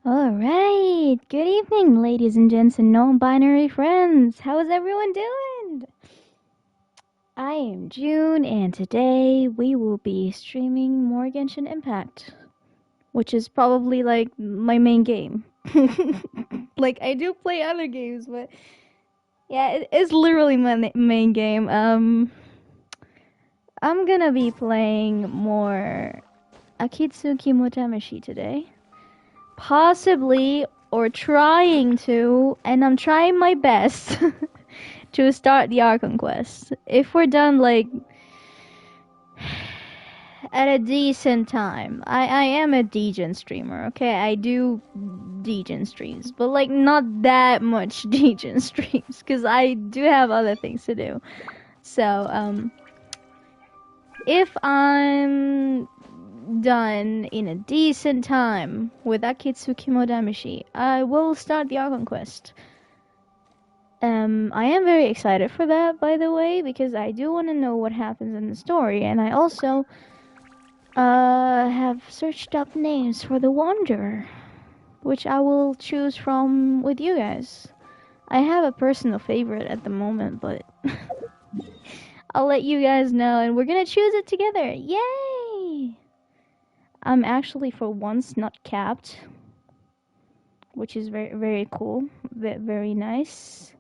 Alright, good evening, ladies and gents and non-binary friends. How is everyone doing? I am June, and today we will be streaming more Genshin Impact, which is probably like my main game. Like, I do play other games, but yeah, it is literally my main game. I'm gonna be playing more Akitsu Kimodameshi today. Possibly, or trying to, and I'm trying my best to start the Archon quest. If we're done, like, at a decent time. I am a Degen streamer, okay? I do Degen streams, but, like, not that much Degen streams, because I do have other things to do. So, if I'm done in a decent time with Akitsu Kimodameshi, I will start the Archon quest. I am very excited for that, by the way, because I do want to know what happens in the story, and I also have searched up names for the Wanderer, which I will choose from with you guys. I have a personal favorite at the moment, but I'll let you guys know, and we're gonna choose it together. Yay! I'm actually for once not capped, which is very, very cool, very nice,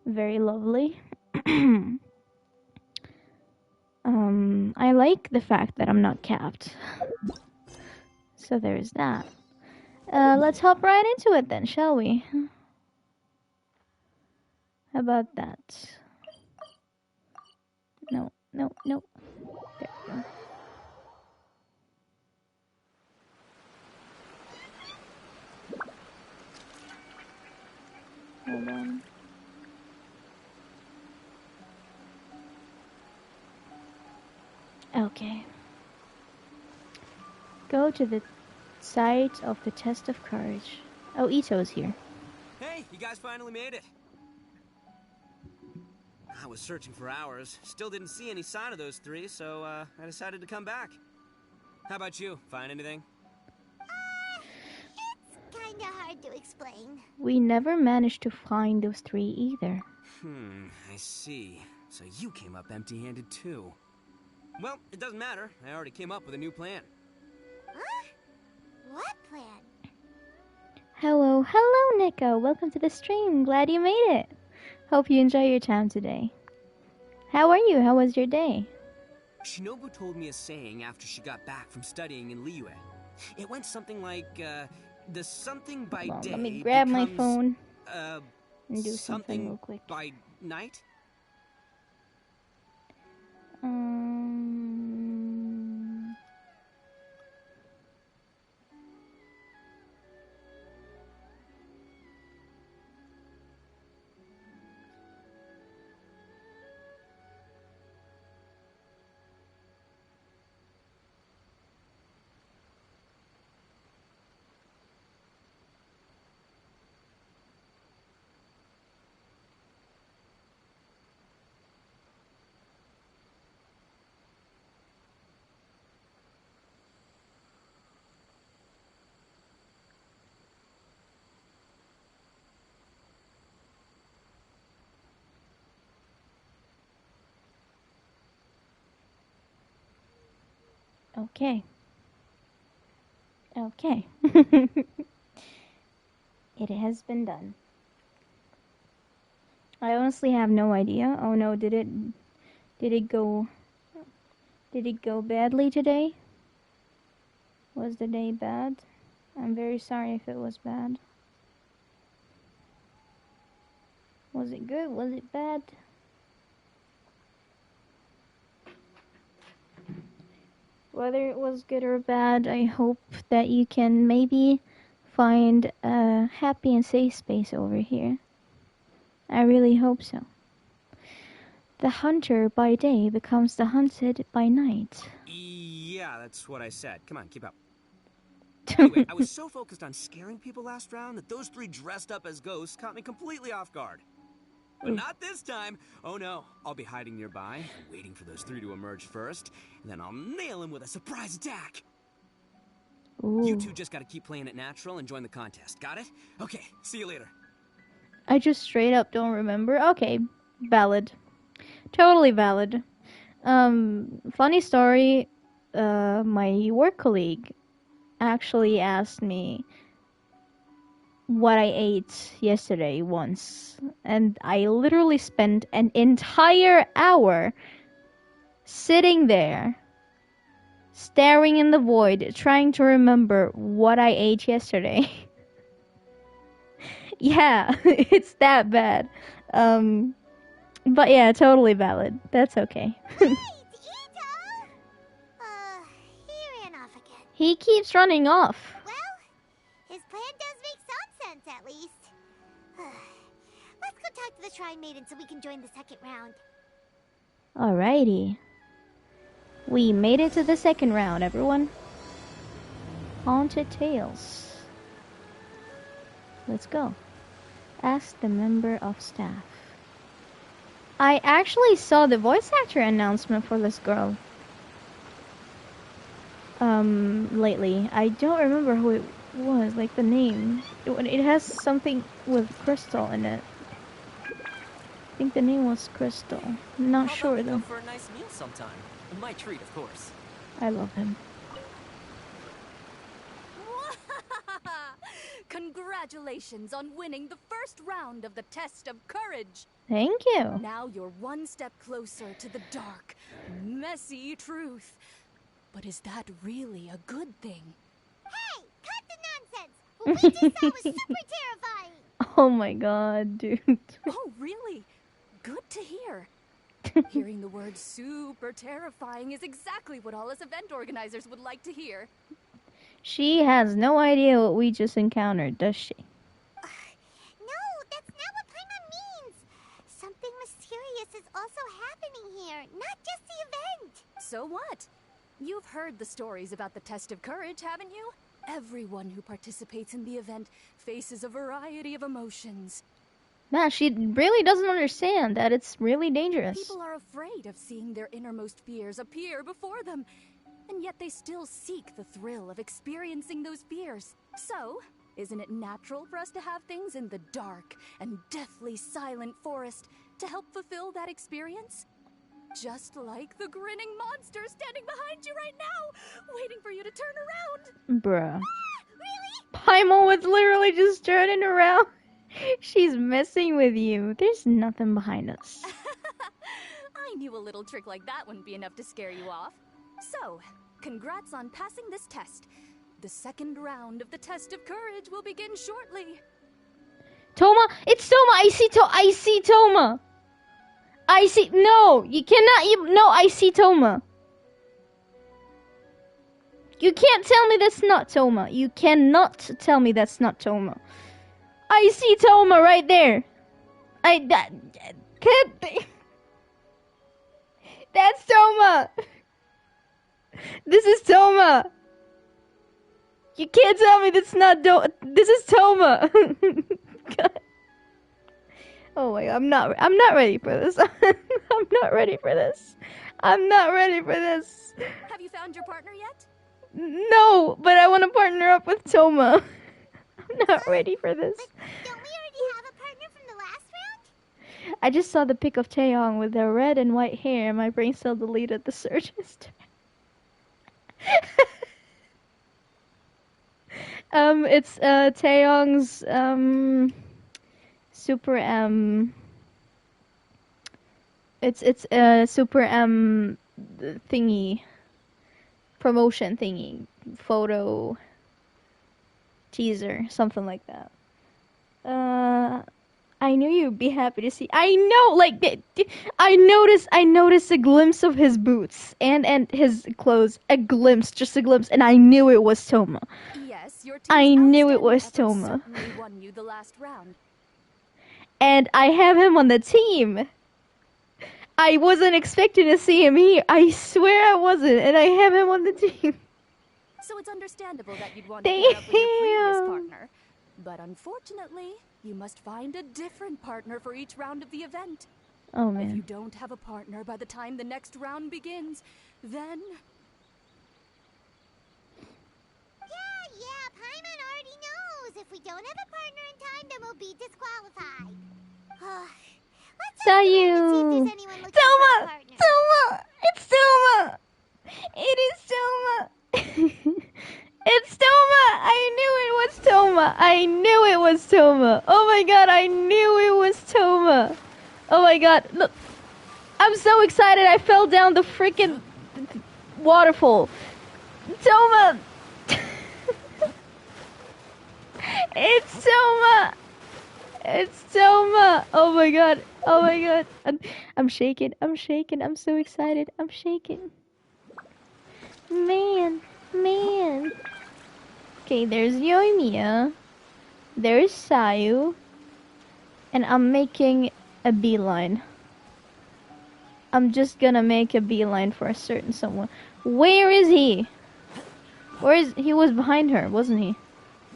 very lovely. I like the fact that I'm not capped. So there's that. Let's hop right into it then, shall we? How about that? No. There we go. Hold on. Okay. Go to the site of the test of courage. Oh, Ito's here. Hey, you guys finally made it. I was searching for hours, still didn't see any sign of those three, so I decided to come back. How about you? Find anything? It's kinda hard to explain. We never managed to find those three either. I see. So you came up empty-handed too. Well, it doesn't matter. I already came up with a new plan. Huh? What plan? Hello, Nico. Welcome to the stream. Glad you made it. Hope you enjoy your time today. How are you? How was your day? Shinobu told me a saying after she got back from studying in Liyue. It went something like, the something by day Let me grab my becomes, phone and do something real quick. by night? Okay. It has been done. I honestly have no idea. Oh no, did it go badly today? Was the day bad? I'm very sorry if it was bad. Was it good? Was it bad? Whether it was good or bad, I hope that you can maybe find a happy and safe space over here. I really hope so. The hunter by day becomes the hunted by night. Yeah, that's what I said. Come on, keep up. Anyway, I was so focused on scaring people last round that those three dressed up as ghosts caught me completely off guard. But not this time. Oh no, I'll be hiding nearby, waiting for those three to emerge first, and then I'll nail them with a surprise attack. You Ooh. two just gotta keep playing it natural and join the contest. Got it? Okay, see you later. I just straight up don't remember. Okay, valid. Totally valid. Funny story. My work colleague actually asked me what I ate yesterday once, and I literally spent an entire hour sitting there, staring in the void, trying to remember what I ate yesterday. Yeah, it's that bad. But yeah, totally valid. That's okay. Wait, Ito! He ran off again. He keeps running off. Well, his plan does make some sense, at least. Let's go talk to the Shrine Maiden so we can join the second round. Alrighty. We made it to the second round, everyone. Haunted Tales. Let's go. Ask the member of staff. I actually saw the voice actor announcement for this girl. Lately. I don't remember who it was, like the name. It has something with Crystal in it. I think the name was Crystal. I'm not sure though. Go for a nice meal sometime. My treat, of course. I love him. Congratulations on winning the first round of the test of courage. Thank you. Now you're one step closer to the dark, messy truth. But is that really a good thing? Hey, cut the nonsense! What we just saw was super terrifying! Oh my god, dude. Oh, really? Good to hear. Hearing the word super terrifying is exactly what all us event organizers would like to hear. She has no idea what we just encountered, does she? No, that's not what Paimon means! Something mysterious is also happening here, not just the event! So what? You've heard the stories about the test of courage, haven't you? Everyone who participates in the event faces a variety of emotions. Man, she really doesn't understand that it's really dangerous. People are afraid of seeing their innermost fears appear before them, and yet they still seek the thrill of experiencing those fears. So, isn't it natural for us to have things in the dark and deathly silent forest to help fulfill that experience? Just like the grinning monster standing behind you right now, waiting for you to turn around. Bruh. Really? Paimon was literally just turning around. She's messing with you. There's nothing behind us. I knew a little trick like that wouldn't be enough to scare you off. So, congrats on passing this test. The second round of the test of courage will begin shortly. Toma! It's Toma! I see Toma! I see... No! You cannot... No, I see Toma. You can't tell me that's not Toma. You cannot tell me that's not Toma. I see Toma right there. Can't be. That's Toma. This is Toma. You can't tell me that's not This is Toma. God. Oh my god, I'm not ready for this. I'm not ready for this. I'm not ready for this. Have you found your partner yet? No, but I want to partner up with Toma. I'm not ready for this. But don't we already have a partner from the last round? I just saw the pic of Taeyong with their red and white hair, and my brain still deleted the search history. It's Taeyong's Super M. It's a Super M thingy, promotion thingy, photo teaser, something like that. I knew you'd be happy to see. I know, like, I noticed a glimpse of his boots and his clothes, just a glimpse, and I knew it was Toma. Yes, your team's I knew it outstanding was efforts Toma. certainly won you the last round. And I have him on the team. I wasn't expecting to see him here. I swear I wasn't, and I have him on the team. So it's understandable that you'd want to pair up with your previous Damn. partner. But unfortunately, you must find a different partner for each round of the event. Oh If you man. don't have a partner by the time the next round begins, then... Yeah, don't have a partner in time, then we'll be disqualified. Let's Saw ask around and see if you. there's anyone looking for a Toma! partner. Toma! It's Toma! It is Toma! It's Toma! I knew it was Toma! I knew it was Toma! Oh my god, I knew it was Toma! Oh my god, look! I'm so excited I fell down the freaking waterfall! Toma! It's Toma! It's Toma! Oh my god! Oh my god! I'm shaking. I'm shaking. I'm so excited. I'm shaking. Man. Okay, there's Yoimiya. There's Sayu. And I'm making a beeline. I'm just gonna make a beeline for a certain someone. Where is he? He was behind her, wasn't he?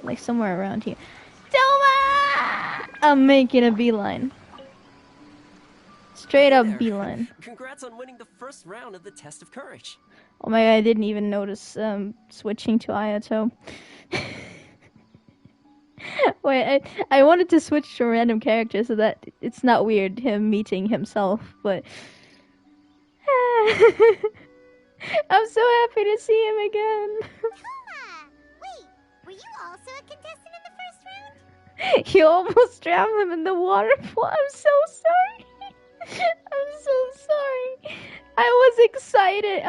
Like somewhere around here. Toma! I'm making a beeline. Straight up There. beeline. Congrats on winning the first round of the test of courage. Oh my god, I didn't even notice switching to Ayato. Wait, I wanted to switch to a random character so that it's not weird him meeting himself, but I'm so happy to see him again. Toma! Wait, were you also a contestant in the first round? You almost drowned him in the waterfall. I'm so sorry. I'm so sorry. I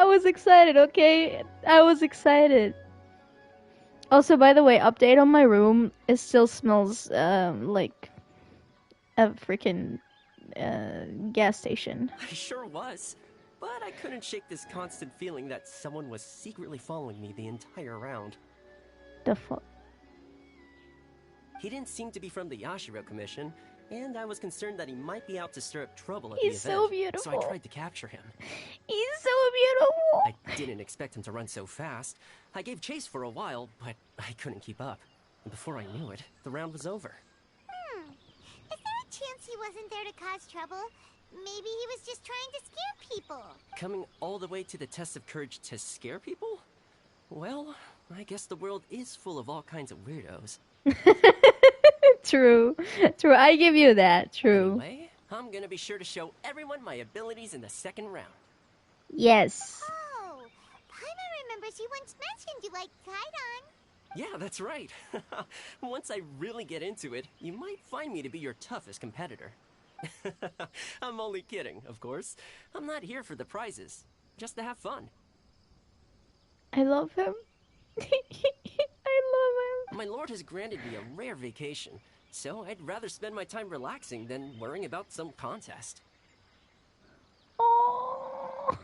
was excited, okay? I was excited. Also, by the way, update on my room. It still smells like a freaking gas station. I sure was. But I couldn't shake this constant feeling that someone was secretly following me the entire round. The fuck? He didn't seem to be from the Yashiro Commission, and I was concerned that he might be out to stir up trouble at He's the event. so beautiful. So I tried to capture him. He's so beautiful. I didn't expect him to run so fast. I gave chase for a while, but I couldn't keep up. And before I knew it, the round was over. Is there a chance he wasn't there to cause trouble? Maybe he was just trying to scare people. Coming all the way to the test of courage to scare people? Well, I guess the world is full of all kinds of weirdos. True. I give you that. True. Anyway, I'm gonna be sure to show everyone my abilities in the second round. Yes. Oh, Paimon remembers you once mentioned you liked Kaidan. Yeah, that's right. Once I really get into it, you might find me to be your toughest competitor. I'm only kidding, of course. I'm not here for the prizes, just to have fun. I love him. I love him. My lord has granted me a rare vacation, so I'd rather spend my time relaxing than worrying about some contest. Oh.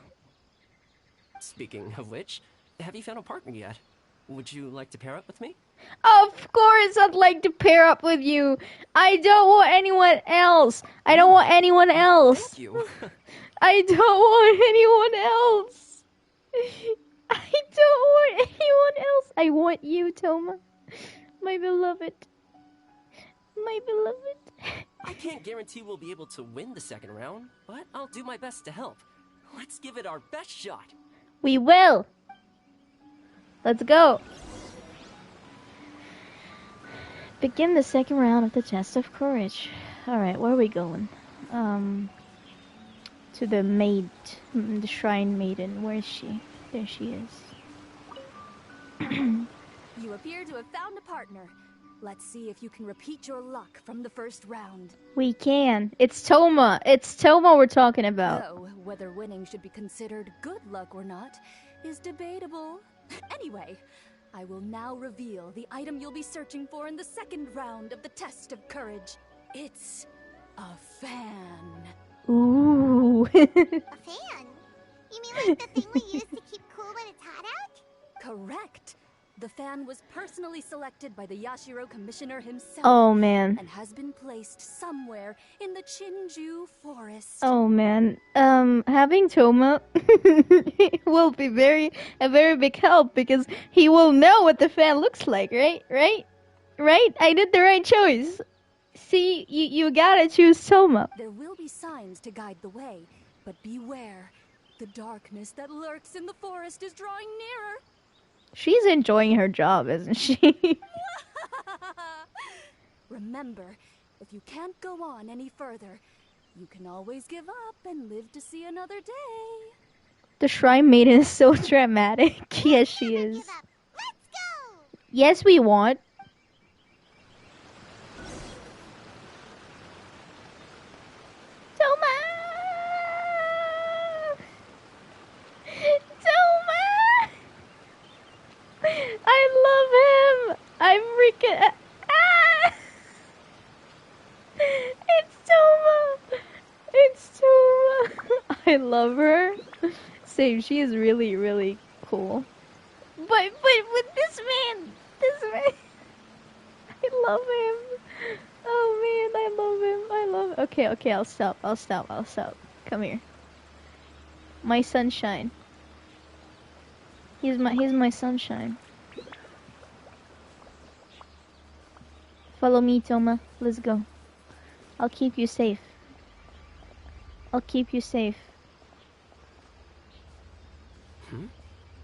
Speaking of which, have you found a partner yet? Would you like to pair up with me? Of course I'd like to pair up with you. I don't want anyone else. I don't want anyone else. Thank you. I don't want anyone else. I don't want anyone else. I want you, Toma. My beloved. My beloved. I can't guarantee we'll be able to win the second round, but I'll do my best to help. Let's give it our best shot. We will. Let's go. Begin the second round of the test of courage. Alright, where are we going? To the maid, the shrine maiden. Where is she? There she is. You appear to have found a partner. Let's see if you can repeat your luck from the first round. We can. It's Toma. It's Toma we're talking about. Though, whether winning should be considered good luck or not is debatable. Anyway, I will now reveal the item you'll be searching for in the second round of the test of courage. It's a fan. Ooh. A fan? You mean like the thing we use to keep cool when it's hot out? Correct. The fan was personally selected by the Yashiro Commissioner himself. Oh man. And has been placed somewhere in the Chinju forest. Oh man. Having Toma will be a very big help because he will know what the fan looks like, right? Right? I did the right choice. See, you gotta choose Toma. There will be signs to guide the way, but beware. The darkness that lurks in the forest is drawing nearer. She's enjoying her job, isn't she? remember, if you can't go on any further, you can always give up and live to see another day. The Shrine Maiden is so dramatic. Yes, she Never is. give up. Let's go! Yes, we want. Toma! Toma! I love him! I'm freaking... Ah! It's Toma! It's Toma! I love her. Same, she is really, really cool. But with this man, I love him. Oh man, I love him. I love him. Okay, I'll stop. Come here. My sunshine. He's my sunshine. Follow me, Toma. Let's go. I'll keep you safe.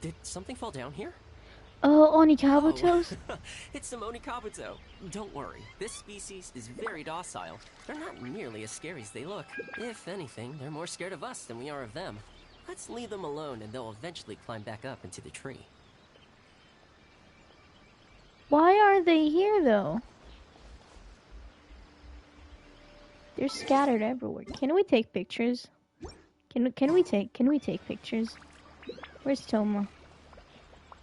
Did something fall down here? Oh, Onikabutos? Oh, it's some Onikabuto. Don't worry, this species is very docile. They're not nearly as scary as they look. If anything, they're more scared of us than we are of them. Let's leave them alone and they'll eventually climb back up into the tree. Why are they here, though? They're scattered everywhere. Can we take pictures? Can we take pictures? Where's Toma?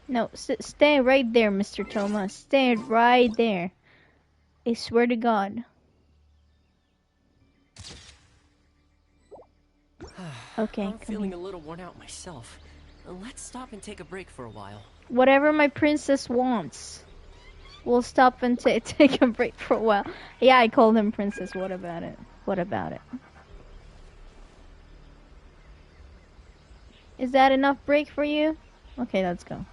No, stay right there, Mr. Toma. Stay right there. I swear to God. Okay, I'm feeling a little worn out myself. Let's stop and take a break for a while. Whatever my princess wants. We'll stop and take a break for a while. Yeah, I called him princess. What about it? Is that enough break for you? Okay, let's go.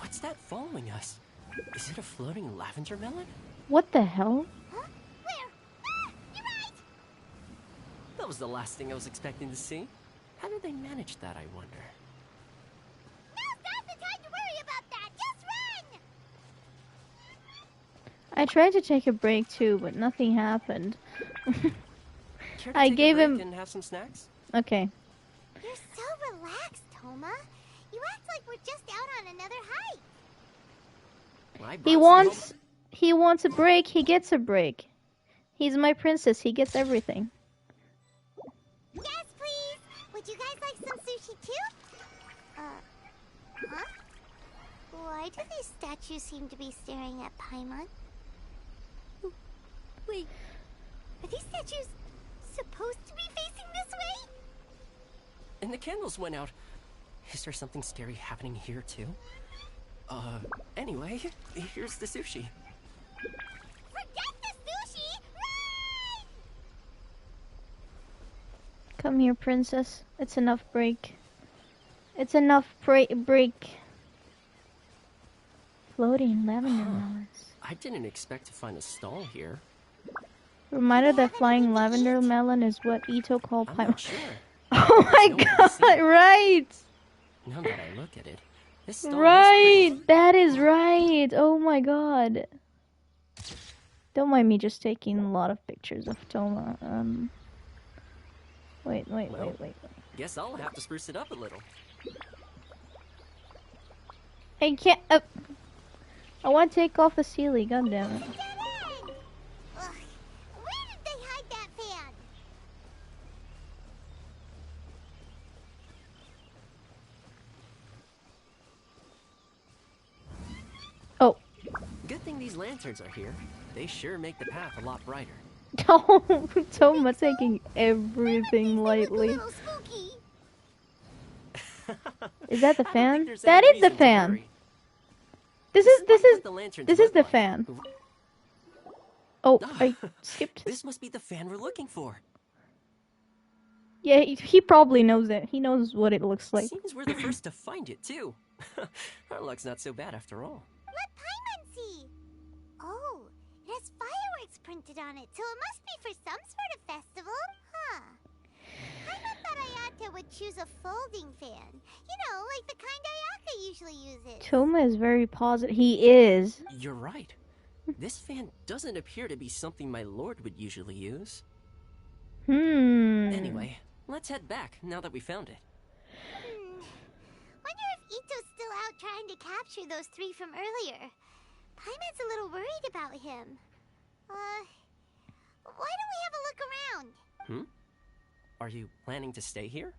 What's that following us? Is it a floating lavender melon? What the hell? Huh? Where? Ah! You're right! That was the last thing I was expecting to see. How did they manage that, I wonder? Now's not the time to worry about that! Just run! I tried to take a break too, but nothing happened. Care to I take gave a break him... and have some snacks? Okay. You're so relaxed, Toma. You act like we're just out on another hike. Well, He wants a break, he gets a break. He's my princess, he gets everything. Yes, please. Would you guys like some sushi too? Huh? Why do these statues seem to be staring at Paimon? Wait, are these statues supposed to be facing this way? And the candles went out. Is there something scary happening here too? Anyway, here's the sushi. Forget the sushi! Run! Come here, princess. It's enough break. It's enough break. Floating lavender melons. I didn't expect to find a stall here. Reminder that flying lavender melon is what Ito called I'm Paimon. not sure. Oh my There's no one to see. god, right! Now that I look at it, this stall is Right! pretty. That is right! Oh my god. Don't mind me just taking a lot of pictures of Toma. Wait. Guess I'll have to spruce it up a little. I can't. I want to take off the Sealy, goddammit. Dead end! Ugh, where did they hide that fan? Oh. Good thing these lanterns are here. They sure make the path a lot brighter. Oh, Toma taking everything lightly. A little spooky. Is that the I don't think fan? there's That any is the reason to fan. worry. This Despite is what the lanterns this is look the like, fan. Oh, I skipped. This must be the fan we're looking for. Yeah, he probably knows it. He knows what it looks like. Seems we're the first to find it too. Our luck's not so bad after all. Let Paimon see. Oh, it has fireworks printed on it, so it must be for some sort of festival, huh? Paimon thought Ayate would choose a folding fan. You know, like the kind Ayaka usually uses. Toma is very positive. He is. You're right. This fan doesn't appear to be something my lord would usually use. Anyway, let's head back now that we found it. Wonder if Ito's still out trying to capture those 3 from earlier. Paimon's a little worried about him. Why don't we have a look around? Are you planning to stay here?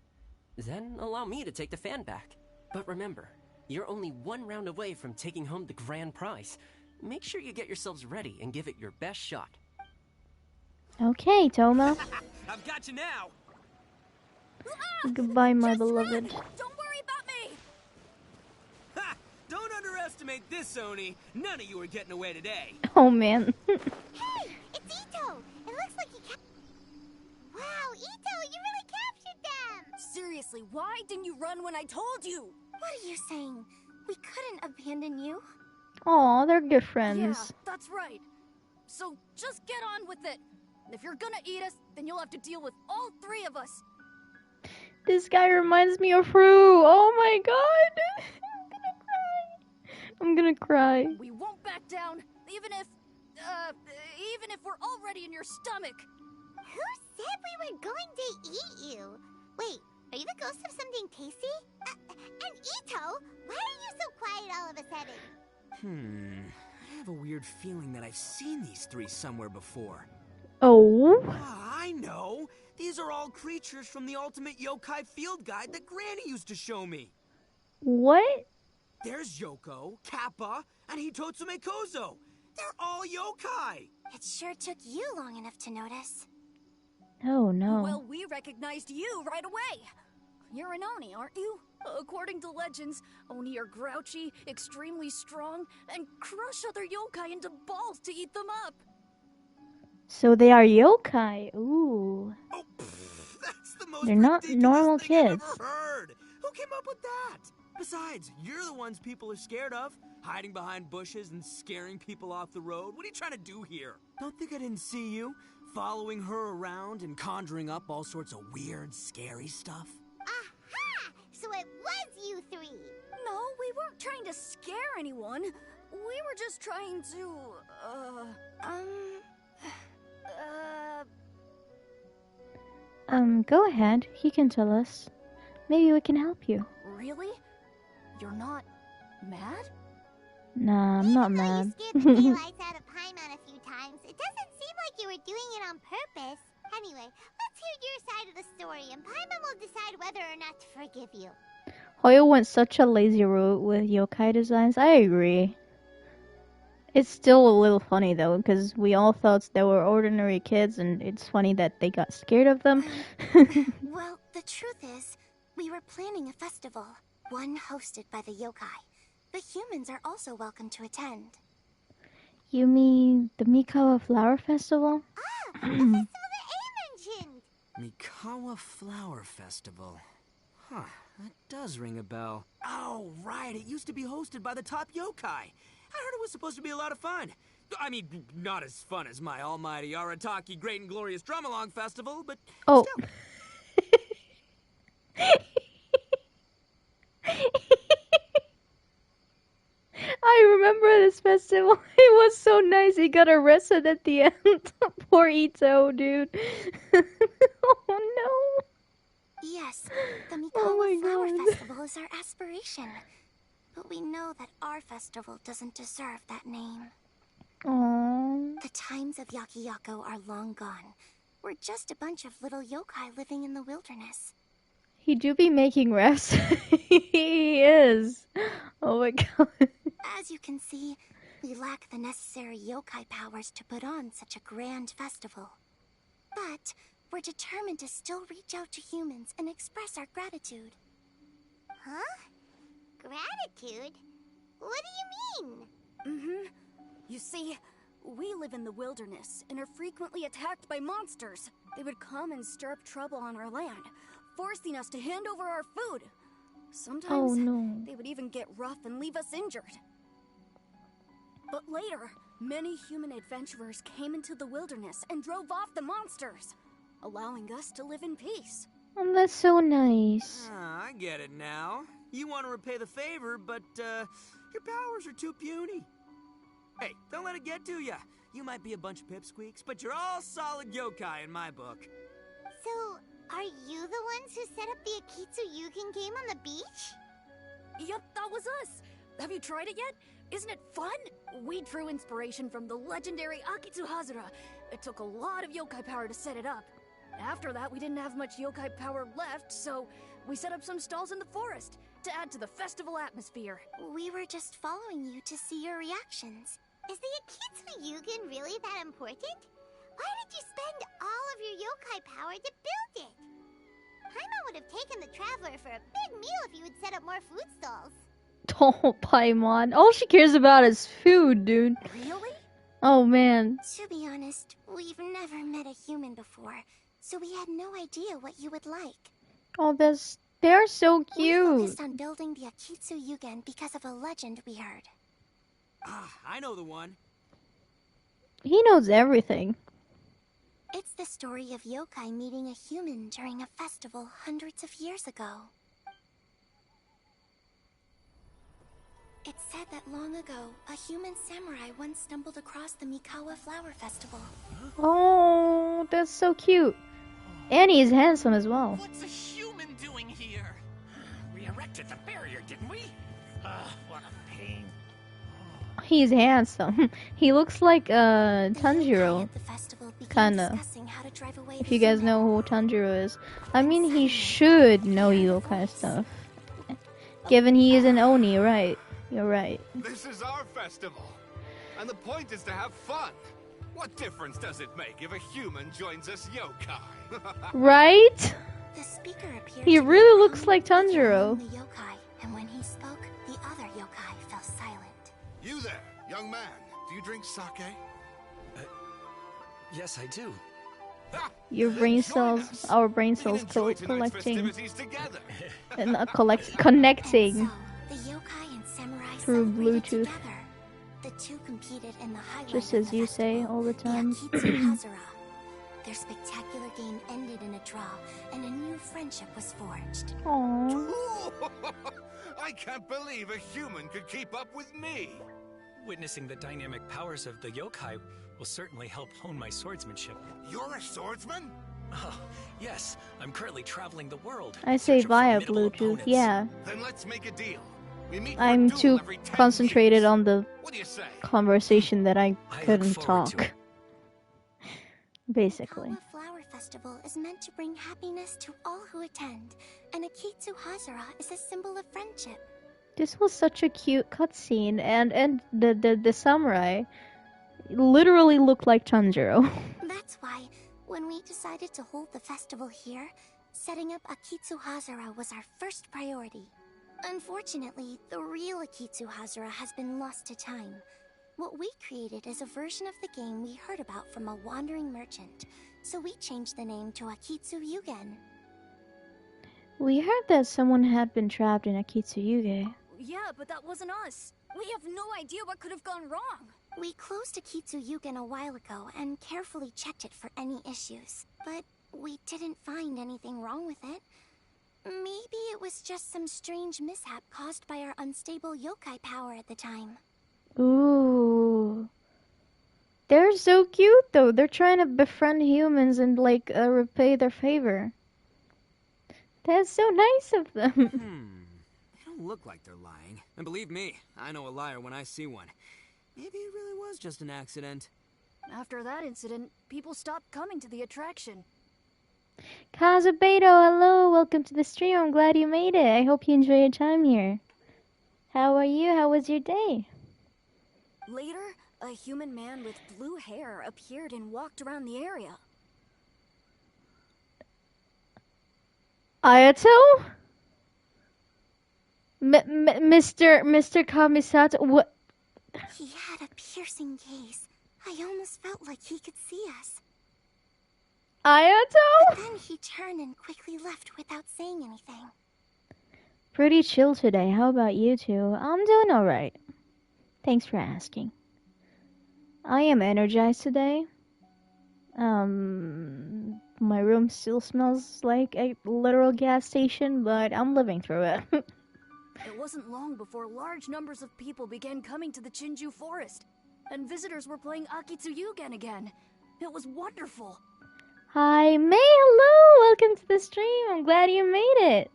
Then allow me to take the fan back. But remember, you're only 1 round away from taking home the grand prize. Make sure you get yourselves ready and give it your best shot. Okay, Toma. I've got you now. Goodbye, my Just beloved. run! Don't worry about me! Ha! Don't underestimate this, Oni. None of you are getting away today. Oh, man. Hey, it's Ito! It looks like he Wow, Ito, you really captured them! Seriously, why didn't you run when I told you? What are you saying? We couldn't abandon you? Aw, they're good Yeah, friends. that's right. So just get on with it. If you're gonna eat us, then you'll have to deal with all 3 of us. This guy reminds me of Rue. Oh my god. I'm gonna cry. We won't back down, even if we're already in your stomach. Who said we were going to eat you? Wait, are you the ghost of something tasty? And Ito, why are you so quiet all of a sudden? I have a weird feeling that I've seen these 3 somewhere before. Oh. I know! These are all creatures from the Ultimate Yokai Field Guide that Granny used to show me. What? There's Yoko, Kappa, and Hitotsume Kozo. They're all yokai! It sure took you long enough to notice. Oh no. Well, we recognized you right away. You're an Oni, aren't you? According to legends, Oni are grouchy, extremely strong, and crush other yokai into balls to eat them up. So they are yokai. Ooh. Oh, that's the most They're not ridiculous normal thing I've kids. ever heard. Who came up with that? Besides, you're the ones people are scared of, hiding behind bushes and scaring people off the road. What are you trying to do here? Don't think I didn't see you, following her around and conjuring up all sorts of weird, scary stuff. Aha! So it was you 3. No, we weren't trying to scare anyone. We were just trying to, Go ahead. He can tell us. Maybe we can help you. Really? You're not mad? Nah, I'm not Even though mad. you scared the daylights out of Paimon a few times, it doesn't seem like you were doing it on purpose. Anyway, let's hear your side of the story, and Paimon will decide whether or not to forgive you. Hoyo went such a lazy route with yokai designs. I agree. It's still a little funny though, because we all thought they were ordinary kids, and it's funny that they got scared of them. Well, the truth is, we were planning a festival, one hosted by the yokai. The humans are also welcome to attend. You mean the Mikawa Flower Festival? Ah, the festival that A mentioned! Mikawa Flower Festival. Huh, that does ring a bell. Oh, right, it used to be hosted by the top yokai. I heard it was supposed to be a lot of fun. I mean, not as fun as my almighty Arataki Great and Glorious Drum-Along Festival, but Oh. still. I remember this festival. It was so nice. He got arrested at the end. Poor Ito, dude. Oh no. Yes, the Mikawa Oh my Flower God. Festival is our aspiration. But we know that our festival doesn't deserve that name. Aww. The times of Yakiyako are long gone. We're just a bunch of little yokai living in the wilderness. He do be making refs. He is. Oh my god. As you can see, we lack the necessary yokai powers to put on such a grand festival. But we're determined to still reach out to humans and express our gratitude. Huh? Gratitude? What do you mean? Mm-hmm. You see, we live in the wilderness and are frequently attacked by monsters. They would come and stir up trouble on our land, forcing us to hand over our food. Sometimes Oh no. they would even get rough and leave us injured. But later, many human adventurers came into the wilderness and drove off the monsters, allowing us to live in peace. Oh, that's so nice. Ah, I get it now. You want to repay the favor, but, your powers are too puny. Hey, don't let it get to ya. You might be a bunch of pipsqueaks, but you're all solid yokai in my book. So, are you the ones who set up the Akitsu Yugen game on the beach? Yep, that was us. Have you tried it yet? Isn't it fun? We drew inspiration from the legendary Akitsu Hazura. It took a lot of yokai power to set it up. After that, we didn't have much yokai power left, so we set up some stalls in the forest to add to the festival atmosphere. We were just following you to see your reactions. Is the Akitsu Yugen really that important? Why did you spend all of your yokai power to build it? Paimon would have taken the Traveler for a big meal if you would set up more food stalls. Oh, Paimon. All she cares about is food, dude. Really? Oh, man. To be honest, we've never met a human before, so we had no idea what you would like. Oh, they're so We cute. focused on building the Akitsu Yugen because of a legend we heard. Ah, I know the one. He knows everything. It's the story of yokai meeting a human during a festival hundreds of years ago. It's said that long ago, a human samurai once stumbled across the Mikawa Flower Festival. Oh, that's so cute. And he's handsome as well. What's a human doing here? We erected the barrier, didn't we? What a pain. He's handsome. He looks like The yokai Tanjiro. at the festival began Kinda. discussing how to drive away If the you guys human. know who Tanjiro is. I mean, he should know yokai stuff. Given he is an Oni, right? You're right. This is our festival, and the point is to have fun. What difference does it make if a human joins us yokai? Right? The speaker appeared He to be really a looks like prominent figure Tanjiro. among the yokai, and when he spoke, the other yokai fell silent. You there, young man, do you drink sake? Yes, I do. Your Then brain join cells, us. our brain We can cells enjoy tonight's collecting festivities together. and connecting. And so, the yokai and samurai Through celebrated Bluetooth. together. The two competed in the highlight Just of as the you say festival, all the time. The Akitsu Hazura. Their spectacular game ended in a draw, and a new friendship was forged. Aww. I can't believe a human could keep up with me. Witnessing the dynamic powers of the yokai will certainly help hone my swordsmanship. You're a swordsman? Oh, yes. I'm currently traveling the world. I say searching for via formidable Bluetooth, opponents. yeah. Then let's make a deal. We meet for I'm a duel too every 10 concentrated years. on the What do you say? conversation that I I look couldn't forward to talk. it. Basically. Mikawa Flower Festival is meant to bring happiness to all who attend, and Akitsu Hazura is a symbol of friendship. This was such a cute cutscene, and the samurai literally looked like Tanjiro. That's why, when we decided to hold the festival here, setting up Akitsu Hazura was our first priority. Unfortunately, the real Akitsu Hazura has been lost to time. What we created is a version of the game we heard about from a wandering merchant, so we changed the name to Akitsu Yugen. We heard that someone had been trapped in Akitsu Yuge. Yeah, but that wasn't us. We have no idea what could have gone wrong. We closed Akitsu Yugen a while ago and carefully checked it for any issues, but we didn't find anything wrong with it. Maybe it was just some strange mishap caused by our unstable yokai power at the time. Ooh. They're so cute though. They're trying to befriend humans and like repay their favor. That's so nice of them. They don't look like they're lying. And believe me, I know a liar when I see one. Maybe it really was just an accident. After that incident, people stopped coming to the attraction. Kazubeto, hello, welcome to the stream. I'm glad you made it. I hope you enjoy your time here. How are you? How was your day? Later, a human man with blue hair appeared and walked around the area. Ayato? Mr. Kamisato, what? He had a piercing gaze. I almost felt like he could see us. Ayato? Then he turned and quickly left without saying anything. Pretty chill today. How about you two? I'm doing alright. Thanks for asking. I am energized today. My room still smells like a literal gas station, but I'm living through it. It wasn't long before large numbers of people began coming to the Chinju forest, and visitors were playing Akitsu again. It was wonderful. Hi, May, hello! Welcome to the stream. I'm glad you made it.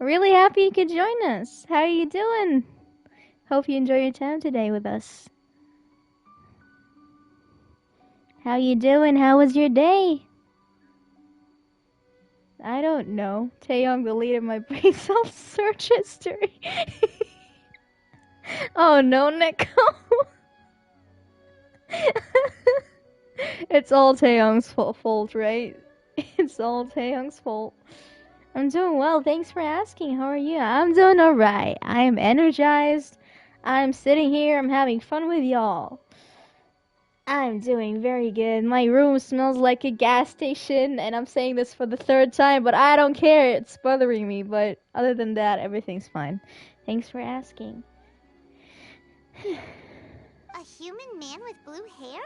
Really happy you could join us. How are you doing? Hope you enjoy your time today with us. How you doing? How was your day? I don't know. Taeyong deleted my brain self-search history. Oh no, Neko. It's all Taeyong's fault, right? It's all Taeyong's fault. I'm doing well. Thanks for asking. How are you? I'm doing alright. I am energized. I'm sitting here. I'm having fun with y'all. I'm doing very good. My room smells like a gas station, and I'm saying this for the third time, but I don't care. It's bothering me, but other than that, everything's fine. Thanks for asking. A human man with blue hair?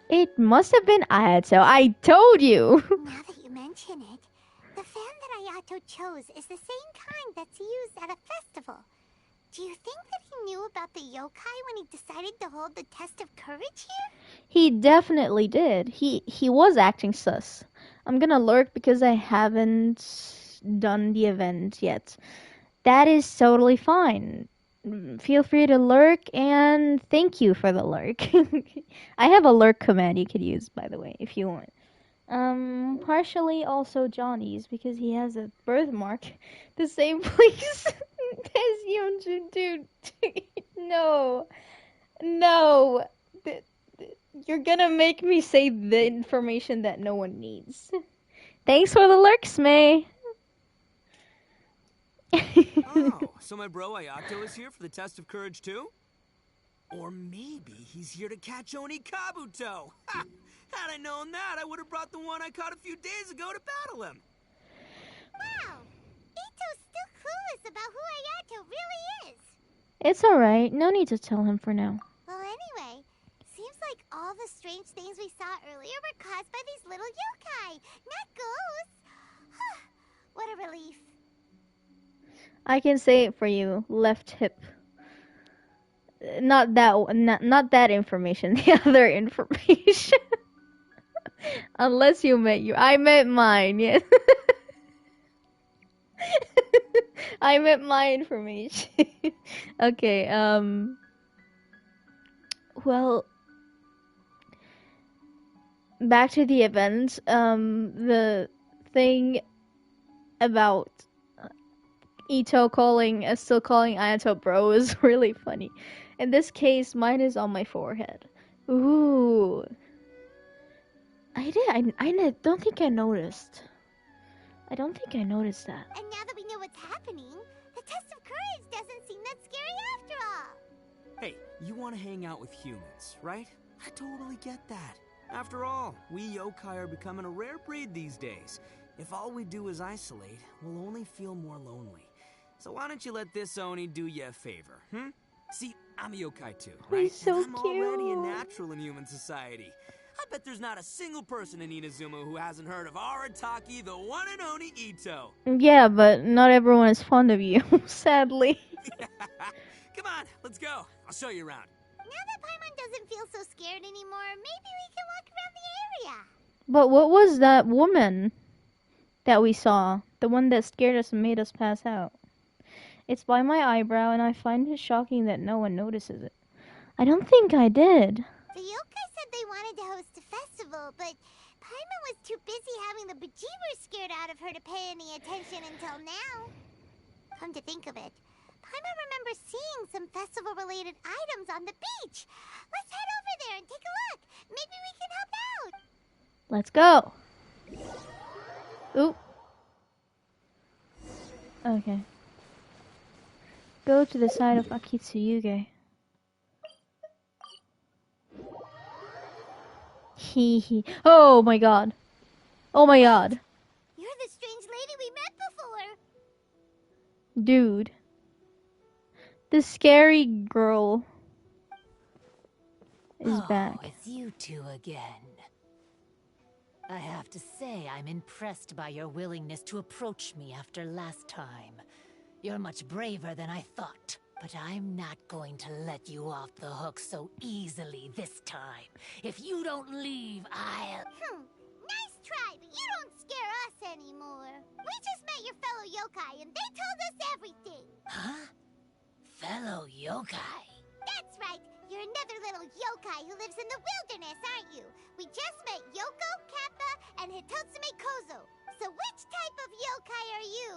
It must have been Ayato. I told you! Now that you mention it, the fan that Ayato chose is the same kind that's used at a festival. Do you think that he knew about the yokai when he decided to hold the test of courage here? He definitely did. He was acting sus. I'm gonna lurk because I haven't done the event yet. That is totally fine. Feel free to lurk, and thank you for the lurk. I have a lurk command you could use, by the way, if you want. Partially also Johnny's, because he has a birthmark the same place as Yeonjun, dude. No. You're gonna make me say the information that no one needs. Thanks for the lurks, May. Oh, so my bro Ayato is here for the test of courage too? Or maybe he's here to catch Oni Kabuto. Ha! Had I known that, I would have brought the one I caught a few days ago to battle him. Wow! Ito's still clueless about who Ayato really is. It's alright. No need to tell him for now. Well, anyway, seems like all the strange things we saw earlier were caused by these little yokai, not ghosts. What a relief. I can say it for you. Left hip. Not that information. The other information. Unless you meant you. I meant mine, yes. I meant my information. Okay, well, back to the event. The thing about Ito still calling Ayato bro is really funny. In this case, mine is on my forehead. Ooh. I don't think I noticed. I don't think I noticed that. And now that we know what's happening, the test of courage doesn't seem that scary after all. Hey, you want to hang out with humans, right? I totally get that. After all, we yokai are becoming a rare breed these days. If all we do is isolate, we'll only feel more lonely. So why don't you let this Oni do you a favor, See, I'm a yokai too, right? He's so and I'm already a cute. natural in human society. I bet there's not a single person in Inazuma who hasn't heard of Arataki, the one and only Ito. Yeah, but not everyone is fond of you, sadly. Come on, let's go. I'll show you around. Now that Paimon doesn't feel so scared anymore, maybe we can walk around the area. But what was that woman that we saw? The one that scared us and made us pass out. It's by my eyebrow, and I find it shocking that no one notices it. I don't think I did. The yokai said they wanted to host a festival, but Paimon was too busy having the bejeebers scared out of her to pay any attention until now. Come to think of it, Paimon remembers seeing some festival-related items on the beach. Let's head over there and take a look. Maybe we can help out. Let's go. Oop. Okay. Go to the side of Akitsu. Hee. Oh my god. Oh my god. You're the strange lady we met before. Dude. The scary girl is back. It's you two again. I have to say, I'm impressed by your willingness to approach me after last time. You're much braver than I thought. But I'm not going to let you off the hook so easily this time. If you don't leave, I'll... Nice try, but you don't scare us anymore. We just met your fellow yokai and they told us everything. Huh? Fellow yokai? That's right. You're another little yokai who lives in the wilderness, aren't you? We just met Yoko, Kappa, and Hitotsume Kozo. So which type of yokai are you,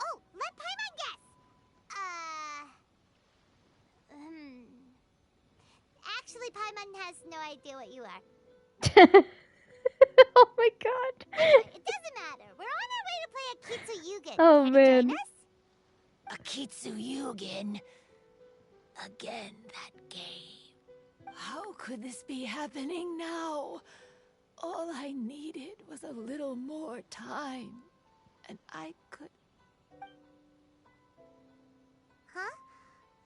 Oh, let Paimon guess. Actually, Paimon has no idea what you are. Oh my god. It doesn't matter. We're on our way to play Akitsu Yugen. Oh, Can man. you join us? Akitsu Yugen. Again, that game. How could this be happening now? All I needed was a little more time. And I could... Huh?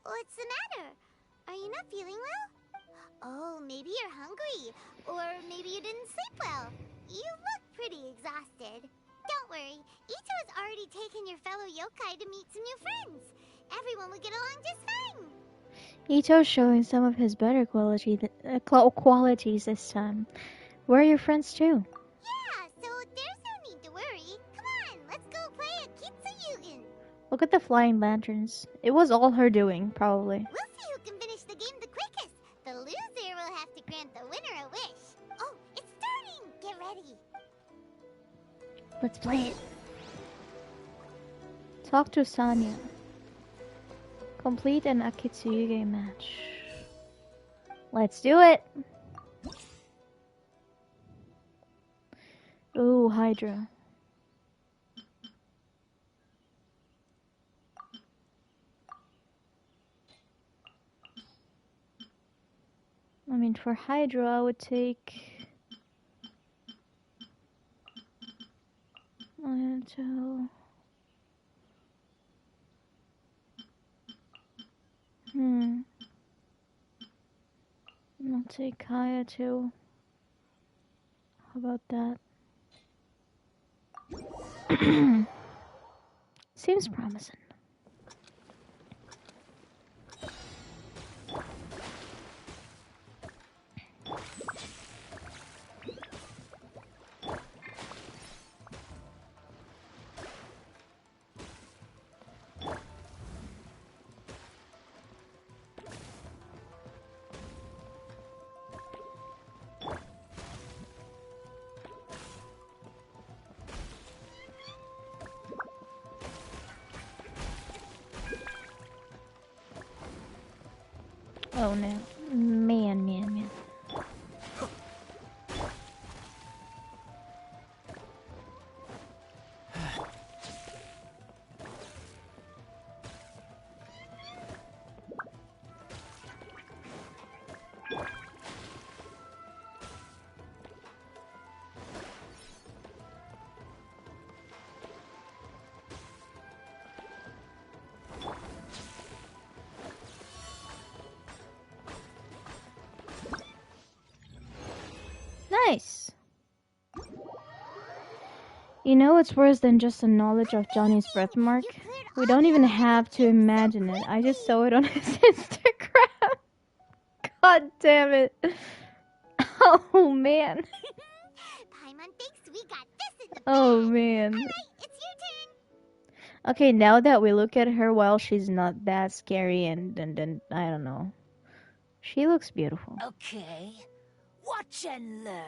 What's the matter? Are you not feeling well? Oh, maybe you're hungry. Or maybe you didn't sleep well. You look pretty exhausted. Don't worry. Ito has already taken your fellow yokai to meet some new friends. Everyone will get along just fine. Ito's showing some of his better qualities this time. Where are your friends too? Yeah, so there's no need to worry. Come on, let's go play Akitsu Yugen. Look at the flying lanterns. It was all her doing, probably. We'll see who can finish the game the quickest. The loser will have to grant the winner a wish. Oh, it's starting! Get ready. Let's play it. Talk to Sanya. Complete an Akitsu Yugen match. Let's do it! Ooh, Hydra. I mean, for Hydra, I would take... Hayato. I'll take Hayato. How about that? Seems promising. Oh no. Man. Nice! You know what's worse than just the knowledge of Johnny's birthmark? We don't even have to imagine it. I just saw it on his Instagram. God damn it. Oh man. Paimon thinks we got this in the Oh bag. man. Alright, it's your turn. Okay, now that we look at her, well, she's not that scary and I don't know. She looks beautiful. Okay. Watch and learn.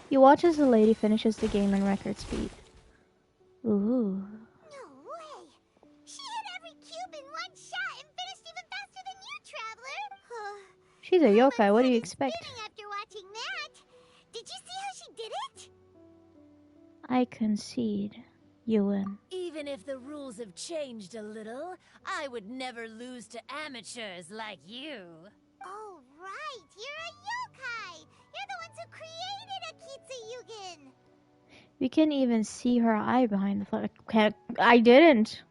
You watch as the lady finishes the game in record speed. Ooh. No way. She hit every cube in one shot and finished even faster than you, Traveler. She's a yokai, what do you expect? After watching that, did you see how she did it? I concede. You win. Even if the rules have changed a little, I would never lose to amateurs like you. Oh, right. You're a yokai. You're the ones who created Akitsu Yugen. You can even see her eye behind the flag. I didn't.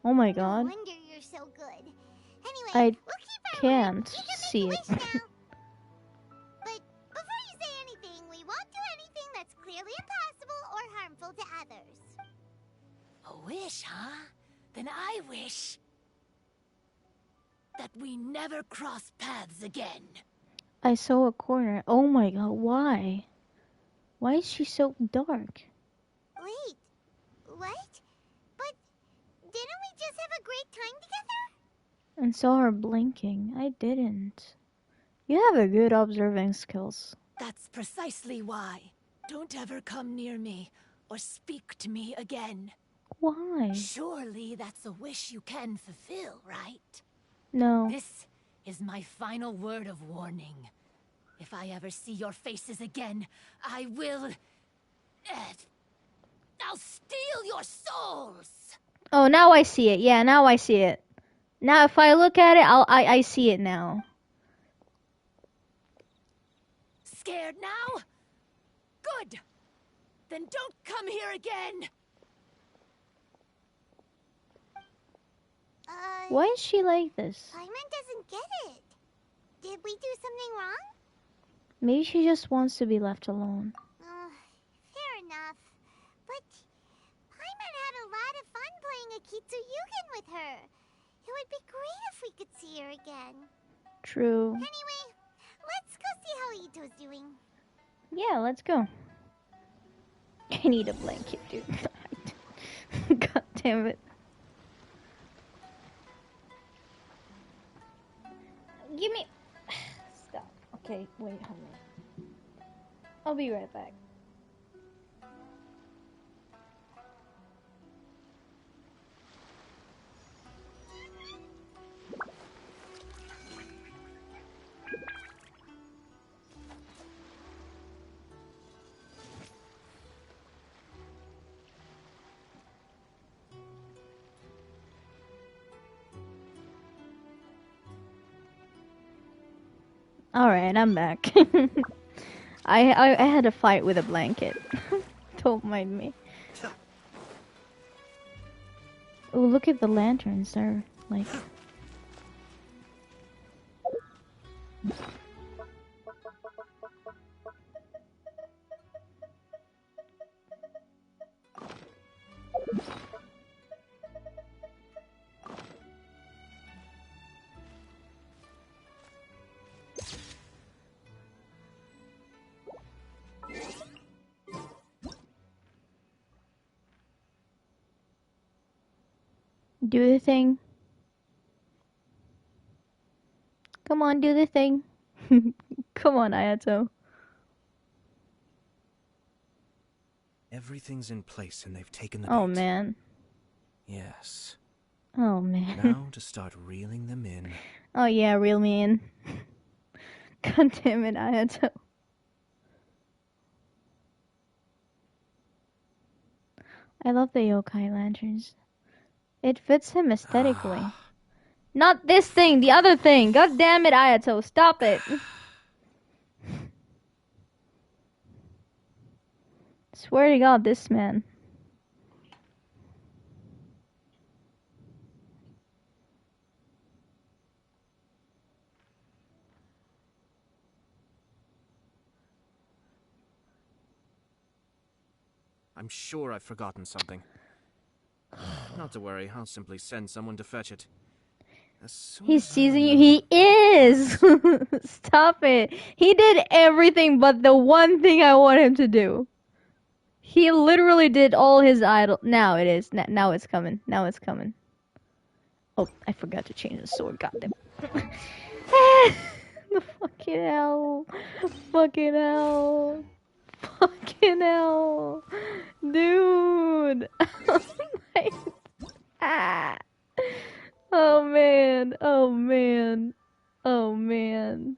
Oh my god. No wonder you're so good. Anyway, I we'll keep our can't word. You can see make it. a wish now. wish, huh? Then I wish that we never cross paths again. I saw a corner. Oh my god, why? Why is she so dark? Wait, what? But didn't we just have a great time together? And saw her blinking. I didn't. You have a good observing skills. That's precisely why. Don't ever come near me or speak to me again. Why? Surely that's a wish you can fulfill, right? No. This is my final word of warning. If I ever see your faces again, I will... I'll steal your souls! Oh, now I see it. Yeah, now I see it. Now if I look at it, I see it now. Scared now? Good! Then don't come here again! Why is she like this? Paimon doesn't get it. Did we do something wrong? Maybe she just wants to be left alone. Fair enough. But Paimon had a lot of fun playing Akitsu with her. It would be great if we could see her again. True. Anyway, let's go see how Ito's doing. Yeah, let's go. I need a blanket, dude. God damn it. Give me... Stop. Okay, wait, hold on. I'll be right back. Alright, I'm back. I had a fight with a blanket. Don't mind me. Oh, look at the lanterns. They're like... Do the thing. Come on, do the thing. Come on, Ayato. Everything's in place and they've taken the bait. Oh, man. Yes. Oh, man. Now to start reeling them in. Oh, yeah, reel me in. God damn it, Ayato. I love the yokai lanterns. It fits him aesthetically. Not this thing, the other thing. God damn it, Ayato. Stop it. Swear to God, this man. I'm sure I've forgotten something. Not to worry, I'll simply send someone to fetch it. He's teasing you. He is! Stop it. He did everything but the one thing I want him to do. He literally did all his idol. Now it is. Now it's coming. Now it's coming. Oh, I forgot to change the sword. Goddamn. The fucking hell. Fucking hell. Fucking hell. Dude. Ah. Oh man. Oh man. Oh man.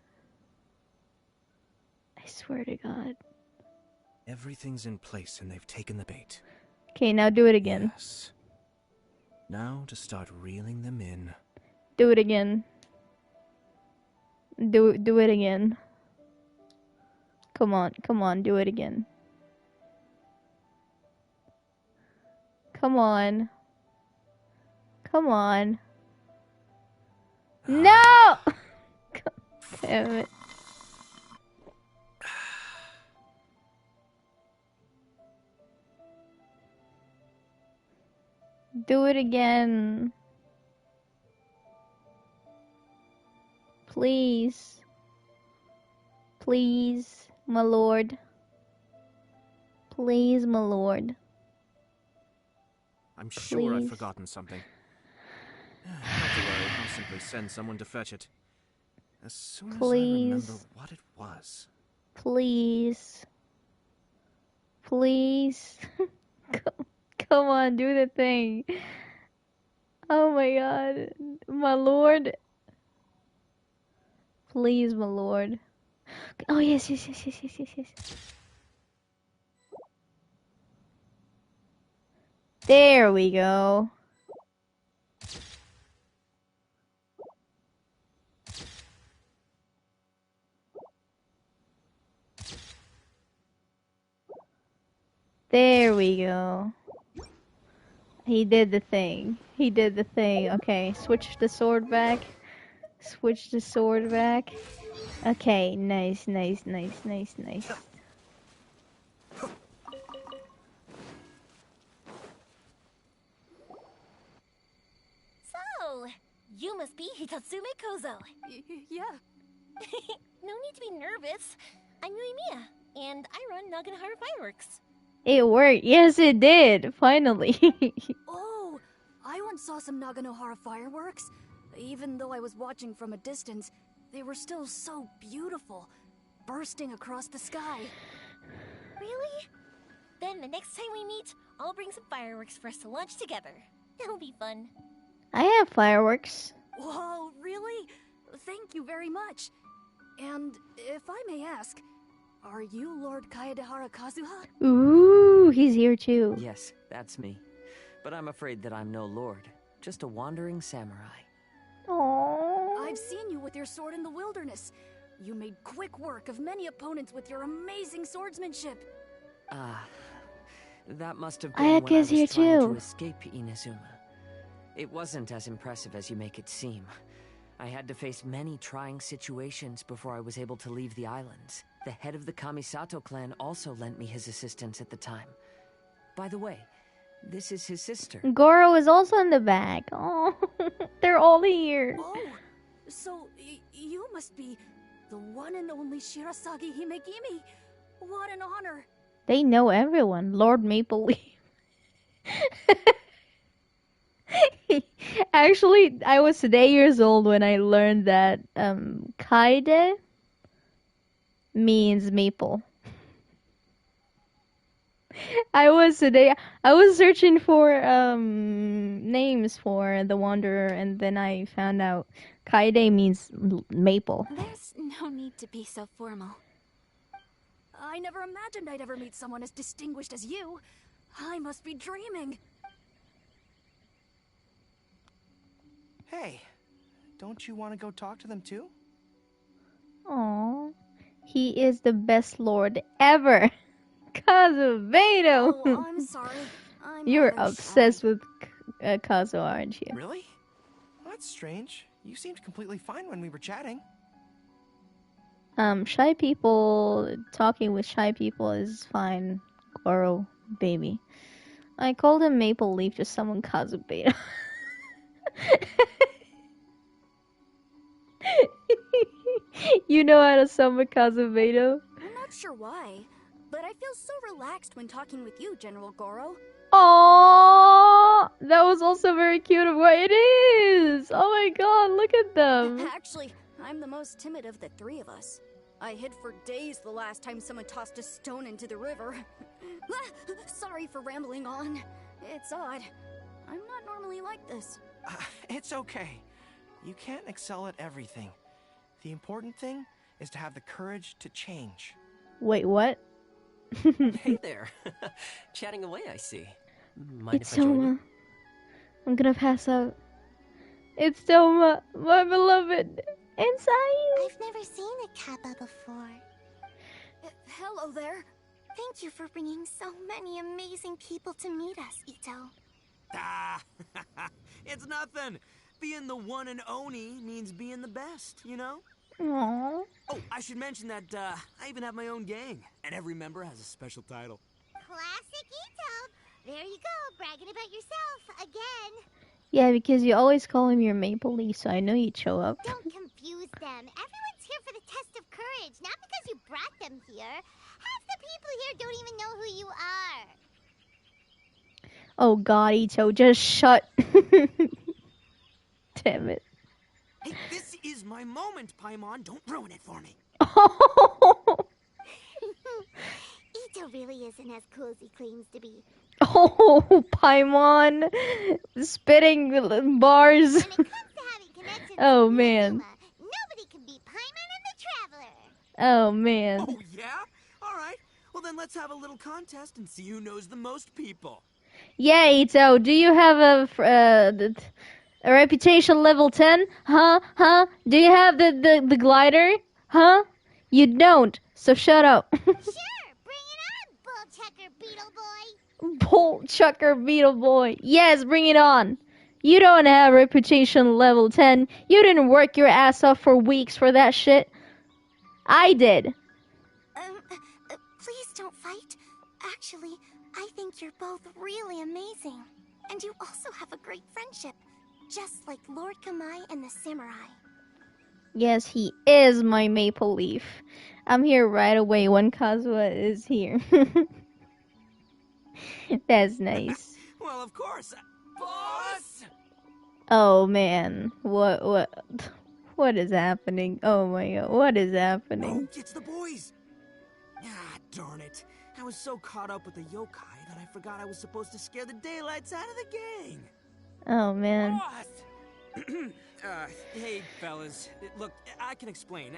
I swear to God. Everything's in place and they've taken the bait. Okay, now do it again. Yes. Now to start reeling them in. Do it again. Do it again. Come on, do it again. Come on. Come on. No! God damn it. Do it again. Please. Please, my lord. Please, my lord. I'm sure I've Please. forgotten something. Not to worry, I'll simply send someone to fetch it. As soon as I remember Please. what it was. Please. Please. Come on, do the thing. Oh my god. My lord. Please, my lord. Oh, yes, yes, yes, yes, yes, yes, yes. There we go. There we go. He did the thing. He did the thing. Okay, switch the sword back. Switch the sword back. Okay, nice, nice, nice, nice, nice. So, you must be Hitatsume Kozo. Yeah. No need to be nervous. I'm Yuimiya, and I run Naganohara Fireworks. It worked. Yes, it did. Finally. Oh, I once saw some Naganohara fireworks. Even though I was watching from a distance, they were still so beautiful, bursting across the sky. Really? Then the next time we meet, I'll bring some fireworks for us to launch together. It'll be fun. I have fireworks. Whoa, really? Thank you very much. And if I may ask, are you Lord Kaedehara Kazuha? Ooh, he's here too. Yes, that's me. But I'm afraid that I'm no lord, just a wandering samurai. Aww. I've seen you with your sword in the wilderness. You made quick work of many opponents with your amazing swordsmanship. That must have been when I Ayaka's was here trying too. to escape Inazuma. It wasn't as impressive as you make it seem. I had to face many trying situations before I was able to leave the islands. The head of the Kamisato clan also lent me his assistance at the time. By the way, this is his sister. Goro is also in the back. Oh, they're all here. Oh, so you must be the one and only Shirasagi Himegimi. What an honor. They know everyone. Lord Maple Leaf. Actually, I was 8 years old when I learned that Kaide means maple. I was searching for names for the Wanderer, and then I found out Kaide means maple. There's no need to be so formal. I never imagined I'd ever meet someone as distinguished as you. I must be dreaming. Hey, don't you want to go talk to them too? Aww, he is the best lord ever. Kazubedo! Oh, I'm sorry. I'm You're rather obsessed shy. with Kazu, aren't you? Really? That's strange. You seemed completely fine when we were chatting. Shy people, talking with shy people is fine. Goro, baby. I called him Maple Leaf to summon Kazubedo. You know how to summon Kazubedo? I'm not sure why, but I feel so relaxed when talking with you, General Goro. Aww, that was also very cute of what it is. Oh my god, look at them. Actually, I'm the most timid of the three of us. I hid for days the last time someone tossed a stone into the river. Sorry for rambling on. It's odd. I'm not normally like this. It's okay. You can't excel at everything. The important thing is to have the courage to change. Wait, what? Hey there. Chatting away, I see. Mind It's if I join you? Soma. I'm gonna pass out. It's Soma, my beloved. Inside. I've never seen a Kappa before. Hello there. Thank you for bringing so many amazing people to meet us, Ito. Ah, it's nothing. Being the one and only means being the best, you know? Aww. Oh, I should mention that I even have my own gang, and every member has a special title. Classic Ito. There you go, bragging about yourself again. Yeah, because you always call him your Maple Leaf, so I know you'd show up. Don't confuse them. Everyone's here for the test of courage, not because you brought them here. Half the people here don't even know who you are. Oh god, Ito, just shut. Damn it. Hey, this is my moment, Paimon. Don't ruin it for me. Ito really isn't as cool as he claims to be. Oh, Paimon. Spitting bars. When it comes to having connections Oh, with man. Numa, nobody can beat Paimon and the Traveler. Oh, man. Oh, yeah? All right. Well, then let's have a little contest and see who knows the most people. Yeah, Ito, do you have a reputation level 10? Huh? Do you have the glider? Huh? You don't, so shut up. Sure, bring it on, Bullchucker Beetle Boy. Bolt Chucker Beetle Boy. Yes, bring it on. You don't have reputation level 10. You didn't work your ass off for weeks for that shit. I did. Please don't fight. Actually, I think you're both really amazing. And you also have a great friendship, just like Lord Kamai and the Samurai. Yes, he is my Maple Leaf. I'm here right away when Kazuha is here. That's nice. Well, of course. Boss! Oh man, what is happening? Oh my god, what is happening? Oh, it's the boys. Ah, darn it. I was so caught up with the yokai that I forgot I was supposed to scare the daylights out of the gang. Oh man. Boss! Hey, fellas. Look, I can explain.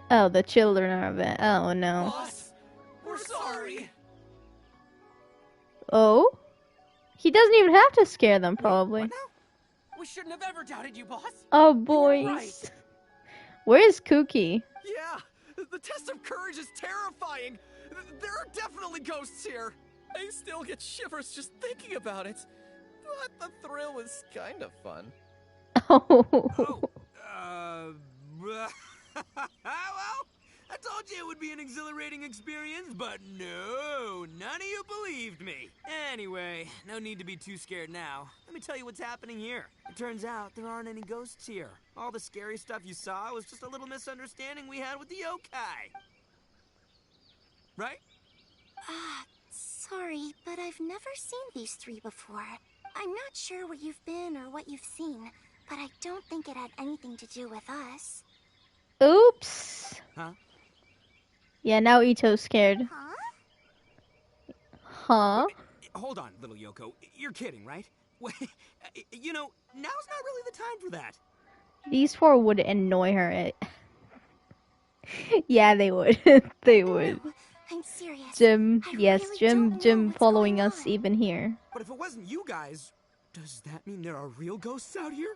Oh, the children are bad. Oh no. Boss, we're sorry. Oh? He doesn't even have to scare them, probably. What now? We shouldn't have ever doubted you, boss. Oh, You were boys. right. Where's Cookie? Yeah, the test of courage is terrifying. There are definitely ghosts here. I still get shivers just thinking about it. But the thrill was kind of fun. Oh. Well, I told you it would be an exhilarating experience, but no, none of you believed me. Anyway, no need to be too scared now. Let me tell you what's happening here. It turns out there aren't any ghosts here. All the scary stuff you saw was just a little misunderstanding we had with the yokai. Right? Sorry, but I've never seen these three before. I'm not sure where you've been or what you've seen, but I don't think it had anything to do with us. Oops. Huh? Yeah, now Ito's scared. Huh? Hold on, little Yoko. You're kidding, right? You know, now's not really the time for that. These four would annoy her. Yeah, they would. They would. No, I'm serious. Jim, I yes, really don't know Jim what's following going us on. even here. But if it wasn't you guys, does that mean there are real ghosts out here?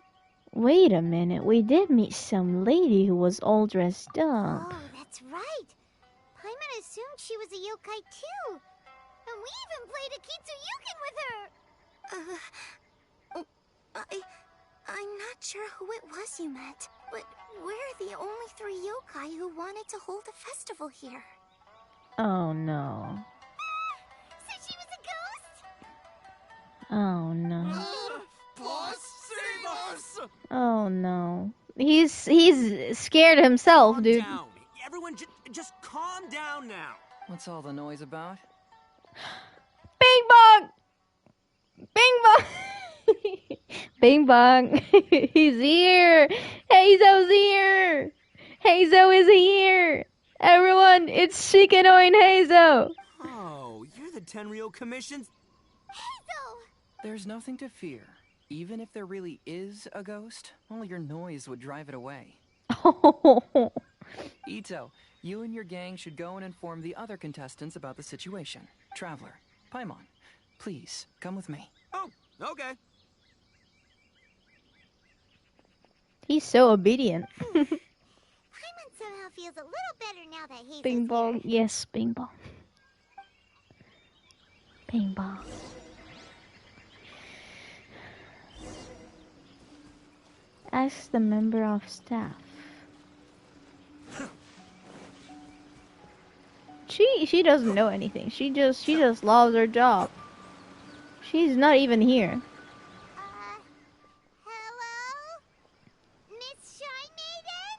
Wait a minute, we did meet some lady who was all dressed up. Oh, that's right. Paimon assumed she was a yokai too. And we even played Akitsu with her. I'm not sure who it was you met, but we're the only three yokai who wanted to hold a festival here. Oh no. So she was a ghost? Oh no. Boss, save us! Oh no. He's scared himself, Calm dude. down. Everyone, just calm down now. What's all the noise about? Bing bong! Bing bong! Bing bong! He's here! Heizo's here! Heizo is here! Everyone, it's Shikano and Heizo! Oh, you're the Tenryou Commission's... Hazel! There's nothing to fear. Even if there really is a ghost, only your noise would drive it away. Ito, you and your gang should go and inform the other contestants about the situation. Traveler, Paimon, please, come with me. Oh, okay. He's so obedient. Paimon somehow feels a little better now that Hazel's Bing bong. here. Yes, bing bong. Bing bong. Ask the member of staff. She doesn't know anything. She just loves her job. She's not even here. Hello? Miss Shy Maiden?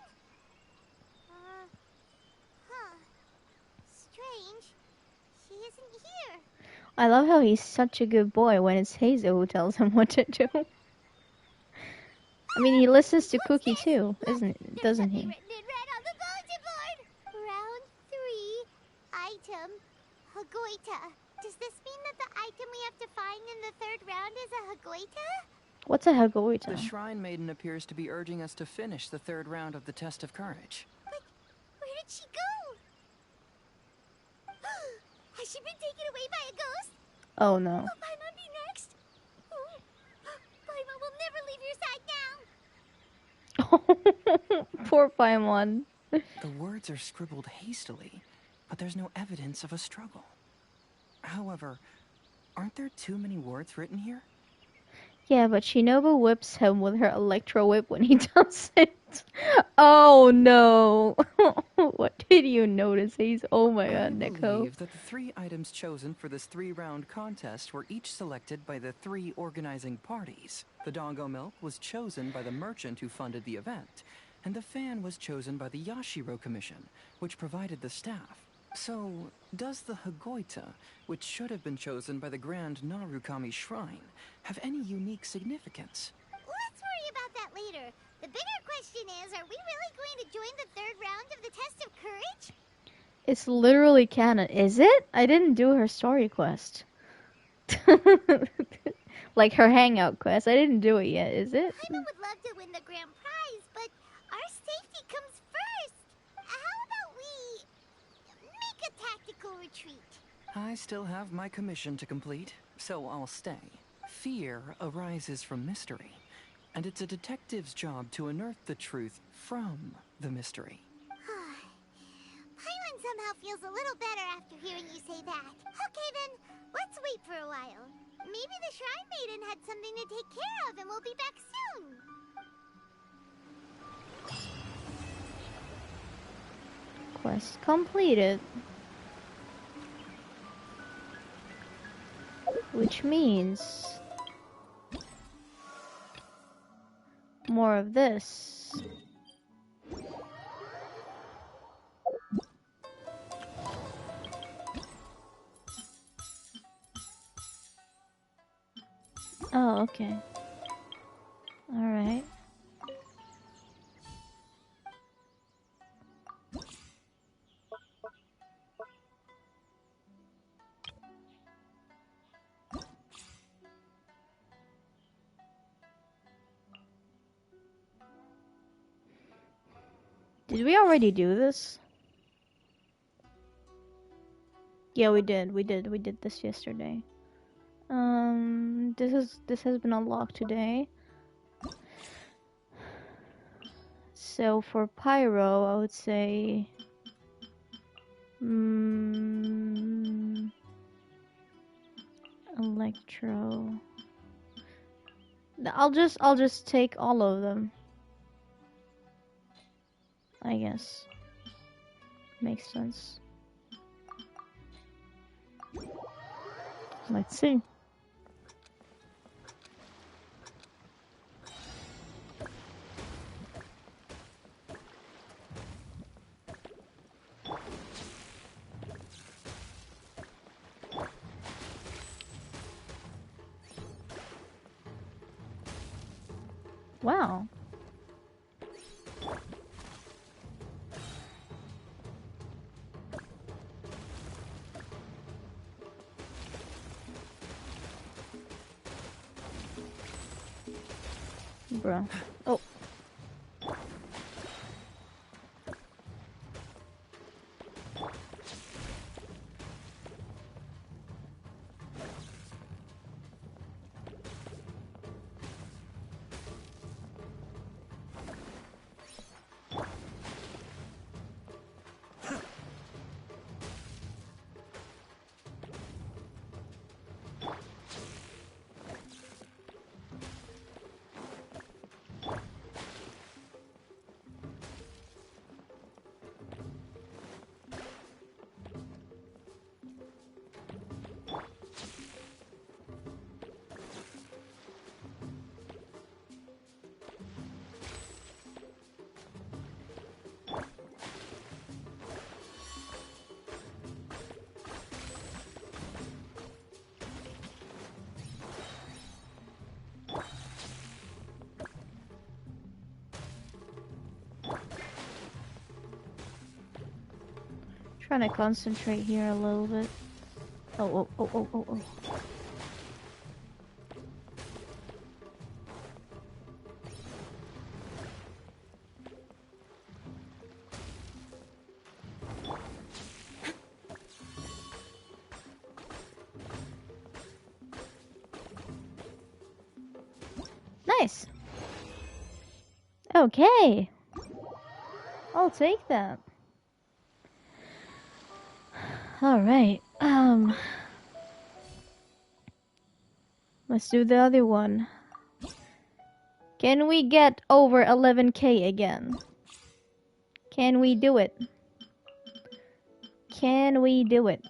Strange. She isn't here. I love how he's such a good boy when it's Hazel who tells him what to do. I mean, he listens to Cookie too, doesn't he? Written in red on the bulletin board. Round 3, item, Hagoita. Does this mean that the item we have to find in the 3rd round is a Hagoita? What's a Hagoita? The Shrine Maiden appears to be urging us to finish the 3rd round of the Test of Courage. But where did she go? Has she been taken away by a ghost? Oh no. Will Paimon be next? Oh, Paimon will never leave your side now. Poor Paimon. The words are scribbled hastily, but there's no evidence of a struggle. However, aren't there too many words written here? Yeah, but Shinobu whips him with her electro whip when he does it. Oh no. What did you notice? Oh my god, I Neko. believe that the 3 items chosen for this 3-round contest were each selected by the 3 organizing parties. The Dongo Milk was chosen by the merchant who funded the event, and the fan was chosen by the Yashiro Commission, which provided the staff. So, does the Hagoita, which should have been chosen by the Grand Narukami Shrine, have any unique significance? Let's worry about that later. The bigger question is, are we really going to join the 3rd round of the Test of Courage? It's literally canon. Is it? I didn't do her story quest. Like her hangout quest. I didn't do it yet, is it? Paimon would love to win the grand prize, but our safety comes first. How about we make a tactical retreat? I still have my commission to complete, so I'll stay. Fear arises from mystery, and it's a detective's job to unearth the truth from the mystery. Paimon somehow feels a little better after hearing you say that. Okay then, let's wait for a while. Maybe the Shrine Maiden had something to take care of and we'll be back soon. Quest completed. Which means more of this. Oh, okay. Alright. Did we already do this? Yeah, we did. We did this yesterday. This has been unlocked today. So for Pyro, I would say Electro. I'll just take all of them. I guess. Makes sense. Let's see. Wow. Bruh. Oh. Trying to concentrate here a little bit. Oh, oh, oh, oh, oh, oh. Nice. Okay. I'll take that. All right. Let's do the other one. Can we get over 11k again? Can we do it? Can we do it?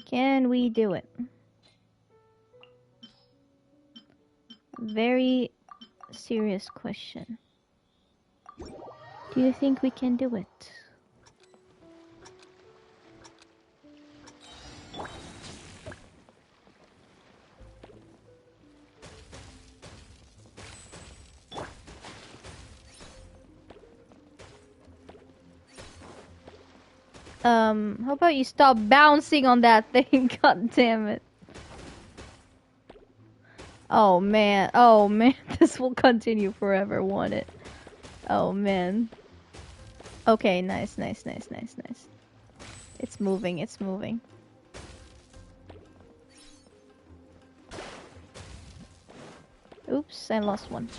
Can we do it? Very serious question. Do you think we can do it? How about you stop bouncing on that thing? God damn it. Oh man, this will continue forever, won't it? Oh man. Okay, nice. It's moving, it's moving. Oops, I lost one.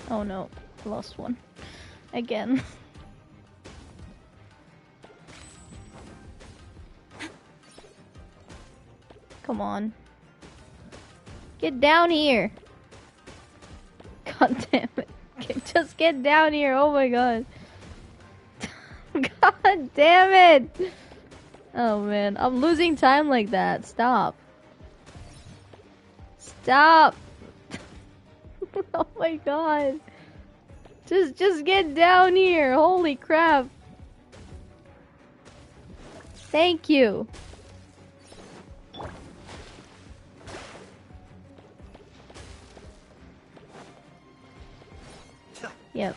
Oh no, lost one. Again. Come on. Get down here! God damn it. Just get down here, oh my god. God damn it! Oh man, I'm losing time like that. Stop. Stop! Oh my god. Just get down here. Holy crap. Thank you. Yep.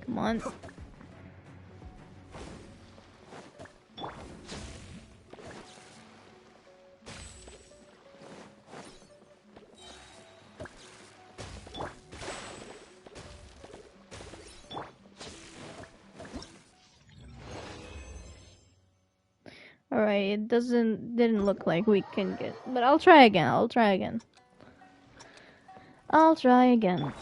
Come on. Alright, it didn't look like we can get, but I'll try again. I'll try again.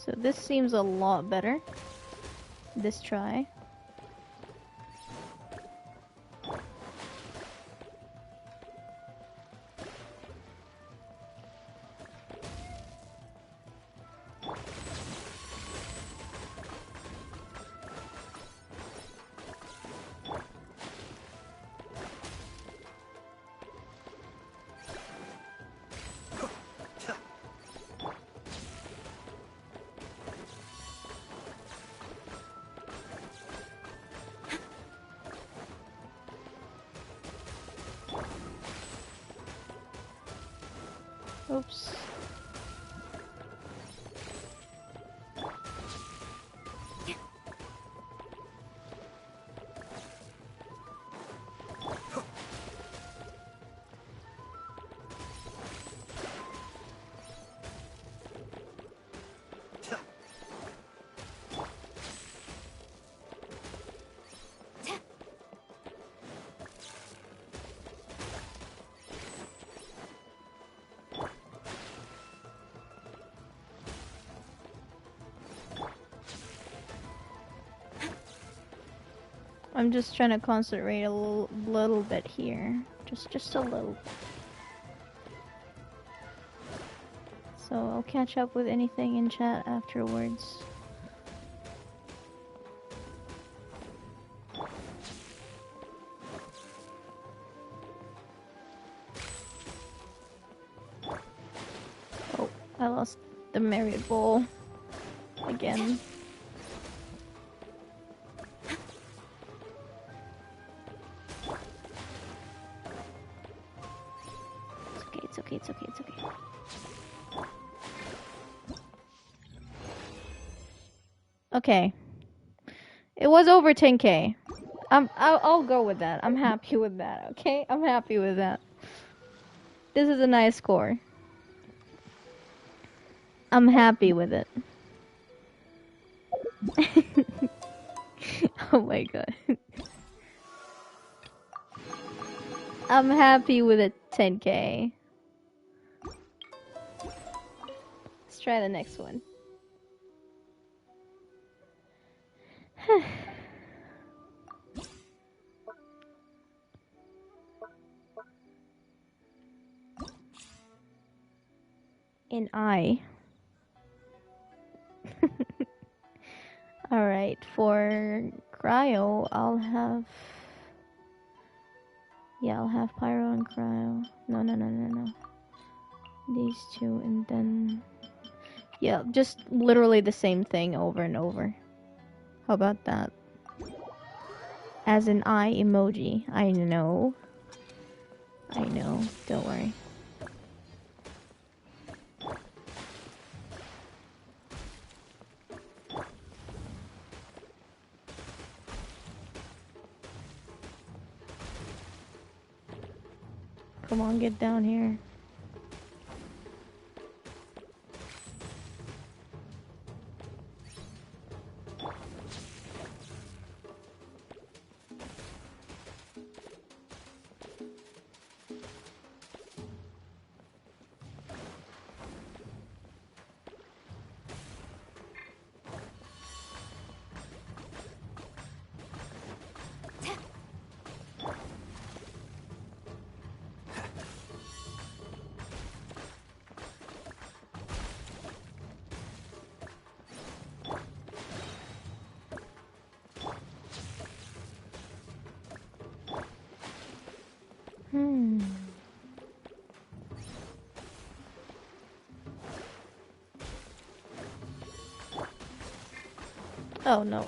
So this seems a lot better. This try. Oops. I'm just trying to concentrate a little bit here. Just a little. So I'll catch up with anything in chat afterwards. Oh, I lost the Merit Bowl again. It's okay. Okay. It was over 10k. I'll go with that. I'm happy with that, okay? I'm happy with that. This is a nice score. I'm happy with it. Oh my god. I'm happy with a 10k. Let's try the next one. In I. Alright, for Cryo, I'll have Pyro and Cryo. No. These two, and then... Yeah, just literally the same thing over and over. How about that? As an eye emoji. I know. Don't worry. Come on, get down here. Oh no.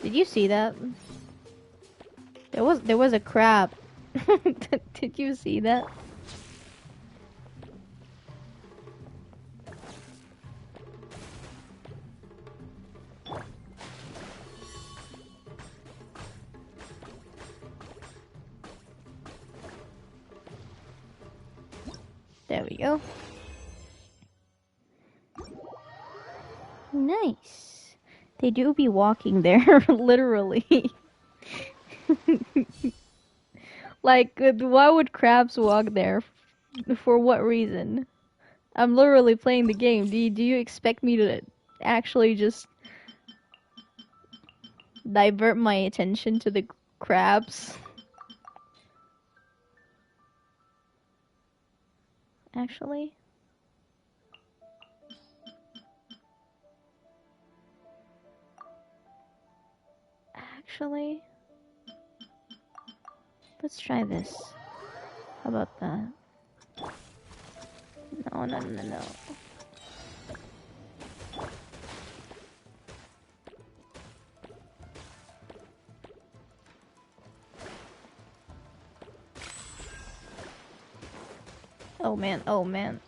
Did you see that? There was a crab. Did you see that? There we go. Nice. They do be walking there, literally. Like, why would crabs walk there? For what reason? I'm literally playing the game. Do you expect me to actually just divert my attention to the crabs? Actually? Let's try this. How about that? No. Oh man.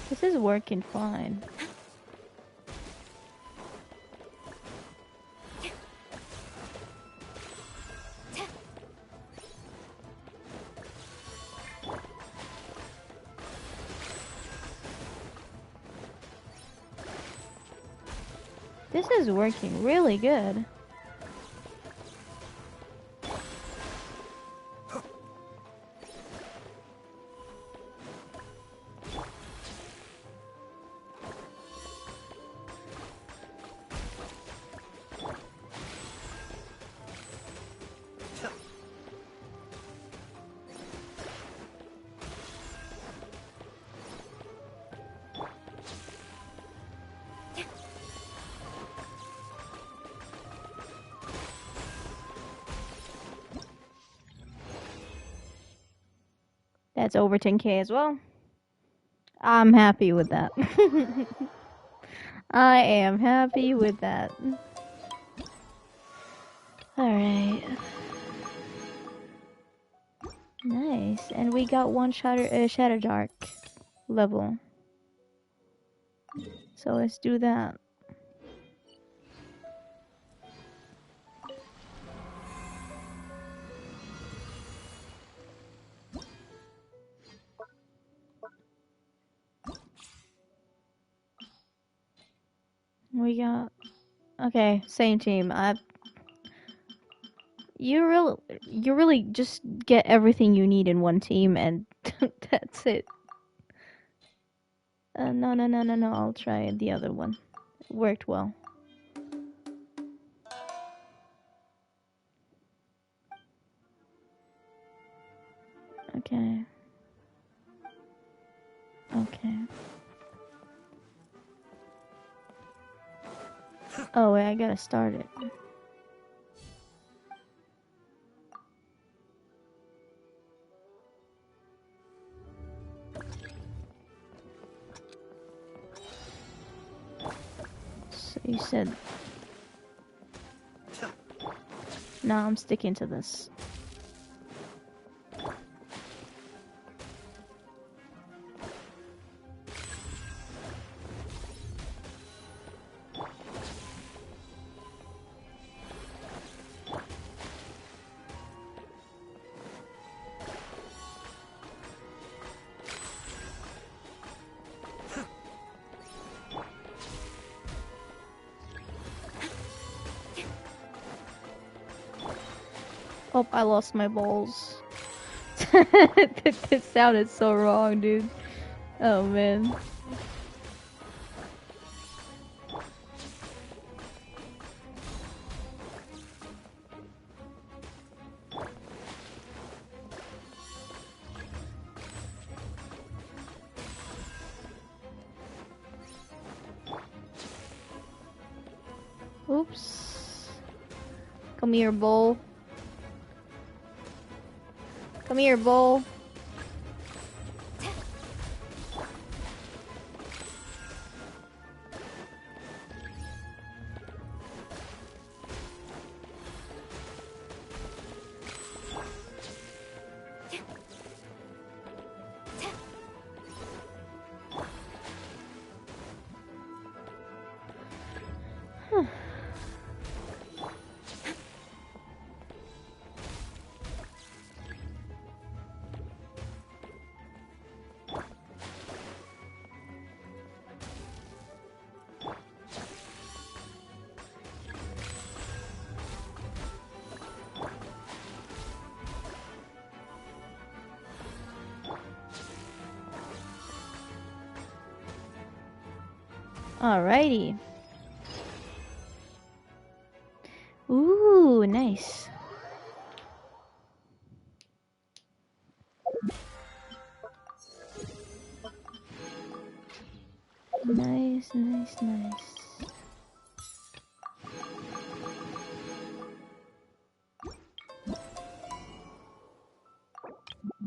This is working fine. This is working really good. That's over 10k as well. I'm happy with that. I am happy with that. Alright. Nice. And we got one Shadow Dark level. So let's do that. We got... Okay, same team. You really just get everything you need in one team, and that's it. No. I'll try the other one. It worked well. Okay. Okay. Oh wait, I gotta start it. So you said... No, I'm sticking to this. Oh, I lost my balls. This sounded so wrong, dude. Oh, man. Oops. Come here, bull. Come here, bull. Alrighty. Ooh, nice. Nice.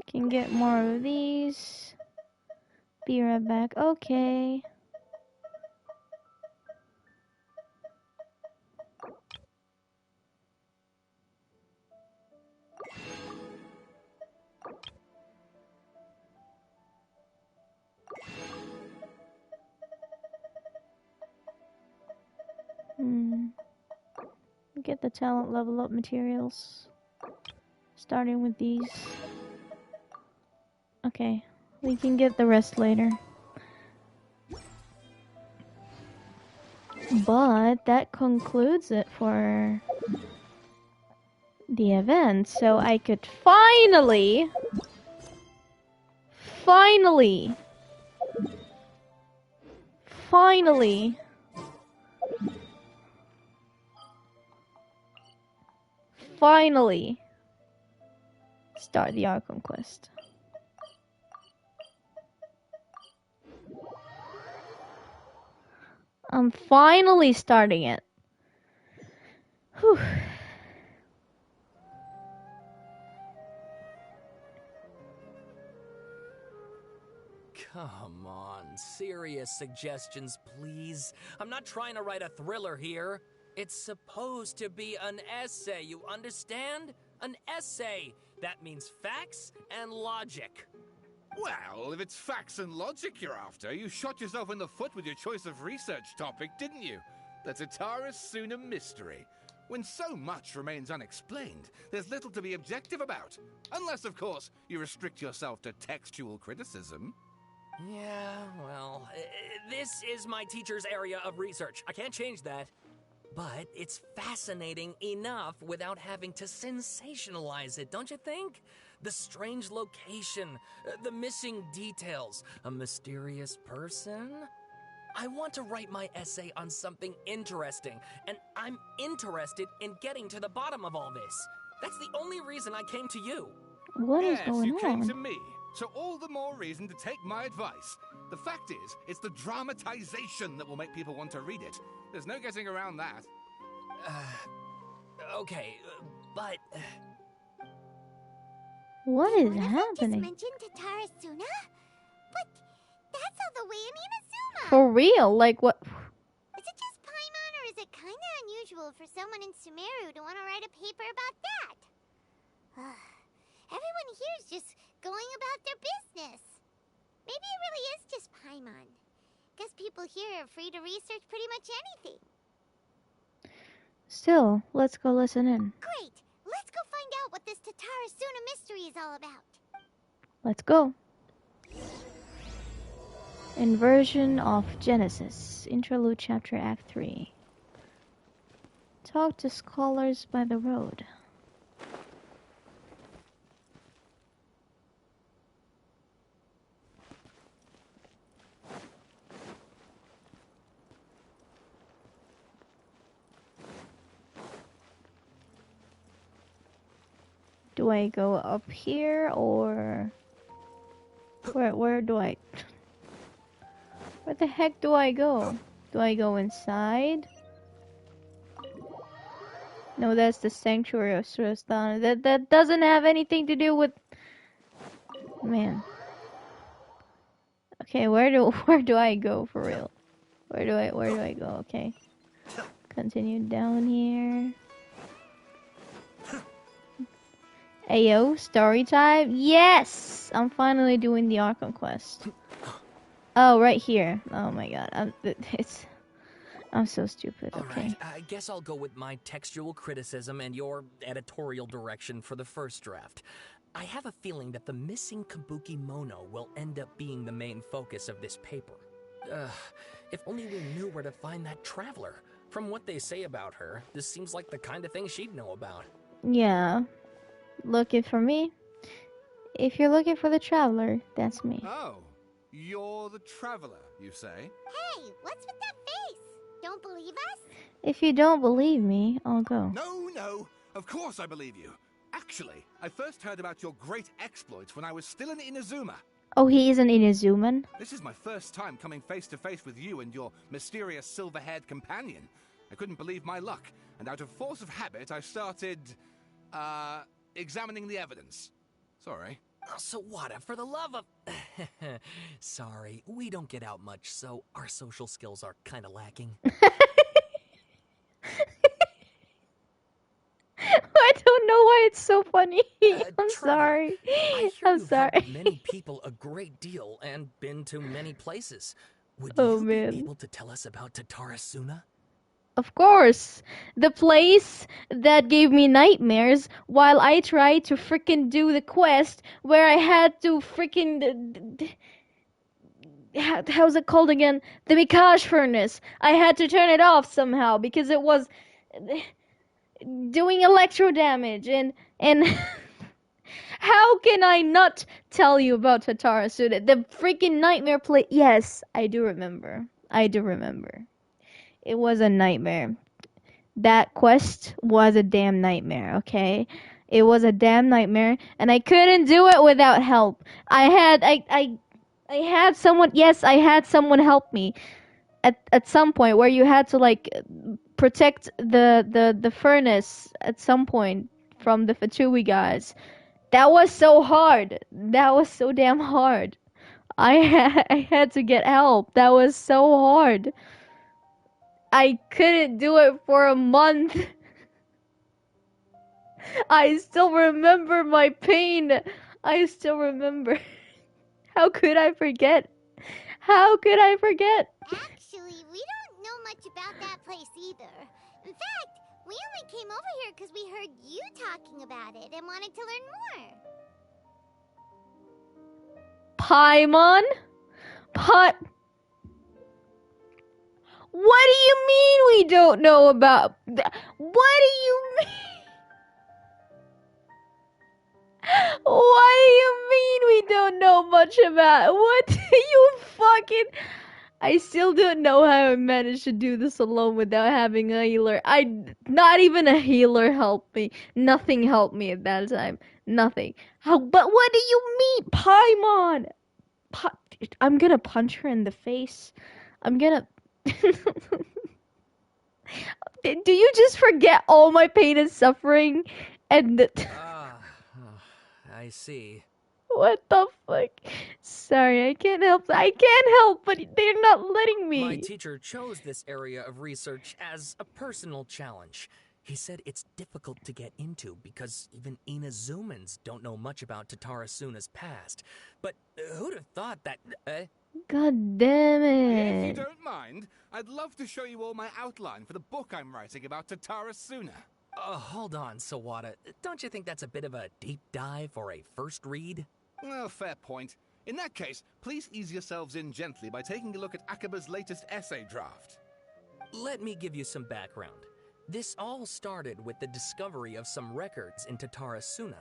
Can get more of these. Be right back. Okay. get the talent level up materials. Starting with these. Okay, we can get the rest later. But that concludes it for the event, so I could finally start the Archon quest. I'm finally starting it. Whew. Come on, serious suggestions, please. I'm not trying to write a thriller here. It's supposed to be an essay, you understand? An essay. That means facts and logic. Well, if it's facts and logic you're after, you shot yourself in the foot with your choice of research topic, didn't you? The Tatara Suna mystery. When so much remains unexplained, there's little to be objective about. Unless, of course, you restrict yourself to textual criticism. Yeah, well, this is my teacher's area of research. I can't change that. But it's fascinating enough without having to sensationalize it, don't you think? The strange location, the missing details, a mysterious person. I want to write my essay on something interesting, and I'm interested in getting to the bottom of all this. That's the only reason I came to you. What is going you came on? to me, so all the more reason to take my advice. The fact is, it's the dramatization that will make people want to read it. There's no getting around that. Okay, but... What is One of them happening? just mentioned Tatara Suna? But that's all the way in Inazuma. For real? Like what? Is it just Paimon, or is it kinda unusual for someone in Sumeru to want to write a paper about that? Everyone here is just going about their business. Maybe it really is just Paimon. Guess people here are free to research pretty much anything. Still, let's go listen in. Great! Let's go find out what this Tatara Suna mystery is all about. Let's go. Inversion of Genesis. Interlude Chapter Act 3. Talk to scholars by the road. Do I go up here or where do I? Where the heck do I go? Do I go inside? No, that's the Sanctuary of Surasthana. That doesn't have anything to do with. Man. Okay, where do I go for real? Where do I go? Okay. Continue down here. Ayo, story time? Yes! I'm finally doing the Archon quest. Oh, right here. Oh my god. I'm so stupid. Okay. Alright, I guess I'll go with my textual criticism and your editorial direction for the first draft. I have a feeling that the missing Kabuki Mono will end up being the main focus of this paper. If only we knew where to find that traveler. From what they say about her, this seems like the kind of thing she'd know about. Yeah. Looking for me? If you're looking for the traveler, that's me. Oh, you're the traveler, you say? Hey, what's with that face? Don't believe us? If you don't believe me, I'll go. No, of course I believe you. Actually, I first heard about your great exploits when I was still in Inazuma. Oh, he is an Inazuman? This is my first time coming face to face with you and your mysterious silver-haired companion. I couldn't believe my luck, and out of force of habit, I started, examining the evidence. Sorry. So what, for the love of... Sorry, we don't get out much, so our social skills are kinda lacking. I don't know why it's so funny. I'm Trevor, sorry. I hear I'm you've sorry. helped many people a great deal and been to many places. Would Oh, you man. be able to tell us about Tatara Suna? Of course. The place that gave me nightmares while I tried to freaking do the quest where I had to freaking how's it called again? The Mikage furnace. I had to turn it off somehow because it was doing electro damage and how can I not tell you about Tatarasuna? The freaking nightmare play. Yes, I do remember. I do remember. It was a nightmare. That quest was a damn nightmare, okay? It was a damn nightmare, and I couldn't do it without help. I had someone, yes, I had someone help me at some point where you had to like protect the furnace at some point from the Fatui guys. That was so hard. That was so damn hard. I had to get help. That was so hard. I couldn't do it for a month. I still remember my pain. I still remember. How could I forget? How could I forget? Actually, we don't know much about that place either. In fact, we only came over here because we heard you talking about it and wanted to learn more. Paimon? What do you mean we don't know about... What do you mean? What do you mean we don't know much about... What do you fucking... I still don't know how I managed to do this alone without having a healer. Not even a healer helped me. Nothing helped me at that time. Nothing. But what do you mean, Paimon? I'm gonna punch her in the face. I'm gonna... Do you just forget all my pain and suffering? And I see. what the fuck? Sorry, I can't help. I can't help, but they're not letting me. My teacher chose this area of research as a personal challenge. He said it's difficult to get into because even Inazumans don't know much about Tatarasuna's past. But who'd have thought that... God damn If you it. don't mind, I'd love to show you all my outline for the book I'm writing about Tatarasuna. Hold on, Sawada. Don't you think that's a bit of a deep dive or a first read? Well, fair point. In that case, please ease yourselves in gently by taking a look at Akaba's latest essay draft. Let me give you some background. This all started with the discovery of some records in Tatarasuna.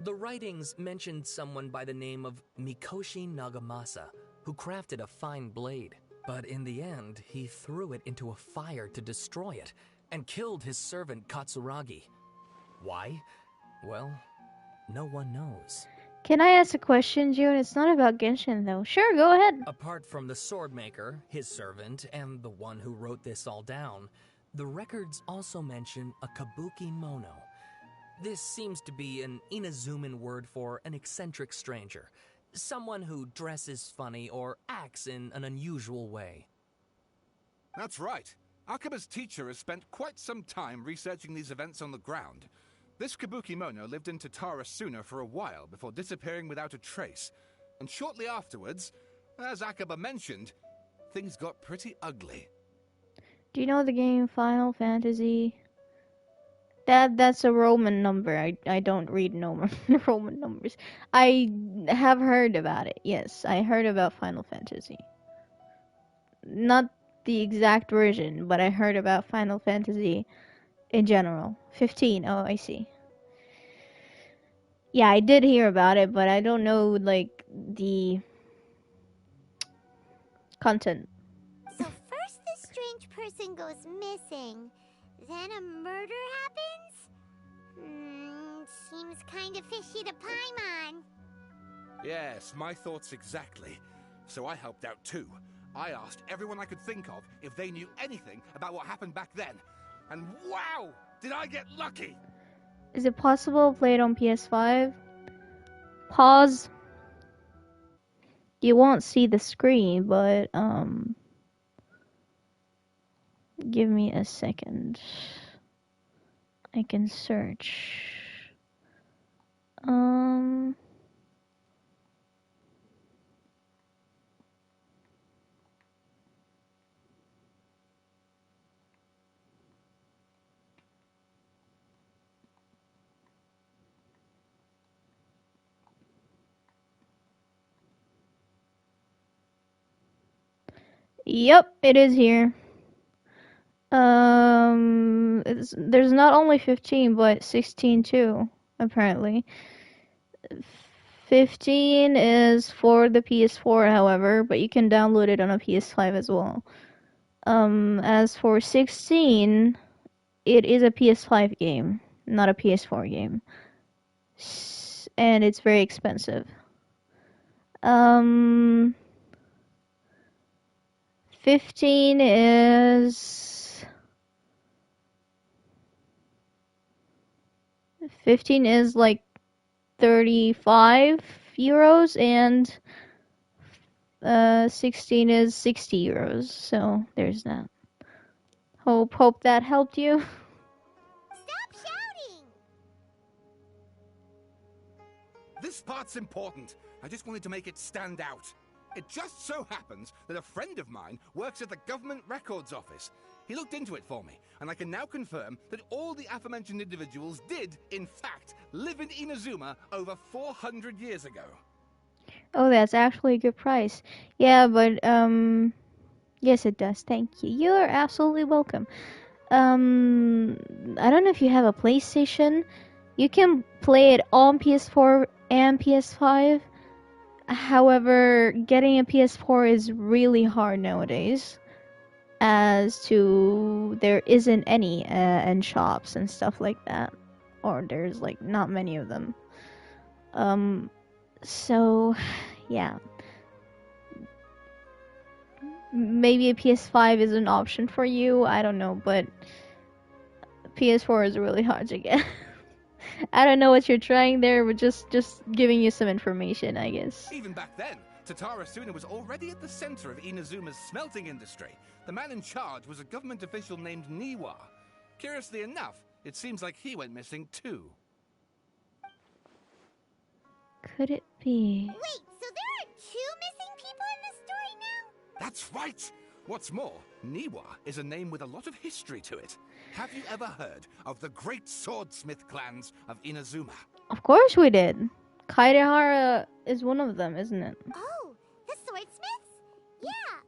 The writings mentioned someone by the name of Mikoshi Nagamasa, who crafted a fine blade. But in the end, he threw it into a fire to destroy it, and killed his servant Katsuragi. Why? Well, no one knows. Can I ask a question, June? It's not about Genshin, though. Sure, go ahead. Apart from the sword maker, his servant, and the one who wrote this all down, the records also mention a kabuki mono. This seems to be an Inazuman word for an eccentric stranger, someone who dresses funny or acts in an unusual way. That's right. Akaba's teacher has spent quite some time researching these events on the ground. This Kabukimono lived in Tatarasuna for a while before disappearing without a trace. And shortly afterwards, as Akaba mentioned, things got pretty ugly. Do you know the game Final Fantasy? That's a Roman number. I don't read Roman numbers. I have heard about it. Yes, I heard about Final Fantasy. Not the exact version, but I heard about Final Fantasy in general. 15. Oh, I see. Yeah, I did hear about it, but I don't know like the content. So first this strange person goes missing, then a murder happens? Seems kind of fishy to Paimon. Yes, my thoughts exactly. So I helped out too. I asked everyone I could think of if they knew anything about what happened back then. And wow, did I get lucky! Is it possible to play it on PS5? Pause. You won't see the screen, but give me a second. I can search. Yep, it is here. There's not only 15, but 16 too, apparently. 15 is for the PS4, however, but you can download it on a PS5 as well. As for 16, it is a PS5 game, not a PS4 game. And it's very expensive. 15 is... 15 is like 35 euros, and 16 is 60 euros. So there's that. Hope that helped you. Stop shouting! This part's important. I just wanted to make it stand out. It just so happens that a friend of mine works at the Government Records Office. He looked into it for me, and I can now confirm that all the aforementioned individuals did, in fact, live in Inazuma over 400 years ago. Oh, that's actually a good price. Yeah, but yes, it does. Thank you. You're absolutely welcome. I don't know if you have a PlayStation. You can play it on PS4 and PS5. However, getting a PS4 is really hard nowadays, as to there isn't any in shops and stuff like that, or there's like not many of them. So yeah, maybe a PS5 is an option for you. I don't know, but PS4 is really hard to get. I don't know what you're trying there, but just giving you some information, I guess. Even back then, Tatara Suna was already at the center of Inazuma's smelting industry. The man in charge was a government official named Niwa. Curiously enough, it seems like he went missing too. Could it be? Wait, so there are 2 missing people in the story now? That's right! What's more, Niwa is a name with a lot of history to it. Have you ever heard of the great swordsmith clans of Inazuma? Of course we did. Kaidehara is one of them, isn't it? Oh, the swordsmiths? Yeah,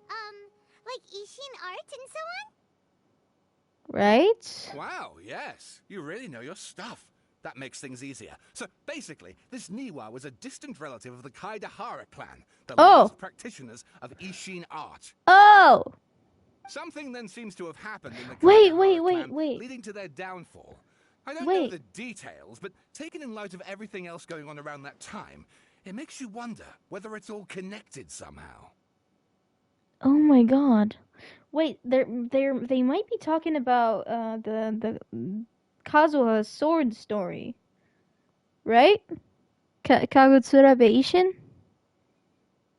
like Ishin art and so on? Right? Wow, yes. You really know your stuff. That makes things easier. So basically, this Niwa was a distant relative of the Kaidehara clan, the last practitioners of Ishin art. Oh! Something then seems to have happened in the Wait, clan, leading to their downfall. I don't know the details, but taken in light of everything else going on around that time, it makes you wonder whether it's all connected somehow. Oh my god. Wait, they might be talking about the Kazuha's sword story, right? Kagutsurabe Ishin,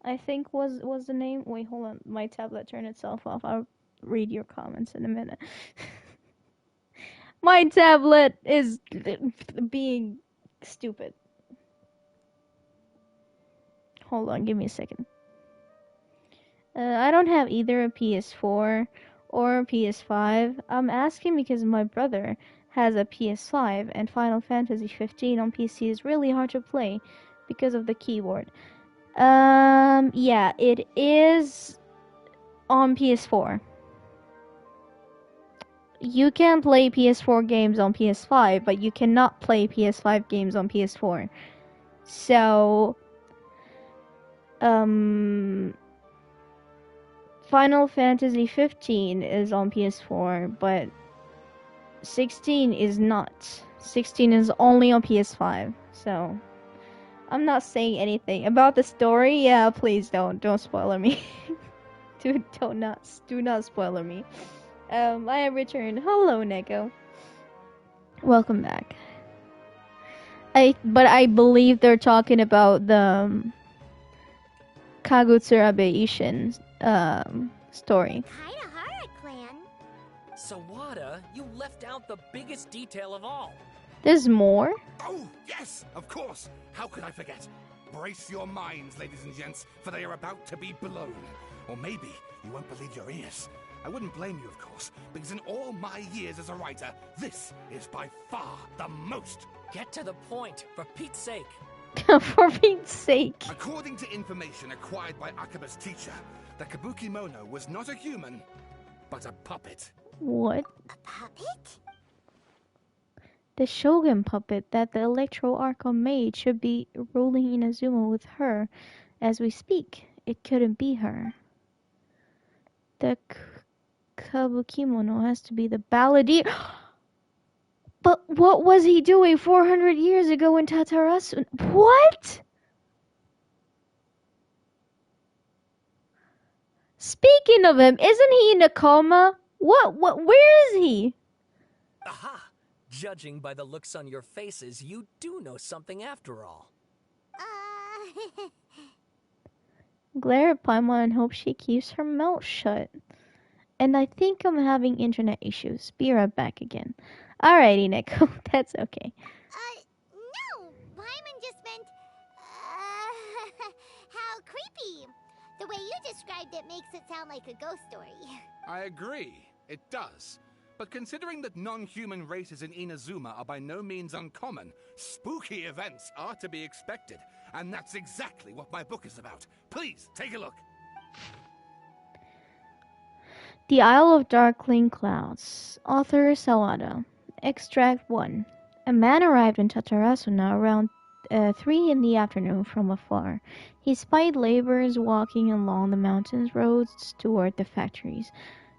I think was the name. Wait, hold on. My tablet turned itself off. I'll read your comments in a minute. My tablet is being stupid. Hold on, give me a second. I don't have either a PS4 or a PS5. I'm asking because my brother has a PS5, and Final Fantasy 15 on PC is really hard to play because of the keyboard. Yeah, it is on PS4. You can play PS4 games on PS5, but you cannot play PS5 games on PS4. So, Final Fantasy 15 is on PS4, but 16 is not. 16 is only on PS5. So, I'm not saying anything about the story. Yeah, please don't spoiler me. do not spoiler me. I have returned. Hello, Neko. Welcome back. But I believe they're talking about the Kagutsurabe Ishin story. Kaidehara clan? Sawada, you left out the biggest detail of all. There's more? Oh, yes, of course. How could I forget? Brace your minds, ladies and gents, for they are about to be blown. Or maybe you won't believe your ears. I wouldn't blame you, of course, because in all my years as a writer, this is by far the most. Get to the point, for Pete's sake. For Pete's sake. According to information acquired by Akaba's teacher, the Kabukimono was not a human, but a puppet. What? A puppet? The Shogun puppet that the Electro Archon made should be ruling Inazuma with her as we speak. It couldn't be her. The Kabukimono has to be the balladeer. But what was he doing 400 years ago in Tatarasu? What? Speaking of him, isn't he in a coma? Where is he? Aha! Judging by the looks on your faces, you do know something after all. Glare at Paimon and hope she keeps her mouth shut. And I think I'm having internet issues. Be right back again. Alrighty, Nico. That's okay. No! Paimon just meant, how creepy. The way you described it makes it sound like a ghost story. I agree, it does. But considering that non-human races in Inazuma are by no means uncommon, spooky events are to be expected. And that's exactly what my book is about. Please, take a look. The Isle of Darkling Clouds. Author Sawada. Extract 1. A man arrived in Tatarasuna around 3 in the afternoon from afar. He spied laborers walking along the mountain roads toward the factories,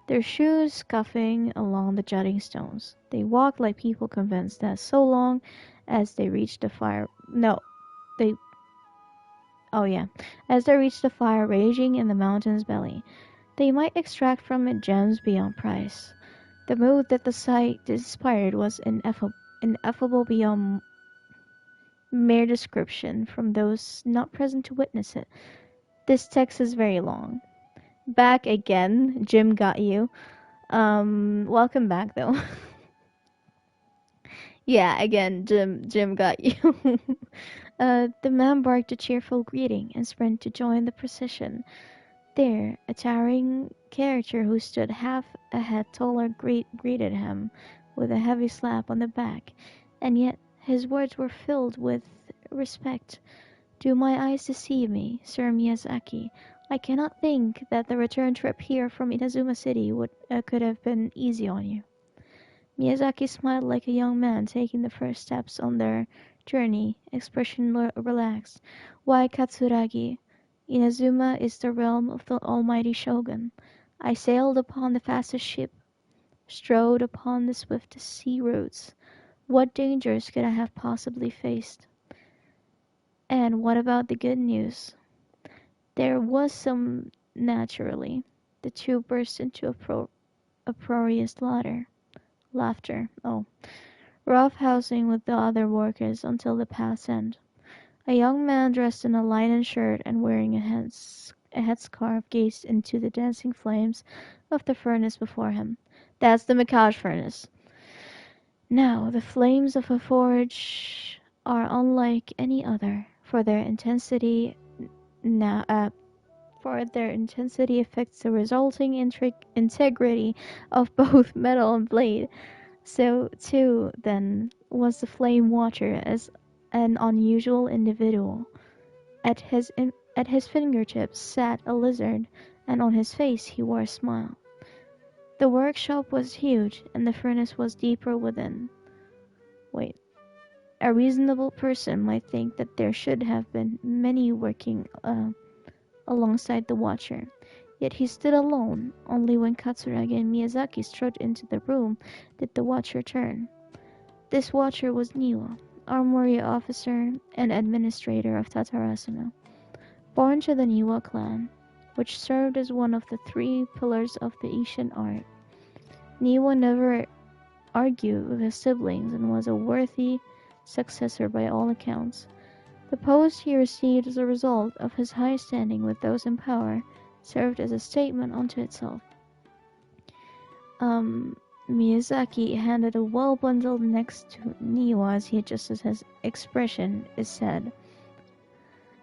their shoes scuffing along the jutting stones. They walked like people convinced that so long as they reached the fire... As they reached the fire raging in the mountain's belly, they might extract from it gems beyond price. The mood that the sight inspired was ineffable beyond mere description from those not present to witness it. This text is very long. Back again, Jim got you. Welcome back though. Yeah, again, Jim got you. The man barked a cheerful greeting and sprinted to join the procession. There, a towering character who stood half a head taller greeted him with a heavy slap on the back, and yet his words were filled with respect. Do my eyes deceive me, Sir Miyazaki? I cannot think that the return trip here from Inazuma City could have been easy on you. Miyazaki smiled like a young man taking the first steps on their journey, expression relaxed. Why, Katsuragi? Inazuma is the realm of the almighty Shogun. I sailed upon the fastest ship, strode upon the swiftest sea routes. What dangers could I have possibly faced? And what about the good news? There was some, naturally. The two burst into uproarious laughter. Oh, roughhousing with the other workers until the path's end. A young man dressed in a linen shirt and wearing a headscarf gazed into the dancing flames of the furnace before him. That's the Mikage furnace. Now, the flames of a forge are unlike any other, for their intensity affects the resulting integrity of both metal and blade. So, too, then, was the Flame Watcher as an unusual individual. At his fingertips sat a lizard, and on his face he wore a smile. The workshop was huge, and the furnace was deeper within. Wait. A reasonable person might think that there should have been many working alongside the Watcher. Yet he stood alone. Only when Katsuragi and Miyazaki strode into the room did the Watcher turn. This Watcher was Niwa, armory officer and administrator of Tatarasuna. Born to the Niwa clan, which served as one of the 3 pillars of the Ishin art, Niwa never argued with his siblings and was a worthy successor by all accounts. The post he received as a result of his high standing with those in power served as a statement unto itself. Miyazaki handed a well bundle next to Niwa as he adjusted his expression. It said,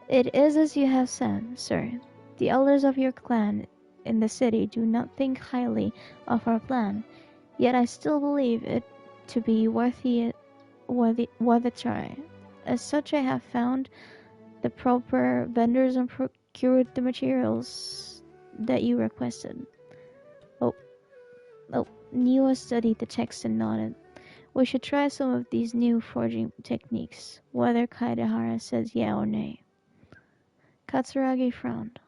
"It is as you have said, sir. The elders of your clan in the city do not think highly of our plan, yet I still believe it to be worth a try. As such, I have found the proper vendors and procured the materials that you requested. Oh, Niwa studied the text and nodded. We should try some of these new forging techniques, whether Kaedehara says yeah or nay. Katsuragi frowned,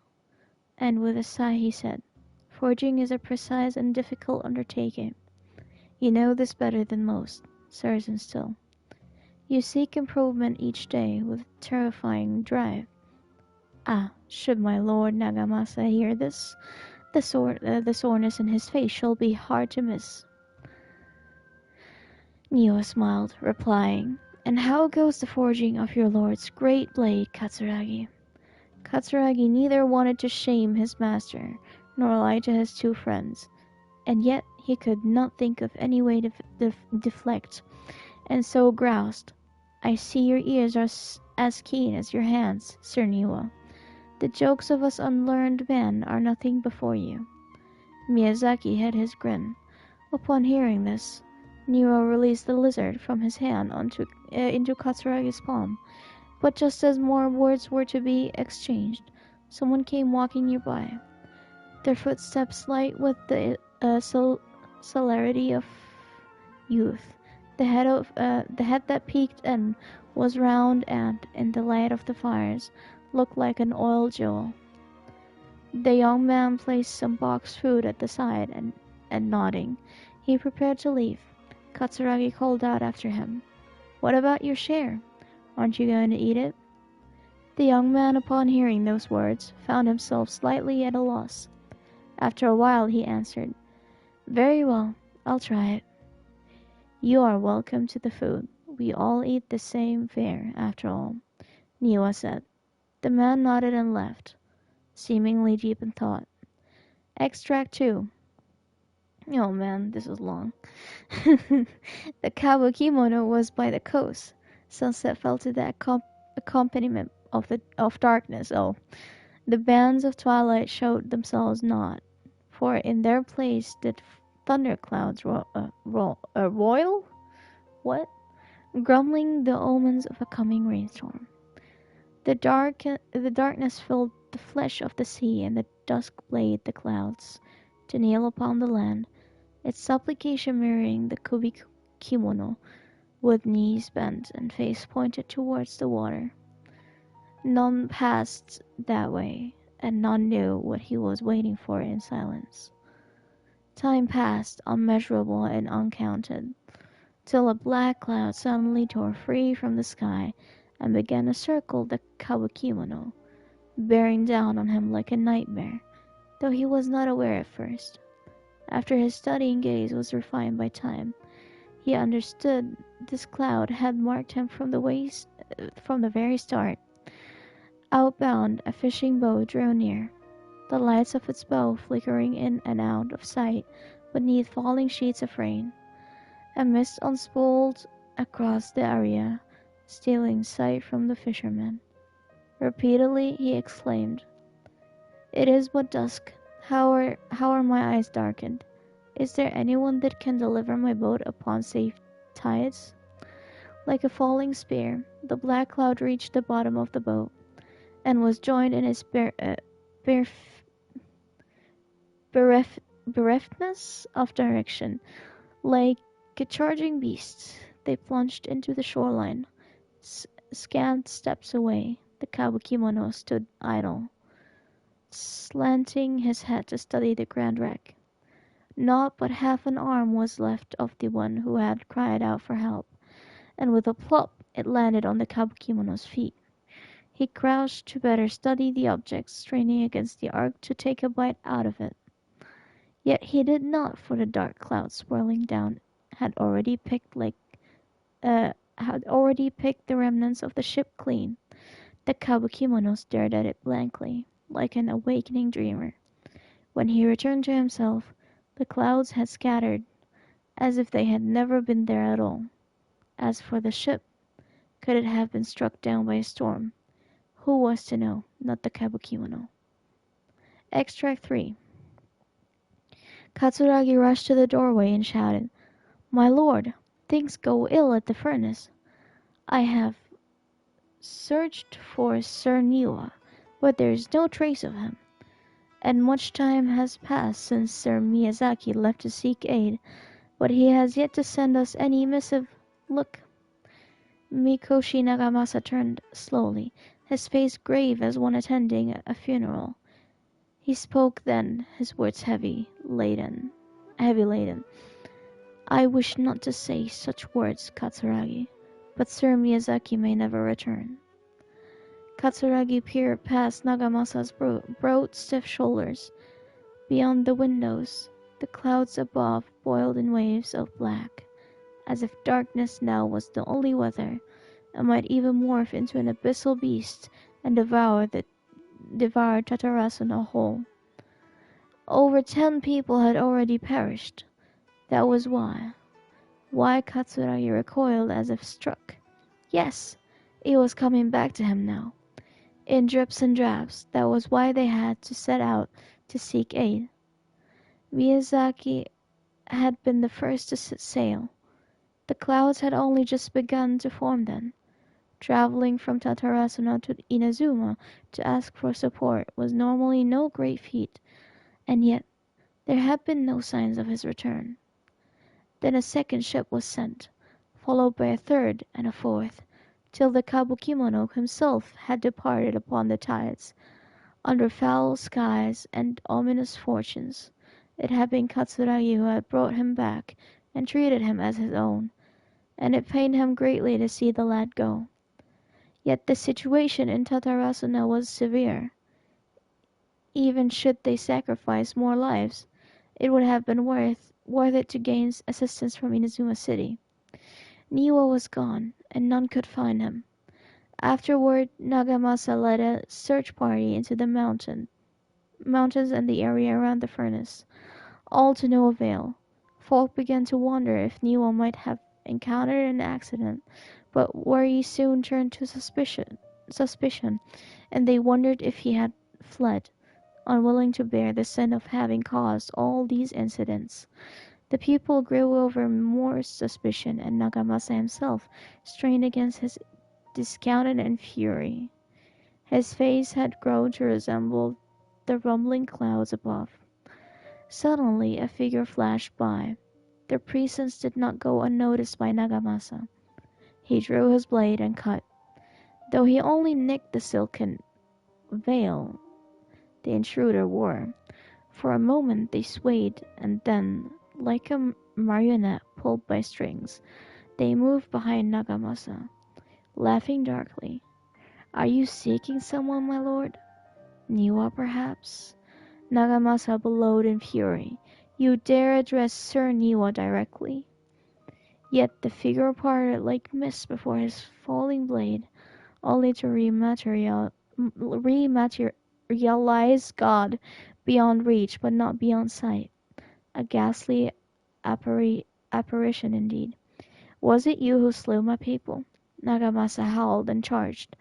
and with a sigh he said, Forging is a precise and difficult undertaking. You know this better than most, certain still. You seek improvement each day with terrifying drive. Ah, should my lord Nagamasa hear this, the soreness in his face shall be hard to miss. Niwa smiled, replying, And how goes the forging of your lord's great blade, Katsuragi? Katsuragi neither wanted to shame his master, nor lie to his two friends, and yet he could not think of any way to deflect, and so groused, I see your ears are as keen as your hands, Sir Niwa. The jokes of us unlearned men are nothing before you. Miyazaki had his grin. Upon hearing this, Niwa released the lizard from his hand into Katsuragi's palm, but just as more words were to be exchanged, someone came walking nearby. Their footsteps light with the celerity of youth. The head that peeked in was round and, in the light of the fires, looked like an oil jewel. The young man placed some boxed food at the side and nodding, he prepared to leave. Katsuragi called out after him, What about your share? Aren't you going to eat it? The young man, upon hearing those words, found himself slightly at a loss. After a while he answered, Very well, I'll try it. You are welcome to the food. We all eat the same fare, after all, Niwa said. The man nodded and left, seemingly deep in thought. Extract 2. Oh man, this is long. The Kawakimono was by the coast. Sunset fell to the accompaniment of darkness. Oh, the bands of twilight showed themselves not, for in their place did thunderclouds roil? What? Grumbling the omens of a coming rainstorm. The darkness filled the flesh of the sea, and the dusk blade the clouds, to kneel upon the land, its supplication mirroring the kimono, with knees bent and face pointed towards the water. None passed that way, and none knew what he was waiting for in silence. Time passed, unmeasurable and uncounted, till a black cloud suddenly tore free from the sky and began to circle the Kawakimono, bearing down on him like a nightmare, though he was not aware at first. After his studying gaze was refined by time, he understood this cloud had marked him from the very start. Outbound, a fishing boat drew near, the lights of its bow flickering in and out of sight beneath falling sheets of rain. A mist unspooled across the area, stealing sight from the fisherman. Repeatedly he exclaimed, It is but dusk. How are my eyes darkened? Is there anyone that can deliver my boat upon safe tides? Like a falling spear, the black cloud reached the bottom of the boat, and was joined in its bereftness of direction. Like a charging beast, they plunged into the shoreline. Scant steps away, the Kawakimono stood idle, slanting his head to study the grand wreck. Not but half an arm was left of the one who had cried out for help, and with a plop it landed on the Kawakimono's feet. He crouched to better study the object, straining against the arc to take a bite out of it. Yet he did not, for the dark cloud swirling down had already picked the remnants of the ship clean. The Kawakimono stared at it blankly, like an awakening dreamer. When he returned to himself, the clouds had scattered, as if they had never been there at all. As for the ship, could it have been struck down by a storm? Who was to know? Not the Kawakimono. Extract 3. Katsuragi rushed to the doorway and shouted, My lord, things go ill at the furnace. I have searched for Sir Niwa, but there is no trace of him. And much time has passed since Sir Miyazaki left to seek aid, but he has yet to send us any missive. Look. Mikoshi Nagamasa turned slowly, his face grave as one attending a funeral. He spoke then, his words heavy laden. I wish not to say such words, Katsuragi, but Sir Miyazaki may never return. Katsuragi peered past Nagamasa's broad, stiff shoulders. Beyond the windows, the clouds above boiled in waves of black, as if darkness now was the only weather, and might even morph into an abyssal beast and devour Tatarasuna whole. Over 10 people had already perished. That was why. Why Katsuragi recoiled as if struck. Yes, it was coming back to him now. In drips and drabs, that was why they had to set out to seek aid. Miyazaki had been the first to set sail. The clouds had only just begun to form then. Traveling from Tatarasuna to Inazuma to ask for support was normally no great feat, and yet there had been no signs of his return. Then a second ship was sent, followed by a third and a fourth, till the Kabukimono himself had departed upon the tides. Under foul skies and ominous fortunes, it had been Katsuragi who had brought him back and treated him as his own, and it pained him greatly to see the lad go. Yet the situation in Tatarasuna was severe. Even should they sacrifice more lives, it would have been worth it to gain assistance from Inazuma City. Niwa was gone, and none could find him. Afterward, Nagamasa led a search party into the mountains and the area around the furnace, all to no avail. Folk began to wonder if Niwa might have encountered an accident, but worry soon turned to suspicion, and they wondered if he had fled, unwilling to bear the sin of having caused all these incidents. The people grew over more suspicion, and Nagamasa himself strained against his discountenance fury. His face had grown to resemble the rumbling clouds above. Suddenly a figure flashed by. Their presence did not go unnoticed by Nagamasa. He drew his blade and cut. Though he only nicked the silken veil the intruder wore. For a moment they swayed, and then, like a marionette pulled by strings, they moved behind Nagamasa, laughing darkly. Are you seeking someone, my lord? Niwa, perhaps? Nagamasa bellowed in fury. You dare address Sir Niwa directly? Yet the figure parted like mist before his falling blade, only to rematerialize God beyond reach but not beyond sight. A ghastly apparition indeed. Was it you who slew my people? Nagamasa howled and charged,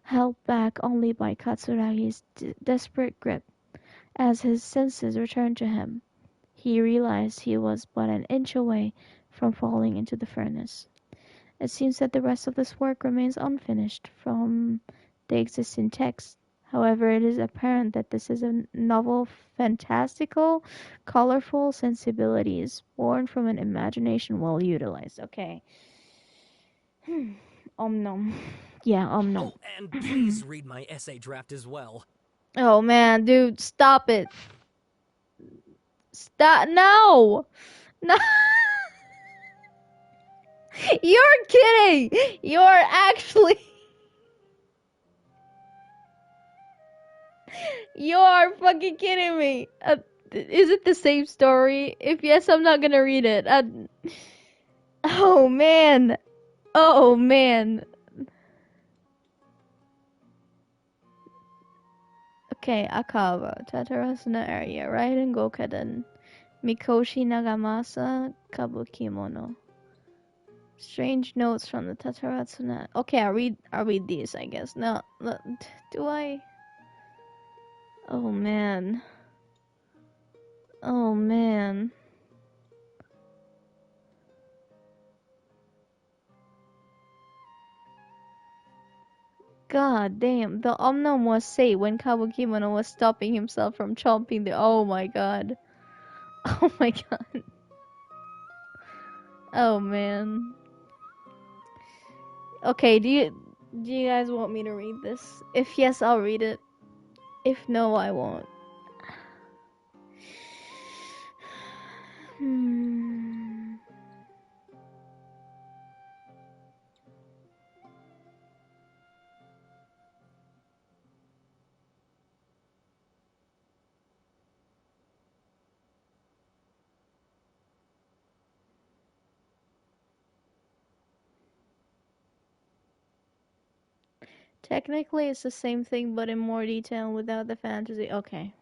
held back only by Katsuragi's desperate grip. As his senses returned to him, he realized he was but an inch away from falling into the furnace. It seems that the rest of this work remains unfinished from the existing text. However, it is apparent that this is a novel fantastical, colorful sensibilities born from an imagination well utilized. Okay. Nom. Yeah, nom. Oh, and please read my essay draft as well. Oh man, dude, stop it. Stop. No! No! You're kidding! You're actually... You're fucking kidding me. Is it the same story? If yes, I'm not gonna read it. Oh man. Oh man. Okay, Akawa, Tatarasuna area, Raiden Gokaden, Mikoshi Nagamasa, Kabukimono. Strange notes from the Tataratsuna. Okay, I'll read these, I guess. No, do I? Oh man. Oh man. God damn, the Omnom was safe when Kabukimono was stopping himself from chomping the. Oh my god. Oh my god. Oh man. Okay, do you guys want me to read this? If yes, I'll read it. If no, I won't. Technically, it's the same thing, but in more detail without the fantasy. Okay.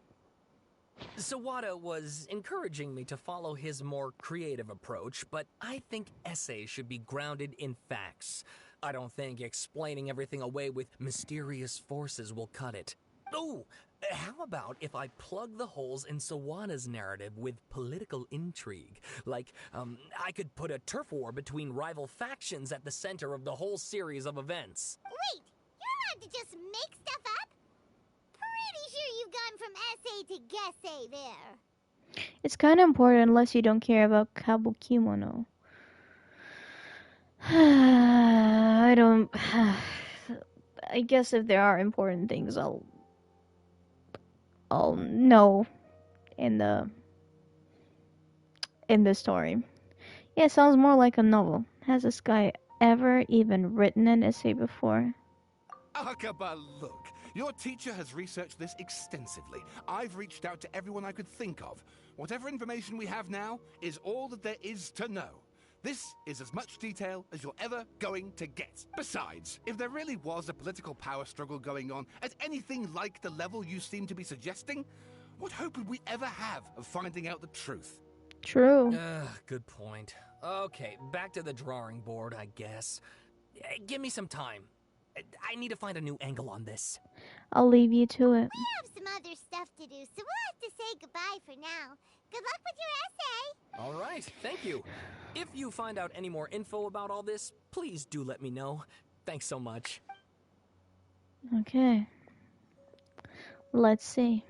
Sawada was encouraging me to follow his more creative approach, but I think essays should be grounded in facts. I don't think explaining everything away with mysterious forces will cut it. Oh, how about if I plug the holes in Sawada's narrative with political intrigue? Like, I could put a turf war between rival factions at the center of the whole series of events. Wait, you're allowed to just make stuff up? Pretty sure you've gone from essay to guessay there. It's kind of important unless you don't care about Kabukimono. I don't. I guess if there are important things, I'll know in the story. Yeah, it sounds more like a novel. Has this guy ever even written an essay before? Akaba, look. Your teacher has researched this extensively. I've reached out to everyone I could think of. Whatever information we have now is all that there is to know. This is as much detail as you're ever going to get. Besides, if there really was a political power struggle going on at anything like the level you seem to be suggesting, what hope would we ever have of finding out the truth? True. Good point. Okay, back to the drawing board, I guess. Give me some time. I need to find a new angle on this. I'll leave you to it. We have some other stuff to do, so we'll have to say goodbye for now. Good luck with your essay! All right, thank you. If you find out any more info about all this, please do let me know. Thanks so much. Okay. Let's see.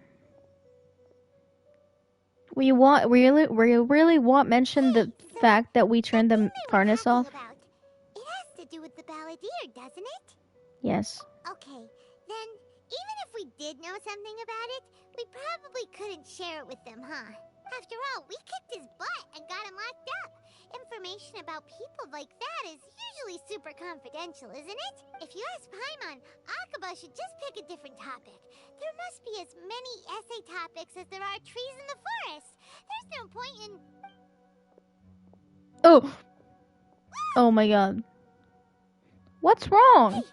We really want mention the fact that we turned the furnace off. It has to do with the balladeer, doesn't it? Yes. Okay, then even if we did know something about it, we probably couldn't share it with them, huh? After all, we kicked his butt and got him locked up. Information about people like that is usually super confidential, isn't it? If you ask Paimon, Akaba should just pick a different topic. There must be as many essay topics as there are trees in the forest. There's no point in... Oh! Oh my god. What's wrong? Hey,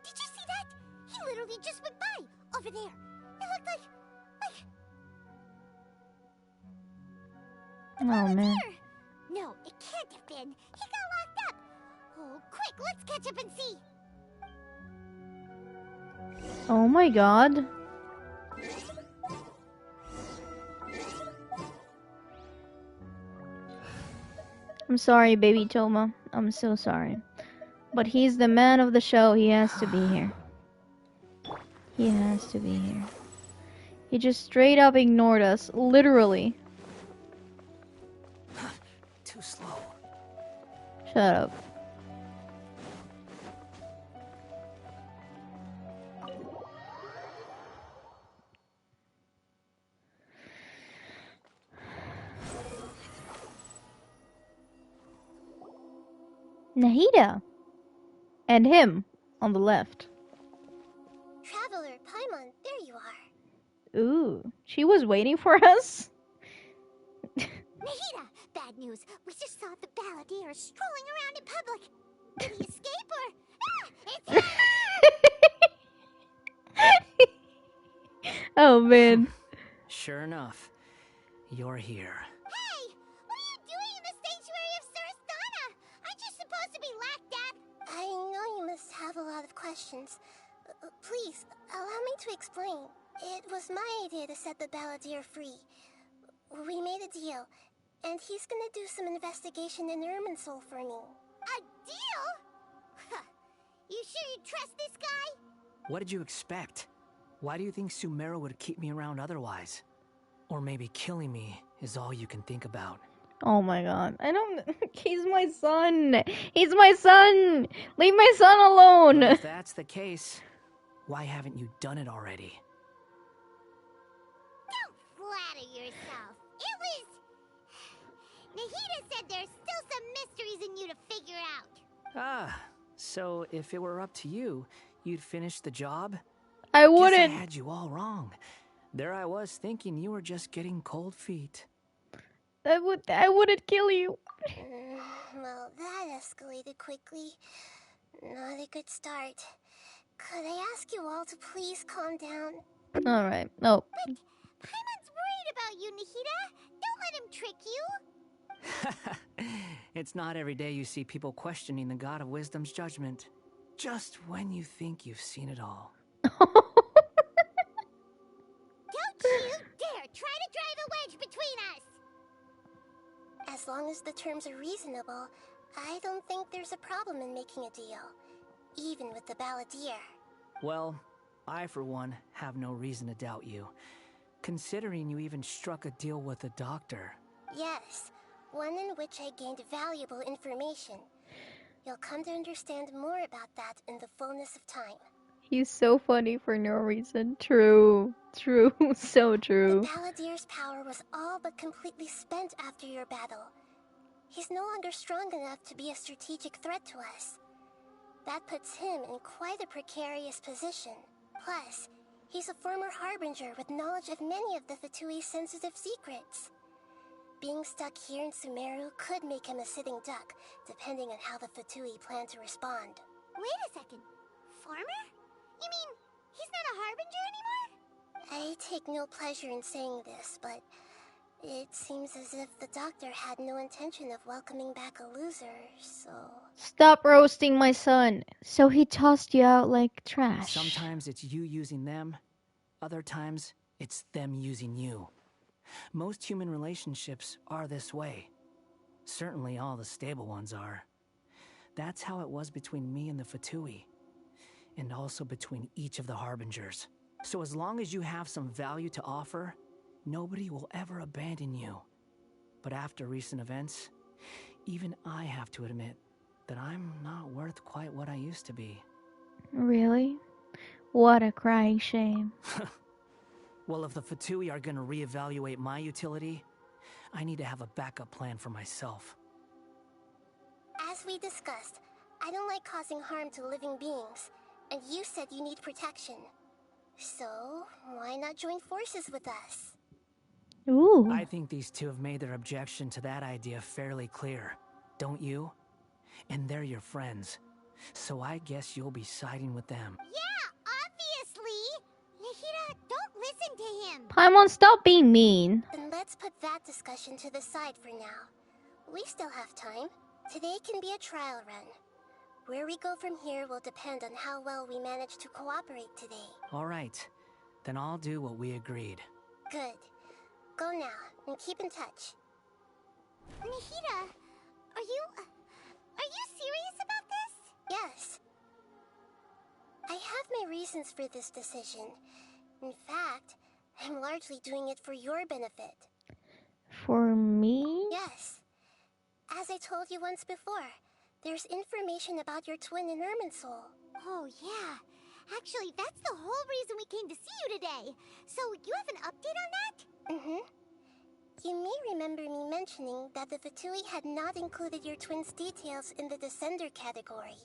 did you see that? He literally just went by, over there. It looked like... Oh man. No, it can't have been. He got locked up. Oh, quick, let's catch up and see. Oh my god. I'm sorry, baby Toma. I'm so sorry. But he's the man of the show. He has to be here. He has to be here. He just straight up ignored us. Literally. Too slow. Shut up. Nahida. And him on the left. Traveler, Paimon, there you are. Ooh, she was waiting for us? Nahida, bad news. We just saw the balladeer strolling around in public. Did he escape or... Ah, it's Oh man. Sure enough, you're here. Hey! What are you doing in the sanctuary of Surastana? Aren't you supposed to be locked up? I know you must have a lot of questions. Please, allow me to explain. It was my idea to set the balladeer free. We made a deal, and he's gonna do some investigation in Irminsul for me. A deal? Huh. You sure you trust this guy? What did you expect? Why do you think Sumeru would keep me around otherwise? Or maybe killing me is all you can think about. Oh my god. I don't... He's my son! He's my son! Leave my son alone! But if that's the case, why haven't you done it already? Don't flatter yourself. It was... Nahida said there's still some mysteries in you to figure out. Ah, so if it were up to you, you'd finish the job? I wouldn't. Guess I had you all wrong. There I was thinking you were just getting cold feet. I wouldn't kill you. Well, that escalated quickly. Not a good start. Could I ask you all to please calm down? Alright. Oh. But Paimon's worried about you, Nahida. Don't let him trick you. It's not every day you see people questioning the God of Wisdom's judgment. Just when you think you've seen it all. Don't you dare try to drive a wedge between us! As long as the terms are reasonable, I don't think there's a problem in making a deal. Even with the Balladeer. Well, I for one have no reason to doubt you. Considering you even struck a deal with the doctor. Yes, one in which I gained valuable information. You'll come to understand more about that in the fullness of time. He's so funny for no reason. True. True. So true. The Balladeer's power was all but completely spent after your battle. He's no longer strong enough to be a strategic threat to us. That puts him in quite a precarious position. Plus, he's a former Harbinger with knowledge of many of the Fatui's sensitive secrets. Being stuck here in Sumeru could make him a sitting duck, depending on how the Fatui plan to respond. Wait a second. Former? You mean, he's not a Harbinger anymore? I take no pleasure in saying this, but it seems as if the doctor had no intention of welcoming back a loser, so... Stop roasting my son. So he tossed you out like trash. Sometimes it's you using them. Other times, it's them using you. Most human relationships are this way. Certainly all the stable ones are. That's how it was between me and the Fatui. And also between each of the Harbingers. So as long as you have some value to offer, nobody will ever abandon you. But after recent events, even I have to admit that I'm not worth quite what I used to be. Really? What a crying shame. Well, if the Fatui are gonna reevaluate my utility, I need to have a backup plan for myself. As we discussed, I don't like causing harm to living beings, and you said you need protection. So, why not join forces with us? Ooh. I think these two have made their objection to that idea fairly clear, don't you? And they're your friends, so I guess you'll be siding with them. Yeah, obviously! Nahida, don't listen to him! Paimon, stop being mean. Then let's put that discussion to the side for now. We still have time. Today can be a trial run. Where we go from here will depend on how well we manage to cooperate today. All right, then I'll do what we agreed. Good. Go now, and keep in touch. Nahida, are you serious about this? Yes. I have my reasons for this decision. In fact, I'm largely doing it for your benefit. For me? Yes. As I told you once before, there's information about your twin in Irminsul. Oh, yeah. Actually, that's the whole reason we came to see you today. So, you have an update on that? Mm-hmm. You may remember me mentioning that the Fatui had not included your twin's details in the Descender category.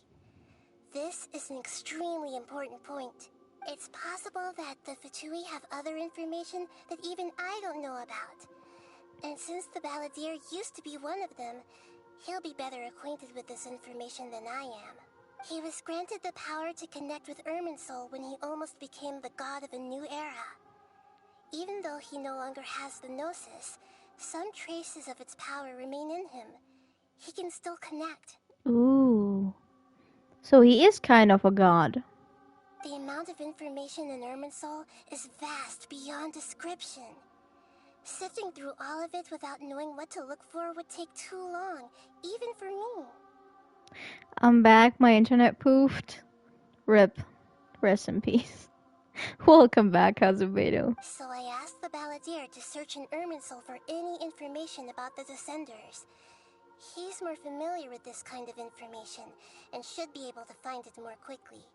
This is an extremely important point. It's possible that the Fatui have other information that even I don't know about. And since the Balladeer used to be one of them, he'll be better acquainted with this information than I am. He was granted the power to connect with Irminsul when he almost became the god of a new era. Even though he no longer has the Gnosis, some traces of its power remain in him. He can still connect. Ooh. So he is kind of a god. The amount of information in Irminsul is vast beyond description. Sifting through all of it without knowing what to look for would take too long, even for me. I'm back. My internet poofed. RIP. Rest in peace. Welcome back, Azevedo. So I asked the Balladeer to search in Irminsul for any information about the Descenders. He's more familiar with this kind of information and should be able to find it more quickly.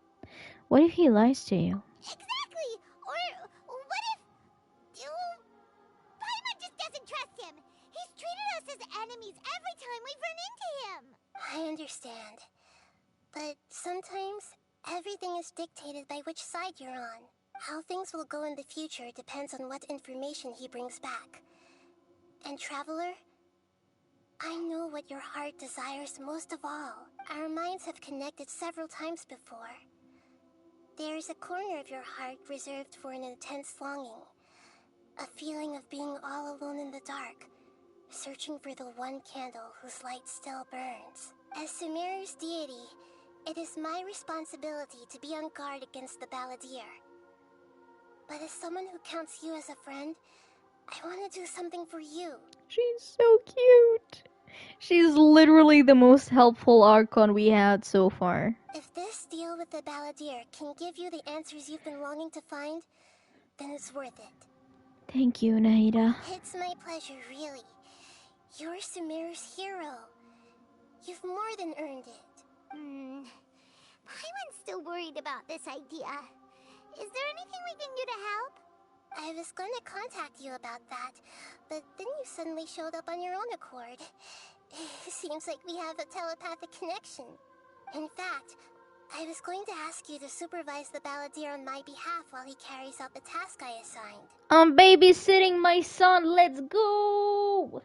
What if he lies to you? Exactly! Or what if... Paimon just doesn't trust him! He's treated us as enemies every time we've run into him! I understand. But sometimes, everything is dictated by which side you're on. How things will go in the future depends on what information he brings back. And Traveler, I know what your heart desires most of all. Our minds have connected several times before. There is a corner of your heart reserved for an intense longing. A feeling of being all alone in the dark, searching for the one candle whose light still burns. As Sumeru's deity, it is my responsibility to be on guard against the Balladeer. But as someone who counts you as a friend, I want to do something for you. She's so cute. She's literally the most helpful Archon we had so far. If this deal with the Balladeer can give you the answers you've been longing to find, then it's worth it. Thank you, Nahida. It's my pleasure, really. You're Sumeru's hero. You've more than earned it. Paimon's still worried about this idea. Is there anything we can do to help? I was going to contact you about that, but then you suddenly showed up on your own accord. Seems like we have a telepathic connection. In fact, I was going to ask you to supervise the Balladeer on my behalf while he carries out the task I assigned. I'm babysitting my son, let's go!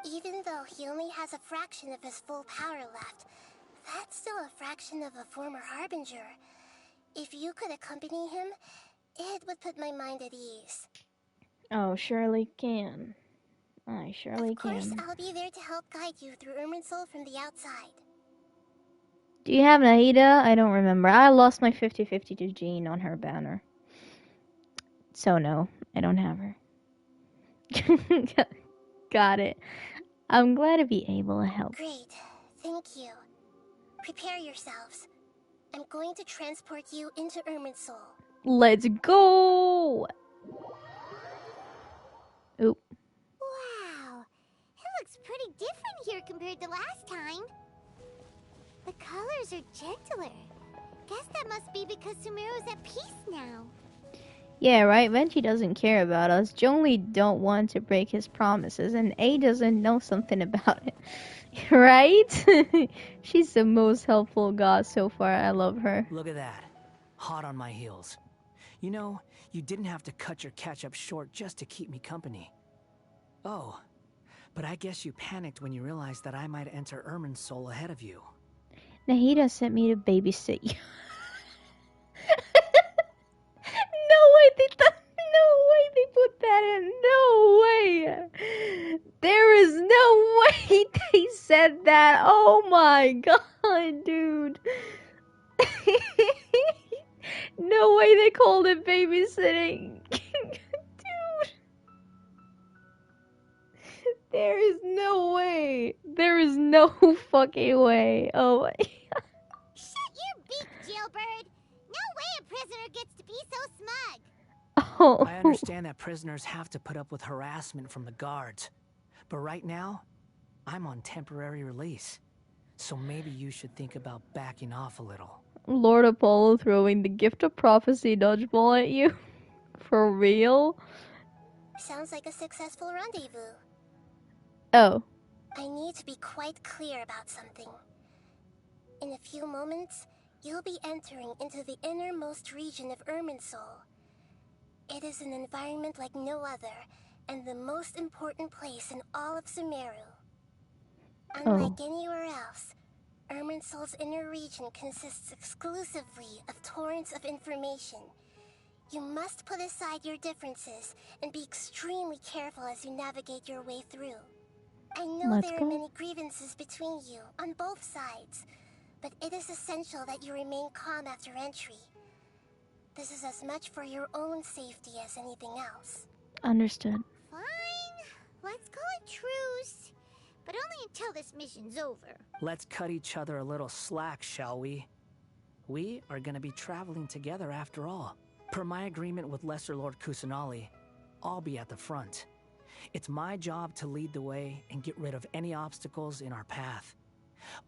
Even though he only has a fraction of his full power left, that's still a fraction of a former Harbinger. If you could accompany him, it would put my mind at ease. Oh, surely can. I surely can. Of course, I'll be there to help guide you through Irminsul from the outside. Do you have Nahida? I don't remember. I lost my 50-50 to Jean on her banner. So no, I don't have her. Got it. I'm glad to be able to help. Great. Thank you. Prepare yourselves. I'm going to transport you into Irminsul. Let's go! Oop. Wow, it looks pretty different here compared to last time. The colors are gentler. Guess that must be because Sumeru's at peace now. Yeah, right? Venchi doesn't care about us. Jonli don't want to break his promises, and A doesn't know something about it. Right? She's the most helpful god so far. I love her. Look at that. Hot on my heels. You know, you didn't have to cut your catch-up short just to keep me company. Oh, but I guess you panicked when you realized that I might enter Irminsul ahead of you. Nahida sent me to babysit you. No way they put that in. No way. There is no way they said that. Oh my god, dude. No way they called it babysitting. Dude. There is no way. There is no fucking way. Oh my god. Shut your beak, Jailbird. No way a prisoner gets to be so smug. Oh. I understand that prisoners have to put up with harassment from the guards. But right now, I'm on temporary release. So maybe you should think about backing off a little. Lord Apollo throwing the gift of prophecy dodgeball at you? For real? Sounds like a successful rendezvous. Oh. I need to be quite clear about something. In a few moments, you'll be entering into the innermost region of Irminsul. It is an environment like no other, and the most important place in all of Sumeru. Unlike anywhere else, Irminsul's inner region consists exclusively of torrents of information. You must put aside your differences and be extremely careful as you navigate your way through. I know there are many grievances between you on both sides, but it is essential that you remain calm after entry. This is as much for your own safety as anything else. Understood. Fine. Let's call it truce. But only until this mission's over. Let's cut each other a little slack, shall we? We are gonna be traveling together after all. Per my agreement with Lesser Lord Kusanali, I'll be at the front. It's my job to lead the way and get rid of any obstacles in our path.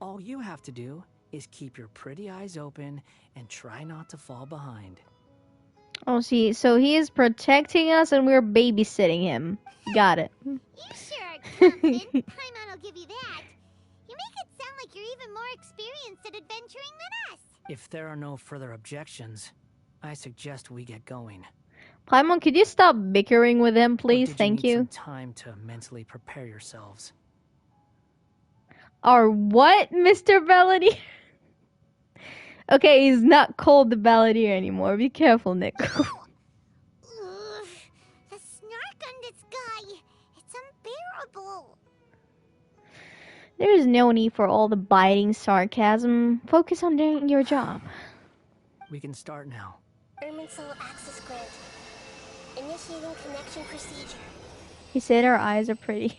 All you have to do is keep your pretty eyes open and try not to fall behind. Oh, see, so he is protecting us and we're babysitting him. Got it. You sure are confident. Paimon will give you that. You make it sound like you're even more experienced at adventuring than us. If there are no further objections, I suggest we get going. Paimon, could you stop bickering with him, Or please? did Thank need you. some time to mentally prepare yourselves. Or what, Mr. Balladeer? Okay, he's not called the Balladeer anymore. Be careful, Nick. Ugh, the snark on this guy. It's unbearable. There is no need for all the biting sarcasm. Focus on doing your job. We can start now. Irminsul access grant. Initiating connection procedure. He said our eyes are pretty.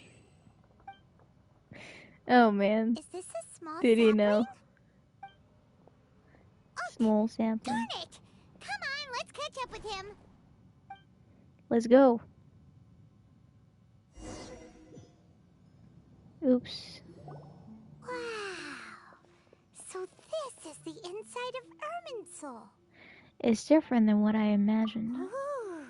Oh man. Is this a small Did he sapling? know? Oh, Small sampling. darn it! Come on, let's catch up with him. Let's go. Oops. Wow. So this is the inside of Irminsul. It's different than what I imagined. Ooh.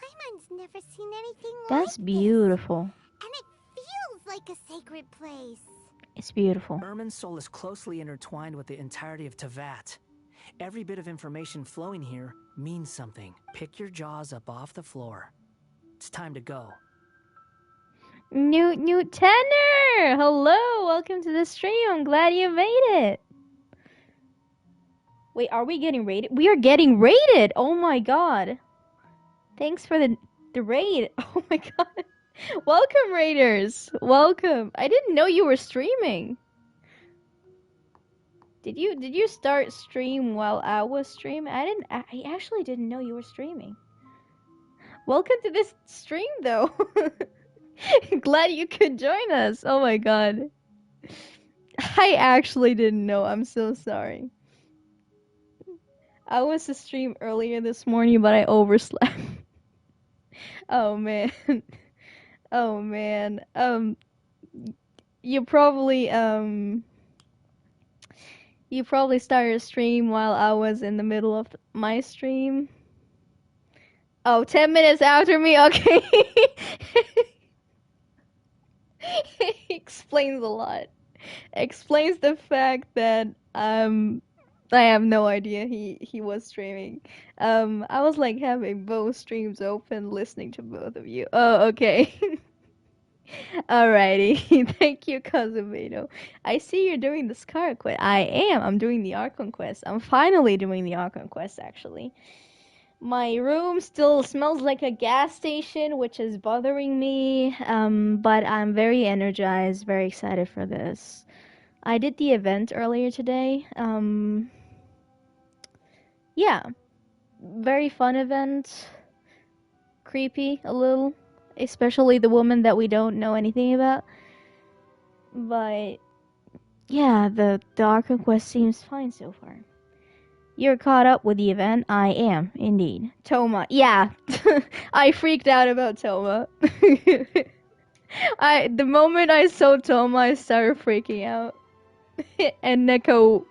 Paimon's never seen anything That's like beautiful. this. And it feels like a sacred place. It's beautiful. Irminsul is closely intertwined with the entirety of Tevat. Every bit of information flowing here means something. Pick your jaws up off the floor. It's time to go. Newt Tanner! Hello! Welcome to the stream. I'm glad you made it. Wait, are we getting rated? We are getting rated! Oh my god. Thanks for the raid. Oh my god. Welcome, raiders. Welcome. I didn't know you were streaming. Did you start stream while I was streaming? I actually didn't know you were streaming. Welcome to this stream though. Glad you could join us. Oh my god. I actually didn't know. I'm so sorry. I was to stream earlier this morning, but I overslept. Oh man. Oh man. You probably started a stream while I was in the middle of my stream. Oh, 10 minutes after me? Okay. Explains a lot. Explains the fact that I have no idea he was streaming. I was like having both streams open, listening to both of you. Oh, okay. Alrighty. Thank you, Kazumino. I see you're doing the Scar quest. I am. I'm doing the Archon quest. I'm finally doing the Archon quest, actually. My room still smells like a gas station, which is bothering me, but I'm very energized, very excited for this. I did the event earlier today. Yeah, very fun event. Creepy, a little. Especially the woman that we don't know anything about. But, yeah, the Archon quest seems fine so far. You're caught up with the event? I am, indeed. Toma. Yeah. I freaked out about Toma. The moment I saw Toma, I started freaking out. And Neko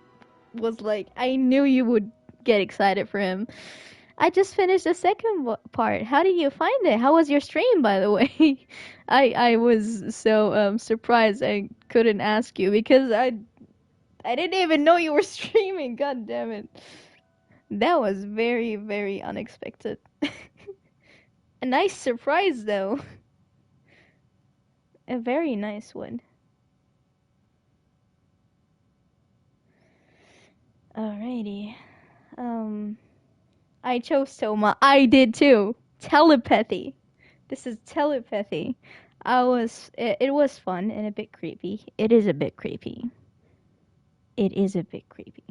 was like, I knew you would get excited for him. I just finished the second part. How did you find it? How was your stream, by the way? I was so surprised I couldn't ask you because I didn't even know you were streaming. God damn it. That was very, very unexpected. A nice surprise, though. A very nice one. Alrighty. I chose Toma. I did too. Telepathy. This is telepathy. It was fun and a bit creepy. It is a bit creepy. It is a bit creepy.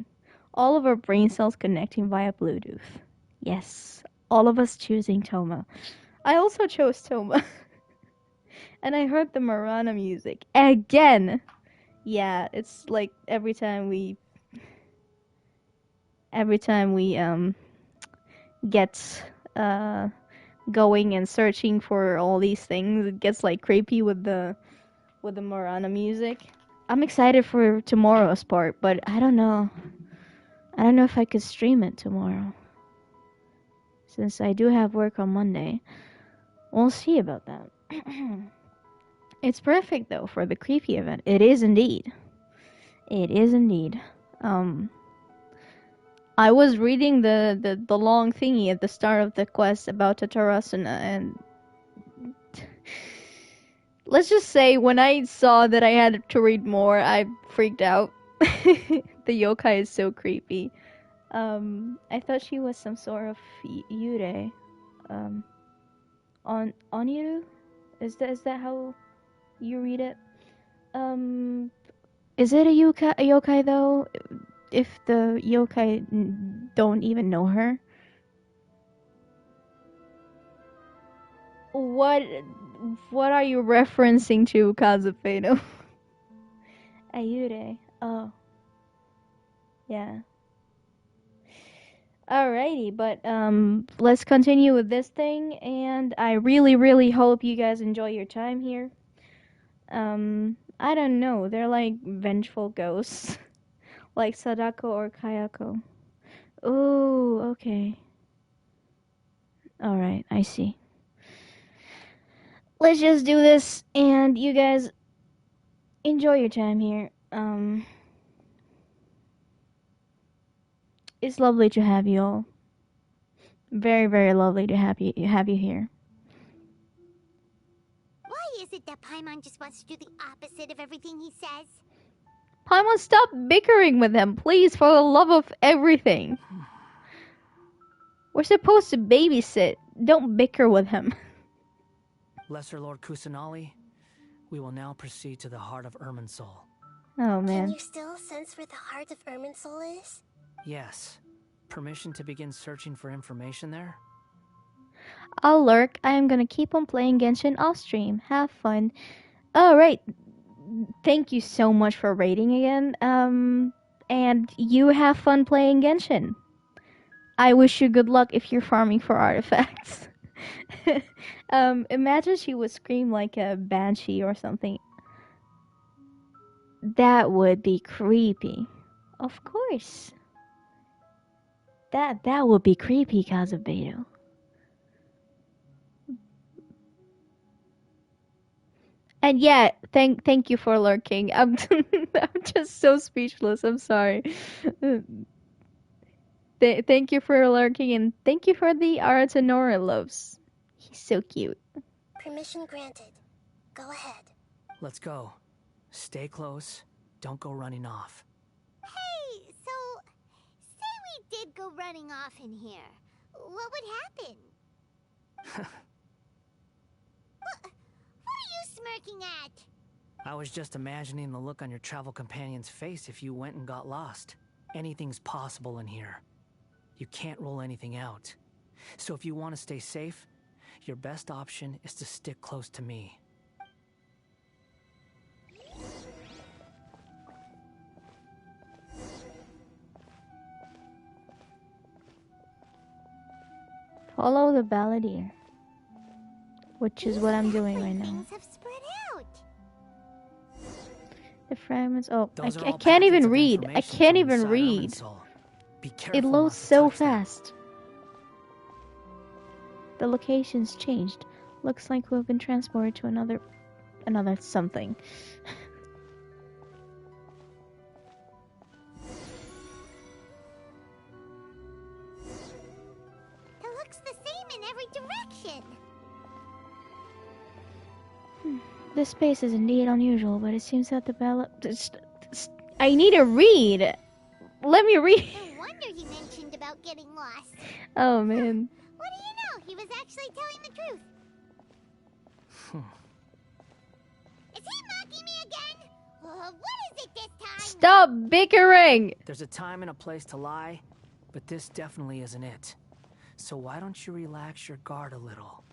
All of our brain cells connecting via Bluetooth. Yes. All of us choosing Toma. I also chose Toma. And I heard the Marana music. Again! Yeah, it's like every time we every time we get going and searching for all these things, it gets like creepy with the Morana music. I'm excited for tomorrow's part, but I don't know. I don't know if I could stream it tomorrow. Since I do have work on Monday. We'll see about that. It's perfect though for the creepy event. It is indeed. It is indeed. I was reading the long thingy at the start of the quest about Tatarasuna, and let's just say when I saw that I had to read more, I freaked out. The yokai is so creepy. I thought she was some sort of yurei. Oniru? Is that how you read it? Is it a yokai though? If the yokai don't even know her? What are you referencing to, Kazufeno? Ayure. Oh. Yeah. Alrighty, but let's continue with this thing, and I really hope you guys enjoy your time here. I don't know, they're like vengeful ghosts. Like Sadako or Kayako. Oh, okay. Alright, I see. Let's just do this, and you guys enjoy your time here. It's lovely to have you all. Very lovely to have you here. Why is it that Paimon just wants to do the opposite of everything he says? Paimon, stop bickering with him, please, for the love of everything. We're supposed to babysit. Don't bicker with him. Lesser Lord Kusanali, we will now proceed to the heart of Irminsul. Oh, man. Can you still sense where the heart of Irminsul is? Yes. Permission to begin searching for information there? I'll lurk. I am gonna keep on playing Genshin off stream. Have fun. Alright. Thank you so much for rating again. And you have fun playing Genshin. I wish you good luck if you're farming for artifacts. Imagine she would scream like a banshee or something. That would be creepy. Of course. That would be creepy, Kazubeto. And yeah, thank you for lurking. I'm just so speechless. I'm sorry. Thank you for lurking, and thank you for the Aratanora loves. He's so cute. Permission granted. Go ahead. Let's go. Stay close. Don't go running off. Hey, so say we did go running off in here. What would happen? What are you smirking at? I was just imagining the look on your travel companion's face if you went and got lost. Anything's possible in here. You can't rule anything out. So if you want to stay safe, your best option is to stick close to me. Follow the balladeer. Which is what I'm doing right now. Things have spread out. The fragments. Oh, I Those are all can't even packets of read. I information can't from even inside read. Irminsul. Be It careful loads not to so touch them. fast. The location's changed. Looks like we've been transported to another something. It looks the same in every direction. This space is indeed unusual, but it seems that the ballad. I need to read. Let me read. No wonder he mentioned about getting lost. Oh man. What do you know? He was actually telling the truth. Is he mocking me again? What is it this time? Stop bickering. There's a time and a place to lie, but this definitely isn't it. So why don't you relax your guard a little?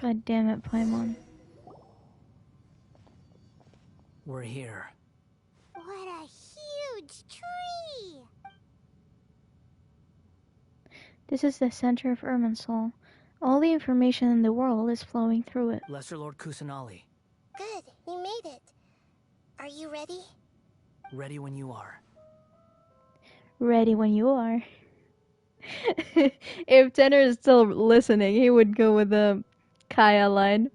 God damn it, Paimon. We're here. What a huge tree! This is the center of Irminsul. All the information in the world is flowing through it. Lesser Lord Kusanali. Good, you made it. Are you ready? Ready when you are. Ready when you are. If Tanner is still listening, he would go with the Kaya line.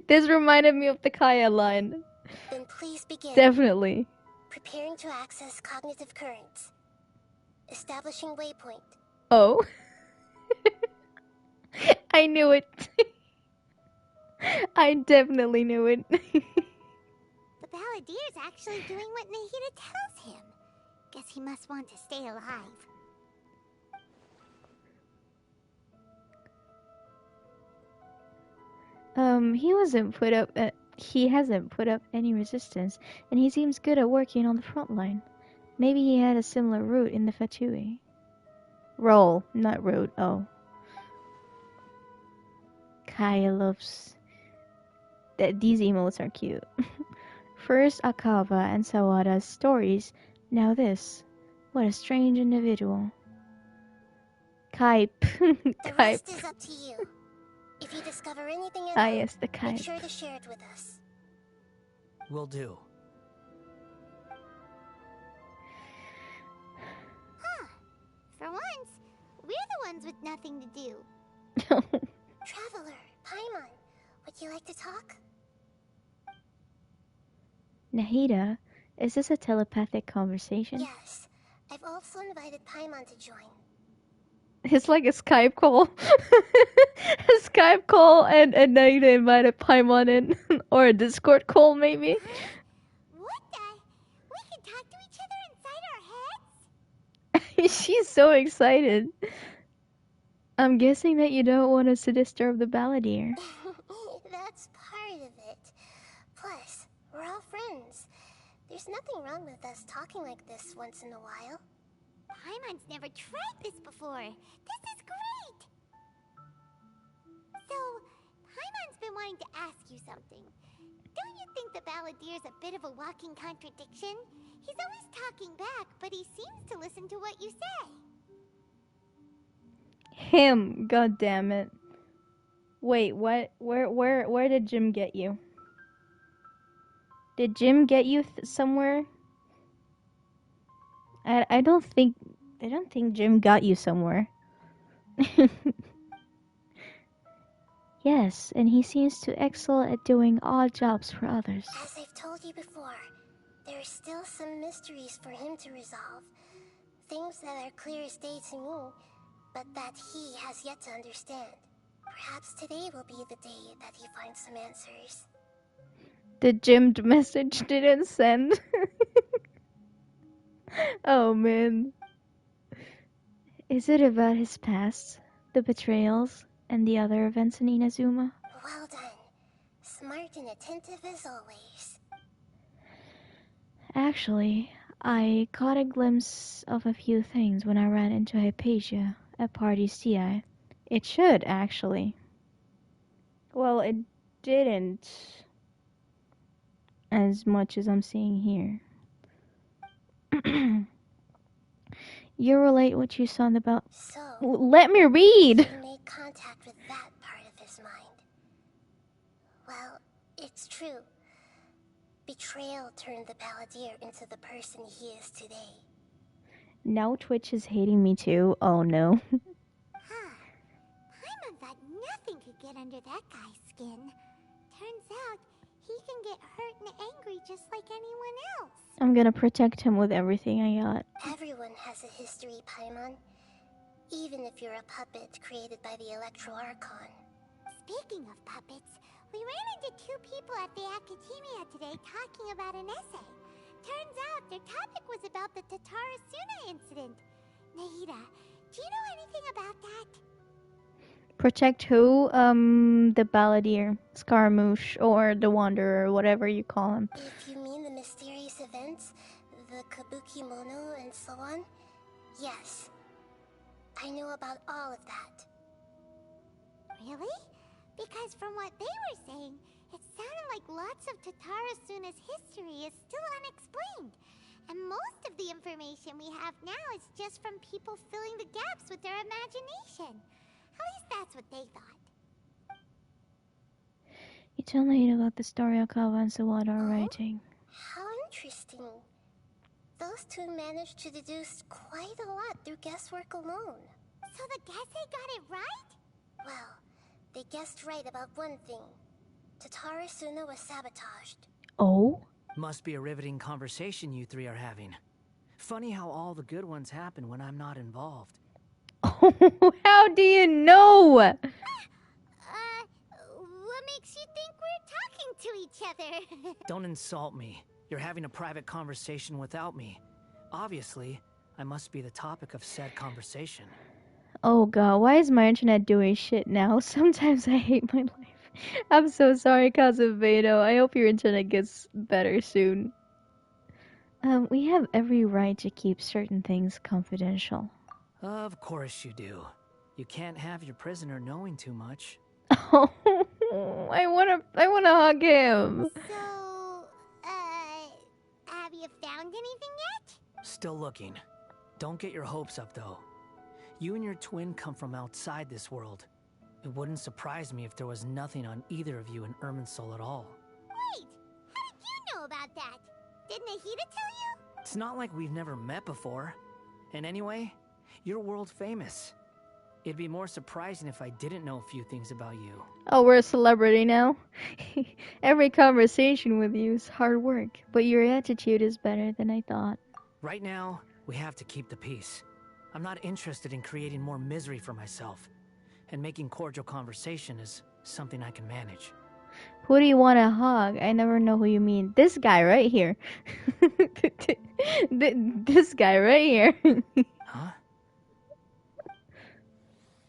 This reminded me of the Kaya line. Then please begin. Definitely. Preparing to access cognitive currents. Establishing waypoint. Oh. I knew it. I definitely knew it. The Balladier's actually doing what Nahida tells him. Guess he must want to stay alive. He hasn't put up any resistance, and he seems good at working on the front line. Maybe he had a similar route in the Fatui. Role, not route, oh. Kaya loves... These emotes are cute. First Akava and Sawada's stories, now this. What a strange individual. Kype. The rest is up to you. If you discover anything at all, yes, the Kype. make sure to share it with us. Will do. Huh. For once, we're the ones with nothing to do. Traveler, Paimon, would you like to talk? Nahida, is this a telepathic conversation? Yes. I've also invited Paimon to join. It's like a Skype call. A Skype call and Nahida invited Paimon in. Or a Discord call, maybe? What the? We can talk to each other inside our heads? She's so excited. I'm guessing that you don't want us to disturb the Balladeer. That's part of it. Plus, we're all friends. There's nothing wrong with us talking like this once in a while. Paimon's never tried this before. This is great! So, Paimon's been wanting to ask you something. Don't you think the Balladier's a bit of a walking contradiction? He's always talking back, but he seems to listen to what you say. Him, god damn it. Wait, what? Where did Jim get you? Did Jim get you somewhere? I don't think Jim got you somewhere. Yes, and he seems to excel at doing odd jobs for others. As I've told you before, there are still some mysteries for him to resolve. Things that are clear as day to me, but that he has yet to understand. Perhaps today will be the day that he finds some answers. The Jimmed message didn't send. Oh man. Is it about his past, the betrayals, and the other events in Inazuma? Well done. Smart and attentive as always. Actually, I caught a glimpse of a few things when I ran into Hypatia at Party CI. It should, actually. Well, it didn't. As much as I'm seeing here. You relate what you saw about... So, let me read! he made contact with that part of his mind. Well, it's true. Betrayal turned the Balladeer into the person he is today. Now Twitch is hating me too. Oh no. Huh. Paimon thought nothing could get under that guy's skin. Turns out, he can get hurt and angry just like anyone else. I'm gonna protect him with everything I got. Everyone has a history, Paimon. Even if you're a puppet created by the Electro Archon. Speaking of puppets, we ran into two people at the Academia today talking about an essay. Turns out their topic was about the Tatarasuna incident. Nahida, do you know anything about that? Protect who? The Balladeer, Scaramouche, or the Wanderer, whatever you call him. If you mean the mysterious events, the Kabuki Mono and so on, yes. I know about all of that. Really? Because from what they were saying, it sounded like lots of Tatarasuna's history is still unexplained. And most of the information we have now is just from people filling the gaps with their imagination. At least that's what they thought. You tell me about the story Akawa and Sawada are writing. How interesting. Those two managed to deduce quite a lot through guesswork alone. So the Gesei got it right? Well, they guessed right about one thing. Tatara Suna was sabotaged. Oh? Must be a riveting conversation you three are having. Funny how all the good ones happen when I'm not involved. How do you know? What makes you think we're talking to each other? Don't insult me. You're having a private conversation without me. Obviously, I must be the topic of said conversation. Oh god, why is my internet doing shit now? Sometimes I hate my life. I'm so sorry, Kazubedo. I hope your internet gets better soon. We have every right to keep certain things confidential. Of course you do. You can't have your prisoner knowing too much. Oh, I wanna hug him. So, have you found anything yet? Still looking. Don't get your hopes up, though. You and your twin come from outside this world. It wouldn't surprise me if there was nothing on either of you in Irminsul at all. Wait, how did you know about that? Did Nahida tell you? It's not like we've never met before. And anyway, you're world famous. It'd be more surprising if I didn't know a few things about you. Oh, we're a celebrity now? Every conversation with you is hard work, but your attitude is better than I thought. Right now, we have to keep the peace. I'm not interested in creating more misery for myself. And making cordial conversation is something I can manage. Who do you want to hug? I never know who you mean. This guy right here. This guy right here. Huh?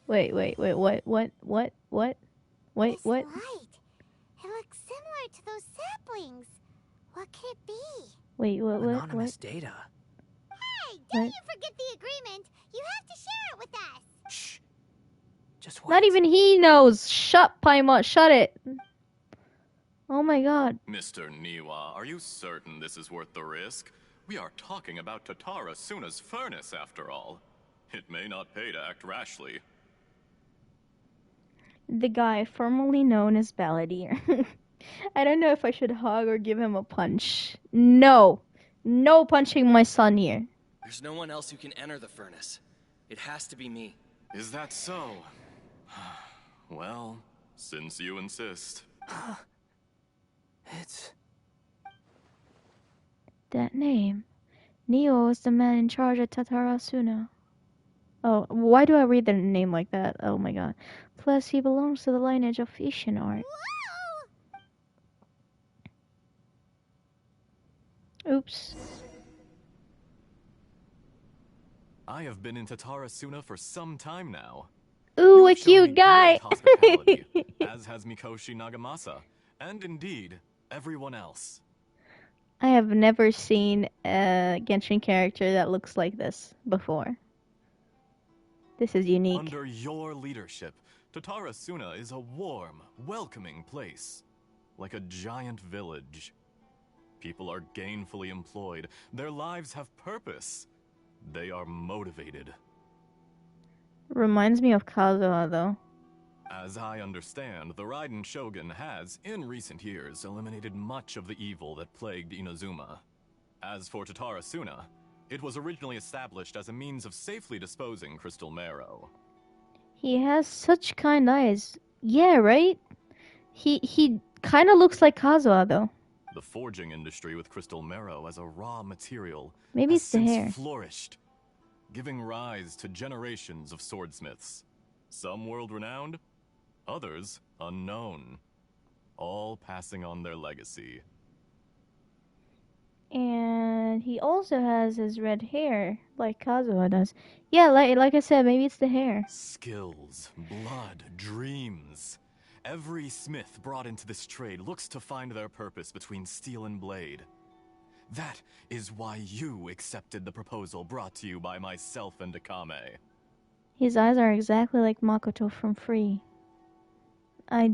Wait, what? Wait, what? This light. It looks similar to those saplings. What could it be? Wait, what? Anonymous data. Hey, don't you forget the agreement. You have to share it with us. Shh. Just wait. Not even he knows. Shut, Paimon. Shut it. Oh my god. Mr. Niwa, are you certain this is worth the risk? We are talking about Tatara Suna's furnace, after all. It may not pay to act rashly. The guy formerly known as Balladeer. I don't know if I should hug or give him a punch. No. No punching my son here. There's no one else who can enter the furnace. It has to be me. Is that so? Well, since you insist. It's... That name. Neo is the man in charge of Tatara Suna. Oh, why do I read the name like that? Oh my god. Plus, he belongs to the lineage of Ishin art. Oops. I have been in Tatara Suna for some time now. Ooh, a cute guy! As has Mikoshi Nagamasa, and indeed, everyone else. I have never seen a Genshin character that looks like this before. This is unique. Under your leadership, Tatara Suna is a warm, welcoming place. Like a giant village. People are gainfully employed. Their lives have purpose. They are motivated. Reminds me of Kazuha, though. As I understand, the Raiden Shogun has, in recent years, eliminated much of the evil that plagued Inazuma. As for Tatara Suna, it was originally established as a means of safely disposing crystal marrow. He has such kind eyes. Yeah, right? He kind of looks like Kazuha, though. The forging industry with crystal marrow as a raw material Maybe has it's the since hair. flourished, giving rise to generations of swordsmiths. Some world-renowned, others unknown, all passing on their legacy. And he also has his red hair, like Kazuha does. Yeah, like I said, maybe it's the hair. Skills, blood, dreams. Every smith brought into this trade looks to find their purpose between steel and blade. That is why you accepted the proposal brought to you by myself and Akame. His eyes are exactly like Makoto from Free. I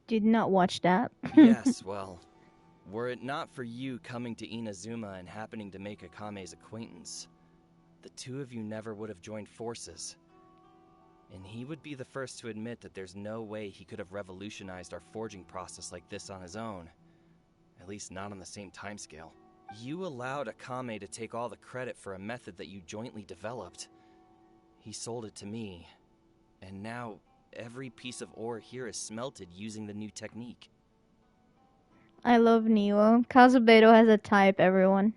did not watch that. Yes, well, Were it not for you coming to Inazuma and happening to make Akame's acquaintance, the two of you never would have joined forces. And he would be the first to admit that there's no way he could have revolutionized our forging process like this on his own. At least not on the same timescale. You allowed Akame to take all the credit for a method that you jointly developed. He sold it to me, and now every piece of ore here is smelted using the new technique. I love Niwa. Kazubedo has a type, everyone.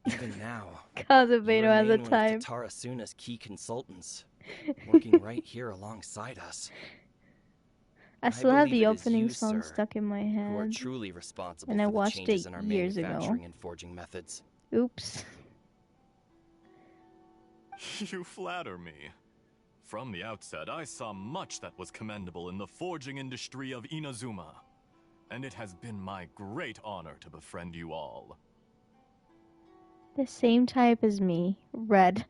Even now, Kazubedo has a one of type. Tatara Suna's key consultants, working right here alongside us. I still have the believe it is opening you, song sir, stuck in my who are head. truly responsible And I for the watched changes it in our years ago. manufacturing and forging methods. Oops. You flatter me. From the outset, I saw much that was commendable in the forging industry of Inazuma. And it has been my great honor to befriend you all. The same type as me. Red.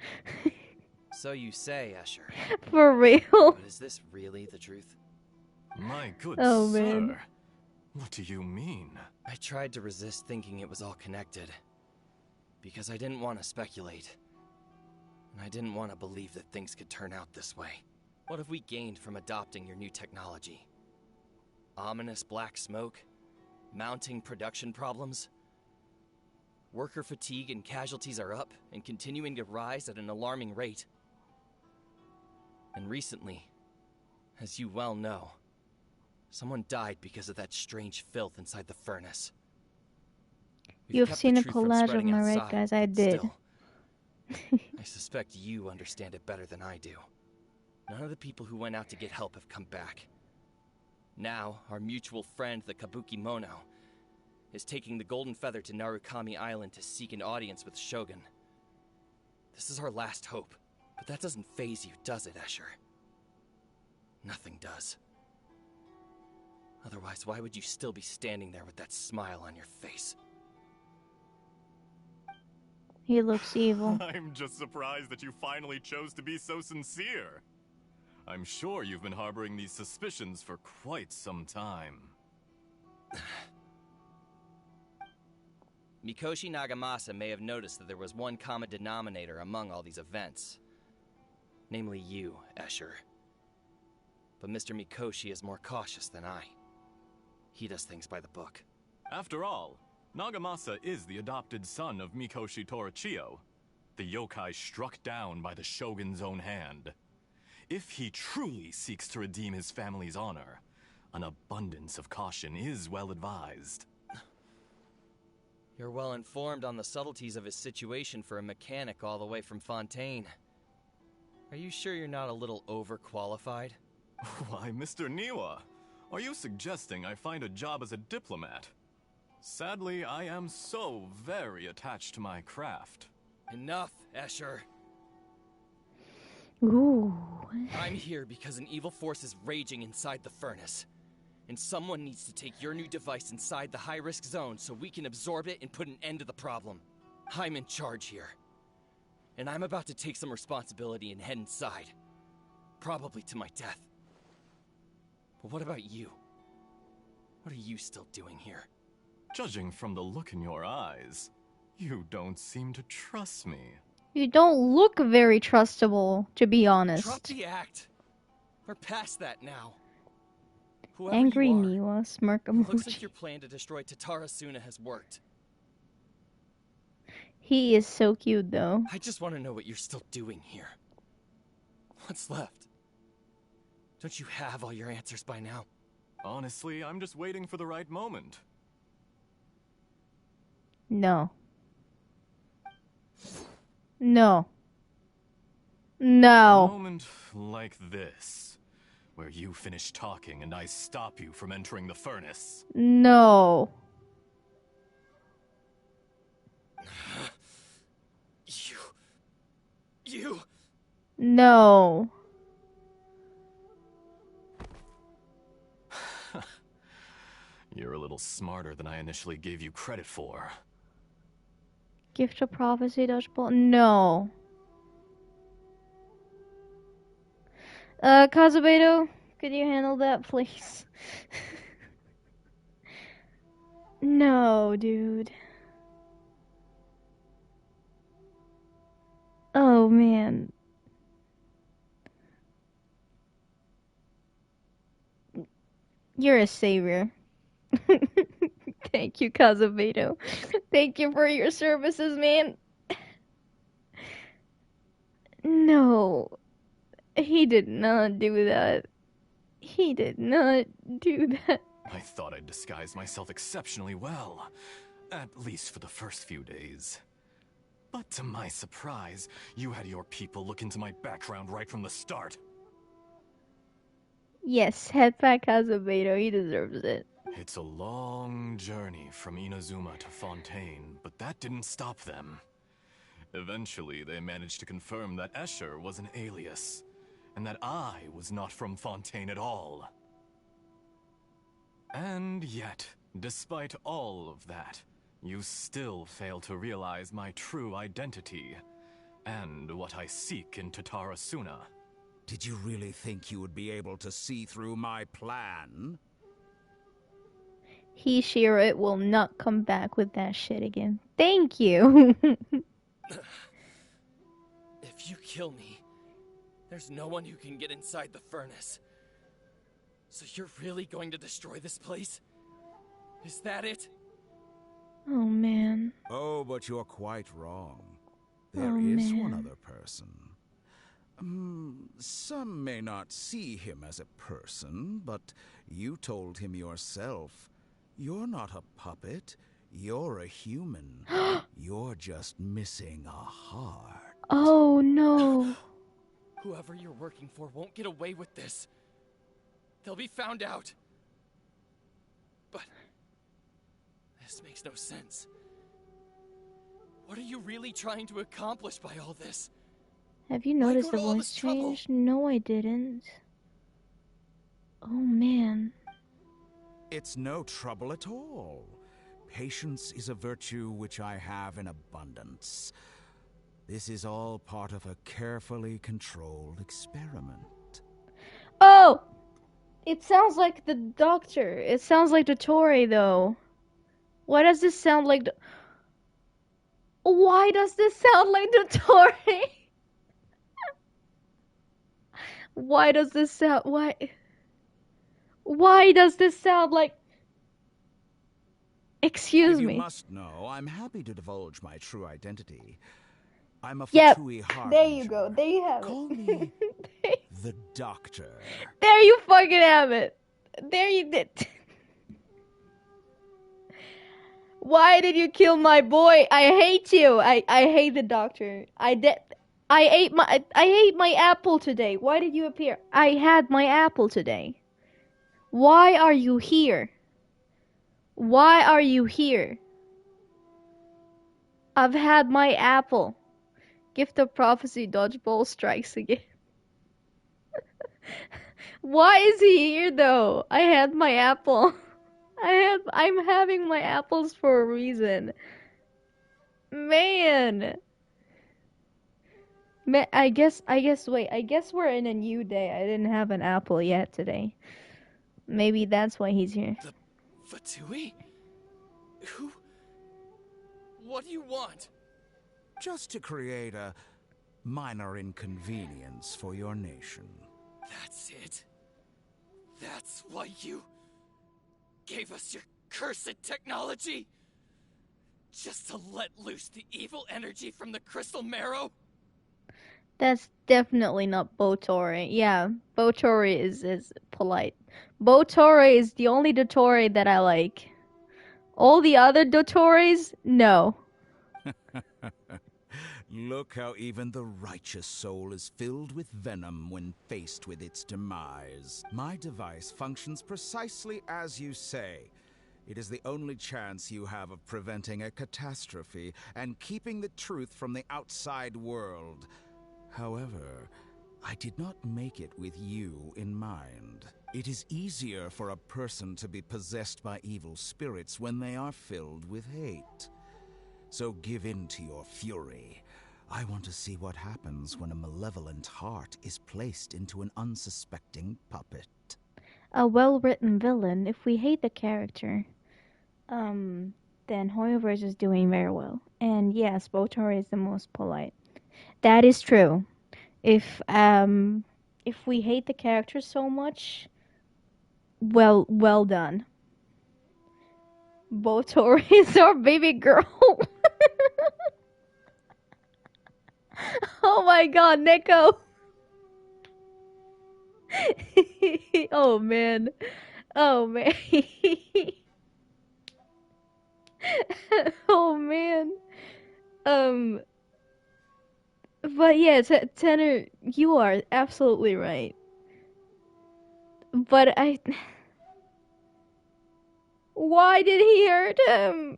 So you say, Escher. For real. But is this really the truth? My good Oh, sir. man. What do you mean? I tried to resist thinking it was all connected. Because I didn't want to speculate. And I didn't want to believe that things could turn out this way. What have we gained from adopting your new technology? Ominous black smoke? Mounting production problems? Worker fatigue and casualties are up and continuing to rise at an alarming rate. And recently, as you well know, someone died because of that strange filth inside the furnace. You've seen a collage of my red, guys. I did. Still, I suspect you understand it better than I do. None of the people who went out to get help have come back. Now, our mutual friend, the Kabuki Mono, is taking the Golden Feather to Narukami Island to seek an audience with Shogun. This is our last hope, but that doesn't faze you, does it, Escher? Nothing does. Otherwise, why would you still be standing there with that smile on your face? He looks evil. I'm just surprised that you finally chose to be so sincere. I'm sure you've been harboring these suspicions for quite some time. Mikoshi Nagamasa may have noticed that there was one common denominator among all these events. Namely you, Escher. But Mr. Mikoshi is more cautious than I. He does things by the book. After all, Nagamasa is the adopted son of Mikoshi Torichio, the yokai struck down by the Shogun's own hand. If he truly seeks to redeem his family's honor, an abundance of caution is well advised. You're well informed on the subtleties of his situation for a mechanic all the way from Fontaine. Are you sure you're not a little overqualified? Why, Mr. Niwa, are you suggesting I find a job as a diplomat? Sadly, I am so very attached to my craft. Enough, Escher. Ooh. I'm here because an evil force is raging inside the furnace. And someone needs to take your new device inside the high-risk zone so we can absorb it and put an end to the problem. I'm in charge here. And I'm about to take some responsibility and head inside. Probably to my death. But what about you? What are you still doing here? Judging from the look in your eyes, you don't seem to trust me. You don't look very trustable, to be honest. Drop the act. We're past that now. Whoever Angry you are, Niwa, smirk emoji. looks like your plan to destroy Tatara Suna has worked. He is so cute, though. I just want to know what you're still doing here. What's left? Don't you have all your answers by now? Honestly, I'm just waiting for the right moment. No. No. No. A moment like this, where you finish talking and I stop you from entering the furnace. No. You. No. You're a little smarter than I initially gave you credit for. Gift of Prophecy, Dodgeball. No. Kazubedo, could you handle that, please? No, dude. Oh, man. You're a savior. Thank you, Kazubeto. Thank you for your services, man. No. He did not do that. He did not do that. I thought I'd disguised myself exceptionally well, at least for the first few days. But to my surprise, you had your people look into my background right from the start. Yes, head back Kazubeto. He deserves it. It's a long journey from Inazuma to Fontaine, but that didn't stop them. Eventually, they managed to confirm that Escher was an alias, and that I was not from Fontaine at all. And yet, despite all of that, you still fail to realize my true identity, and what I seek in Tatarasuna. Did you really think you would be able to see through my plan? He, Shira, will not come back with that shit again. Thank you. If you kill me, there's no one who can get inside the furnace. So you're really going to destroy this place? Is that it? Oh, man. Oh, but you're quite wrong. There is one other person. Some may not see him as a person, but you told him yourself. You're not a puppet. You're a human. You're just missing a heart. Oh, no. Whoever you're working for won't get away with this. They'll be found out. But this makes no sense. What are you really trying to accomplish by all this? Have you noticed the voice change? No, I didn't. Oh, man. It's no trouble at all. Patience is a virtue which I have in abundance. This is all part of a carefully controlled experiment. Oh! It sounds like the doctor. It sounds like the Torii, though. Why does this sound like the... Why does this sound like the Torii? Why does this sound... Why does this sound like... Excuse me. You must know, I'm happy to divulge my true identity. I'm a Yep. Fatui Harbinger. There you go. There you have Call it. me the Doctor. There you fucking have it. There you did. Why did you kill my boy? I hate you. I hate the doctor. I ate my apple today. Why did you appear? I had my apple today. Why are you here? Why are you here? I've had my apple. Gift of Prophecy dodgeball strikes again. Why is he here though? I had my apple. I'm having my apples for a reason. Man. I guess we're in a new day. I didn't have an apple yet today. Maybe that's why he's here. The Fatui? Who? What do you want? Just to create a minor inconvenience for your nation. That's it? That's why you gave us your cursed technology? Just to let loose the evil energy from the crystal marrow? That's definitely not Botori. Yeah, Botori is polite. Botori is the only Dotori that I like. All the other Dotoris, no. Look how even the righteous soul is filled with venom when faced with its demise. My device functions precisely as you say. It is the only chance you have of preventing a catastrophe and keeping the truth from the outside world. However, I did not make it with you in mind. It is easier for a person to be possessed by evil spirits when they are filled with hate. So give in to your fury. I want to see what happens when a malevolent heart is placed into an unsuspecting puppet. A well-written villain if we hate the character. then Hoyoverse is doing very well. And yes, Botor is the most polite. That is true. If we hate the character so much, well done. Botor is our baby girl. Oh my god, Neko. Oh man. Oh man. Oh man. But yeah, Tanner, you are absolutely right. But why did he hurt him?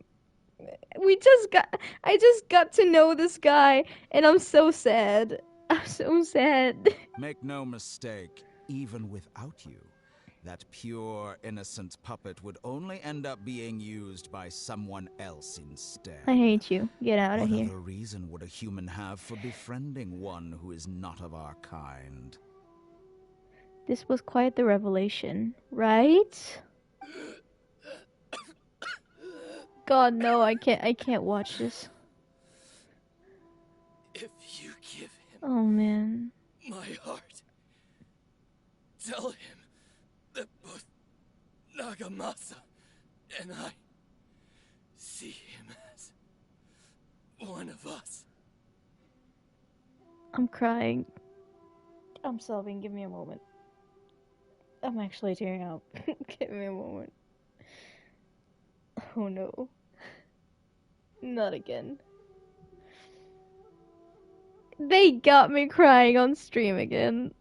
I just got to know this guy, and I'm so sad. I'm so sad. Make no mistake, even without you, that pure, innocent puppet would only end up being used by someone else instead. I hate you. Get out of here. What other reason would a human have for befriending one who is not of our kind? This was quite the revelation, right? God, no, I can't watch this. If you give him Oh man. my heart, tell him that both Nagamasa and I see him as one of us. I'm crying. I'm sobbing. Give me a moment. I'm actually tearing up. Give me a moment. Oh no. Not again. They got me crying on stream again.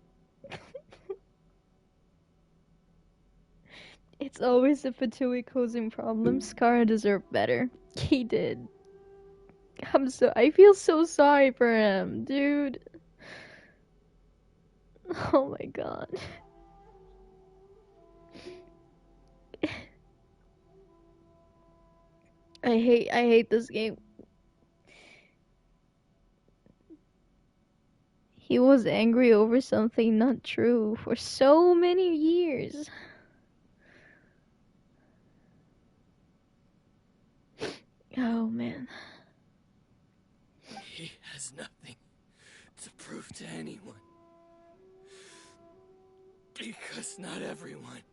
It's always the Fatui causing problems. Skara deserved better. He did. I feel so sorry for him, dude. Oh my god. I hate this game. He was angry over something not true for so many years. Oh man. He has nothing to prove to anyone. Because not everyone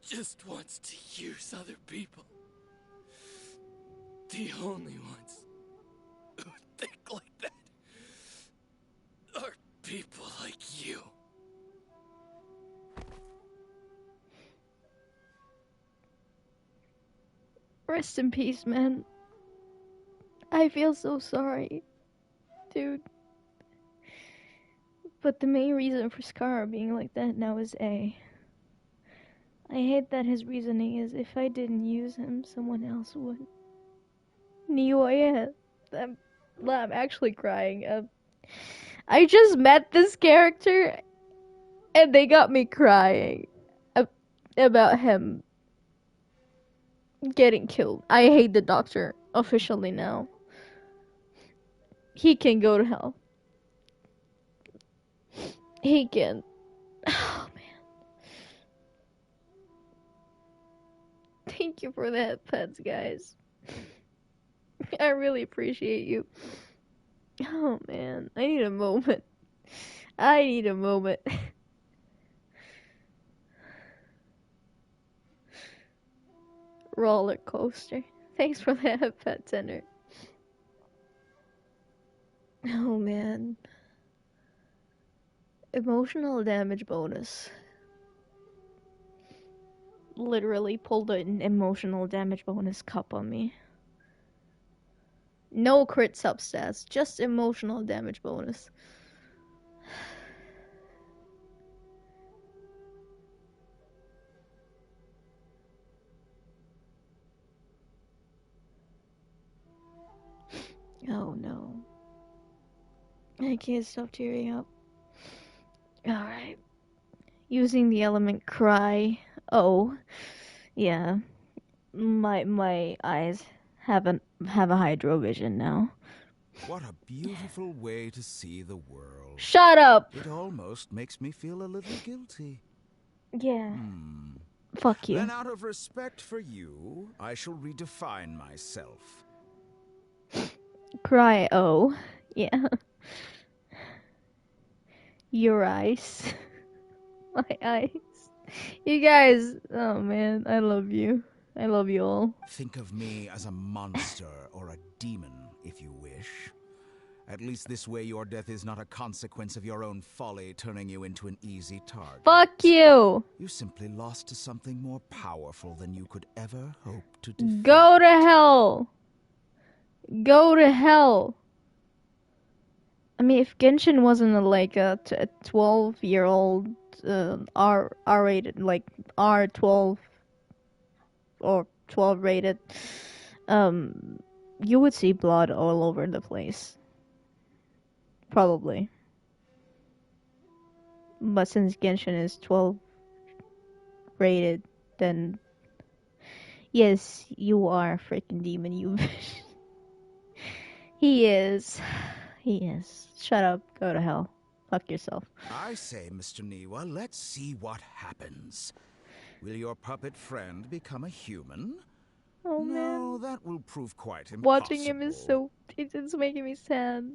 just wants to use other people. The only ones who think like that are people like you. Rest in peace, man. I feel so sorry, dude. But the main reason for Scar being like that now is I hate that his reasoning is if I didn't use him, someone else would. I'm actually crying. I just met this character, and they got me crying about him getting killed. I hate the Doctor officially now. He can go to hell. He can. Oh man. Thank you for that, pets, guys. I really appreciate you. Oh man, I need a moment. I need a moment. Roller coaster. Thanks for that, Pet Center. Oh man. Emotional damage bonus. Literally pulled an emotional damage bonus cup on me. No crit substats, just emotional damage bonus. Oh no. I can't stop tearing up. Alright. Using the element cry. Oh. Yeah. My eyes have a hydrovision now. What a beautiful way to see the world. Shut up! It almost makes me feel a little guilty. Yeah. Fuck you. Then out of respect for you, I shall redefine myself. Cry, oh. Yeah. Your eyes. My eyes. You guys, oh man, I love you. I love you all. Think of me as a monster or a demon, if you wish. At least this way your death is not a consequence of your own folly turning you into an easy target. Fuck you! You simply lost to something more powerful than you could ever hope to defeat. Go to hell! Go to hell! I mean, if Genshin wasn't like a 12-year-old R-rated, like R12 or 12 rated, you would see blood all over the place. Probably. But since Genshin is 12 rated, then yes, you are a freaking demon, you bitch. He is. He is. Shut up. Go to hell. Fuck yourself. I say, Mr. Niwa, let's see what happens. Will your puppet friend become a human? Oh, no, man. that will prove quite impossible. Watching him is so... It's making me sad.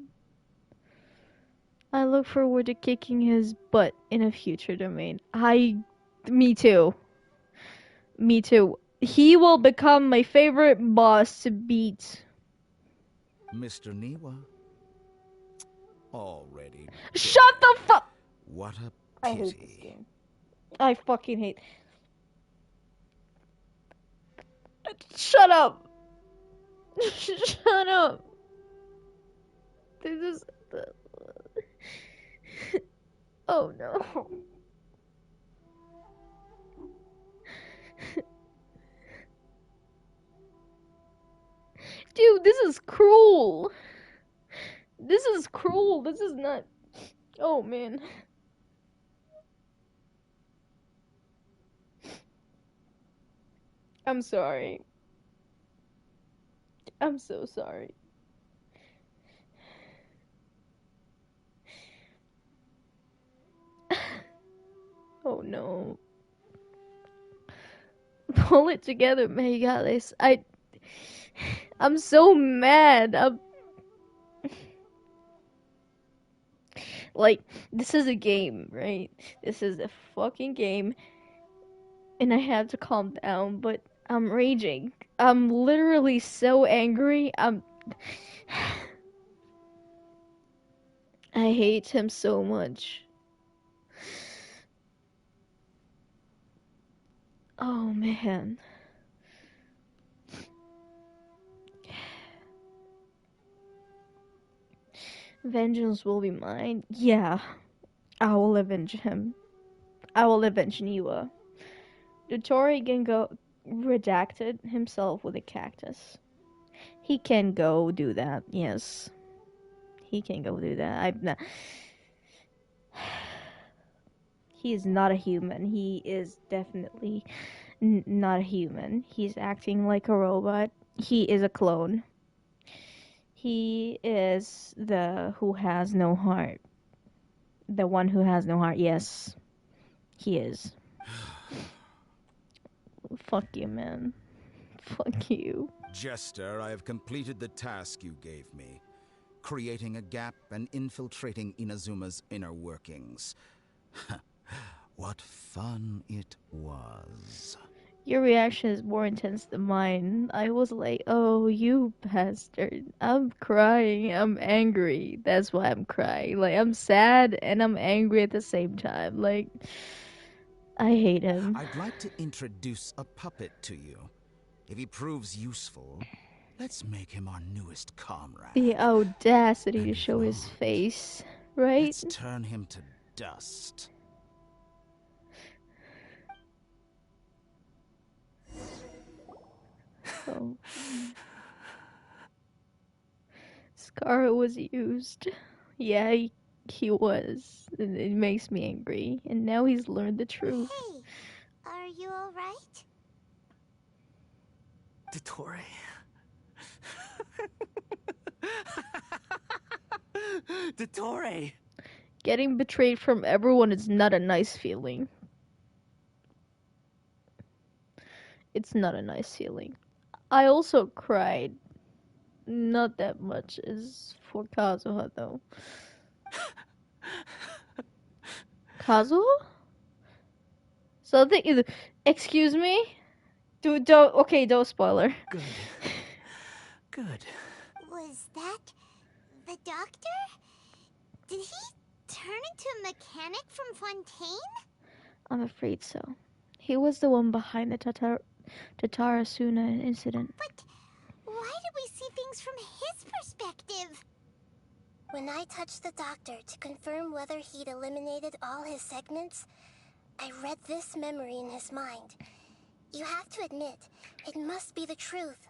I look forward to kicking his butt in a future domain. Me too. Me too. He will become my favorite boss to beat. Mr. Niwa. Already. Shut the fuck! What a pity. I hate this game. I fucking hate... Shut up! Shut up! This is... Oh no. Dude, this is cruel. This is cruel. This is not... Oh man. I'm sorry. I'm so sorry. Oh no. Pull it together, Megales. I'm so mad. Like, this is a game, right? This is a fucking game. And I have to calm down, but I'm raging. I'm literally so angry. I hate him so much. Oh man. Vengeance will be mine. Yeah. I will avenge him. I will avenge Niwa. Dotori can go redacted himself with a cactus. He can go do that, yes. He can go do that. I'm not... He is not a human. He is definitely not a human. He's acting like a robot. He is a clone. He is the who has no heart. The one who has no heart, yes. He is. Fuck you, man. Fuck you. Jester, I have completed the task you gave me. Creating a gap and infiltrating Inazuma's inner workings. What fun it was. Your reaction is more intense than mine. I was like, oh, you bastard. I'm crying. I'm angry. That's why I'm crying. Like, I'm sad and I'm angry at the same time. Like, I hate him. I'd like to introduce a puppet to you. If he proves useful, let's make him our newest comrade. The audacity to show his face, right? Let's turn him to dust. Oh. Scar was used. Yeah, he was. It makes me angry. And now he's learned the truth. Hey, are you alright? Dottore. Dottore! Getting betrayed from everyone is not a nice feeling. It's not a nice feeling. I also cried. Not that much as for Kazuha, though. Kazuha? So excuse me? Don't spoiler. Good. Good. Was that the doctor? Did he turn into a mechanic from Fontaine? I'm afraid so. He was the one behind the Tatarasuna incident. But why did we see things from his perspective? When I touched the doctor to confirm whether he'd eliminated all his segments, I read this memory in his mind. You have to admit, it must be the truth.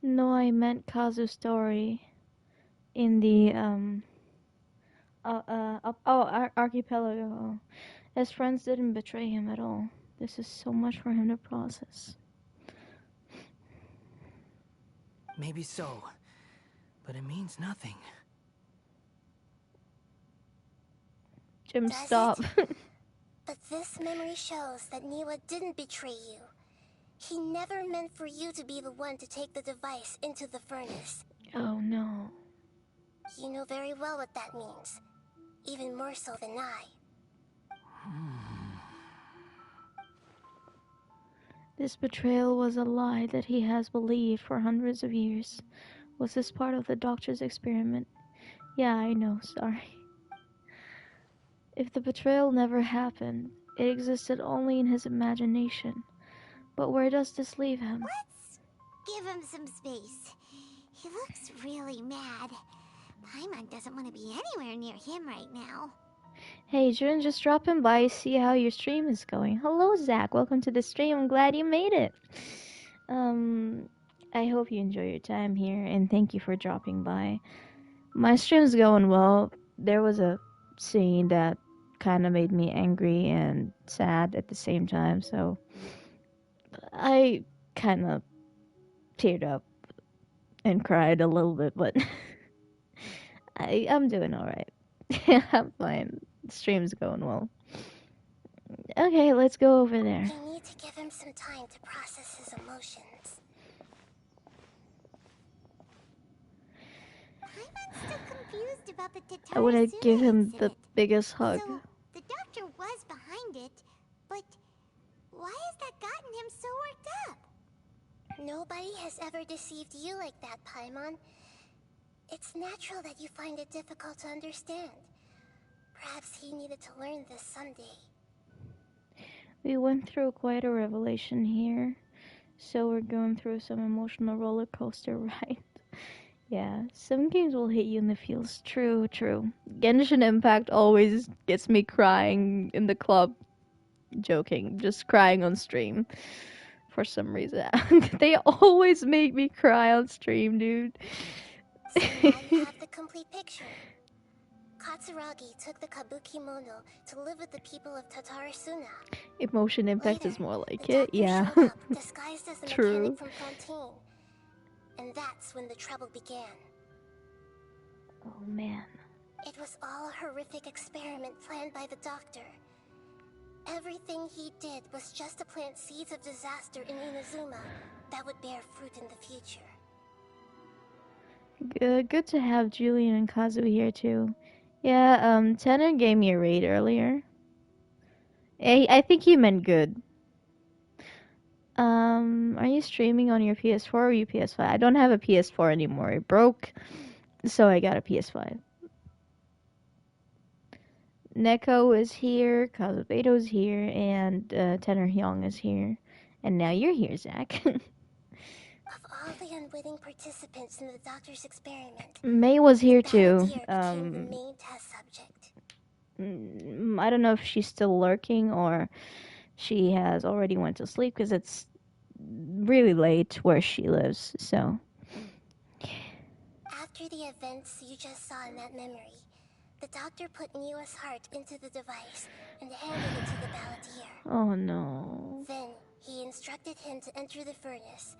No, I meant Kazu's story in the archipelago. His friends didn't betray him at all. This is so much for him to process. Maybe so, but it means nothing. Jim, Does stop. But this memory shows that Niwa didn't betray you. He never meant for you to be the one to take the device into the furnace. Oh no. You know very well what that means. Even more so than I. This betrayal was a lie that he has believed for hundreds of years. Was this part of the doctor's experiment? Yeah, I know, sorry. If the betrayal never happened, it existed only in his imagination. But where does this leave him? Let's give him some space. He looks really mad. Paimon doesn't want to be anywhere near him right now. Hey Jun, just dropping by, see how your stream is going. Hello Zach, welcome to the stream. I'm glad you made it. I hope you enjoy your time here, and thank you for dropping by. My stream's going well. There was a scene that kind of made me angry and sad at the same time, so I kind of teared up and cried a little bit, but I'm doing alright. I'm fine. The stream's going well. Okay, let's go over there. You need to give him some time to process his emotions. Paimon's still confused about the Tatarasuna I want to give him incident. the biggest hug. So, the doctor was behind it, but why has that gotten him so worked up? Nobody has ever deceived you like that, Paimon. It's natural that you find it difficult to understand. Perhaps he needed to learn this someday. We went through quite a revelation here, so we're going through some emotional roller coaster ride. Yeah, some games will hit you in the feels. True. Genshin Impact always gets me crying in the club. Joking, just crying on stream. For some reason. They always make me cry on stream, dude. So now you have the complete picture. Katsuragi took the Kabuki Mono to live with the people of Tatarasuna. Emotion Impact Later, is more like the it, yeah. doctor showed up, disguised as the True. mechanic from Fontaine. And that's when the trouble began. Oh man. It was all a horrific experiment planned by the doctor. Everything he did was just to plant seeds of disaster in Inazuma that would bear fruit in the future. Good to have Julian and Kazu here too. Yeah, Tanner gave me a raid earlier. I think he meant good. Are you streaming on your PS4 or your PS5? I don't have a PS4 anymore. It broke, so I got a PS5. Neko is here, Kazubeto is here, and Tanner Hyung is here. And now you're here, Zach. Of all the unwitting participants in the doctor's experiment, May was here the too. Balladeer became the main test subject. I don't know if she's still lurking or she has already went to sleep because it's really late where she lives. So After the events you just saw in that memory, the doctor put Niwa's heart into the device and handed it to the Balladeer. oh no. Then he instructed him to enter the furnace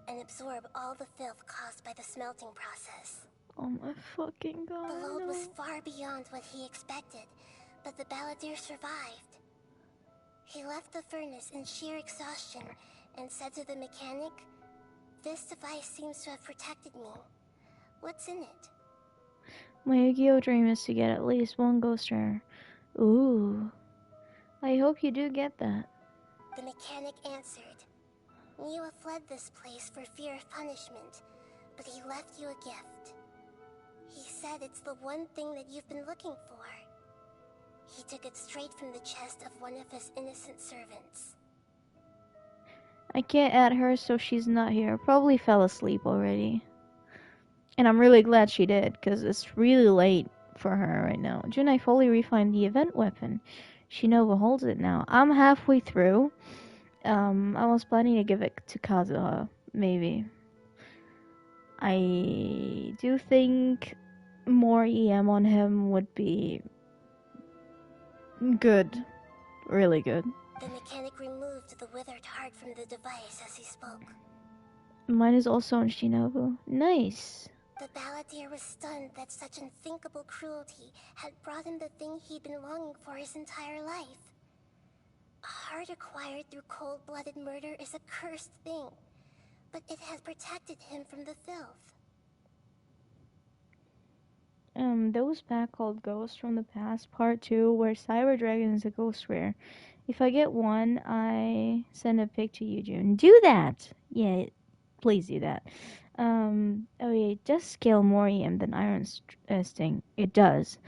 and absorb all the filth caused by the smelting process. Oh my fucking god. The load no. was far beyond what he expected, but the Balladeer survived. He left the furnace in sheer exhaustion and said to the mechanic, "This device seems to have protected me. What's in it?" My Yu-Gi-Oh dream is to get at least one ghost rare. Ooh. I hope you do get that. The mechanic answered, "Niwa fled this place for fear of punishment, but he left you a gift. He said it's the one thing that you've been looking for." He took it straight from the chest of one of his innocent servants. I can't add her, so she's not here. Probably fell asleep already. And I'm really glad she did, because it's really late for her right now. Junai fully refined the event weapon. Shinobu holds it now. I'm halfway through. I was planning to give it to Kazuha, maybe. I do think more EM on him would be good. Really good. The mechanic removed the withered heart from the device as he spoke. Mine is also on Shinobu. Nice. The balladeer was stunned that such unthinkable cruelty had brought him the thing he'd been longing for his entire life. A heart acquired through cold-blooded murder is a cursed thing, but it has protected him from the filth. There was pack called Ghost from the Past Part 2 where Cyber Dragon is a ghost rare. If I get one, I send a pic to you, June. Do that! Yeah, please do that. Oh yeah, it does scale more EM than Iron Sting. It does.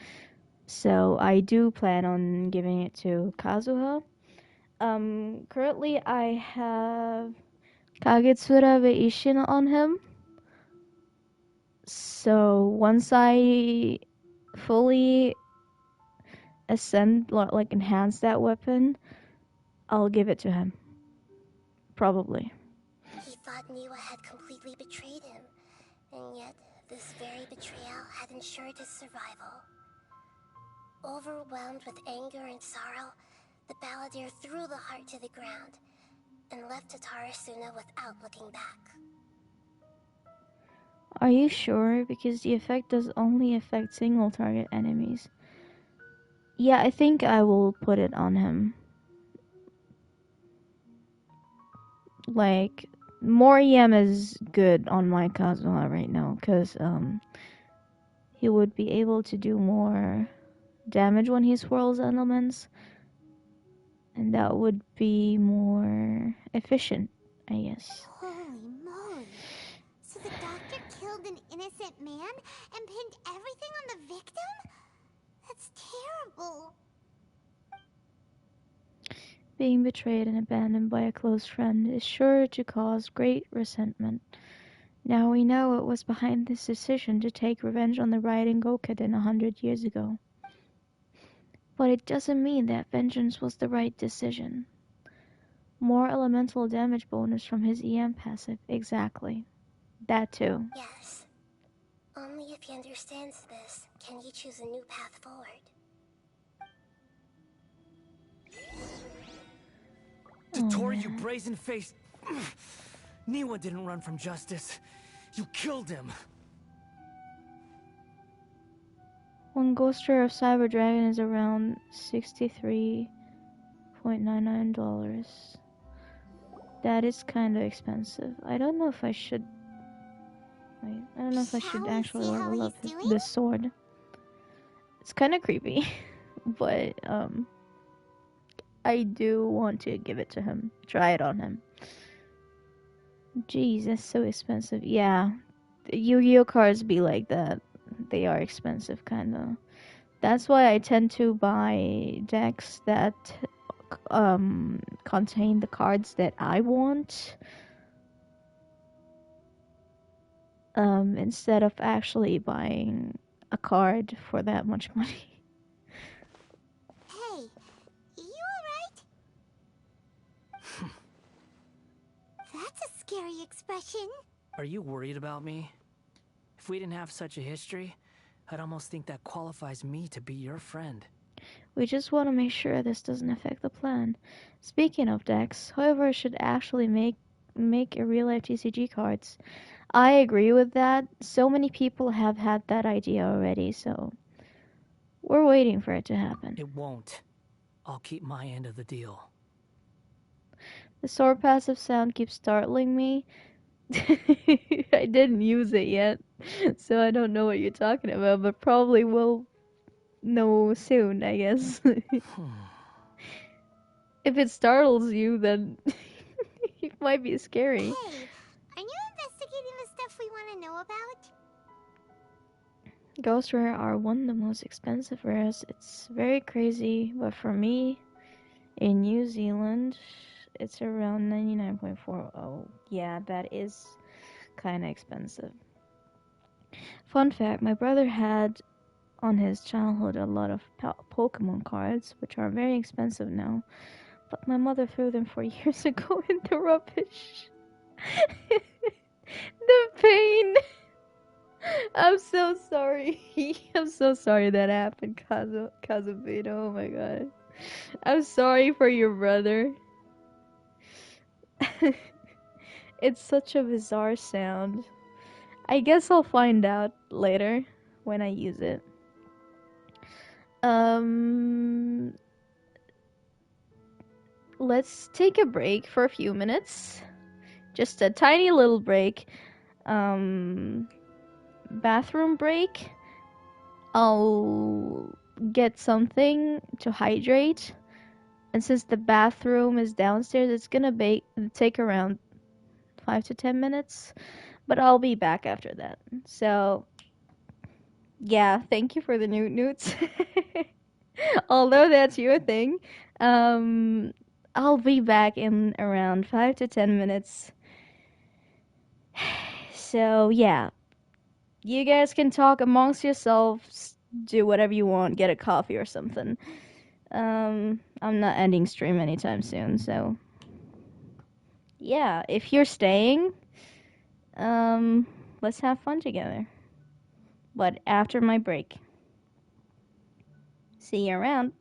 So I do plan on giving it to Kazuha. Currently I have Kagetsura Ishin on him. So once I fully enhance that weapon, I'll give it to him. Probably. He thought Niwa had completely betrayed him, and yet this very betrayal had ensured his survival. Overwhelmed with anger and sorrow, the balladeer threw the heart to the ground and left Tatarasuna without looking back. Are you sure? Because the effect does only affect single target enemies. Yeah, I think I will put it on him. Like, more EM is good on my Kazuha right now, because he would be able to do more damage when he swirls elements, and that would be more efficient, I guess. Holy moly. So the doctor killed an innocent man and pinned everything on the victim? That's terrible. Being betrayed and abandoned by a close friend is sure to cause great resentment. Now we know what was behind this decision to take revenge on the rioting Gokaden 100 years ago. But it doesn't mean that vengeance was the right decision. More elemental damage bonus from his EM passive, exactly. That too. Yes. Only if he understands this can he choose a new path forward. Dotori, you brazen-faced... Niwa didn't run from justice. You killed him. One ghost rare of Cyber Dragon is around $63.99. That is kinda expensive. I don't know if I should... Wait, I don't know if I should actually level up this sword. It's kinda creepy, but, I do want to give it to him. Try it on him. Jeez, that's so expensive. Yeah, the Yu-Gi-Oh cards be like that. They are expensive, kinda. That's why I tend to buy decks that contain the cards that I want. Instead of actually buying a card for that much money. Hey, you alright? That's a scary expression. Are you worried about me? If we didn't have such a history, I'd almost think that qualifies me to be your friend. We just want to make sure this doesn't affect the plan. Speaking of decks, whoever should actually make a real-life TCG cards. I agree with that. So many people have had that idea already, so we're waiting for it to happen. It won't. I'll keep my end of the deal. The sword passive sound keeps startling me. I didn't use it yet, so I don't know what you're talking about, but probably will know soon, I guess. If it startles you, then it might be scary. Hey, are you investigating the stuff we want to know about? Ghost rare are one of the most expensive rares. It's very crazy, but for me, in New Zealand, it's around 99.4. Oh, yeah, that is kind of expensive. Fun fact, my brother had on his childhood a lot of Pokemon cards, which are very expensive now, but my mother threw them 4 years ago in the rubbish. The pain! I'm so sorry. I'm so sorry that happened, Kazubito. Oh my god. I'm sorry for your brother. It's such a bizarre sound. I guess I'll find out later when I use it. Let's take a break for a few minutes. Just a tiny little break. Bathroom break. I'll get something to hydrate. And since the bathroom is downstairs, it's gonna take around 5 to 10 minutes. But I'll be back after that. So, yeah, thank you for the newts. Although that's your thing. I'll be back in around 5 to 10 minutes. So, yeah. You guys can talk amongst yourselves, do whatever you want, get a coffee or something. I'm not ending stream anytime soon, so yeah, if you're staying, let's have fun together. But after my break. See you around.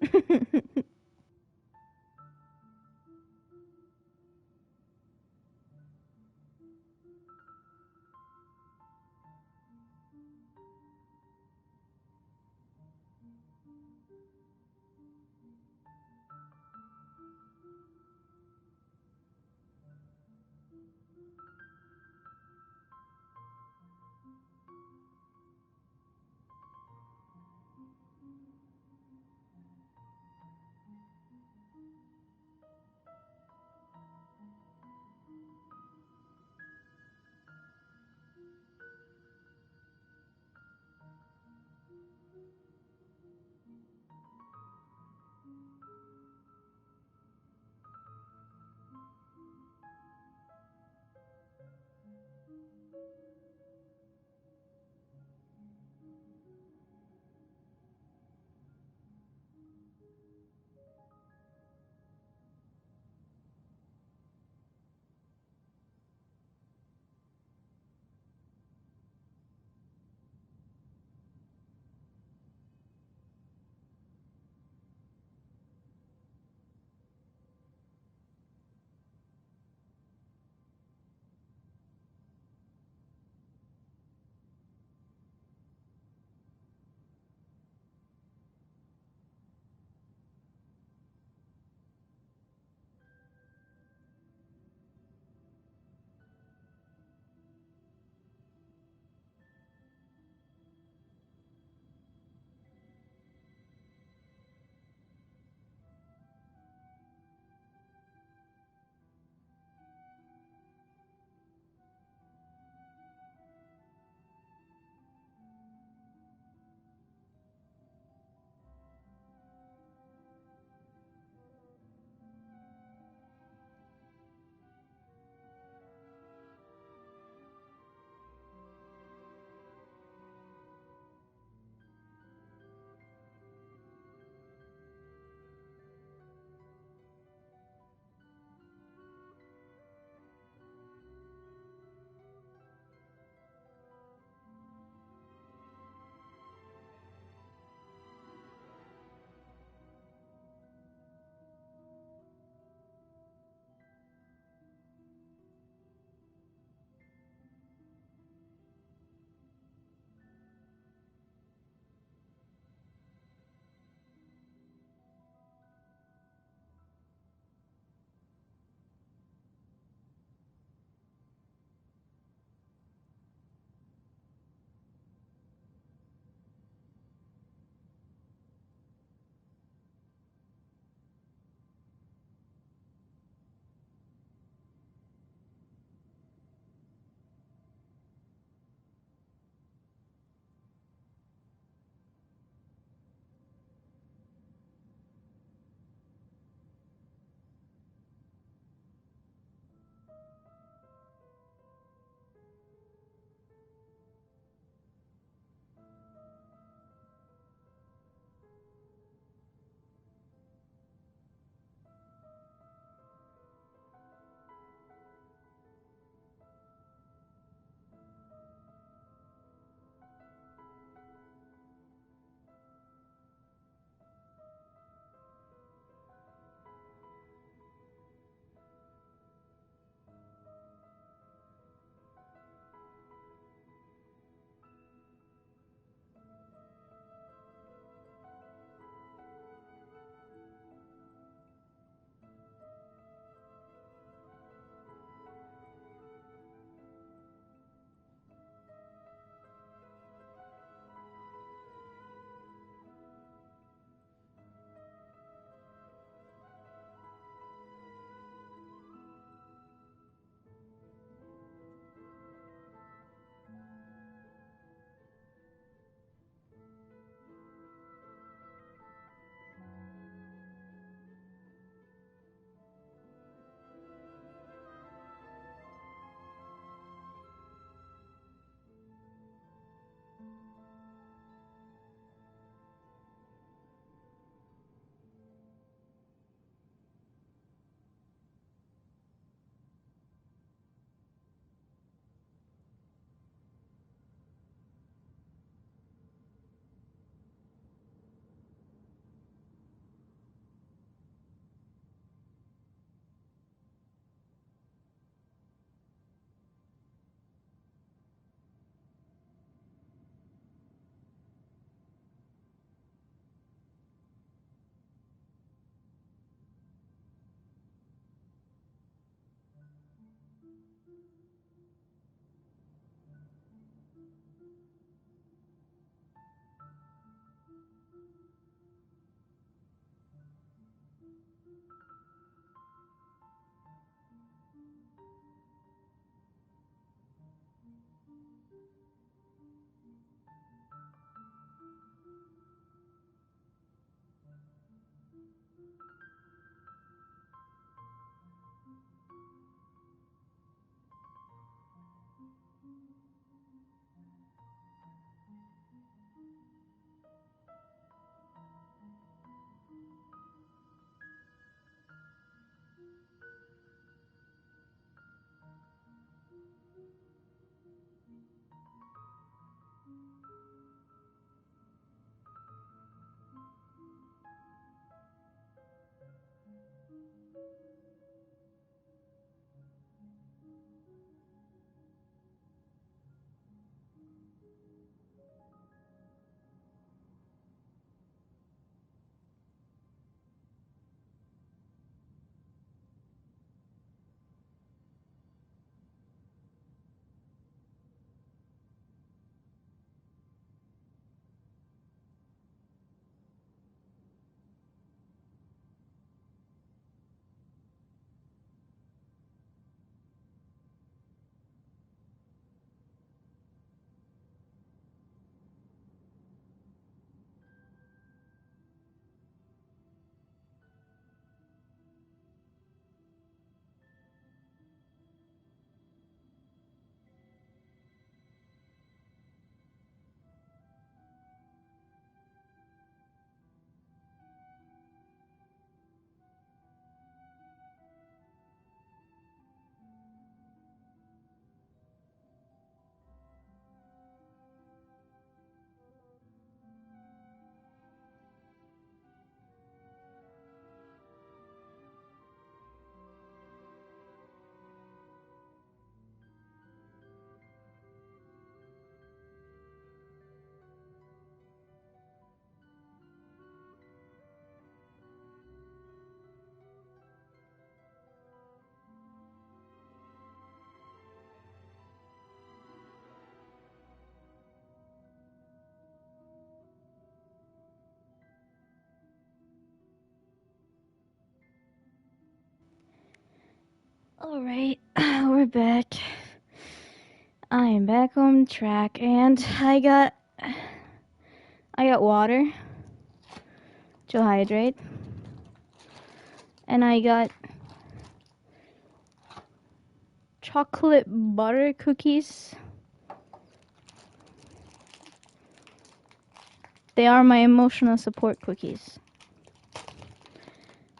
Alright, we're back. I am back on track, and I got water to hydrate, and I got chocolate butter cookies. They are my emotional support cookies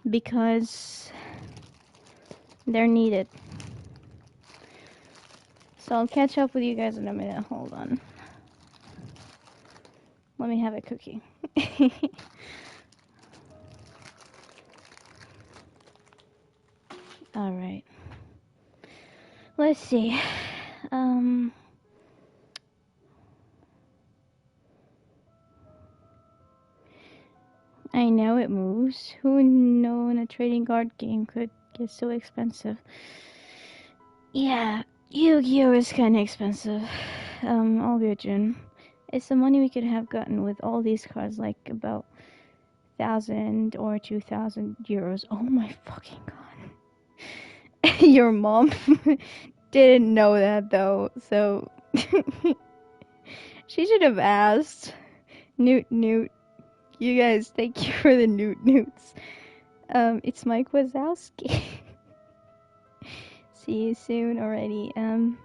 because they're needed. So I'll catch up with you guys in a minute. Hold on. Let me have a cookie. Alright. Let's see. I know it moves. Who knew in a trading card game could get so expensive? Yeah, Yu-Gi-Oh! Is kinda expensive. All good, Jun. It's the money we could have gotten with all these cards, like about 1,000 or 2,000 euros. Oh my fucking god. Your mom didn't know that though, so she should have asked. Newt. You guys, thank you for the newts. It's Mike Wazowski. See you soon already. And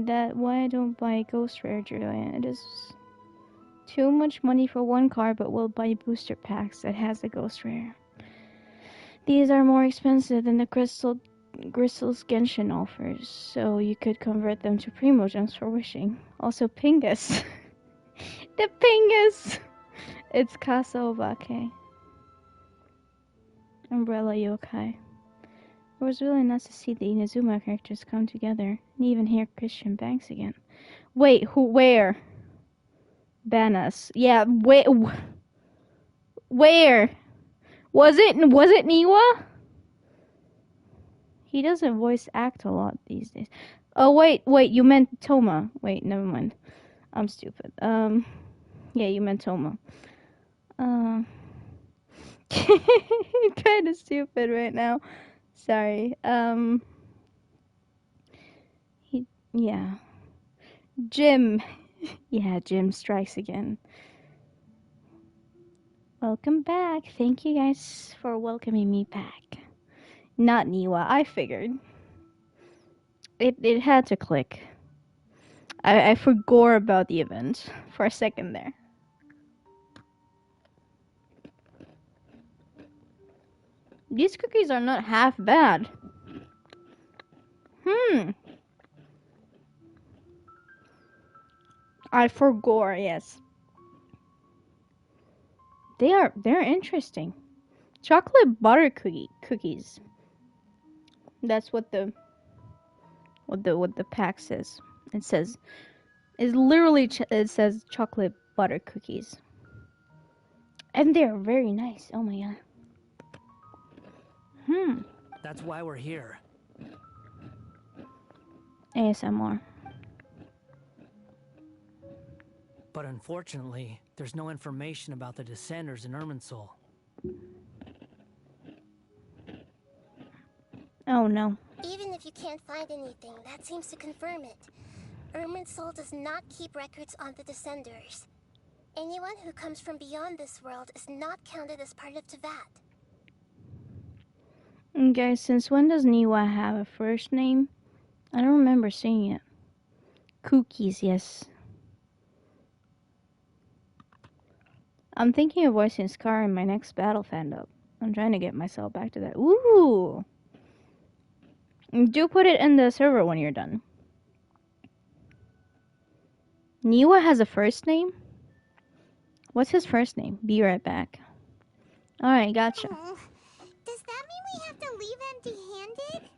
that why I don't buy Ghost Rare Julian. It is too much money for one card, but we'll buy booster packs that has the Ghost Rare. These are more expensive than the Crystal's Genshin offers, so you could convert them to Primo Gems for wishing. Also Pingus. The Pingus! It's Kasa Obake. Umbrella Yokai. It was really nice to see the Inazuma characters come together, and even hear Christian Banks again. Wait, where? Banas. Yeah, where? Was it Niwa? He doesn't voice act a lot these days. Oh, wait, you meant Toma. Wait, never mind. I'm stupid. Yeah, you meant Toma. Kind of stupid right now. Sorry. Yeah. Jim. Yeah, Jim strikes again. Welcome back. Thank you guys for welcoming me back. Not Niwa, I figured. It had to click. I forgot about the event for a second there. These cookies are not half bad. I forgot, yes. They're interesting. Chocolate butter cookies. That's what the pack says. It says it says chocolate butter cookies. And they're very nice. Oh my god. That's why we're here. ASMR. But unfortunately, there's no information about the Descenders in Irminsul. Oh no. Even if you can't find anything, that seems to confirm it. Irminsul does not keep records on the Descenders. Anyone who comes from beyond this world is not counted as part of Teyvat. Guys, since when does Niwa have a first name? I don't remember seeing it. Cookies, yes. I'm thinking of voicing Scar in my next battle fandom. I'm trying to get myself back to that. Ooh! Do put it in the server when you're done. Niwa has a first name? What's his first name? Be right back. Alright, gotcha. Does that mean we have to leave empty-handed?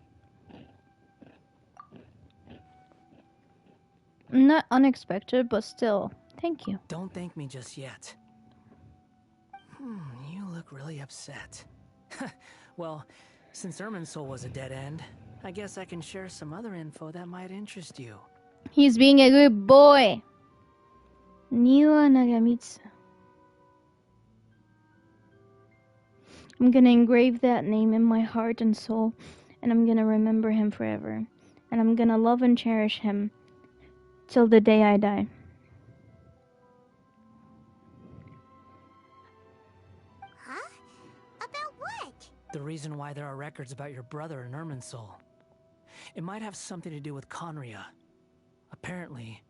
Not unexpected, but still. Thank you. Don't thank me just yet. You look really upset. Well, since Irminsul was a dead end, I guess I can share some other info that might interest you. He's being a good boy. Niwa Nagamitsu. I'm gonna engrave that name in my heart and soul, and I'm gonna remember him forever. And I'm gonna love and cherish him till the day I die. Huh? About what? The reason why there are records about your brother in Irminsul. It might have something to do with Conria. Apparently,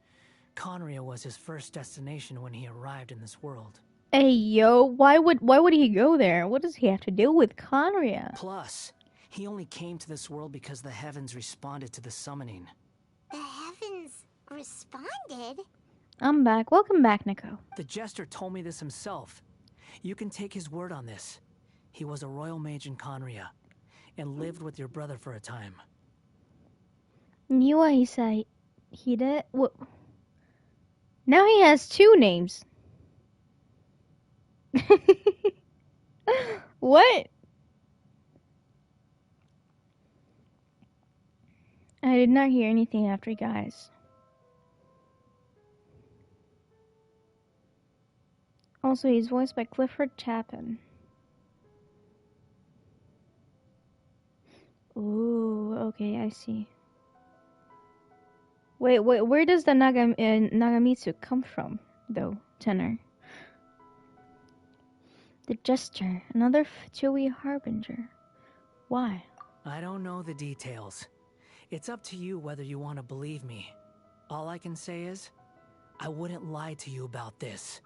Conria was his first destination when he arrived in this world. Hey yo, why would he go there? What does he have to do with Conria? Plus, he only came to this world because the heavens responded to the summoning. The heavens responded? I'm back. Welcome back, Nico. The jester told me this himself. You can take his word on this. He was a royal mage in Conria, and lived with your brother for a time. Niwa Hisahide? What? Now he has two names. What? I did not hear anything after guys. Also, he's voiced by Clifford Chapin. Ooh, okay, I see. Wait, where does the Nagamitsu come from, though, Tenor? The Jester, another Chui Harbinger. Why? I don't know the details. It's up to you whether you want to believe me. All I can say is, I wouldn't lie to you about this.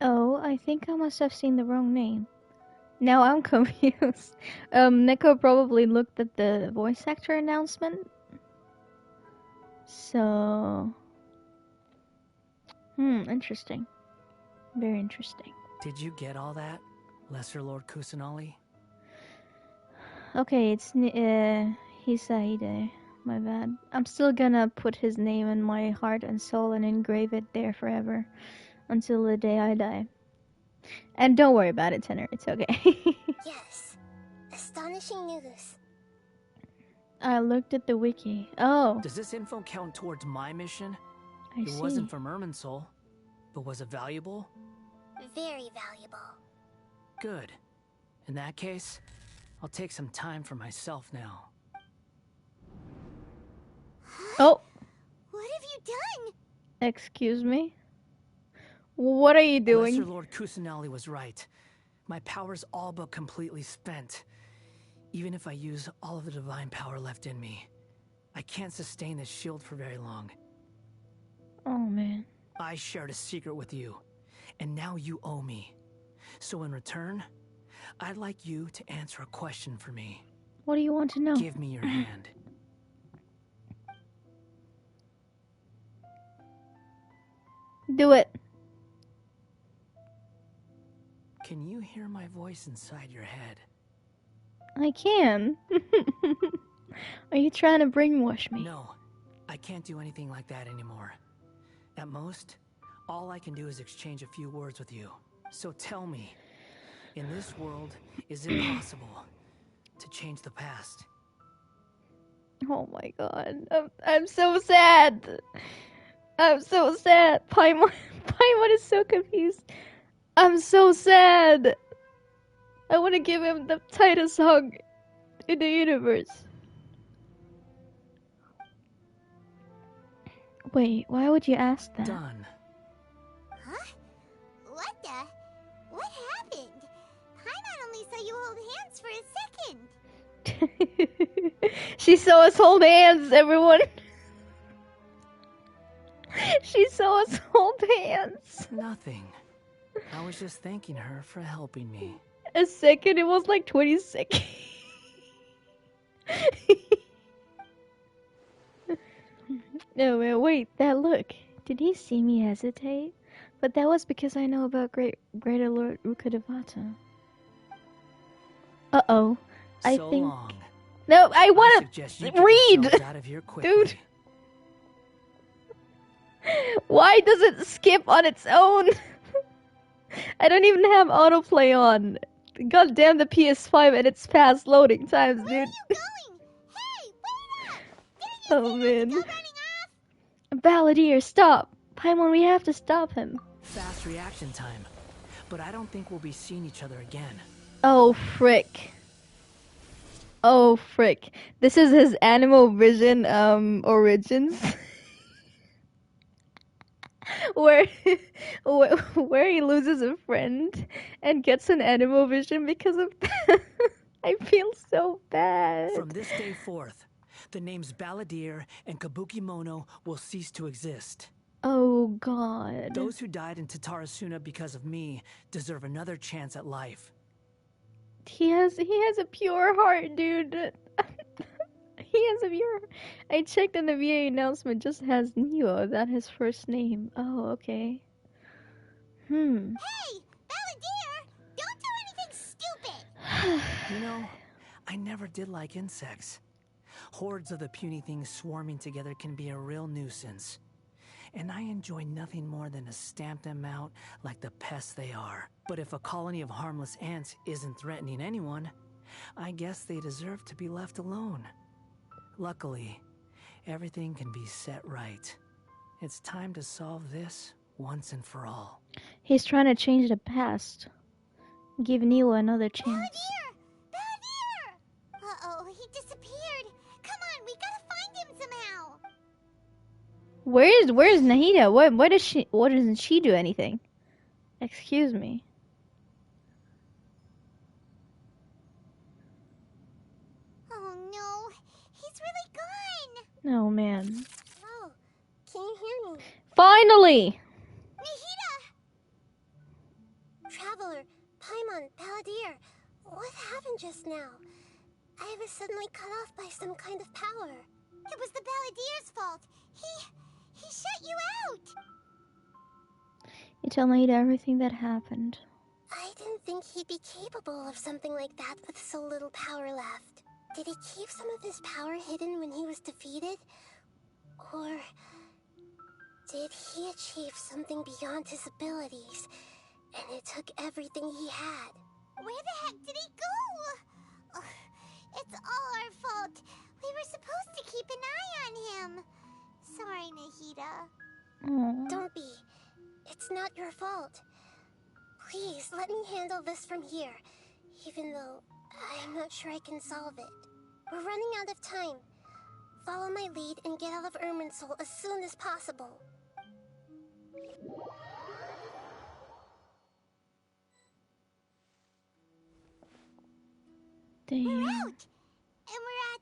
Oh, I think I must have seen the wrong name. Now I'm confused. Nico probably looked at the voice actor announcement. So... interesting. Very interesting. Did you get all that, Lesser Lord Kusanali? Okay, it's Hisahide. My bad. I'm still gonna put his name in my heart and soul and engrave it there forever. Until the day I die. And don't worry about it, Tenor. It's okay. Yes. Astonishing news. I looked at the wiki. Oh. Does this info count towards my mission? I It see. wasn't from Irminsul, but was it valuable? Very valuable. Good. In that case, I'll take some time for myself now. Oh. What have you done? Excuse me? What are you doing? Lesser Lord Kusanali was right. My power's all but completely spent. Even if I use all of the divine power left in me, I can't sustain this shield for very long. Oh, man. I shared a secret with you, and now you owe me. So in return, I'd like you to answer a question for me. What do you want to know? Give me your hand. Do it. Can you hear my voice inside your head? I can. Are you trying to brainwash me? No, I can't do anything like that anymore. At most, all I can do is exchange a few words with you. So tell me, in this world, is it possible to change the past? Oh my god. I'm so sad. I'm so sad. Paimon is so confused. I'm so sad. I want to give him the tightest hug in the universe. Wait, why would you ask that? Done. Huh? What the? What happened? Paimon only saw you hold hands for a second. She saw us hold hands, everyone. She saw us hold hands. Nothing. I was just thanking her for helping me. A second, it was like 20 seconds. No, man, wait, that look. Did he see me hesitate? But that was because I know about Greater Lord Rukkhadevata. Uh-oh. I So think... long. No, I wanna suggest you get read! yourselves out of here quickly. Dude! Why does it skip on its own? I don't even have autoplay on. God damn the PS5 and its fast loading times, dude. Where are you going? Hey, wait up! Didn't you Oh, say you man. could go running off? Balladeer, stop! Paimon, we have to stop him. Fast reaction time. But I don't think we'll be seeing each other again. Oh, frick. Oh, frick. This is his Animal Vision, origins. where he loses a friend and gets an Animal Vision because of that. I feel so bad. From this day forth, the names Balladeer and Kabukimono will cease to exist. Oh, God. Those who died in Tatarasuna because of me deserve another chance at life. He has a pure heart, dude. He has a pure... I checked in the VA announcement, just has Neo, that his first name. Oh, okay. Hey, Balladeer! Don't do anything stupid! You know, I never did like insects. Hordes of the puny things swarming together can be a real nuisance. And I enjoy nothing more than to stamp them out like the pests they are. But if a colony of harmless ants isn't threatening anyone, I guess they deserve to be left alone. Luckily, everything can be set right. It's time to solve this once and for all. He's trying to change the past. Give Neo another chance. Balladeer! Balladeer! Uh-oh, he disappeared. Come on, we gotta find him somehow. Where's Nahida? What doesn't she do anything? Excuse me. Oh no, he's really gone. Oh, man. Oh, can you hear me? Finally! Nahida! Traveler, Paimon, Balladeer, what happened just now? I was suddenly cut off by some kind of power. It was the Balladeer's fault. He shut you out. You tell Nahida everything that happened. I didn't think he'd be capable of something like that with so little power left. Did he keep some of his power hidden when he was defeated? Or did he achieve something beyond his abilities, and it took everything he had? Where the heck did he go? Ugh, it's all our fault. We were not your fault. Please, let me handle this from here, even though I'm not sure I can solve it. We're running out of time. Follow my lead and get out of Irminsul as soon as possible. Damn. We're out! And we're at,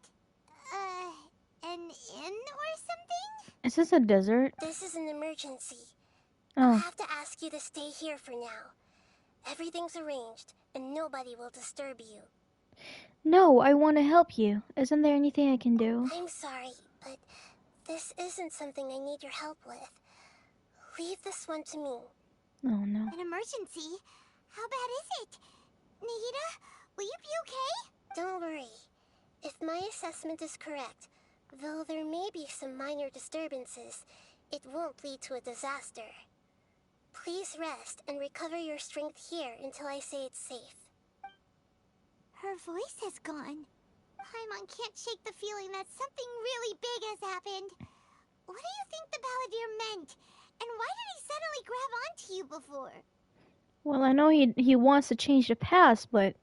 an inn or something? Is this a desert? This is an emergency. Oh. I'll have to ask you to stay here for now. Everything's arranged, and nobody will disturb you. No, I want to help you. Isn't there anything I can do? I'm sorry, but this isn't something I need your help with. Leave this one to me. Oh no. An emergency? How bad is it? Nahida, will you be okay? Don't worry. If my assessment is correct, though there may be some minor disturbances, it won't lead to a disaster. Please rest and recover your strength here until I say it's safe. Her voice has gone. Paimon can't shake the feeling that something really big has happened. What do you think the Balladeer meant? And why did he suddenly grab onto you before? Well, I know he wants to change the past, but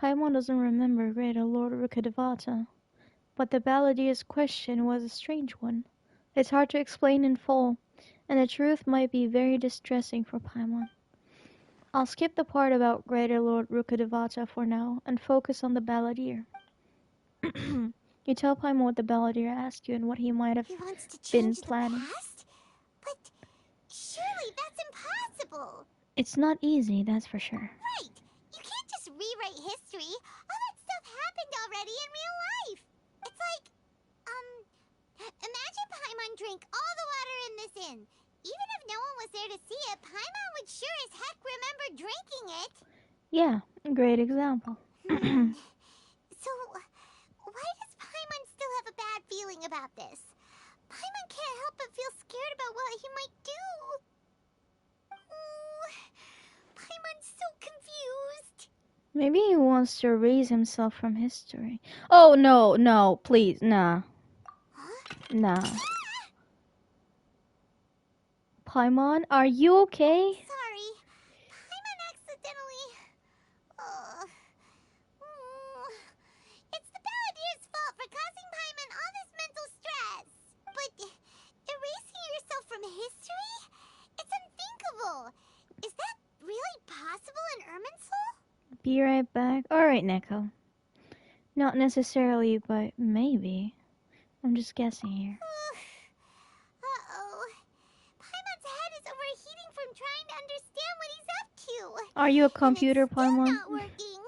Paimon doesn't remember Greater Lord Rukkhadevata. But the Balladeer's question was a strange one. It's hard to explain in full, and the truth might be very distressing for Paimon. I'll skip the part about Greater Lord Rukkhadevata for now and focus on the Balladeer. You tell Paimon what the Balladeer asked you and what he might have been planning. The past? But surely that's impossible. It's not easy, that's for sure. Right. You can't just rewrite history. All that stuff happened already in real life. It's like, imagine Paimon drank all the water in this inn. Even if no one was there to see it, Paimon would sure as heck remember drinking it. Yeah, great example. So, why does Paimon still have a bad feeling about this? Paimon can't help but feel scared about what he might do. Ooh, Paimon's so confused. Maybe he wants to erase himself from history. Oh, no, please, nah. Huh? Nah. Paimon, are you okay? Sorry. Paimon accidentally... It's the Balladeer's fault for causing Paimon all this mental stress. But erasing yourself from history? It's unthinkable. Is that really possible in Irminsul? Be right back. Alright, Neko. Not necessarily, but maybe. I'm just guessing here. Uh-oh. Paimon's head is overheating from trying to understand what he's up to. Are you a computer, Paimon? Not working.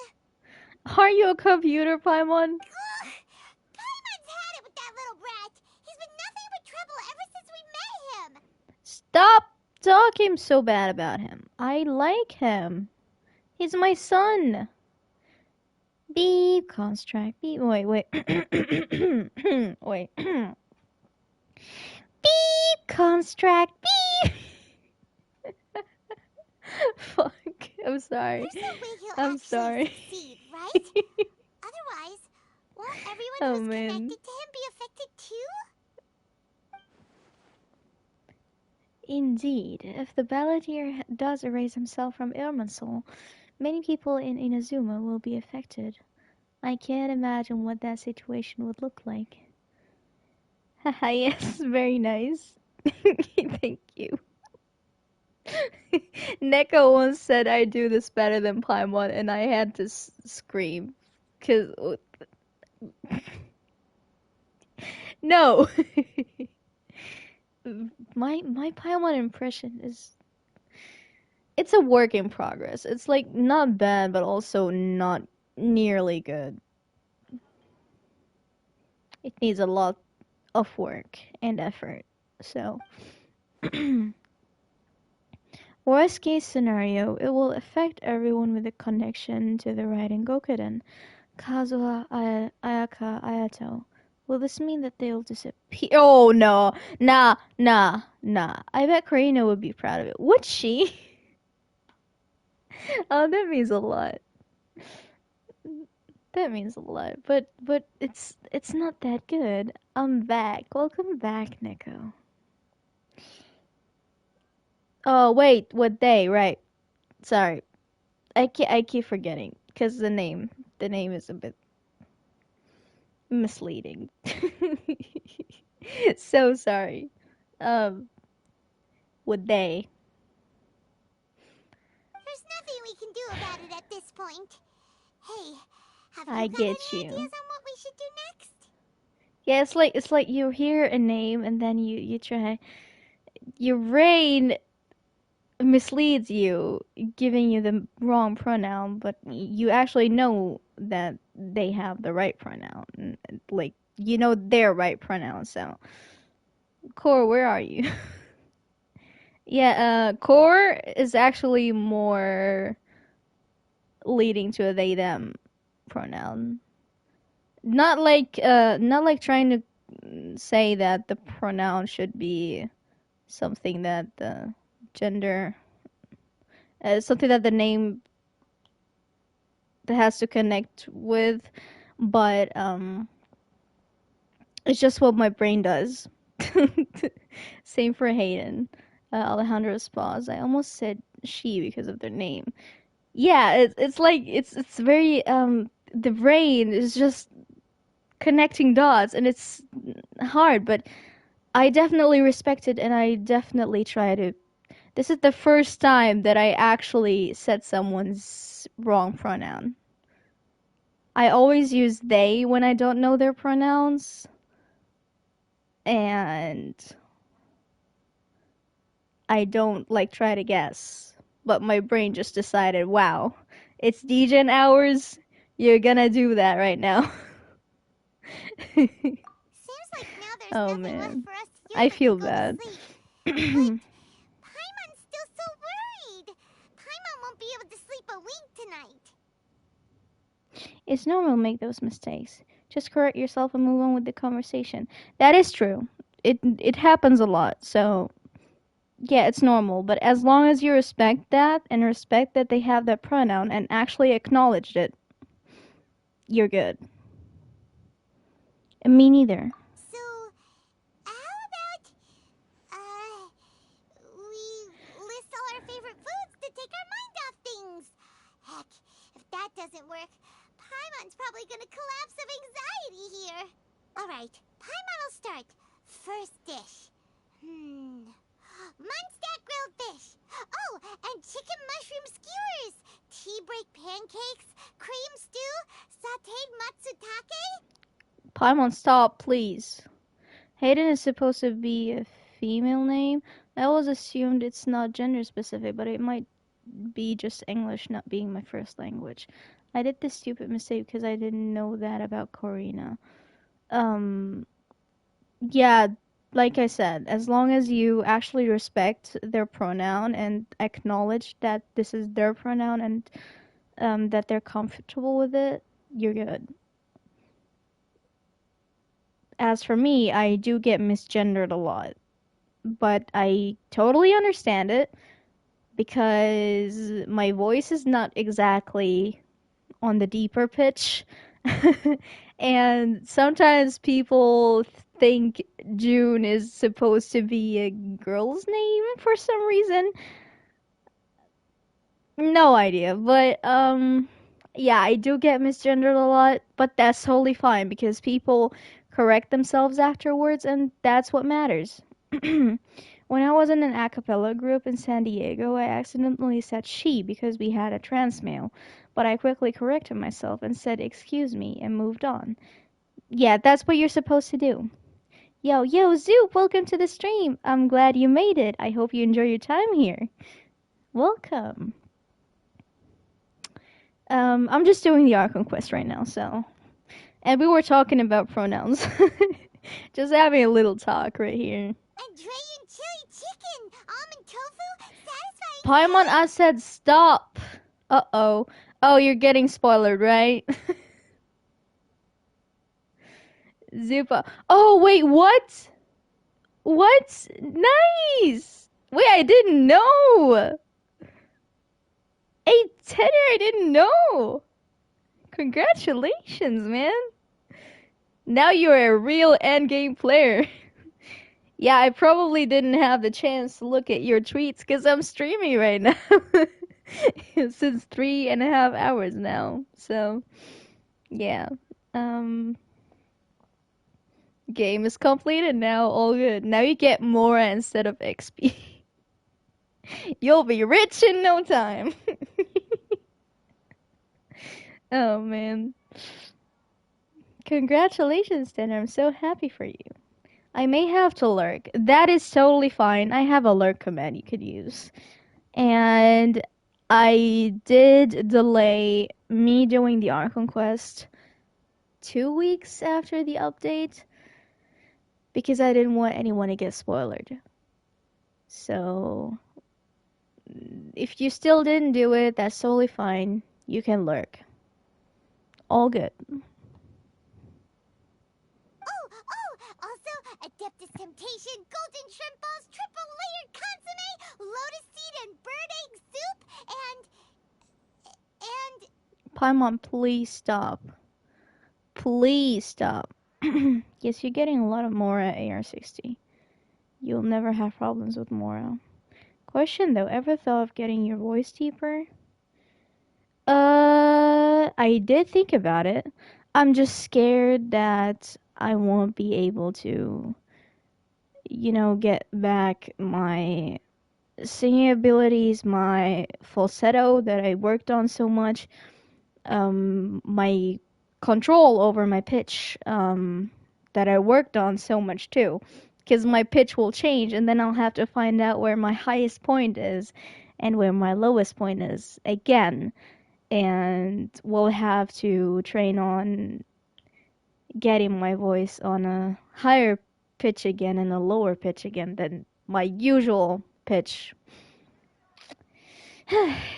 Are you a computer, Paimon? Paimon's had it with that little brat. He's been nothing but trouble ever since we met him. Stop talking so bad about him. I like him. He's my son. Beep, construct, beep. Wait. Wait. Beep, construct, beep. Fuck. I'm sorry. There's no way he'll I'm sorry. succeed, right? Otherwise, won't everyone who's connected to him be affected too? Indeed, if the Balladeer does erase himself from Irminsul, many people in Inazuma will be affected. I can't imagine what that situation would look like. Haha, yes, very nice. Thank you. Neko once said I do this better than Paimon, and I had to scream. Cause... No! My Paimon impression is... It's a work in progress. It's like not bad, but also not nearly good. It needs a lot of work and effort. So, worst case scenario, it will affect everyone with a connection to the Raiden Gokuden, Kazuha, Ayaka, Ayato. Will this mean that they'll disappear? Oh no, nah. I bet Karina would be proud of it. Would she? Oh, that means a lot. That means a lot, but it's not that good. I'm back. Welcome back, Neko. Oh wait, what they? Right. Sorry, I keep forgetting because the name is a bit misleading. So sorry. Um, what they? There's nothing we can do about it at this point. Hey, have I you got get any you. ideas on what we should do next? Yeah, it's like you hear a name and then you try. Your brain misleads you, giving you the wrong pronoun, but you actually know that they have the right pronoun. Like you know their right pronoun. So, Core, where are you? Yeah, core is actually more leading to a they them pronoun. Not like trying to say that the pronoun should be something that the gender something that the name that has to connect with, but it's just what my brain does. Same for Hayden. Alejandro's pause. I almost said she because of their name. Yeah, it's like it's very the brain is just connecting dots and it's hard, but I definitely respect it and I definitely try to. This is the first time that I actually said someone's wrong pronoun. I always use they when I don't know their pronouns, and I don't like try to guess. But my brain just decided, wow, it's DGen hours. You're gonna do that right now. Seems like now there's Oh nothing left man, for us to do I but to feel go to bad. sleep. Paimon's still so worried. Paimon won't be able to sleep a wink tonight. It's normal to make those mistakes. Just correct yourself and move on with the conversation. That is true. It happens a lot. So yeah, it's normal. But as long as you respect that and respect that they have that pronoun and actually acknowledged it, you're good. And me neither. So, how about, we list all our favorite foods to take our mind off things? Heck, if that doesn't work, Paimon's probably gonna collapse of anxiety here. Alright, Paimon will start. First dish. Munstack grilled fish. Oh, and chicken mushroom skewers. Tea break pancakes. Cream stew. Sauteed matsutake. Paimon, stop, please. Hayden is supposed to be a female name. I always assumed it's not gender specific, but it might be just English not being my first language. I did this stupid mistake because I didn't know that about Corina. Yeah, like I said, as long as you actually respect their pronoun and acknowledge that this is their pronoun and that they're comfortable with it, you're good. As for me, I do get misgendered a lot, but I totally understand it because my voice is not exactly on the deeper pitch. And sometimes people think June is supposed to be a girl's name for some reason. No idea, but yeah, I do get misgendered a lot, but that's totally fine because people correct themselves afterwards and that's what matters. When I was in an a cappella group in San Diego, I accidentally said she because we had a trans male, but I quickly corrected myself and said excuse me and moved on. Yeah, that's what you're supposed to do. Yo, Zoop, welcome to the stream. I'm glad you made it. I hope you enjoy your time here. Welcome. I'm just doing the Archon quest right now, so. And we were talking about pronouns. Just having a little talk right here. Andrean chili chicken. Almond tofu. Satisfying. Paimon, I said stop. Uh-oh. Oh, you're getting spoiled, right? Zupa. Oh, wait, what? What? Nice! Wait, I didn't know! Hey, Tenor, I didn't know! Congratulations, man! Now you're a real endgame player. Yeah, I probably didn't have the chance to look at your tweets because I'm streaming right now. Since 3.5 hours now. So, yeah. Um, game is completed now. All good. Now you get more instead of XP. You'll be rich in no time. Oh, man. Congratulations, Tanner. I'm so happy for you. I may have to lurk. That is totally fine. I have a lurk command you could use. And I did delay me doing the Archon quest 2 weeks after the update because I didn't want anyone to get spoiled. So, if you still didn't do it, that's totally fine. You can lurk. All good. Also, Adeptus Temptation, Golden Shrimp Balls, Triple Layered Consomme, Lotus Seed and Bird Egg Soup, and... Paimon, please stop. Please stop. Yes, you're getting a lot of Mora AR-60. You'll never have problems with Mora. Question though, ever thought of getting your voice deeper? I did think about it. I'm just scared that I won't be able to, get back my singing abilities, my falsetto that I worked on so much, my control over my pitch, that I worked on so much too. Because my pitch will change, and then I'll have to find out where my highest point is and where my lowest point is again. And we'll have to train on getting my voice on a higher pitch again and a lower pitch again than my usual pitch.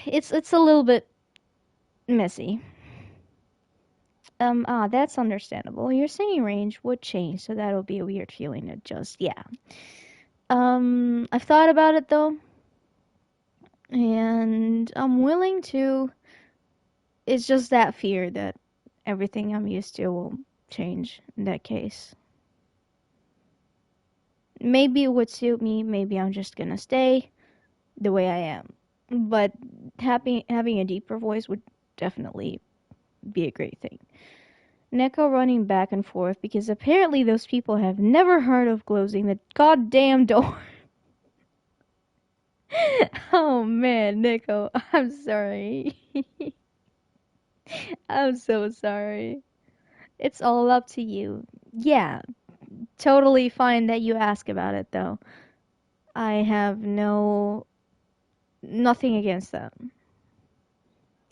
It's a little bit messy. That's understandable. Your singing range would change, so that'll be a weird feeling to adjust. Yeah. I've thought about it though, and I'm willing to. It's just that fear that everything I'm used to will change in that case. Maybe it would suit me. Maybe I'm just gonna stay the way I am. But having a deeper voice would definitely be a great thing. Neko running back and forth because apparently those people have never heard of closing the goddamn door. Oh man, Neko, I'm sorry. I'm so sorry. It's all up to you. Yeah, totally fine that you ask about it though. I have nothing against that.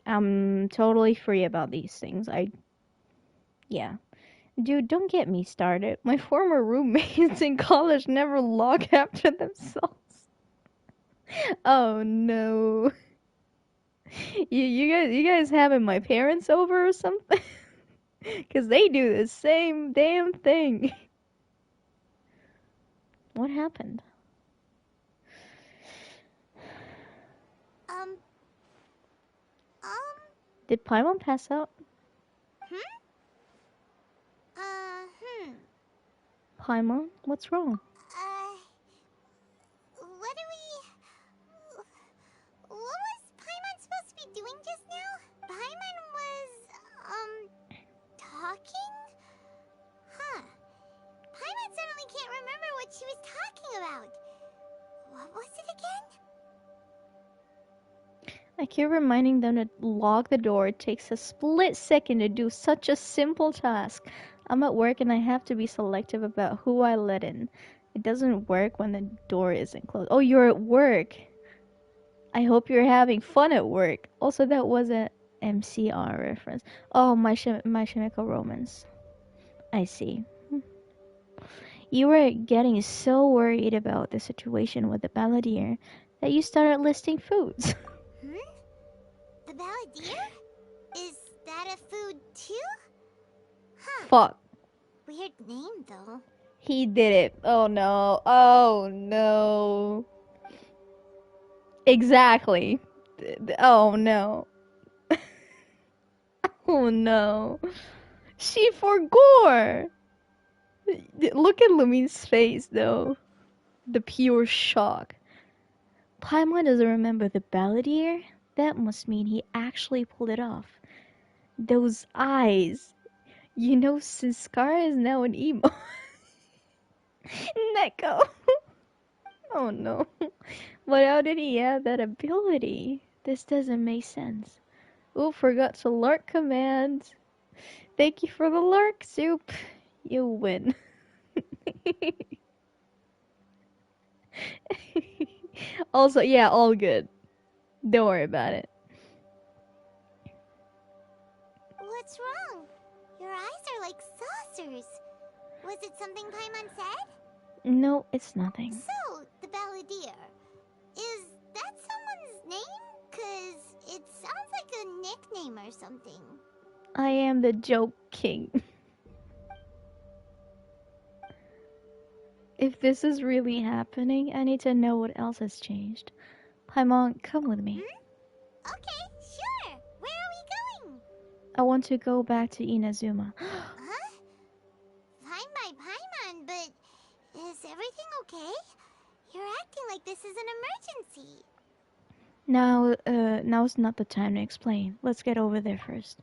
I'm totally free about these things. Yeah. Dude, don't get me started. My former roommates in college never log after themselves. Oh no. You guys having my parents over or something? 'Cause they do the same damn thing. What happened? Did Paimon pass out? Paimon, what's wrong? What was Paimon supposed to be doing just now? Paimon was, talking? Huh. Paimon suddenly can't remember what she was talking about. What was it again? I keep reminding them to lock the door. It takes a split second to do such a simple task. I'm at work and I have to be selective about who I let in. It doesn't work when the door isn't closed. Oh, you're at work. I hope you're having fun at work. Also, that was a MCR reference. Oh, my Chemical Romance. I see. You were getting so worried about the situation with the Balladeer that you started listing foods. The Balladeer? Is that a food too? Huh. Fuck. Weird name though. He did it. Oh no. Oh no. Exactly. Oh no. Oh no. She forgot. Look at Lumine's face though. The pure shock. Paimon doesn't remember the balladeer? That must mean he actually pulled it off. Those eyes. You know, since Scar is now an emo. Neko. Oh no. But how did he have that ability? This doesn't make sense. Oh, forgot to lurk command. Thank you for the lurk, Soup. You win. Also, yeah, all good. Don't worry about it. What's wrong? Your eyes are like saucers. Was it something Paimon said? No, it's nothing. So, the balladeer. Is that someone's name? 'Cause it sounds like a nickname or something. I am the joke king. If this is really happening, I need to know what else has changed. Paimon, come with me. Okay, sure. Where are we going? I want to go back to Inazuma. Huh? Fine by Paimon, but is everything okay? You're acting like this is an emergency. Now's not the time to explain. Let's get over there first.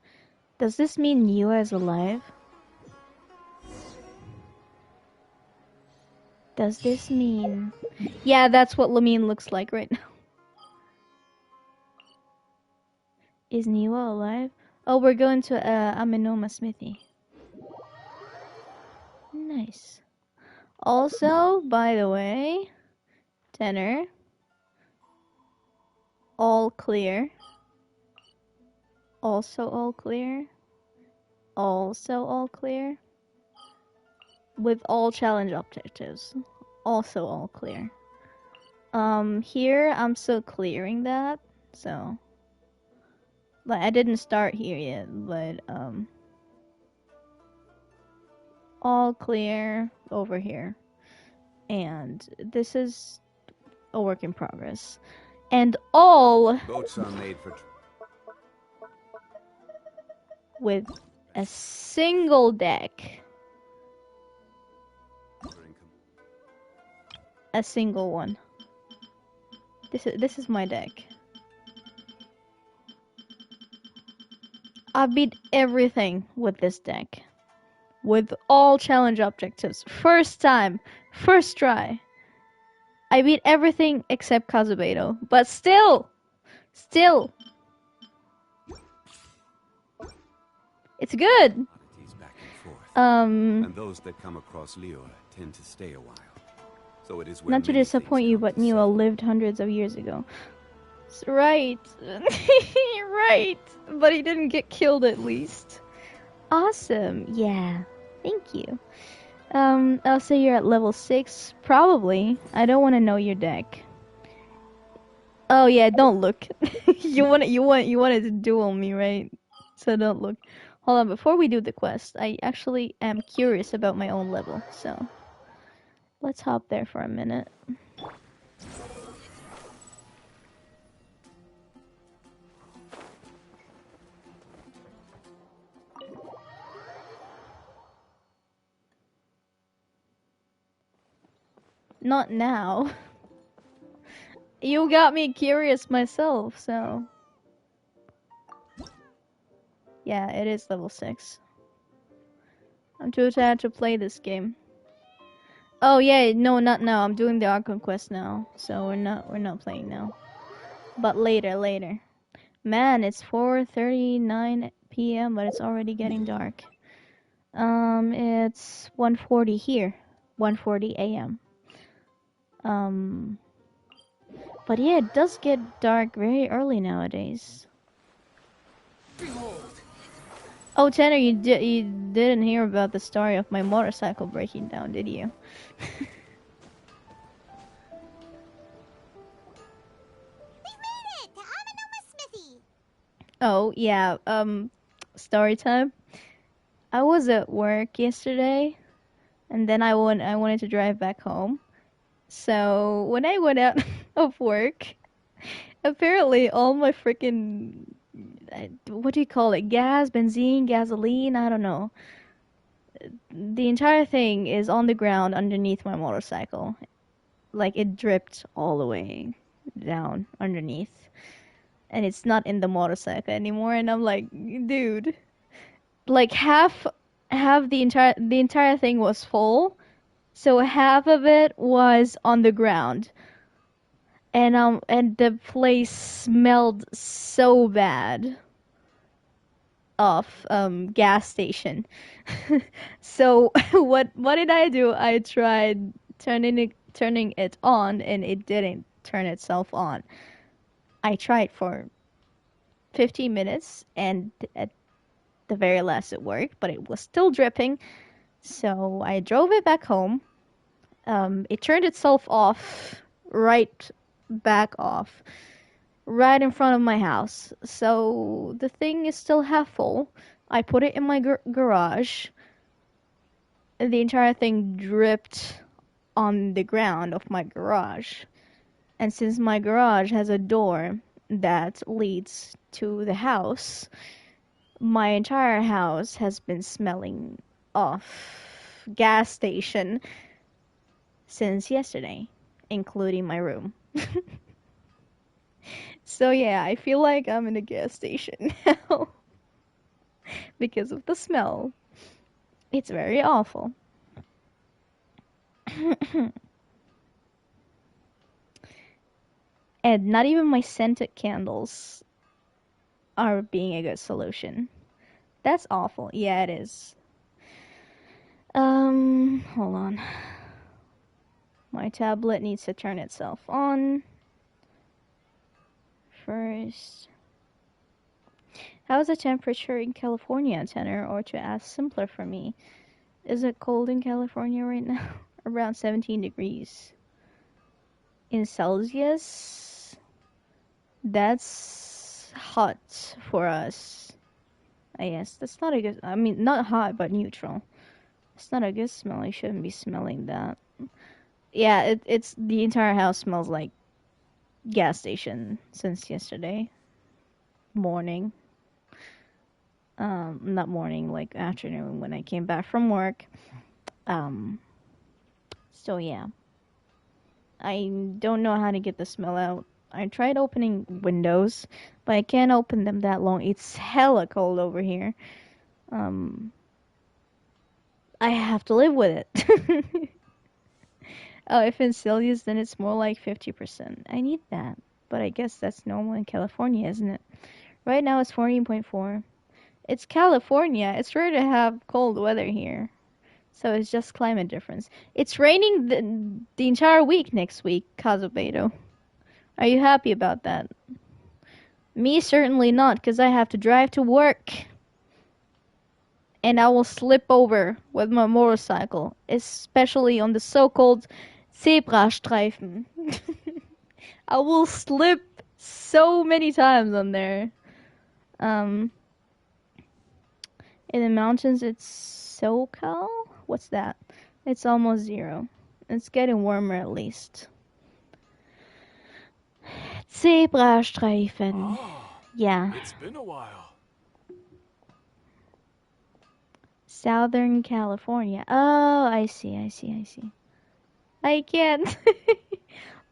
Does this mean Niwa is alive? Does this mean... Yeah, that's what Lamine looks like right now. Is Niwa alive? Oh, we're going to Aminoma Smithy. Nice. Also, by the way, Tenor. All clear. Also all clear. Also all clear. With all challenge objectives. Also all clear. Here I'm still clearing that, so... Like, I didn't start here yet, but, all clear over here. And this is a work in progress. And all... Boats are made for... with a single deck. A single one. This is my deck. I beat everything with this deck. With all challenge objectives. First time. First try. I beat everything except Kazubedo. But still! It's good! And those that come across Liyue tend to stay a while. So it is where Not to many disappoint things you, come but to Niwa lived hundreds of years ago. Right. Right. But he didn't get killed at least. Awesome. Yeah. Thank you. I'll say you're at level 6. Probably. I don't want to know your deck. Oh yeah, don't look. you wanted to duel me, right? So don't look. Hold on, before we do the quest, I actually am curious about my own level, so let's hop there for a minute. Not now. You got me curious myself, so... Yeah, it is level 6. I'm too tired to play this game. Oh yeah, no, not now. I'm doing the Archon quest now, so we're not playing now. But later. Man, it's 4:39 p.m., but it's already getting dark. It's 1:40 here. 1:40 a.m. But yeah, it does get dark very early nowadays. Oh, Tanner, you didn't hear about the story of my motorcycle breaking down, did you? Oh, yeah, story time. I was at work yesterday, and then I wanted to drive back home. So, when I went out of work, apparently all my freaking, what do you call it? Gas, benzene, gasoline, I don't know. The entire thing is on the ground underneath my motorcycle. like it dripped all the way down underneath, and it's not in the motorcycle anymore. And I'm like, dude, like half the entire thing was full, so half of it was on the ground, and the place smelled so bad of gas station. So what did I do? I tried turning it on, and it didn't turn itself on. I tried for 15 minutes, and at the very last it worked, but it was still dripping. So I drove it back home. It turned itself off, right back off, right in front of my house. So the thing is still half full. I put it in my garage. The entire thing dripped on the ground of my garage. And since my garage has a door that leads to the house, my entire house has been smelling of gas station since yesterday, including my room. So yeah, I feel like I'm in a gas station now because of the smell. It's very awful. And not even my scented candles are being a good solution. That's awful. Yeah, it is. Hold on. My tablet needs to turn itself on first. How is the temperature in California, Tenor? Or to ask simpler for me, is it cold in California right now? Around 17 degrees. In Celsius, that's hot for us. I guess that's not a good. I mean, not hot, but neutral. It's not a good smell. I shouldn't be smelling that. Yeah, it's the entire house smells like gas station since yesterday morning. Not morning, like afternoon when I came back from work. So yeah, I don't know how to get the smell out. I tried opening windows, but I can't open them that long. It's hella cold over here. I have to live with it. Oh, if in Celsius, then it's more like 50%. I need that. But I guess that's normal in California, isn't it? Right now it's 14.4. It's California. It's rare to have cold weather here. So it's just climate difference. It's raining the entire week next week, Kazubedo. Are you happy about that? Me, certainly not, because I have to drive to work. And I will slip over with my motorcycle, especially on the so-called Zebrastreifen. I will slip so many times on there. In the mountains, it's SoCal? What's that? It's almost 0. It's getting warmer at least. Zebrastreifen. Yeah. It's been a while. Southern California. Oh, I see. I can't.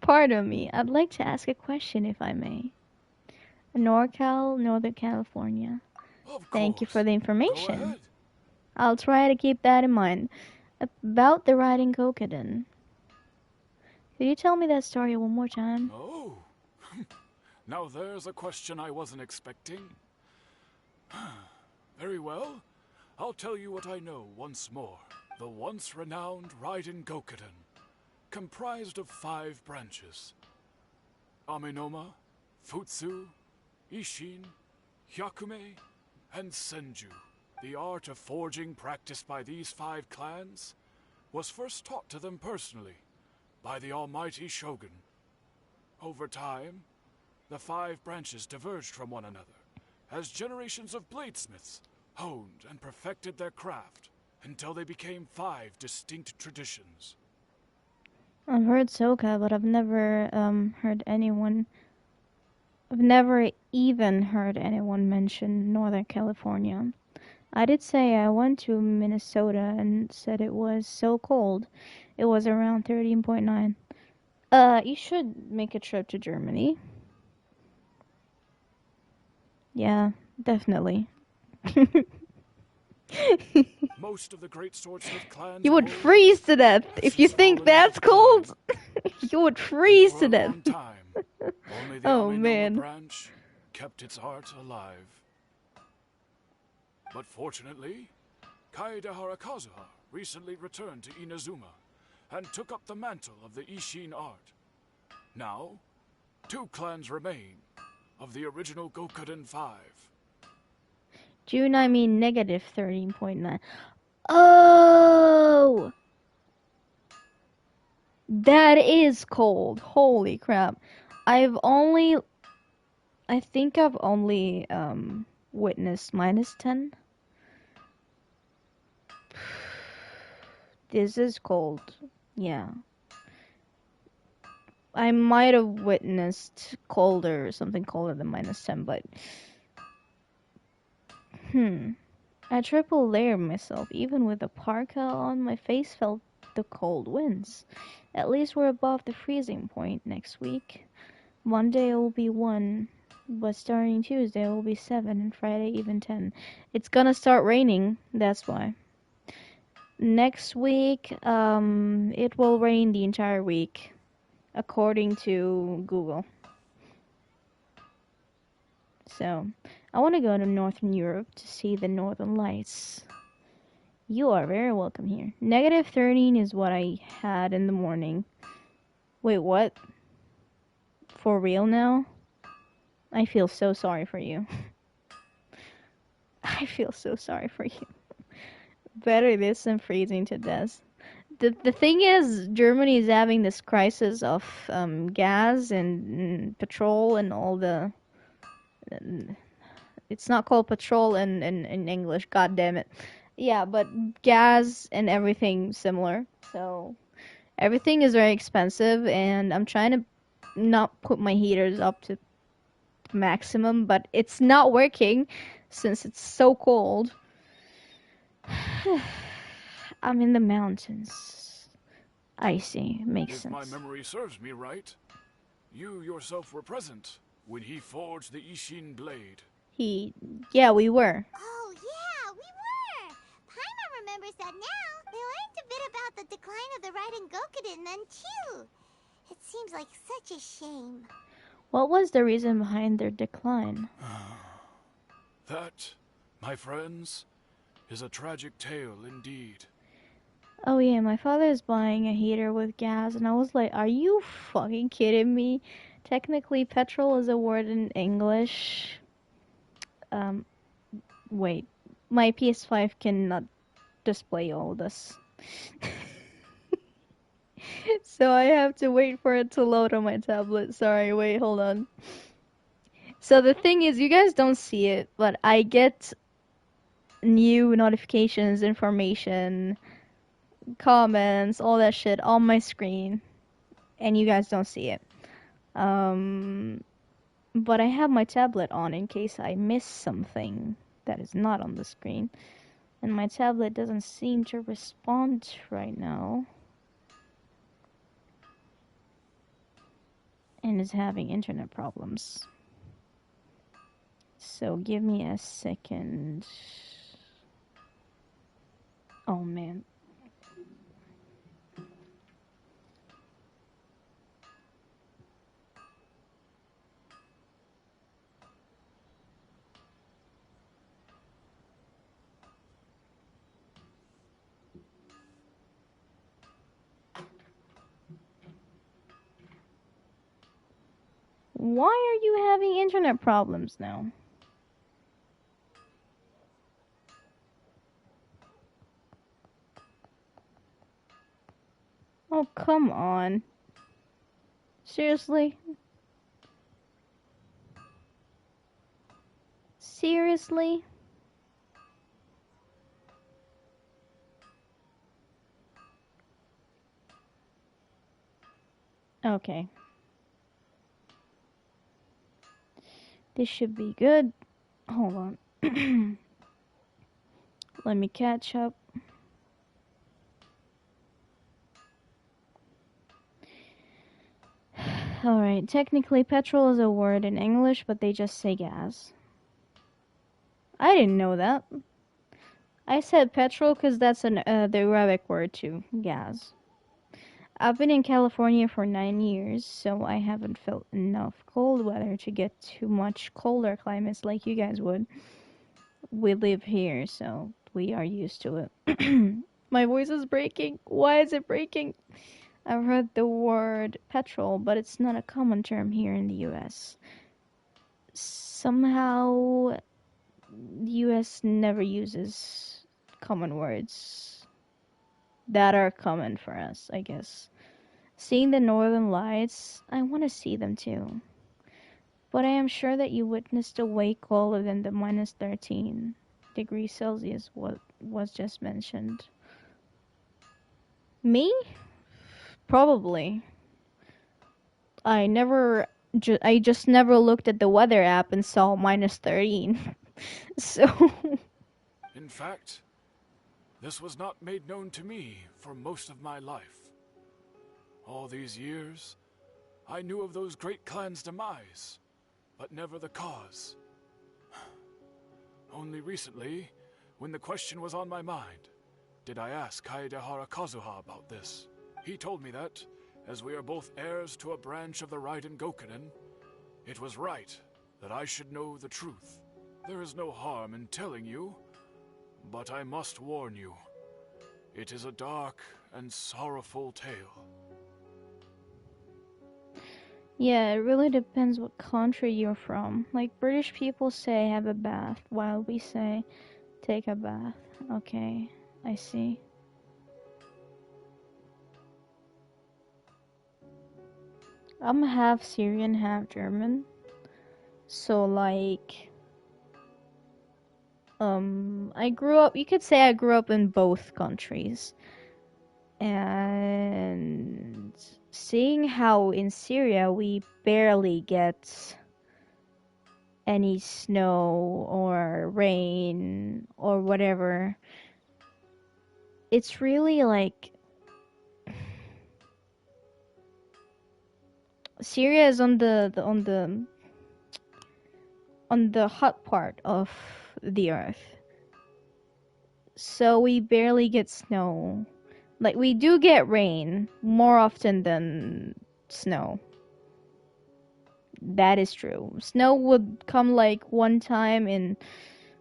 Pardon me. I'd like to ask a question, if I may. NorCal, Northern California. Thank you for the information. I'll try to keep that in mind. About the riding Kokoden. Could you tell me that story one more time? Oh. Now there's a question I wasn't expecting. Very well. I'll tell you what I know once more. The once renowned Raiden Gokoden, comprised of 5 branches. Amenoma, Futsu, Ishin, Hyakume, and Senju. The art of forging practiced by these 5 clans was first taught to them personally by the almighty Shogun. Over time, the 5 branches diverged from one another as generations of bladesmiths honed and perfected their craft until they became 5 distinct traditions. I've heard Soka, but I've never heard anyone. I've never even heard anyone mention Northern California. I did say I went to Minnesota and said it was so cold. It was around 13.9. You should make a trip to Germany. Yeah, definitely. Most of the great swordsmith clans You would of old freeze to death have if you since think fallen that's into decline, cold. You would freeze for to a death. long time, only the Oh Amenoma man. branch kept its art alive. But fortunately, Kaede Harakazuha recently returned to Inazuma and took up the mantle of the Ishin art. Now, 2 clans remain of the original Gokuden 5. June, I mean negative 13.9. Oh! That is cold. Holy crap. I think I've only, witnessed -10. This is cold. Yeah. I might have witnessed colder, something colder than -10, but... I triple layered myself. Even with the parka on, my face felt the cold winds. At least we're above the freezing point next week. Monday it will be 1, but starting Tuesday it will be 7, and Friday even 10. It's gonna start raining, that's why. Next week, it will rain the entire week, according to Google. So, I want to go to Northern Europe to see the Northern Lights. You are very welcome here. Negative 13 is what I had in the morning. Wait, what? For real now? I feel so sorry for you. I feel so sorry for you. Better this than freezing to death. The thing is, Germany is having this crisis of gas and petrol and all the... It's not called petrol in English, god damn it. Yeah, but gas and everything similar. So everything is very expensive, and I'm trying to not put my heaters up to maximum, but it's not working since it's so cold. I'm in the mountains. Icy, makes If sense. my memory serves me right, you yourself were present when he forged the Ishin blade. Yeah, we were. Oh, yeah, we were! Paimon remembers that now. They learned a bit about the decline of the Raiden Gokuden then, too. It seems like such a shame. What was the reason behind their decline? That, my friends, is a tragic tale indeed. Oh yeah, my father is buying a heater with gas, and I was like, are you fucking kidding me? Technically, petrol is a word in English. Wait. My PS5 cannot display all this. So I have to wait for it to load on my tablet. Sorry, wait, hold on. So the thing is, you guys don't see it, but I get new notifications, information, comments, all that shit on my screen, and you guys don't see it. But I have my tablet on in case I miss something that is not on the screen. And my tablet doesn't seem to respond right now. And is having internet problems. So give me a second. Oh man. Why are you having internet problems now? Oh, come on. Seriously? Seriously? Okay. This should be good. Hold on. Let me catch up. Alright, technically petrol is a word in English, but they just say gas. I didn't know that. I said petrol because that's the Arabic word too, gas. I've been in California for 9 years, so I haven't felt enough cold weather to get too much colder climates like you guys would. We live here, so we are used to it. My voice is breaking. Why is it breaking? I've heard the word petrol, but it's not a common term here in the US. Somehow, the US never uses common words that are common for us, I guess. Seeing the northern lights, I want to see them too. But I am sure that you witnessed a way colder than the minus 13 degrees Celsius what was just mentioned. Me? Probably. I just never looked at the weather app and saw minus 13. So In fact, this was not made known to me for most of my life. All these years, I knew of those great clans' demise, but never the cause. Only recently, when the question was on my mind, did I ask Kaedehara Kazuha about this. He told me that, as we are both heirs to a branch of the Raiden Gokunin, it was right that I should know the truth. There is no harm in telling you, but I must warn you. It is a dark and sorrowful tale. yeah, it really depends what country you're from. Like British people say have a bath, while we say take a bath. Okay, I see. I'm half Syrian, half German. So like you could say I grew up in both countries. And seeing how in Syria we barely get any snow or rain or whatever, it's really like Syria is on the hot part of the earth. So we barely get snow. Like, we do get rain more often than snow. That is true. Snow would come like one time in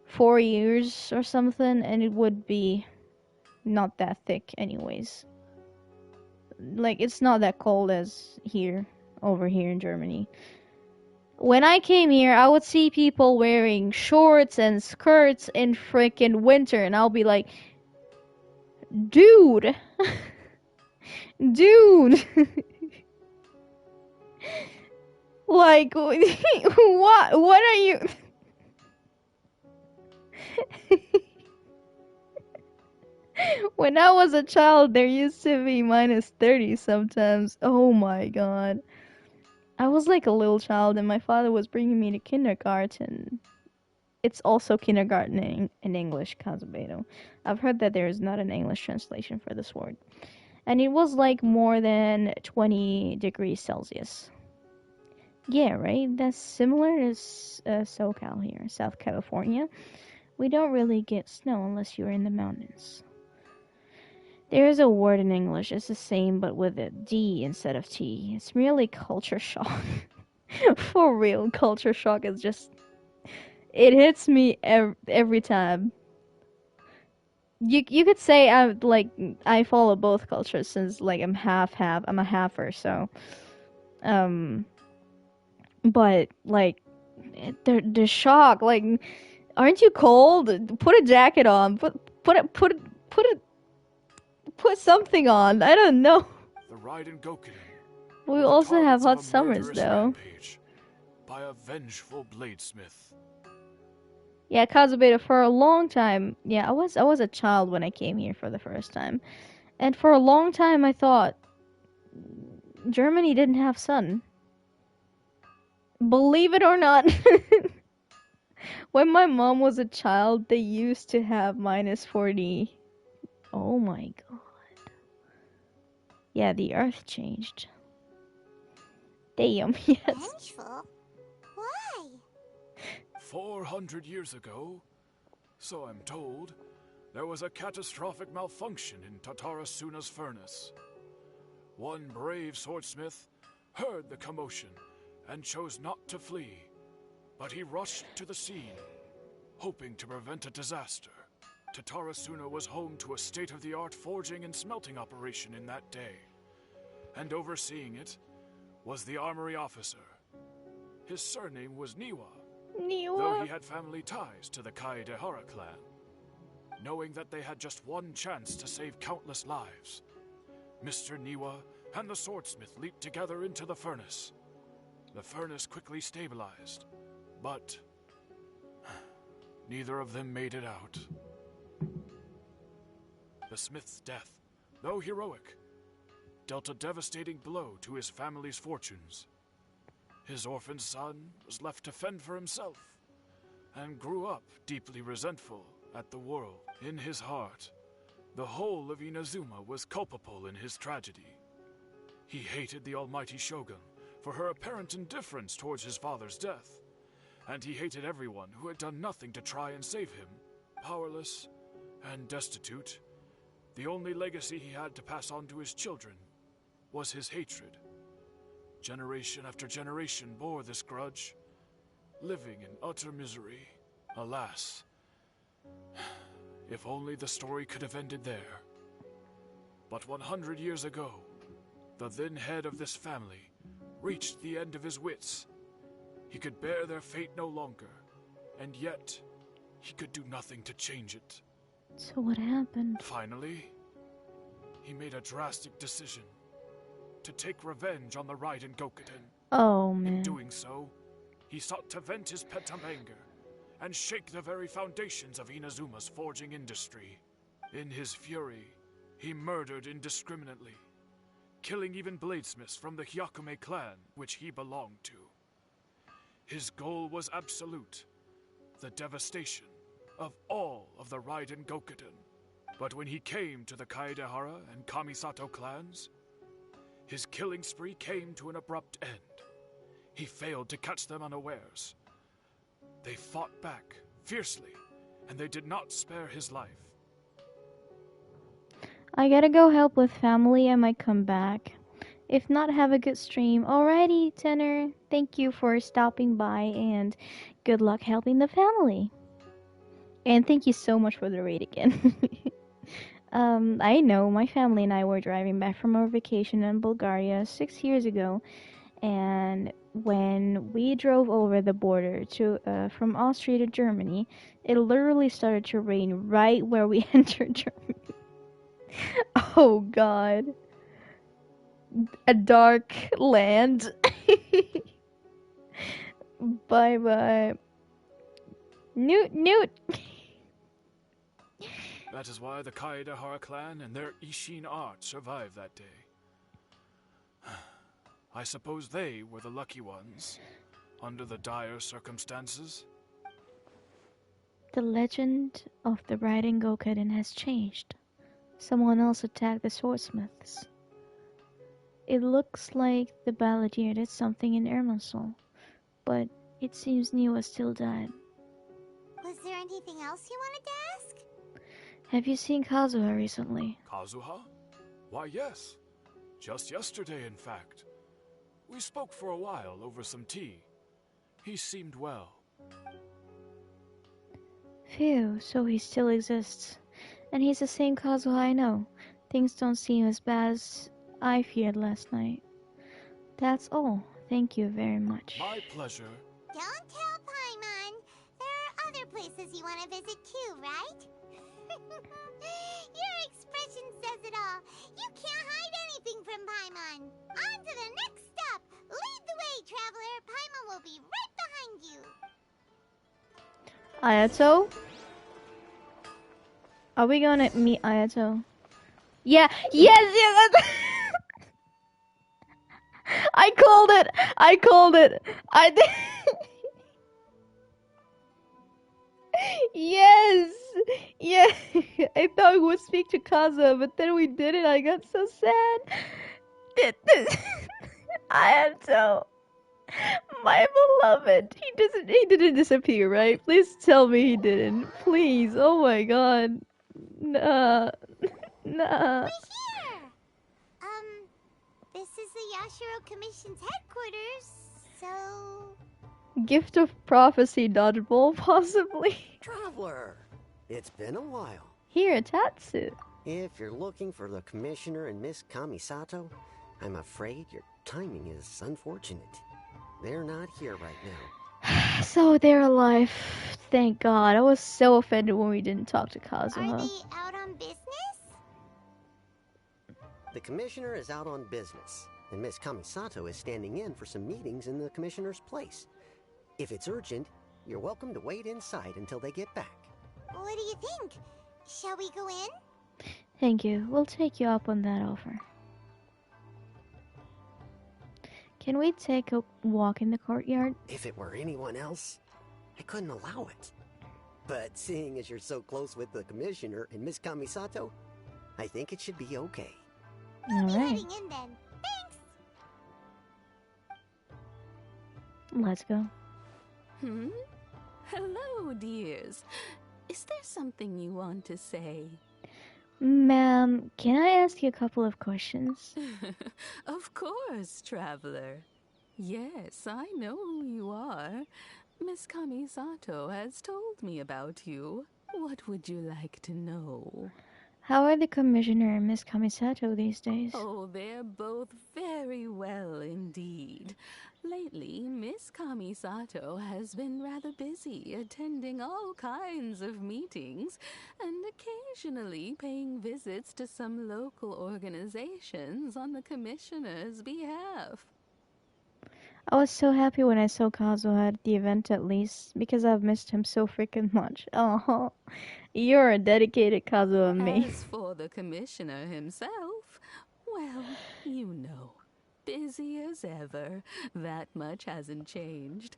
4 years or something, and it would be not that thick anyways. Like, it's not that cold as over here in Germany. When I came here, I would see people wearing shorts and skirts in frickin' winter, and I'll be like, dude! Dude! Like, what are you... When I was a child, there used to be minus 30 sometimes. Oh my god. I was like a little child and my father was bringing me to kindergarten. It's also kindergarten in English, Kazubedo. I've heard that there is not an English translation for this word. And it was like more than 20 degrees Celsius. Yeah, right? That's similar to SoCal here, South California. We don't really get snow unless you're in the mountains. There is a word in English, it's the same but with a D instead of T. It's merely culture shock. For real, culture shock is just... It hits me every time. You could say I follow both cultures since like I'm half. I'm a halfer, so but like the shock, like, aren't you cold? Put a jacket on. Put something on. I don't know. The Raiden Gokunin. We also have hot summers though. By a vengeful bladesmith. Yeah, Kazubedo, for a long time. Yeah, I was a child when I came here for the first time, and for a long time I thought Germany didn't have sun. Believe it or not, when my mom was a child, they used to have minus 40. Oh my god. Yeah, the earth changed. Damn, yes. Vengeful? Why? 400 years ago, so I'm told, there was a catastrophic malfunction in Tatarasuna's furnace. One brave swordsmith heard the commotion and chose not to flee, but he rushed to the scene, hoping to prevent a disaster. Tatarasuna was home to a state-of-the-art forging and smelting operation in that day, and overseeing it was the armory officer. His surname was Niwa, though he had family ties to the Kaedehara clan. Knowing that they had just one chance to save countless lives, Mr. Niwa and the swordsmith leaped together into the furnace. The furnace quickly stabilized, but neither of them made it out. The smith's death, though heroic, dealt a devastating blow to his family's fortunes. His orphan son was left to fend for himself and grew up deeply resentful at the world. In his heart, the whole of Inazuma was culpable in his tragedy. He hated the almighty shogun for her apparent indifference towards his father's death, and he hated everyone who had done nothing to try and save him. Powerless and destitute, the only legacy he had to pass on to his children was his hatred. Generation after generation bore this grudge, living in utter misery. Alas, if only the story could have ended there. But 100 years ago, the then head of this family reached the end of his wits. He could bear their fate no longer, and yet he could do nothing to change it. So what happened? Finally, he made a drastic decision to take revenge on the Raiden Gokuden. Oh, man. In doing so, he sought to vent his pent-up anger and shake the very foundations of Inazuma's forging industry. In his fury, he murdered indiscriminately, killing even bladesmiths from the Hyakume clan, which he belonged to. His goal was absolute, the devastation of all of the Raiden Gokuden. But when he came to the Kaedehara and Kamisato clans, his killing spree came to an abrupt end. He failed to catch them unawares. They fought back fiercely, and they did not spare his life. I gotta go help with family. I might come back. If not, have a good stream. Alrighty, Tenor. Thank you for stopping by, and good luck helping the family. And thank you so much for the raid again. I know my family and I were driving back from our vacation in Bulgaria 6 years ago, and when we drove over the border to from Austria to Germany, it literally started to rain right where we entered Germany. Oh god. A dark land. Bye bye. Newt. That is why the Kaedehara clan and their Ishin art survived that day. I suppose they were the lucky ones, under the dire circumstances. The legend of the Raiden Gokuden has changed. Someone else attacked the swordsmiths. It looks like the balladeer did something in Irminsul, but it seems Niwa still died. Was there anything else you wanted to ask? Have you seen Kazuha recently? Kazuha? Why, yes. Just yesterday, in fact. We spoke for a while over some tea. He seemed well. Phew, so he still exists. And he's the same Kazuha I know. Things don't seem as bad as I feared last night. That's all. Thank you very much. My pleasure. Don't tell Paimon. There are other places you want to visit too, right? Your expression says it all. You can't hide anything from Paimon. On to the next stop. Lead the way, traveler. Paimon will be right behind you. Ayato? Are we gonna meet Ayato? Yeah, yes! I called it! I did. Yes! Yeah! I thought we would speak to Kaza, but then we didn't. I got so sad. Ayato, my beloved. He didn't disappear, right? Please tell me he didn't. Please. Oh my god. Nah. Nah. We're here! This is the Yashiro Commission's headquarters, so... Gift of prophecy dodgeball, possibly. Traveler, it's been a while. Here, Tatsu. If you're looking for the Commissioner and Miss Kamisato, I'm afraid your timing is unfortunate. They're not here right now. So they're alive. Thank God. I was so offended when we didn't talk to Are Kazuha. they out on business? The Commissioner is out on business, and Miss Kamisato is standing in for some meetings in the Commissioner's place. If it's urgent, you're welcome to wait inside until they get back. What do you think? Shall we go in? Thank you. We'll take you up on that offer. Can we take a walk in the courtyard? If it were anyone else, I couldn't allow it. But seeing as you're so close with the Commissioner and Miss Kamisato, I think it should be okay. All right. Heading in then. Thanks! Let's go. Hello, dears. Is there something you want to say? Ma'am, can I ask you a couple of questions? Of course, traveler. Yes, I know who you are. Miss Kamisato has told me about you. What would you like to know? How are the Commissioner and Miss Kamisato these days? Oh, they're both very well indeed. Lately, Miss Kamisato has been rather busy attending all kinds of meetings and occasionally paying visits to some local organizations on the Commissioner's behalf. I was so happy when I saw Kazuha at the event at least, because I've missed him so freaking much. Oh, you're a dedicated Kazuha main. As for the Commissioner himself, well, you know, busy as ever. That much hasn't changed.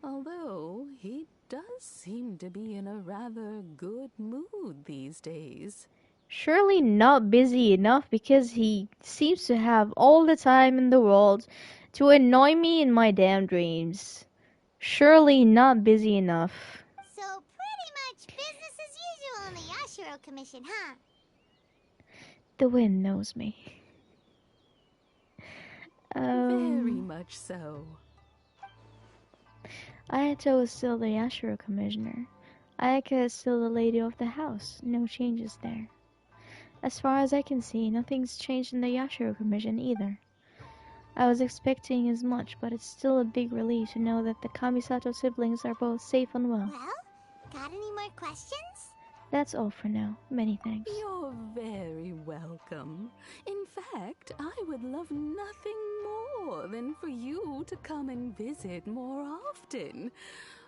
Although, he does seem to be in a rather good mood these days. Surely not busy enough, because he seems to have all the time in the world to annoy me in my damn dreams. Surely not busy enough. So pretty much business as usual in the Yashiro Commission, huh? The wind knows me. Very much so. Ayato is still the Yashiro Commissioner. Ayaka is still the lady of the house. No changes there. As far as I can see, nothing's changed in the Yashiro Commission either. I was expecting as much, but it's still a big relief to know that the Kamisato siblings are both safe and well. Well, got any more questions? That's all for now. Many thanks. You're very welcome. In fact, I would love nothing more than for you to come and visit more often.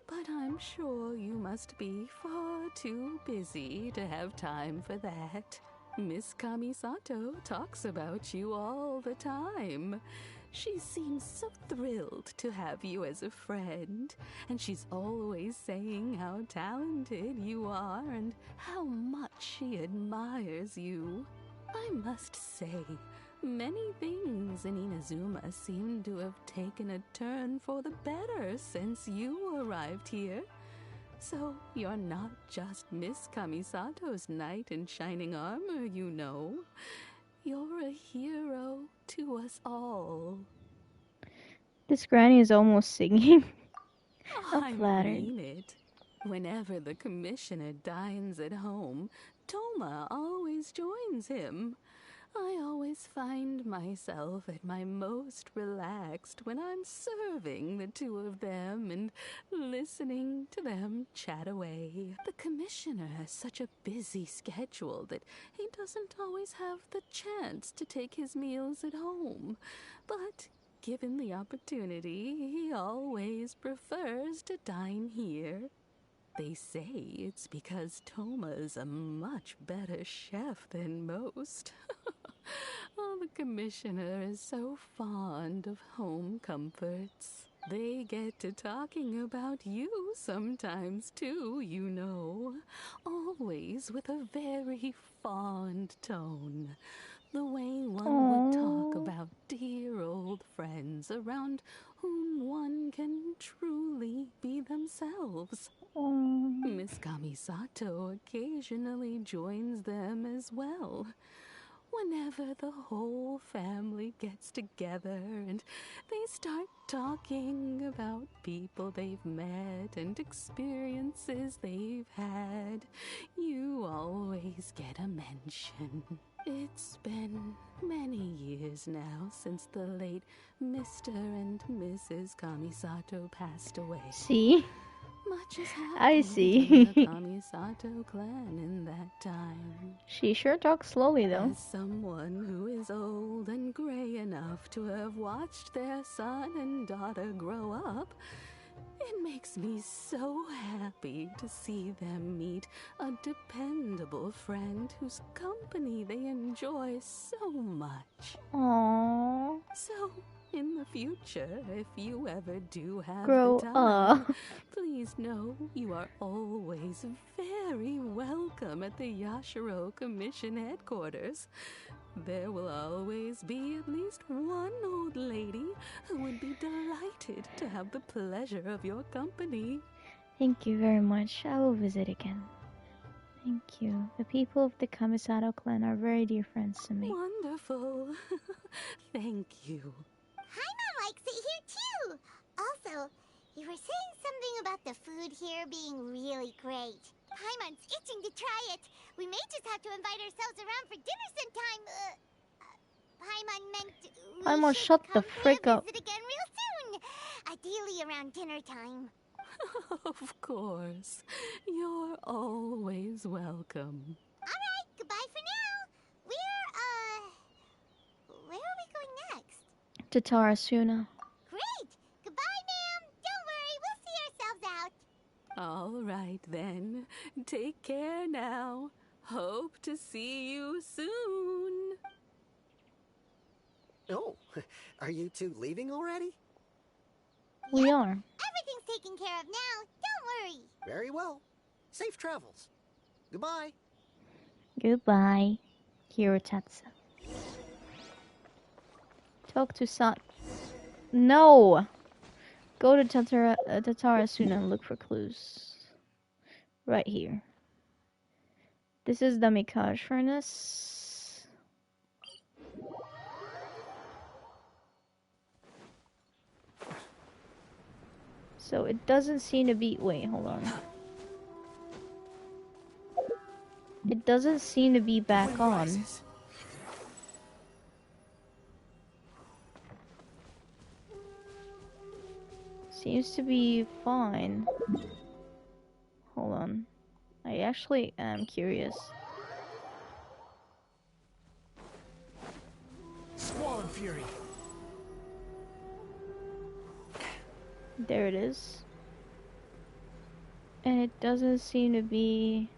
But I'm sure you must be far too busy to have time for that. Miss Kamisato talks about you all the time. She seems so thrilled to have you as a friend, and she's always saying how talented you are and how much she admires you. I must say, many things in Inazuma seem to have taken a turn for the better since you arrived here. So you're not just Miss Kamisato's knight in shining armor, you know. You're a hero to us all. This granny is almost singing. I'm flattered. I mean it. Whenever the Commissioner dines at home, Toma always joins him. I always find myself at my most relaxed when I'm serving the two of them and listening to them chat away. The Commissioner has such a busy schedule that he doesn't always have the chance to take his meals at home. But given the opportunity, he always prefers to dine here. They say it's because Toma's a much better chef than most. Oh, the Commissioner is so fond of home comforts. They get to talking about you sometimes too, you know. Always with a very fond tone. The way one would talk about dear old friends around whom one can truly be themselves. Miss Kamisato occasionally joins them as well. Whenever the whole family gets together and they start talking about people they've met and experiences they've had, you always get a mention. It's been many years now since the late Mr. and Mrs. Kamisato passed away. See? Much has happened I in see. the Kamisato clan in that time. She sure talks slowly though. As someone who is old and gray enough to have watched their son and daughter grow up, it makes me so happy to see them meet a dependable friend whose company they enjoy so much. Aww. So, in the future, if you ever do have Grow the time, up. please know you are always very welcome at the Yashiro Commission headquarters. There will always be at least one old lady who would be delighted to have the pleasure of your company. Thank you very much. I will visit again. Thank you. The people of the Kamisato clan are very dear friends to me. Wonderful. Thank you. Paimon likes it here too. Also, you were saying something about the food here being really great. Paimon's itching to try it. We may just have to invite ourselves around for dinner sometime. Paimon meant Paimon, should shut the come frick here up. visit again real soon. Ideally around dinner time. Of course. You're always welcome. Alright, goodbye for now. Where are we going next? To Tarasuna. Great! Goodbye, ma'am. Don't worry, we'll see ourselves out. All right, then. Take care now. Hope to see you soon. Oh, are you two leaving already? We are. Everything's taken care of now. Don't worry. Very well. Safe travels. Goodbye. Goodbye, Hirotatsu. Talk to Sat. No! Go to Tatarasuna and look for clues. Right here. This is the Mikage furnace. So it doesn't seem to be. Wait, hold on. It doesn't seem to be back on. Seems to be fine. Hold on. I actually am curious. Squall Fury. There it is. And it doesn't seem to be...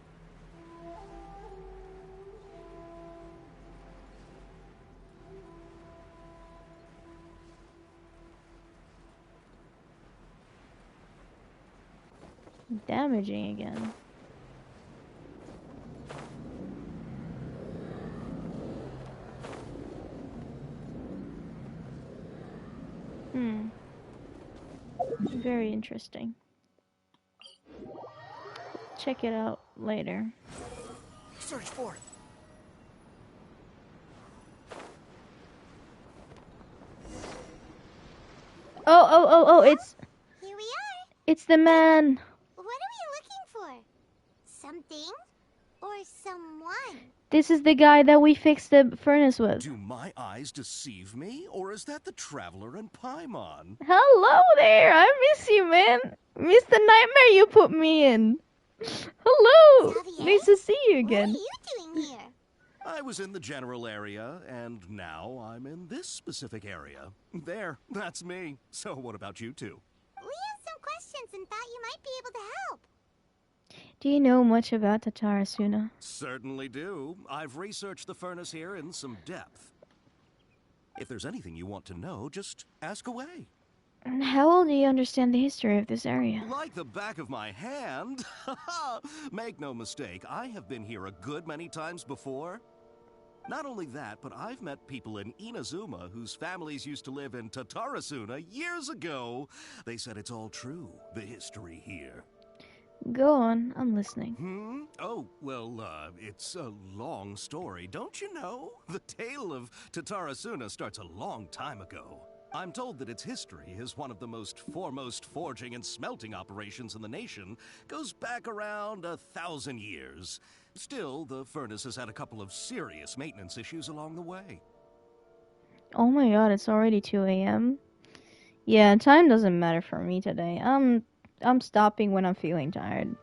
damaging again. Very interesting. Check it out later. Search for it. Oh, it's... Here we are. It's the man! What are we looking for? Something? Or someone? This is the guy that we fixed the furnace with. Do my eyes deceive me, or is that the Traveler and Paimon? Hello there! I miss you, man! Miss the nightmare you put me in! Hello! Xavier? Nice to see you again. What are you doing here? I was in the general area, and now I'm in this specific area. There, that's me. So what about you two? We have some questions and thought you might be able to help. Do you know much about Tatarasuna? Certainly do. I've researched the furnace here in some depth. If there's anything you want to know, just ask away. How well do you understand the history of this area? Like the back of my hand. Make no mistake, I have been here a good many times before. Not only that, but I've met people in Inazuma whose families used to live in Tatarasuna years ago. They said it's all true, the history here. Go on, I'm listening. Oh, well, it's a long story, don't you know? The tale of Tatarasuna starts a long time ago. I'm told that its history is one of the most foremost forging and smelting operations in the nation, goes back around 1,000 years. Still, the furnace has had a couple of serious maintenance issues along the way. Oh my god, it's already 2 a.m. Yeah, time doesn't matter for me today. I'm stopping when I'm feeling tired.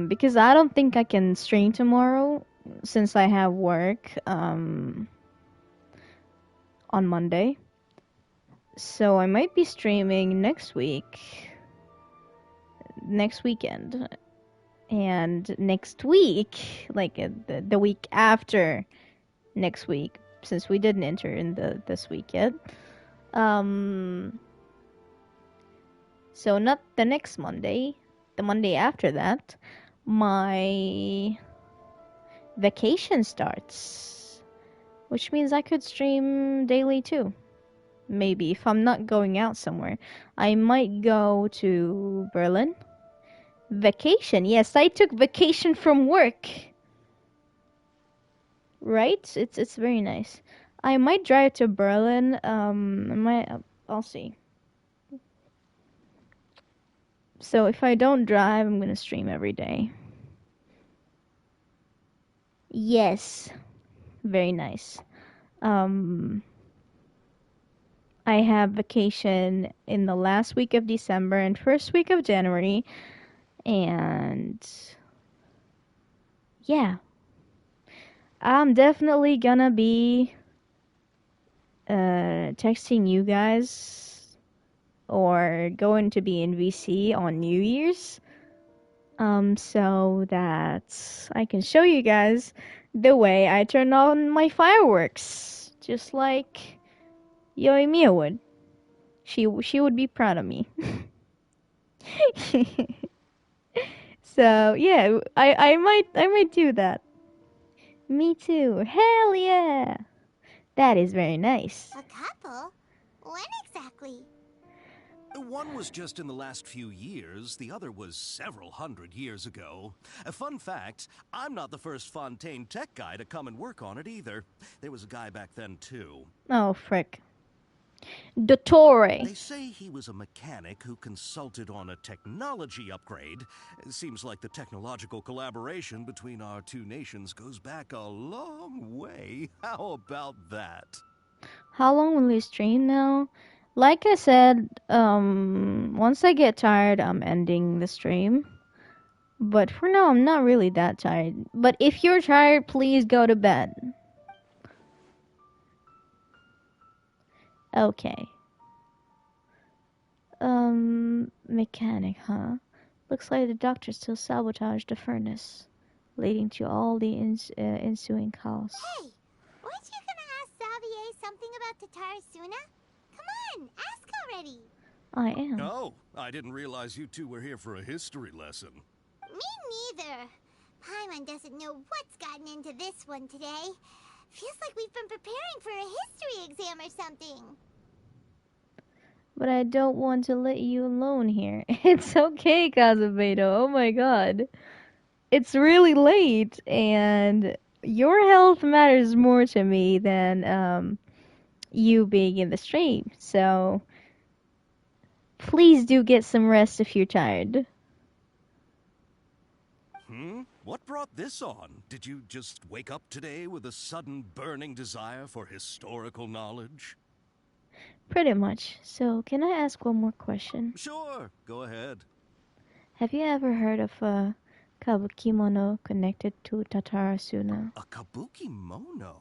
Because I don't think I can stream tomorrow since I have work on Monday. So I might be streaming next weekend. And next week, like the week after next week, since we didn't enter in this week yet. So not the next Monday, the Monday after that, my vacation starts, which means I could stream daily too. Maybe if I'm not going out somewhere, I might go to Berlin. Vacation, yes, I took vacation from work. Right? It's very nice. I might drive to Berlin. I'll see. So if I don't drive, I'm gonna stream every day. Yes, very nice. I have vacation in the last week of December and first week of January, and yeah, I'm definitely gonna be texting you guys or going to be in VC on New Year's, so that I can show you guys the way I turn on my fireworks, just like Yoimiya would. She would be proud of me. So yeah, I might do that. Me too. Hell yeah! That is very nice. A couple? When exactly? One was just in the last few years, the other was several hundred years ago. A fun fact, I'm not the first Fontaine tech guy to come and work on it either. There was a guy back then too. Oh, frick. Dottore. They say he was a mechanic who consulted on a technology upgrade. It seems like the technological collaboration between our two nations goes back a long way. How about that? How long will we stream now? Like I said, once I get tired, I'm ending the stream. But for now, I'm not really that tired. But if you're tired, please go to bed. Okay. Mechanic, huh? Looks like the doctor still sabotaged the furnace, leading to all the ensuing chaos. Hey, weren't you gonna ask Xavier something about Tatarasuna? Come on, ask already. I am. Oh, I didn't realize you two were here for a history lesson. Me neither. Paimon doesn't know what's gotten into this one today. Feels like we've been preparing for a history exam or something. But I don't want to let you alone here. It's okay, Kazubeto. Oh my god. It's really late, and your health matters more to me than you being in the stream. So please do get some rest if you're tired. What brought this on? Did you just wake up today with a sudden burning desire for historical knowledge? Pretty much. So, can I ask one more question? Sure, go ahead. Have you ever heard of a kabukimono connected to Tatarasuna? A kabukimono?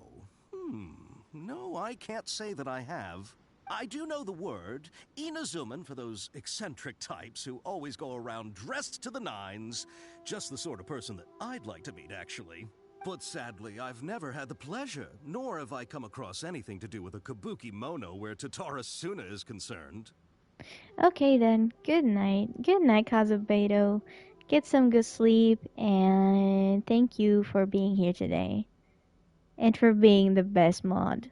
No, I can't say that I have. I do know the word, Inazuman, for those eccentric types who always go around dressed to the nines. Just the sort of person that I'd like to meet, actually. But sadly, I've never had the pleasure, nor have I come across anything to do with a kabukimono where Tatarasuna is concerned. Okay then, good night. Good night, Kazubeto. Get some good sleep, and thank you for being here today. and for being the best mod.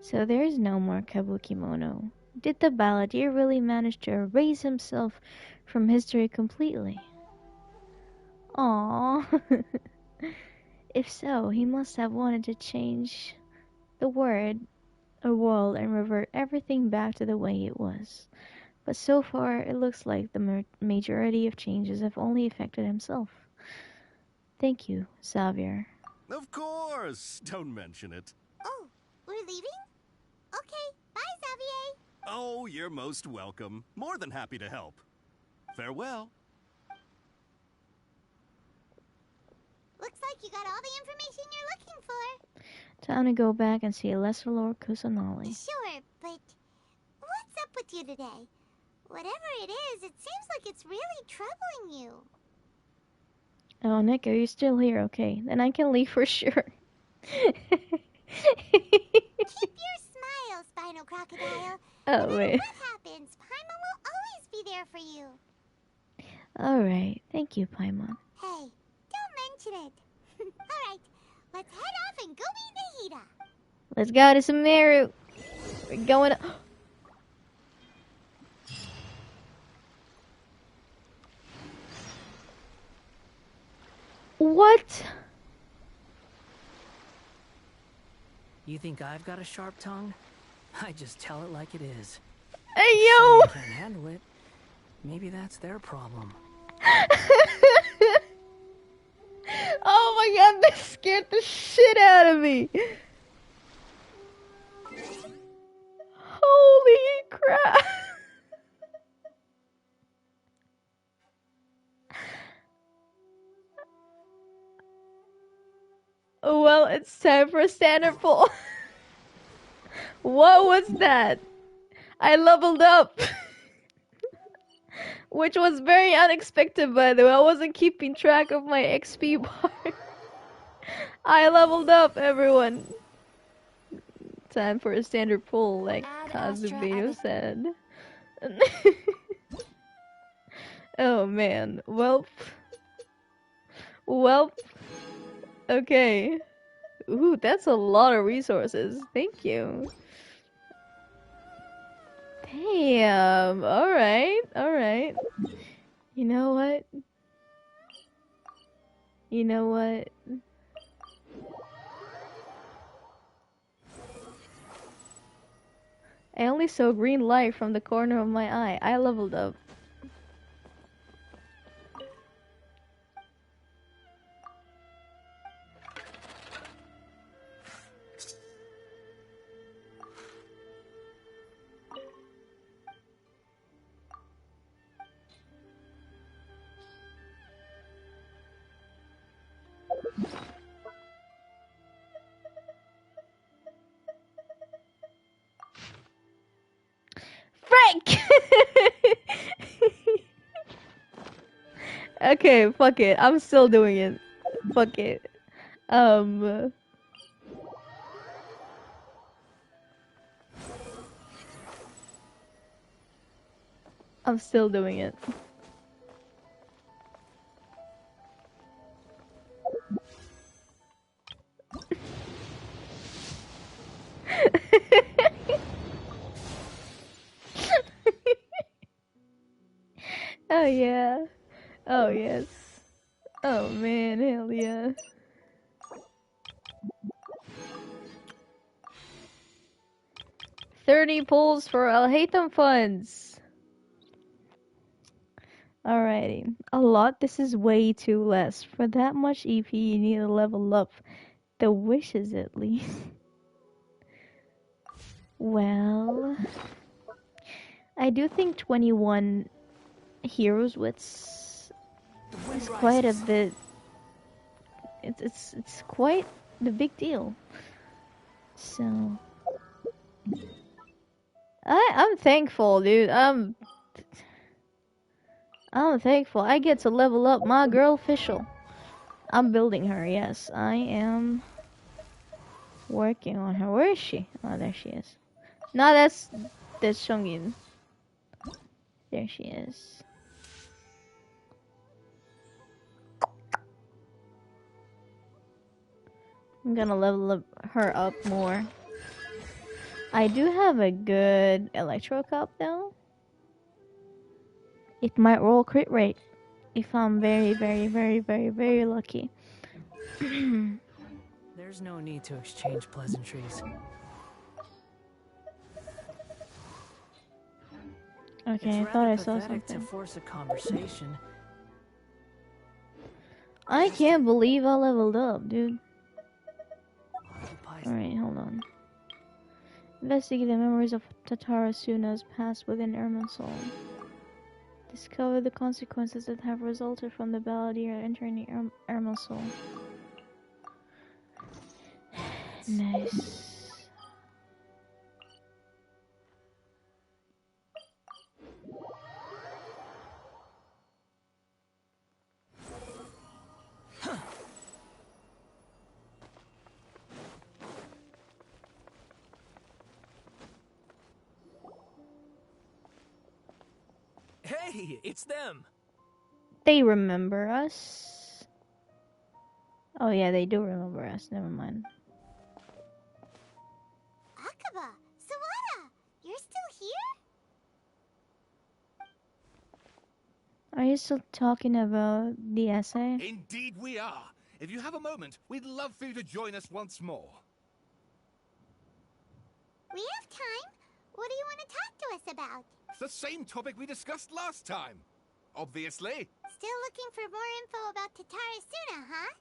So there's no more Kabukimono. Did the balladeer really manage to erase himself from history completely? Aww. If so, he must have wanted to change the world and revert everything back to the way it was. But so far, it looks like the majority of changes have only affected himself. Thank you, Xavier. Of course! Don't mention it. Oh, we're leaving? Okay, bye, Xavier. Oh, you're most welcome. More than happy to help. Farewell. Looks like you got all the information you're looking for. Time to go back and see Lesser Lord Kusanali. Sure, but what's up with you today? Whatever it is, it seems like it's really troubling you. Oh, Nick, are you still here? Okay, then I can leave for sure. Keep your smile, Spinal Crocodile. Oh, no matter wait. what happens, Paimon will always be there for you. Alright, thank you, Paimon. Hey, don't mention it. Alright, let's head off and go meet Nahida. Let's go to Sumeru. We're going. What? You think I've got a sharp tongue? I just tell it like it is. Hey, If yo! someone can't handle it, maybe that's their problem. Oh my god, that scared the shit out of me. Holy crap. Well, it's time for a standard pull. What was that? I leveled up. Which was very unexpected, by the way. I wasn't keeping track of my XP bar. I leveled up, everyone. Time for a standard pull, like Kazubino said. Oh man. Welp. Okay. Ooh, that's a lot of resources. Thank you. Damn. Alright. You know what? I only saw green light from the corner of my eye. I leveled up. Frank! Okay, fuck it. I'm still doing it. Fuck it. I'm still doing it. Oh yeah. Oh yes. Oh man, hell yeah. $30 pulls for Alhaitham funds. Alrighty. A lot, this is way too less. For that much EP, you need to level up the wishes at least. Well, I do think 21 heroes wits is quite a bit. It's quite the big deal. So I'm thankful, dude. I'm thankful. I get to level up my girl official. I'm building her. Yes, I am working on her. Where is she? Oh, there she is. No, that's Shungin. There she is. I'm gonna level up her up more. I do have a good Electro Cup though. It might roll crit rate if I'm very lucky. There's no need to exchange pleasantries. Okay, It's I thought rather I saw pathetic something. to force a conversation. I can't believe I leveled up, dude. Alright, hold on. Investigate the memories of Tatara Suna's past within Irminsul. Discover the consequences that have resulted from the balladeer entering Irminsul. Nice. Hey, it's them. They remember us. Oh yeah, they do remember us. Never mind. Akaba, Sawada, you're still here? Are you still talking about the essay? Indeed we are. If you have a moment, we'd love for you to join us once more. We have time. What do you want to talk to us about? It's the same topic we discussed last time. Obviously. Still looking for more info about Tatara Suna, huh?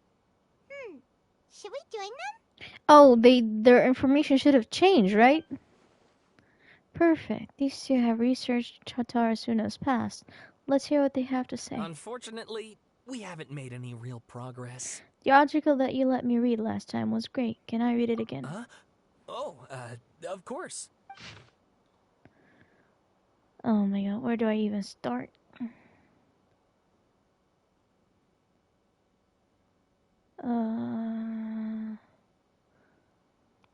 Should we join them? Oh, their information should have changed, right? Perfect. These two have researched Tatara Suna's past. Let's hear what they have to say. Unfortunately, we haven't made any real progress. The article that you let me read last time was great. Can I read it again? Huh? Oh, of course. Oh my god, where do I even start?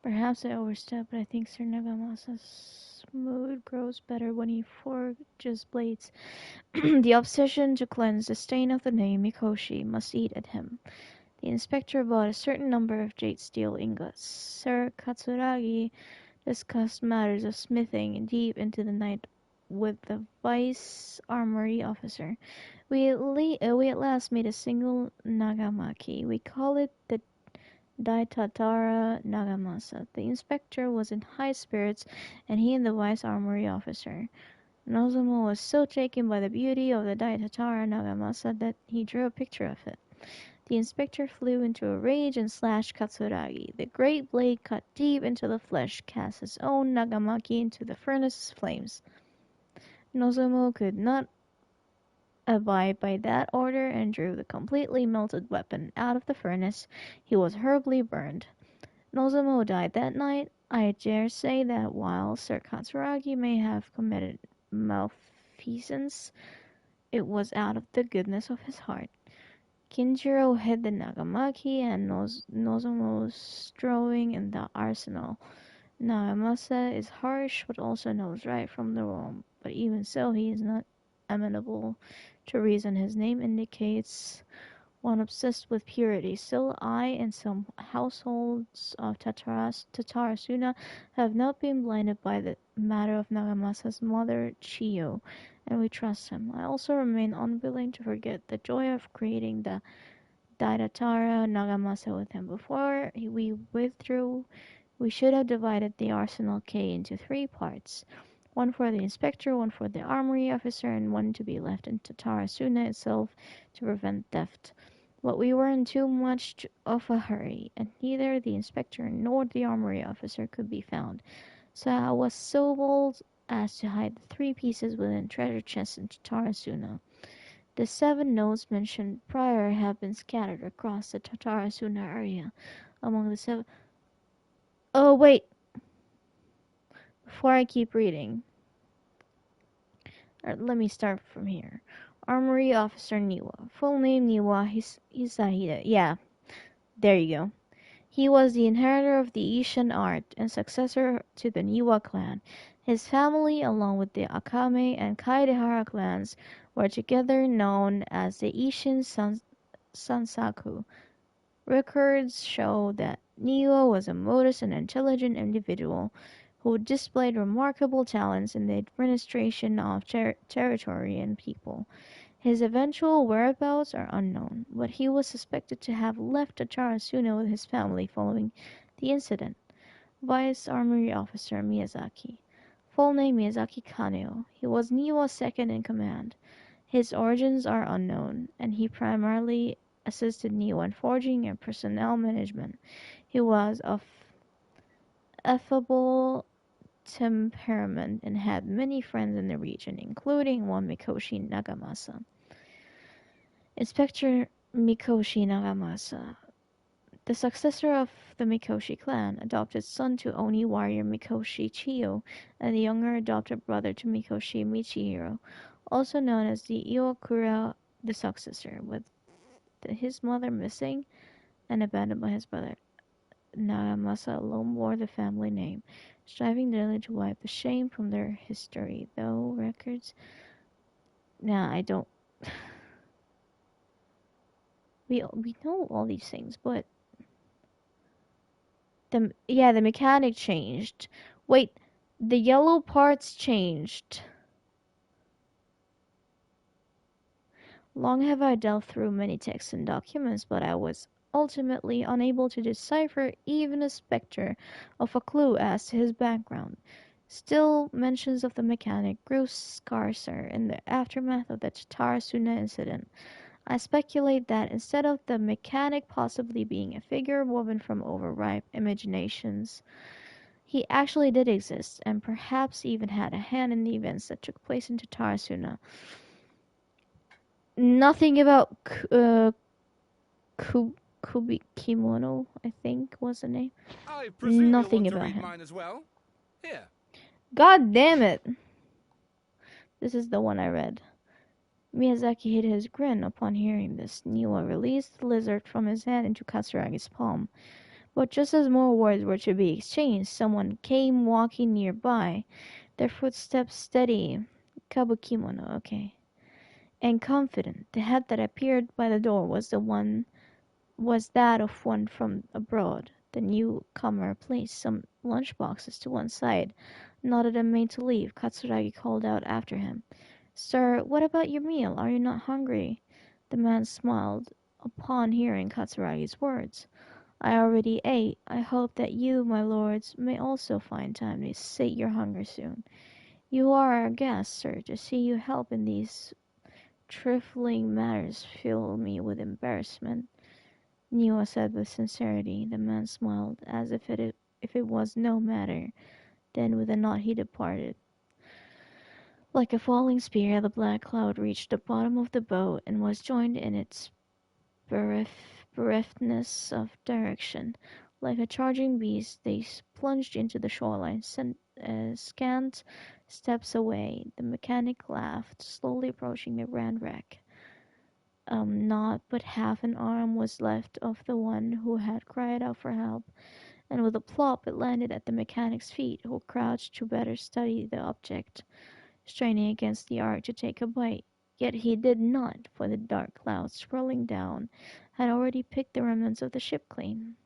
Perhaps I overstepped, but I think Sir Nagamasa's mood grows better when he forges blades. The obsession to cleanse the stain of the name Mikoshi must eat at him. The inspector bought a certain number of jade steel ingots. Sir Katsuragi discussed matters of smithing deep into the night with the vice armory officer. We at last made a single nagamaki. We call it the Daitatara Nagamasa. The inspector was in high spirits, and he and the vice armory officer. Nozomu was so taken by the beauty of the Daitatara Nagamasa that he drew a picture of it. The inspector flew into a rage and slashed Katsuragi. The great blade cut deep into the flesh, cast his own nagamaki into the furnace's flames. Nozomu could not abide by that order and drew the completely melted weapon out of the furnace. He was horribly burned. Nozomu died that night. I dare say that while Sir Katsuragi may have committed malfeasance, it was out of the goodness of his heart. Kinjiro hid the nagamaki and Nozomu's drawing in the arsenal. Nagamasa is harsh but also knows right from the wrong, but even so he is not amenable to reason. His name indicates one obsessed with purity. Still, I and some households of Tatarasuna have not been blinded by the matter of Nagamasa's mother, Chiyo, and we trust him. I also remain unwilling to forget the joy of creating the Daidatara Nagamasa with him. Before we withdrew, we should have divided the Arsenal K into 3 parts. One for the inspector, one for the armory officer, and one to be left in Tatarasuna itself to prevent theft. But we were in too much of a hurry, and neither the inspector nor the armory officer could be found. So I was so bold as to hide the 3 pieces within treasure chests in Tatarasuna. The 7 notes mentioned prior have been scattered across the Tatarasuna area. Among the 7... Oh, wait! Before I keep reading, let me start from here. Armory Officer Niwa. Full name Niwa Hisahide. Yeah, there you go. He was the inheritor of the Ishin art and successor to the Niwa clan. His family, along with the Akame and Kaidehara clans, were together known as the Ishin Sansaku. Records show that Niwa was a modest and intelligent individual who displayed remarkable talents in the administration of territory and people. His eventual whereabouts are unknown, but he was suspected to have left Tarasuna with his family following the incident. Vice Armory Officer Miyazaki. Full name Miyazaki Kaneo. He was Niwa's second in command. His origins are unknown, and he primarily assisted Niwa in forging and personnel management. He was of affable temperament and had many friends in the region, including one Mikoshi Nagamasa. Inspector Mikoshi Nagamasa, the successor of the Mikoshi clan, adopted son to Oni warrior Mikoshi Chiyo and the younger adopted brother to Mikoshi Michihiro, also known as the Iwakura, the successor, with his mother missing and abandoned by his brother. Nagamasa alone bore the family name, striving daily to wipe the shame from their history, though records... Nah, I don't... We know all these things, but... the mechanic changed. Wait, the yellow parts changed. Long have I delved through many texts and documents, but I was ultimately unable to decipher even a specter of a clue as to his background. Still, mentions of the mechanic grew scarcer in the aftermath of the Tarasuna incident. I speculate that instead of the mechanic possibly being a figure woven from overripe imaginations, he actually did exist, and perhaps even had a hand in the events that took place in Tarasuna. Nothing about Kimono, I think was the name. I presume Nothing you'll want to about read him. mine as well. Here. God damn it! This is the one I read. Miyazaki hid his grin upon hearing this. Niwa released the lizard from his hand into Katsuragi's palm. But just as more words were to be exchanged, someone came walking nearby, their footsteps steady. Kabukimono, okay. And confident. The head that appeared by the door was that of one from abroad. The newcomer placed some lunchboxes to one side, nodded and made to leave. Katsuragi called out after him, "Sir, what about your meal? Are you not hungry?" The man smiled upon hearing Katsuragi's words. "I already ate. I hope that you, my lords, may also find time to sate your hunger soon. You are our guests, sir. To see you help in these trifling matters fill me with embarrassment," Niwa said with sincerity. The man smiled, as if it was no matter. Then with a nod he departed. Like a falling spear, the black cloud reached the bottom of the boat and was joined in its bereftness of direction. Like a charging beast, they plunged into the shoreline. Scant steps away, the mechanic laughed, slowly approaching the grand wreck. Not but half an arm was left of the one who had cried out for help, and with a plop it landed at the mechanic's feet, who crouched to better study the object, straining against the arc to take a bite. Yet he did not, for the dark clouds swirling down had already picked the remnants of the ship clean.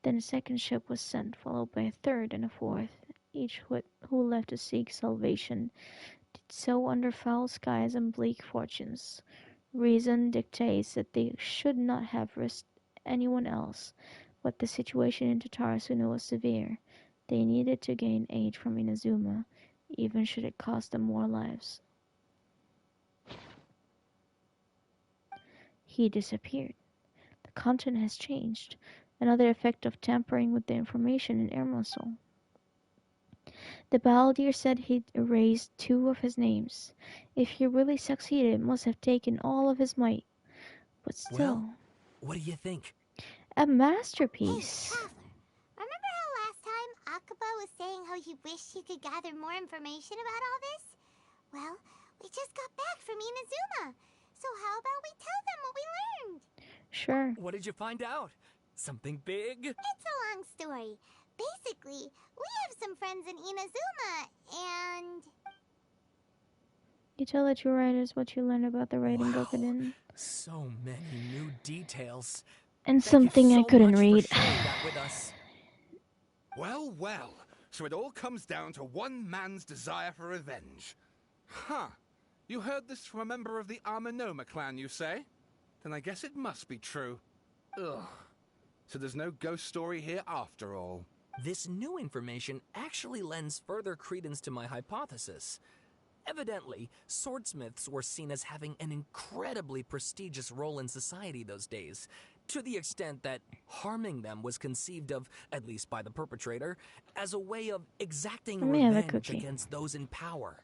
Then a second ship was sent, followed by a third and a fourth. Each who left to seek salvation did so under foul skies and bleak fortunes. Reason dictates that they should not have risked anyone else, but the situation in Tarasuna was severe. They needed to gain aid from Inazuma, even should it cost them more lives. He disappeared. The content has changed. Another effect of tampering with the information in Ermosul. The Baldir said he'd erased 2 of his names. If he really succeeded, it must have taken all of his might. But still... Well, what do you think? A masterpiece. Hey, Traveler, remember how last time Akaba was saying how he wished he could gather more information about all this? Well, we just got back from Inazuma. So how about we tell them what we learned? Sure. What did you find out? Something big? It's a long story. Basically, we have some friends in Inazuma, and... You tell the two writers what you learned about the raiding Wow. Gokunin. So many new details. And something I couldn't read. Well, well. So it all comes down to one man's desire for revenge. Huh. You heard this from a member of the Armanoma clan, you say? Then I guess it must be true. Ugh. So there's no ghost story here after all. This new information actually lends further credence to my hypothesis. Evidently, swordsmiths were seen as having an incredibly prestigious role in society those days, to the extent that harming them was conceived of, at least by the perpetrator, as a way of exacting revenge against those in power.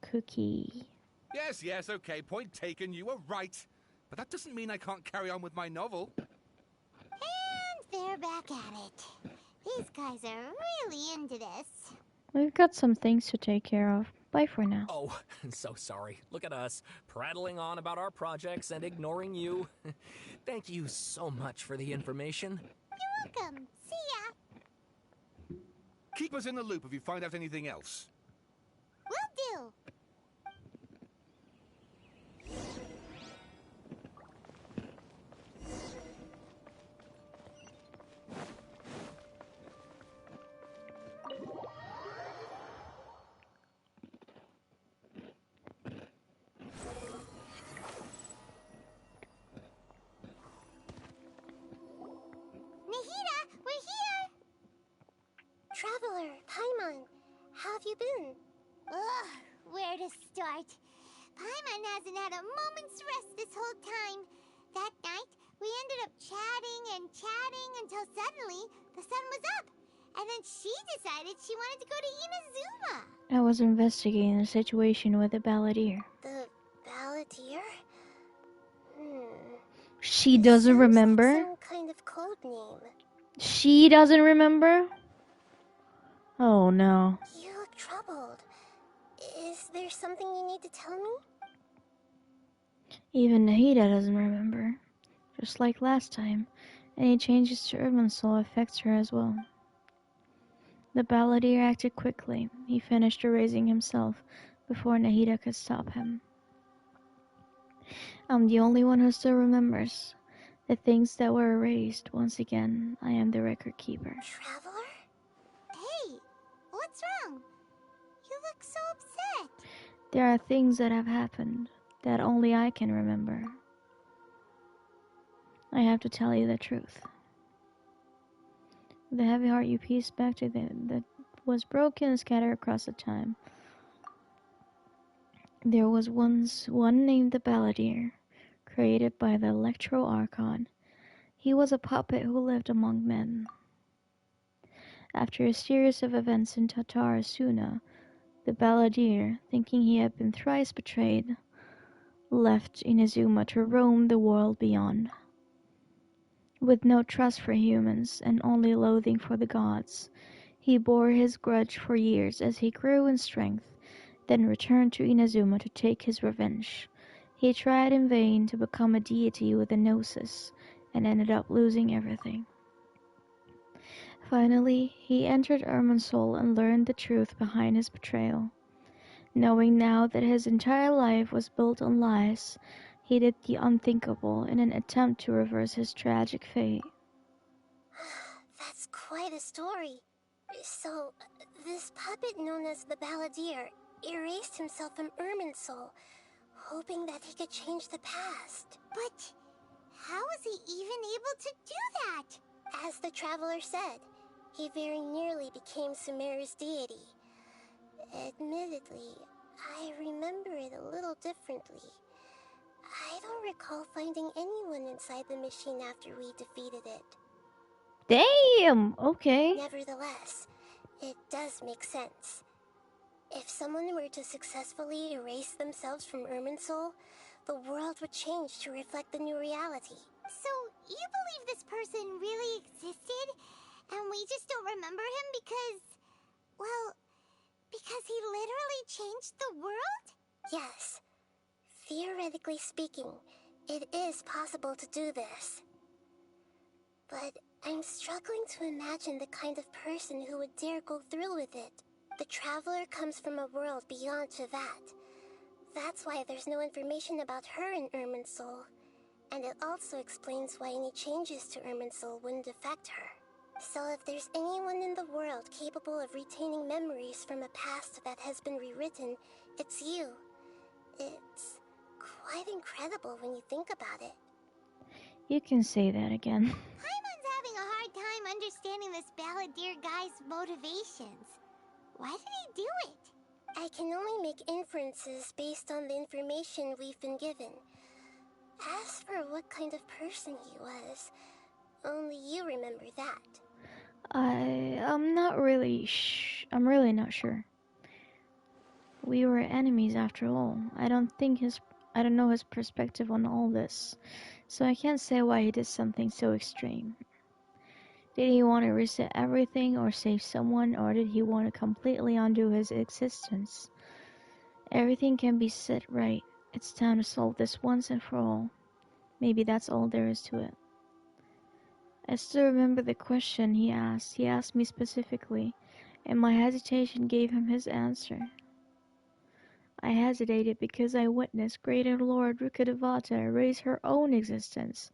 Cookie. Yes, yes, okay, point taken, you were right. But that doesn't mean I can't carry on with my novel. And they're back at it. These guys are really into this. We've got some things to take care of. Bye for now. Oh, I'm so sorry. Look at us, prattling on about our projects and ignoring you. Thank you so much for the information. You're welcome. See ya. Keep us in the loop if you find out anything else. Will do. Traveler, Paimon, how have you been? Ugh, where to start? Paimon hasn't had a moment's rest this whole time. That night, we ended up chatting and chatting until suddenly the sun was up. And then she decided she wanted to go to Inazuma. I was investigating the situation with the balladeer. The balladeer? She doesn't remember? Some kind of code name. She doesn't remember? Oh no. You look troubled. Is there something you need to tell me? Even Nahida doesn't remember. Just like last time, any changes to Irminsul affects her as well. The balladeer acted quickly. He finished erasing himself before Nahida could stop him. I'm the only one who still remembers the things that were erased. Once again, I am the record keeper. Traveler? Hey, what's wrong? You look so upset. There are things that have happened that only I can remember. I have to tell you the truth. The heavy heart you pieced back to that was broken and scattered across the time. There was once one named the Balladeer, created by the Electro Archon. He was a puppet who lived among men. After a series of events in Tatarasuna, the Balladeer, thinking he had been thrice betrayed, left Inazuma to roam the world beyond. With no trust for humans and only loathing for the gods, he bore his grudge for years as he grew in strength, then returned to Inazuma to take his revenge. He tried in vain to become a deity with a gnosis, and ended up losing everything. Finally, he entered Irminsul and learned the truth behind his betrayal. Knowing now that his entire life was built on lies, he did the unthinkable in an attempt to reverse his tragic fate. That's quite a story. So, this puppet known as the Balladeer erased himself from Irminsul, hoping that he could change the past. But how was he even able to do that? As the Traveler said, he very nearly became Sumeru's deity. Admittedly, I remember it a little differently. I don't recall finding anyone inside the machine after we defeated it. Damn! Okay. Nevertheless, it does make sense. If someone were to successfully erase themselves from Irminsul, the world would change to reflect the new reality. So, you believe this person really existed, and we just don't remember him because, well, because he literally changed the world? Yes. Theoretically speaking, it is possible to do this. But I'm struggling to imagine the kind of person who would dare go through with it. The Traveler comes from a world beyond Javat. That's why there's no information about her in Irminsul. And it also explains why any changes to Irminsul wouldn't affect her. So if there's anyone in the world capable of retaining memories from a past that has been rewritten, it's you. It's quite incredible when you think about it. You can say that again. Paimon's having a hard time understanding this Balladeer guy's motivations. Why did he do it? I can only make inferences based on the information we've been given. As for what kind of person he was, only you remember that. I'm not really I'm really not sure. We were enemies after all. I don't know his perspective on all this, so I can't say why he did something so extreme. Did he want to reset everything or save someone, or did he want to completely undo his existence? Everything can be set right. It's time to solve this once and for all. Maybe that's all there is to it. I still remember the question he asked. He asked me specifically, and my hesitation gave him his answer. I hesitated because I witnessed Greater Lord Rukkhadevata erase her own existence,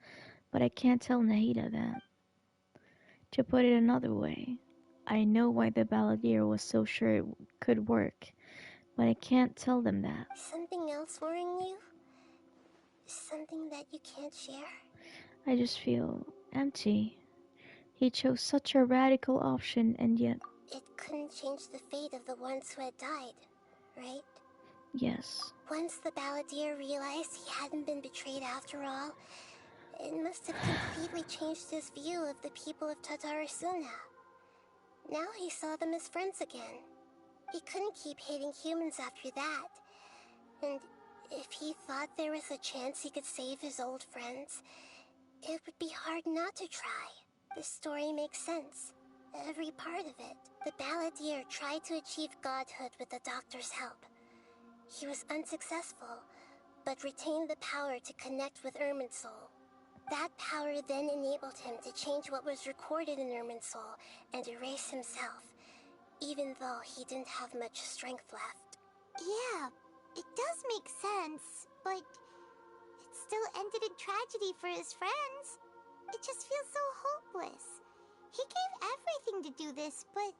but I can't tell Nahida that. To put it another way, I know why the Balladeer was so sure it could work, but I can't tell them that. Something else worrying you? Something that you can't share? I just feel empty. He chose such a radical option, and yet... It couldn't change the fate of the ones who had died, right? Yes. Once the Balladeer realized he hadn't been betrayed after all, it must have completely changed his view of the people of Tatarasuna. Now he saw them as friends again. He couldn't keep hating humans after that. And if he thought there was a chance he could save his old friends, it would be hard not to try. The story makes sense. Every part of it. The Balladeer tried to achieve godhood with the doctor's help. He was unsuccessful, but retained the power to connect with Irminsul. That power then enabled him to change what was recorded in Irminsul and erase himself, even though he didn't have much strength left. Yeah, it does make sense, but it still ended in tragedy for his friends. It just feels so hopeless. He gave everything to do this, but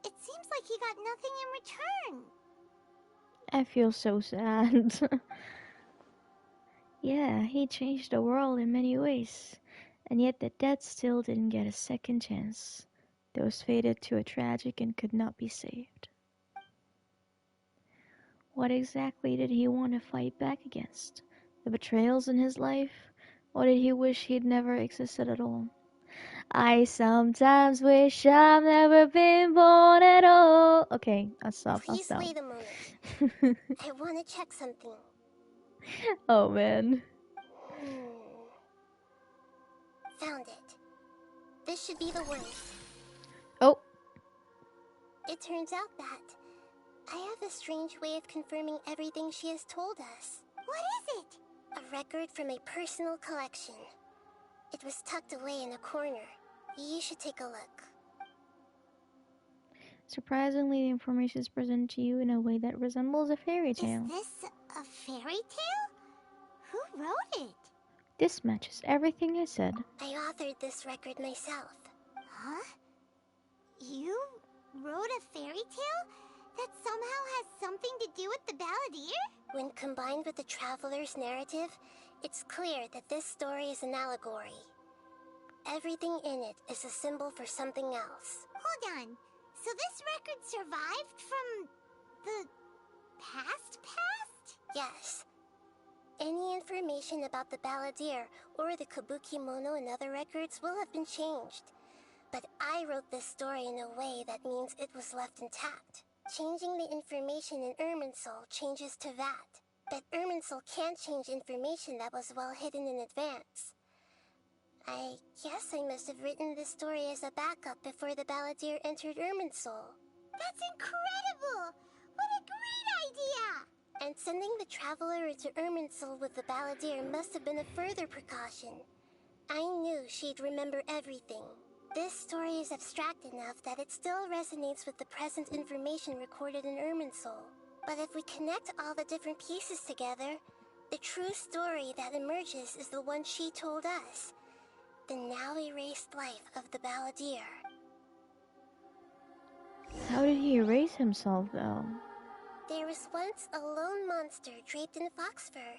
it seems like he got nothing in return. I feel so sad. Yeah, he changed the world in many ways, and yet the dead still didn't get a second chance. Those fated to a tragic and could not be saved. What exactly did he want to fight back against? The betrayals in his life? Or did he wish he'd never existed at all? I sometimes wish I've never been born at all. Okay, I'll stop. Please wait a moment. I want to check something. Oh man. Found it. This should be the one. Oh. It turns out that I have a strange way of confirming everything she has told us. What is it? A record from a personal collection. It was tucked away in a corner. You should take a look. Surprisingly, the information is presented to you in a way that resembles a fairy tale. Is this a fairy tale? Who wrote it? This matches everything I said. I authored this record myself. Huh? You wrote a fairy tale that somehow has something to do with the Balladeer? When combined with the Traveler's narrative, it's clear that this story is an allegory. Everything in it is a symbol for something else. Hold on. So this record survived from the past? Yes. Any information about the Balladeer or the Kabukimono and other records will have been changed. But I wrote this story in a way that means it was left intact. Changing the information in Irminsul changes to that. But Irminsul can't change information that was well hidden in advance. I guess I must have written this story as a backup before the Balladeer entered Irminsul. That's incredible! What a great idea! And sending the Traveler into Irminsul with the Balladeer must have been a further precaution. I knew she'd remember everything. This story is abstract enough that it still resonates with the present information recorded in Irminsul. But if we connect all the different pieces together, The true story that emerges is the one she told us. The now erased life of the balladeer. How did he erase himself, though? There was once a lone monster draped in fox fur.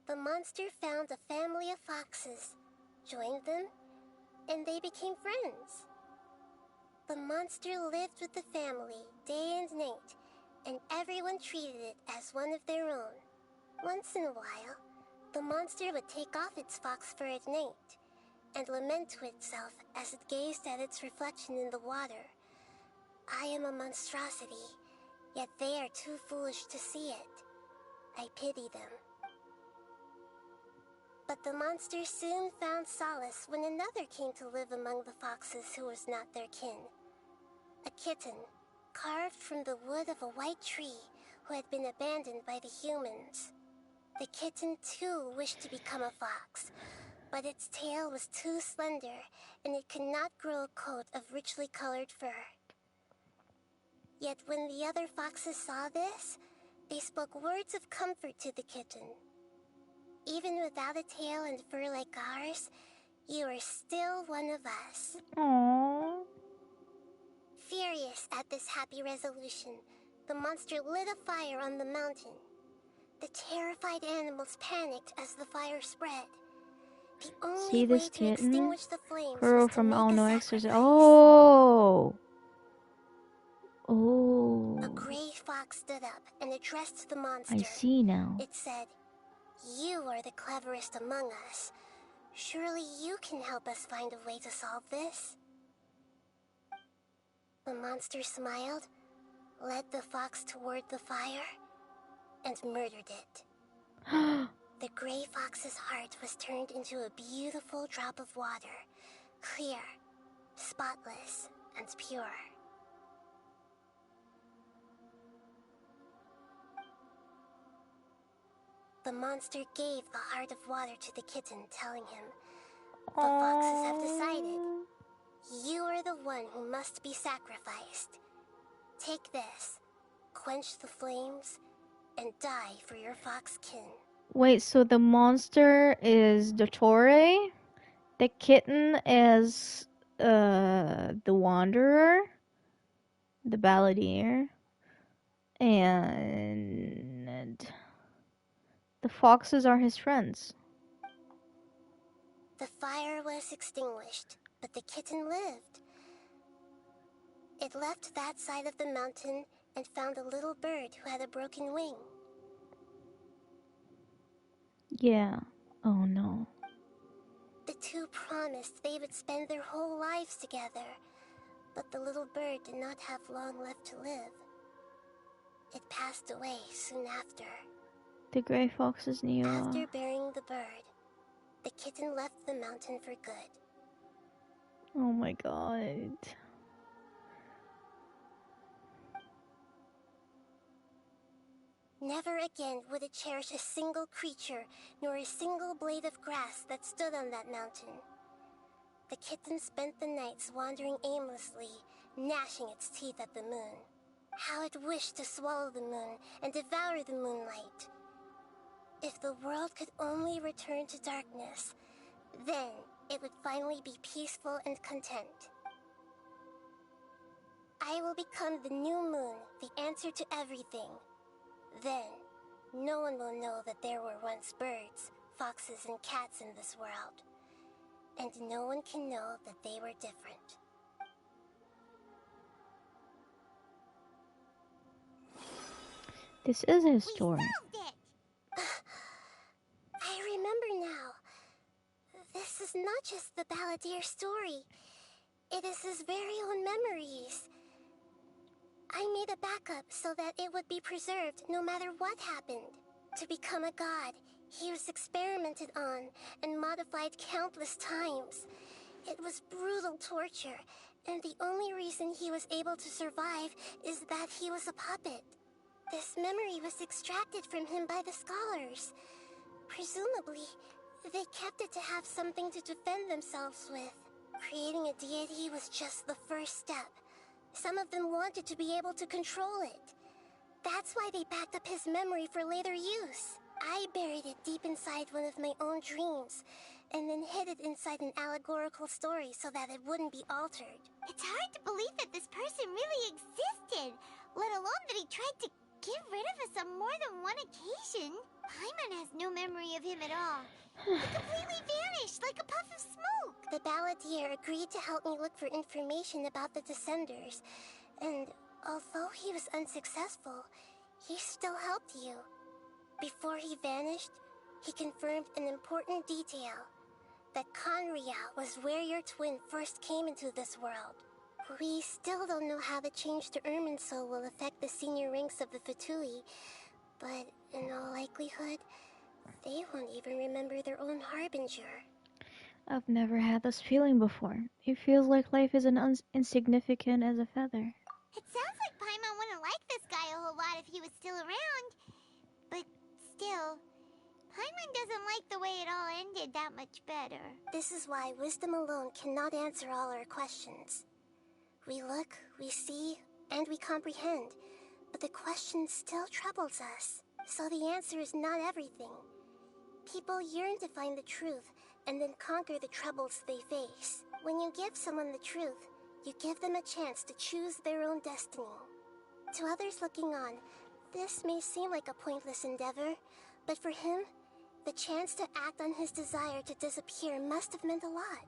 The monster found a family of foxes, joined them, and they became friends. The monster lived with the family day and night, and everyone treated it as one of their own. Once in a while, the monster would take off its fox fur at night and lament to itself as it gazed at its reflection in the water. I am a monstrosity, yet they are too foolish to see it. I pity them. But the monster soon found solace when another came to live among the foxes who was not their kin. A kitten, carved from the wood of a white tree who had been abandoned by the humans. The kitten too wished to become a fox, but its tail was too slender and it could not grow a coat of richly colored fur. Yet when the other foxes saw this, they spoke words of comfort to the kitten. Even without a tail and fur like ours, you are still one of us. Aww. Furious at this happy resolution, the monster lit a fire on the mountain. The terrified animals panicked as the fire spread. The only See way this to extinguish kitten? the flames Pearl was to from make All a No sacrifice. Exorcism. Oh. A gray fox stood up and addressed the monster. I see now. It said, "You are the cleverest among us. Surely you can help us find a way to solve this." The monster smiled, led the fox toward the fire, and murdered it. The gray fox's heart was turned into a beautiful drop of water, clear, spotless, and pure. The monster gave the heart of water to the kitten, telling him, "The foxes have decided. You are the one who must be sacrificed. Take this, quench the flames, and die for your fox kin." Wait, so the monster is Dottore? The kitten is the Wanderer? The Balladeer? And the foxes are his friends. The fire was extinguished, but the kitten lived. It left that side of the mountain and found a little bird who had a broken wing. Yeah. Oh no. The two promised they would spend their whole lives together, but the little bird did not have long left to live. It passed away soon after. The gray foxes knew. After burying the bird, the kitten left the mountain for good. Oh my god. Never again would it cherish a single creature, nor a single blade of grass that stood on that mountain. The kitten spent the nights wandering aimlessly, gnashing its teeth at the moon. How it wished to swallow the moon and devour the moonlight. If the world could only return to darkness, then it would finally be peaceful and content. I will become the new moon, the answer to everything. Then, no one will know that there were once birds, foxes, and cats in this world. And no one can know that they were different. This is his story. I remember now. This is not just the Balladeer story. It is his very own memories. I made a backup so that it would be preserved no matter what happened. To become a god, he was experimented on and modified countless times. It was brutal torture, and the only reason he was able to survive is that he was a puppet. This memory was extracted from him by the scholars. Presumably, they kept it to have something to defend themselves with. Creating a deity was just the first step. Some of them wanted to be able to control it. That's why they backed up his memory for later use. I buried inside one of my own dreams, and then hid it inside an allegorical story so that it wouldn't be altered. It's hard to believe that this person really existed, let alone that he tried to get rid of us on more than one occasion. Paimon has no memory of him at all. He completely vanished like a puff of smoke. The balladeer agreed to help me look for information about the Descenders, and although he was unsuccessful, he still helped you. Before he vanished, he confirmed an important detail. That Conria was where your twin first came into this world. We still don't know how the change to Irminsul will affect the senior ranks of the Fatui, but in all likelihood, they won't even remember their own Harbinger. I've never had this feeling before. It feels like life is insignificant as a feather. It sounds like Paimon wouldn't like this guy a whole lot if he was still around. But still, Paimon doesn't like the way it all ended that much better. This is why wisdom alone cannot answer all our questions. We look, we see, and we comprehend, but the question still troubles us. So the answer is not everything. People yearn to find the truth, and then conquer the troubles they face. When you give someone the truth, you give them a chance to choose their own destiny. To others looking on, this may seem like a pointless endeavor, but for him, the chance to act on his desire to disappear must have meant a lot.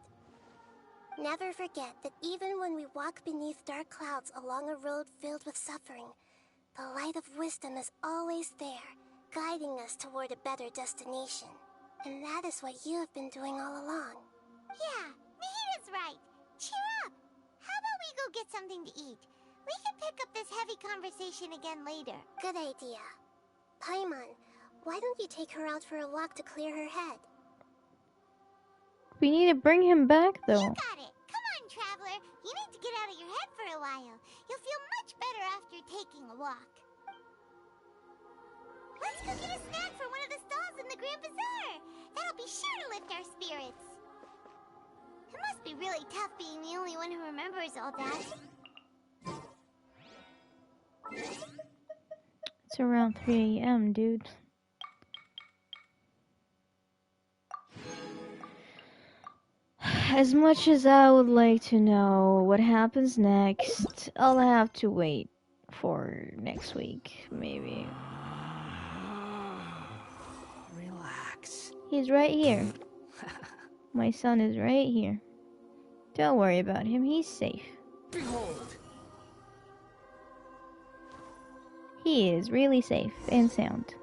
Never forget that even when we walk beneath dark clouds along a road filled with suffering, the light of wisdom is always there, guiding us toward a better destination. And that is what you have been doing all along. Yeah, Nahida's right. Cheer up! How about we go get something to eat? We can pick up this heavy conversation again later. Good idea. Paimon, why don't you take her out for a walk to clear her head? We need to bring him back, though. You got it. Come on, Traveler. You need to get out of your head for a while. You'll feel much better after taking a walk. Let's go get a snack from one of the stalls in the Grand Bazaar. That'll be sure to lift our spirits. It must be really tough being the only one who remembers all that. It's around 3 a.m., dude. As much as I would like to know what happens next, I'll have to wait for next week, maybe. Relax. He's right here. My son is right here. Don't worry about him, he's safe. Behold! He is really safe and sound.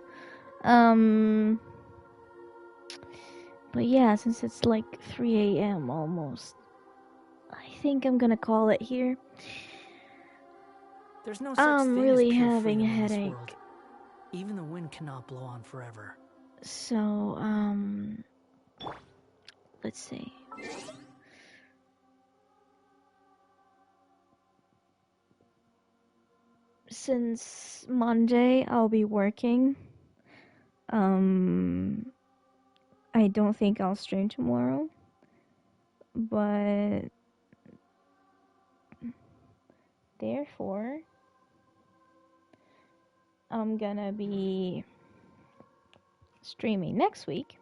But yeah, since it's like 3 a.m. almost, I think I'm gonna call it here. There's no such I'm thing really as pure having a freedom in this headache. world. Even the wind cannot blow on forever. So, let's see. Since Monday I'll be working, I don't think I'll stream tomorrow, but therefore I'm gonna be streaming next week.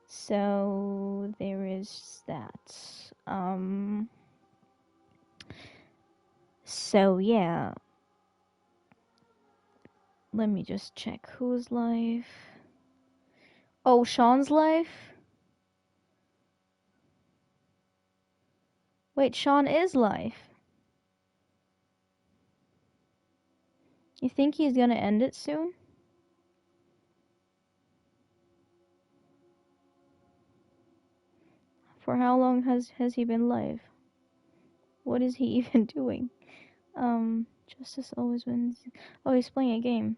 So there is that. So yeah. Let me just check who's live. Oh, Sean's live? Wait, Sean is live. You think he's gonna end it soon? For how long has he been live? What is he even doing? Justice always wins. Oh, he's playing a game.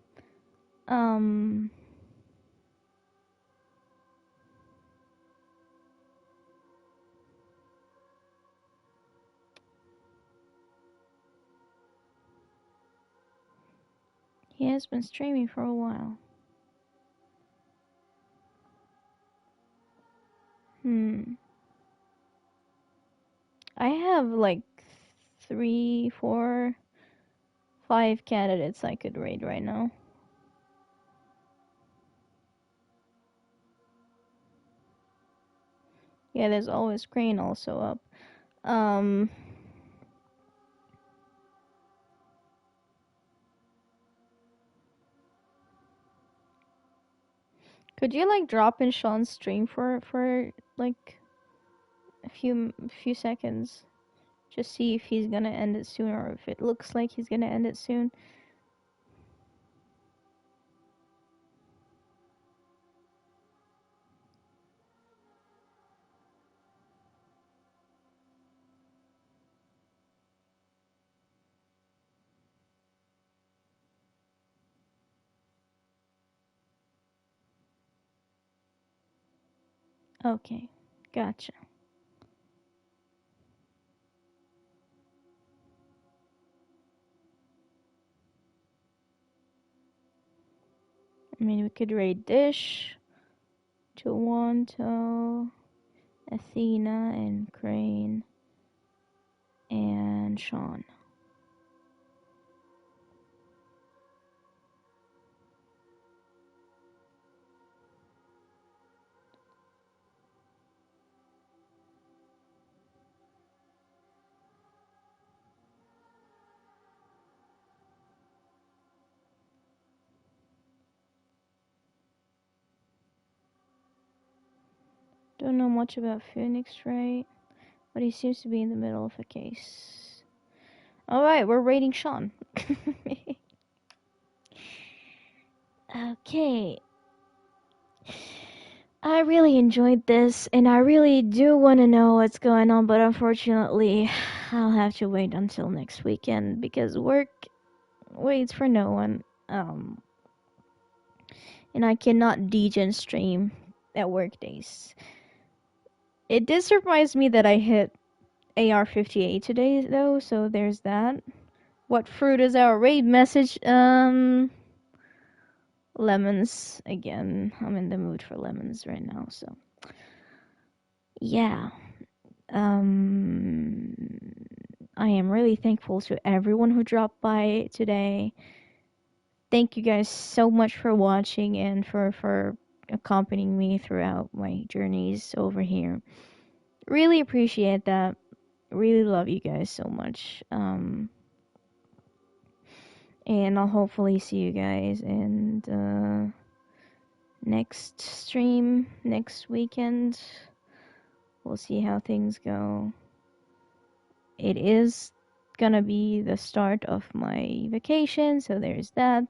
He has been streaming for a while. I have like 3, 4, 5 candidates I could raid right now. Yeah, there's always Crane also up. Could you like drop in Sean's stream for like a few seconds? Just see if he's gonna end it soon or if it looks like he's gonna end it soon. Okay, gotcha. I mean, we could raid Dish, Toronto, Athena, and Crane, and Sean. Don't know much about Phoenix, right? But he seems to be in the middle of a case. Alright, we're raiding Sean. Okay. I really enjoyed this, and I really do want to know what's going on, but unfortunately, I'll have to wait until next weekend because work waits for no one. And I cannot degen stream at work days. It did surprise me that I hit AR-58 today, though, so there's that. What fruit is our raid message? Lemons. Again, I'm in the mood for lemons right now, so. Yeah. I am really thankful to everyone who dropped by today. Thank you guys so much for watching and for accompanying me throughout my journeys over here. Really appreciate that. Really love you guys so much. And I'll hopefully see you guys in the next stream next weekend. We'll see how things go. It is gonna be the start of my vacation, so there's that.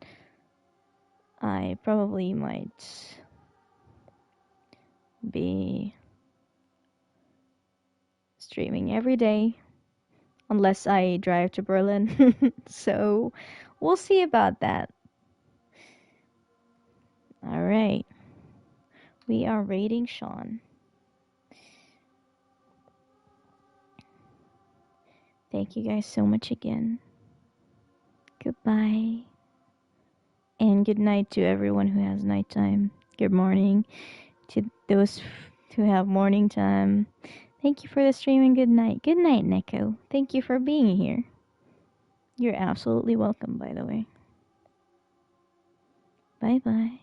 I probably might be streaming every day unless I drive to Berlin. So we'll see about that. Alright. We are raiding Sean. Thank you guys so much again. Goodbye. And good night to everyone who has nighttime. Good morning to those who have morning time. Thank you for the stream and good night. Good night, Neko. Thank you for being here. You're absolutely welcome, by the way. Bye-bye.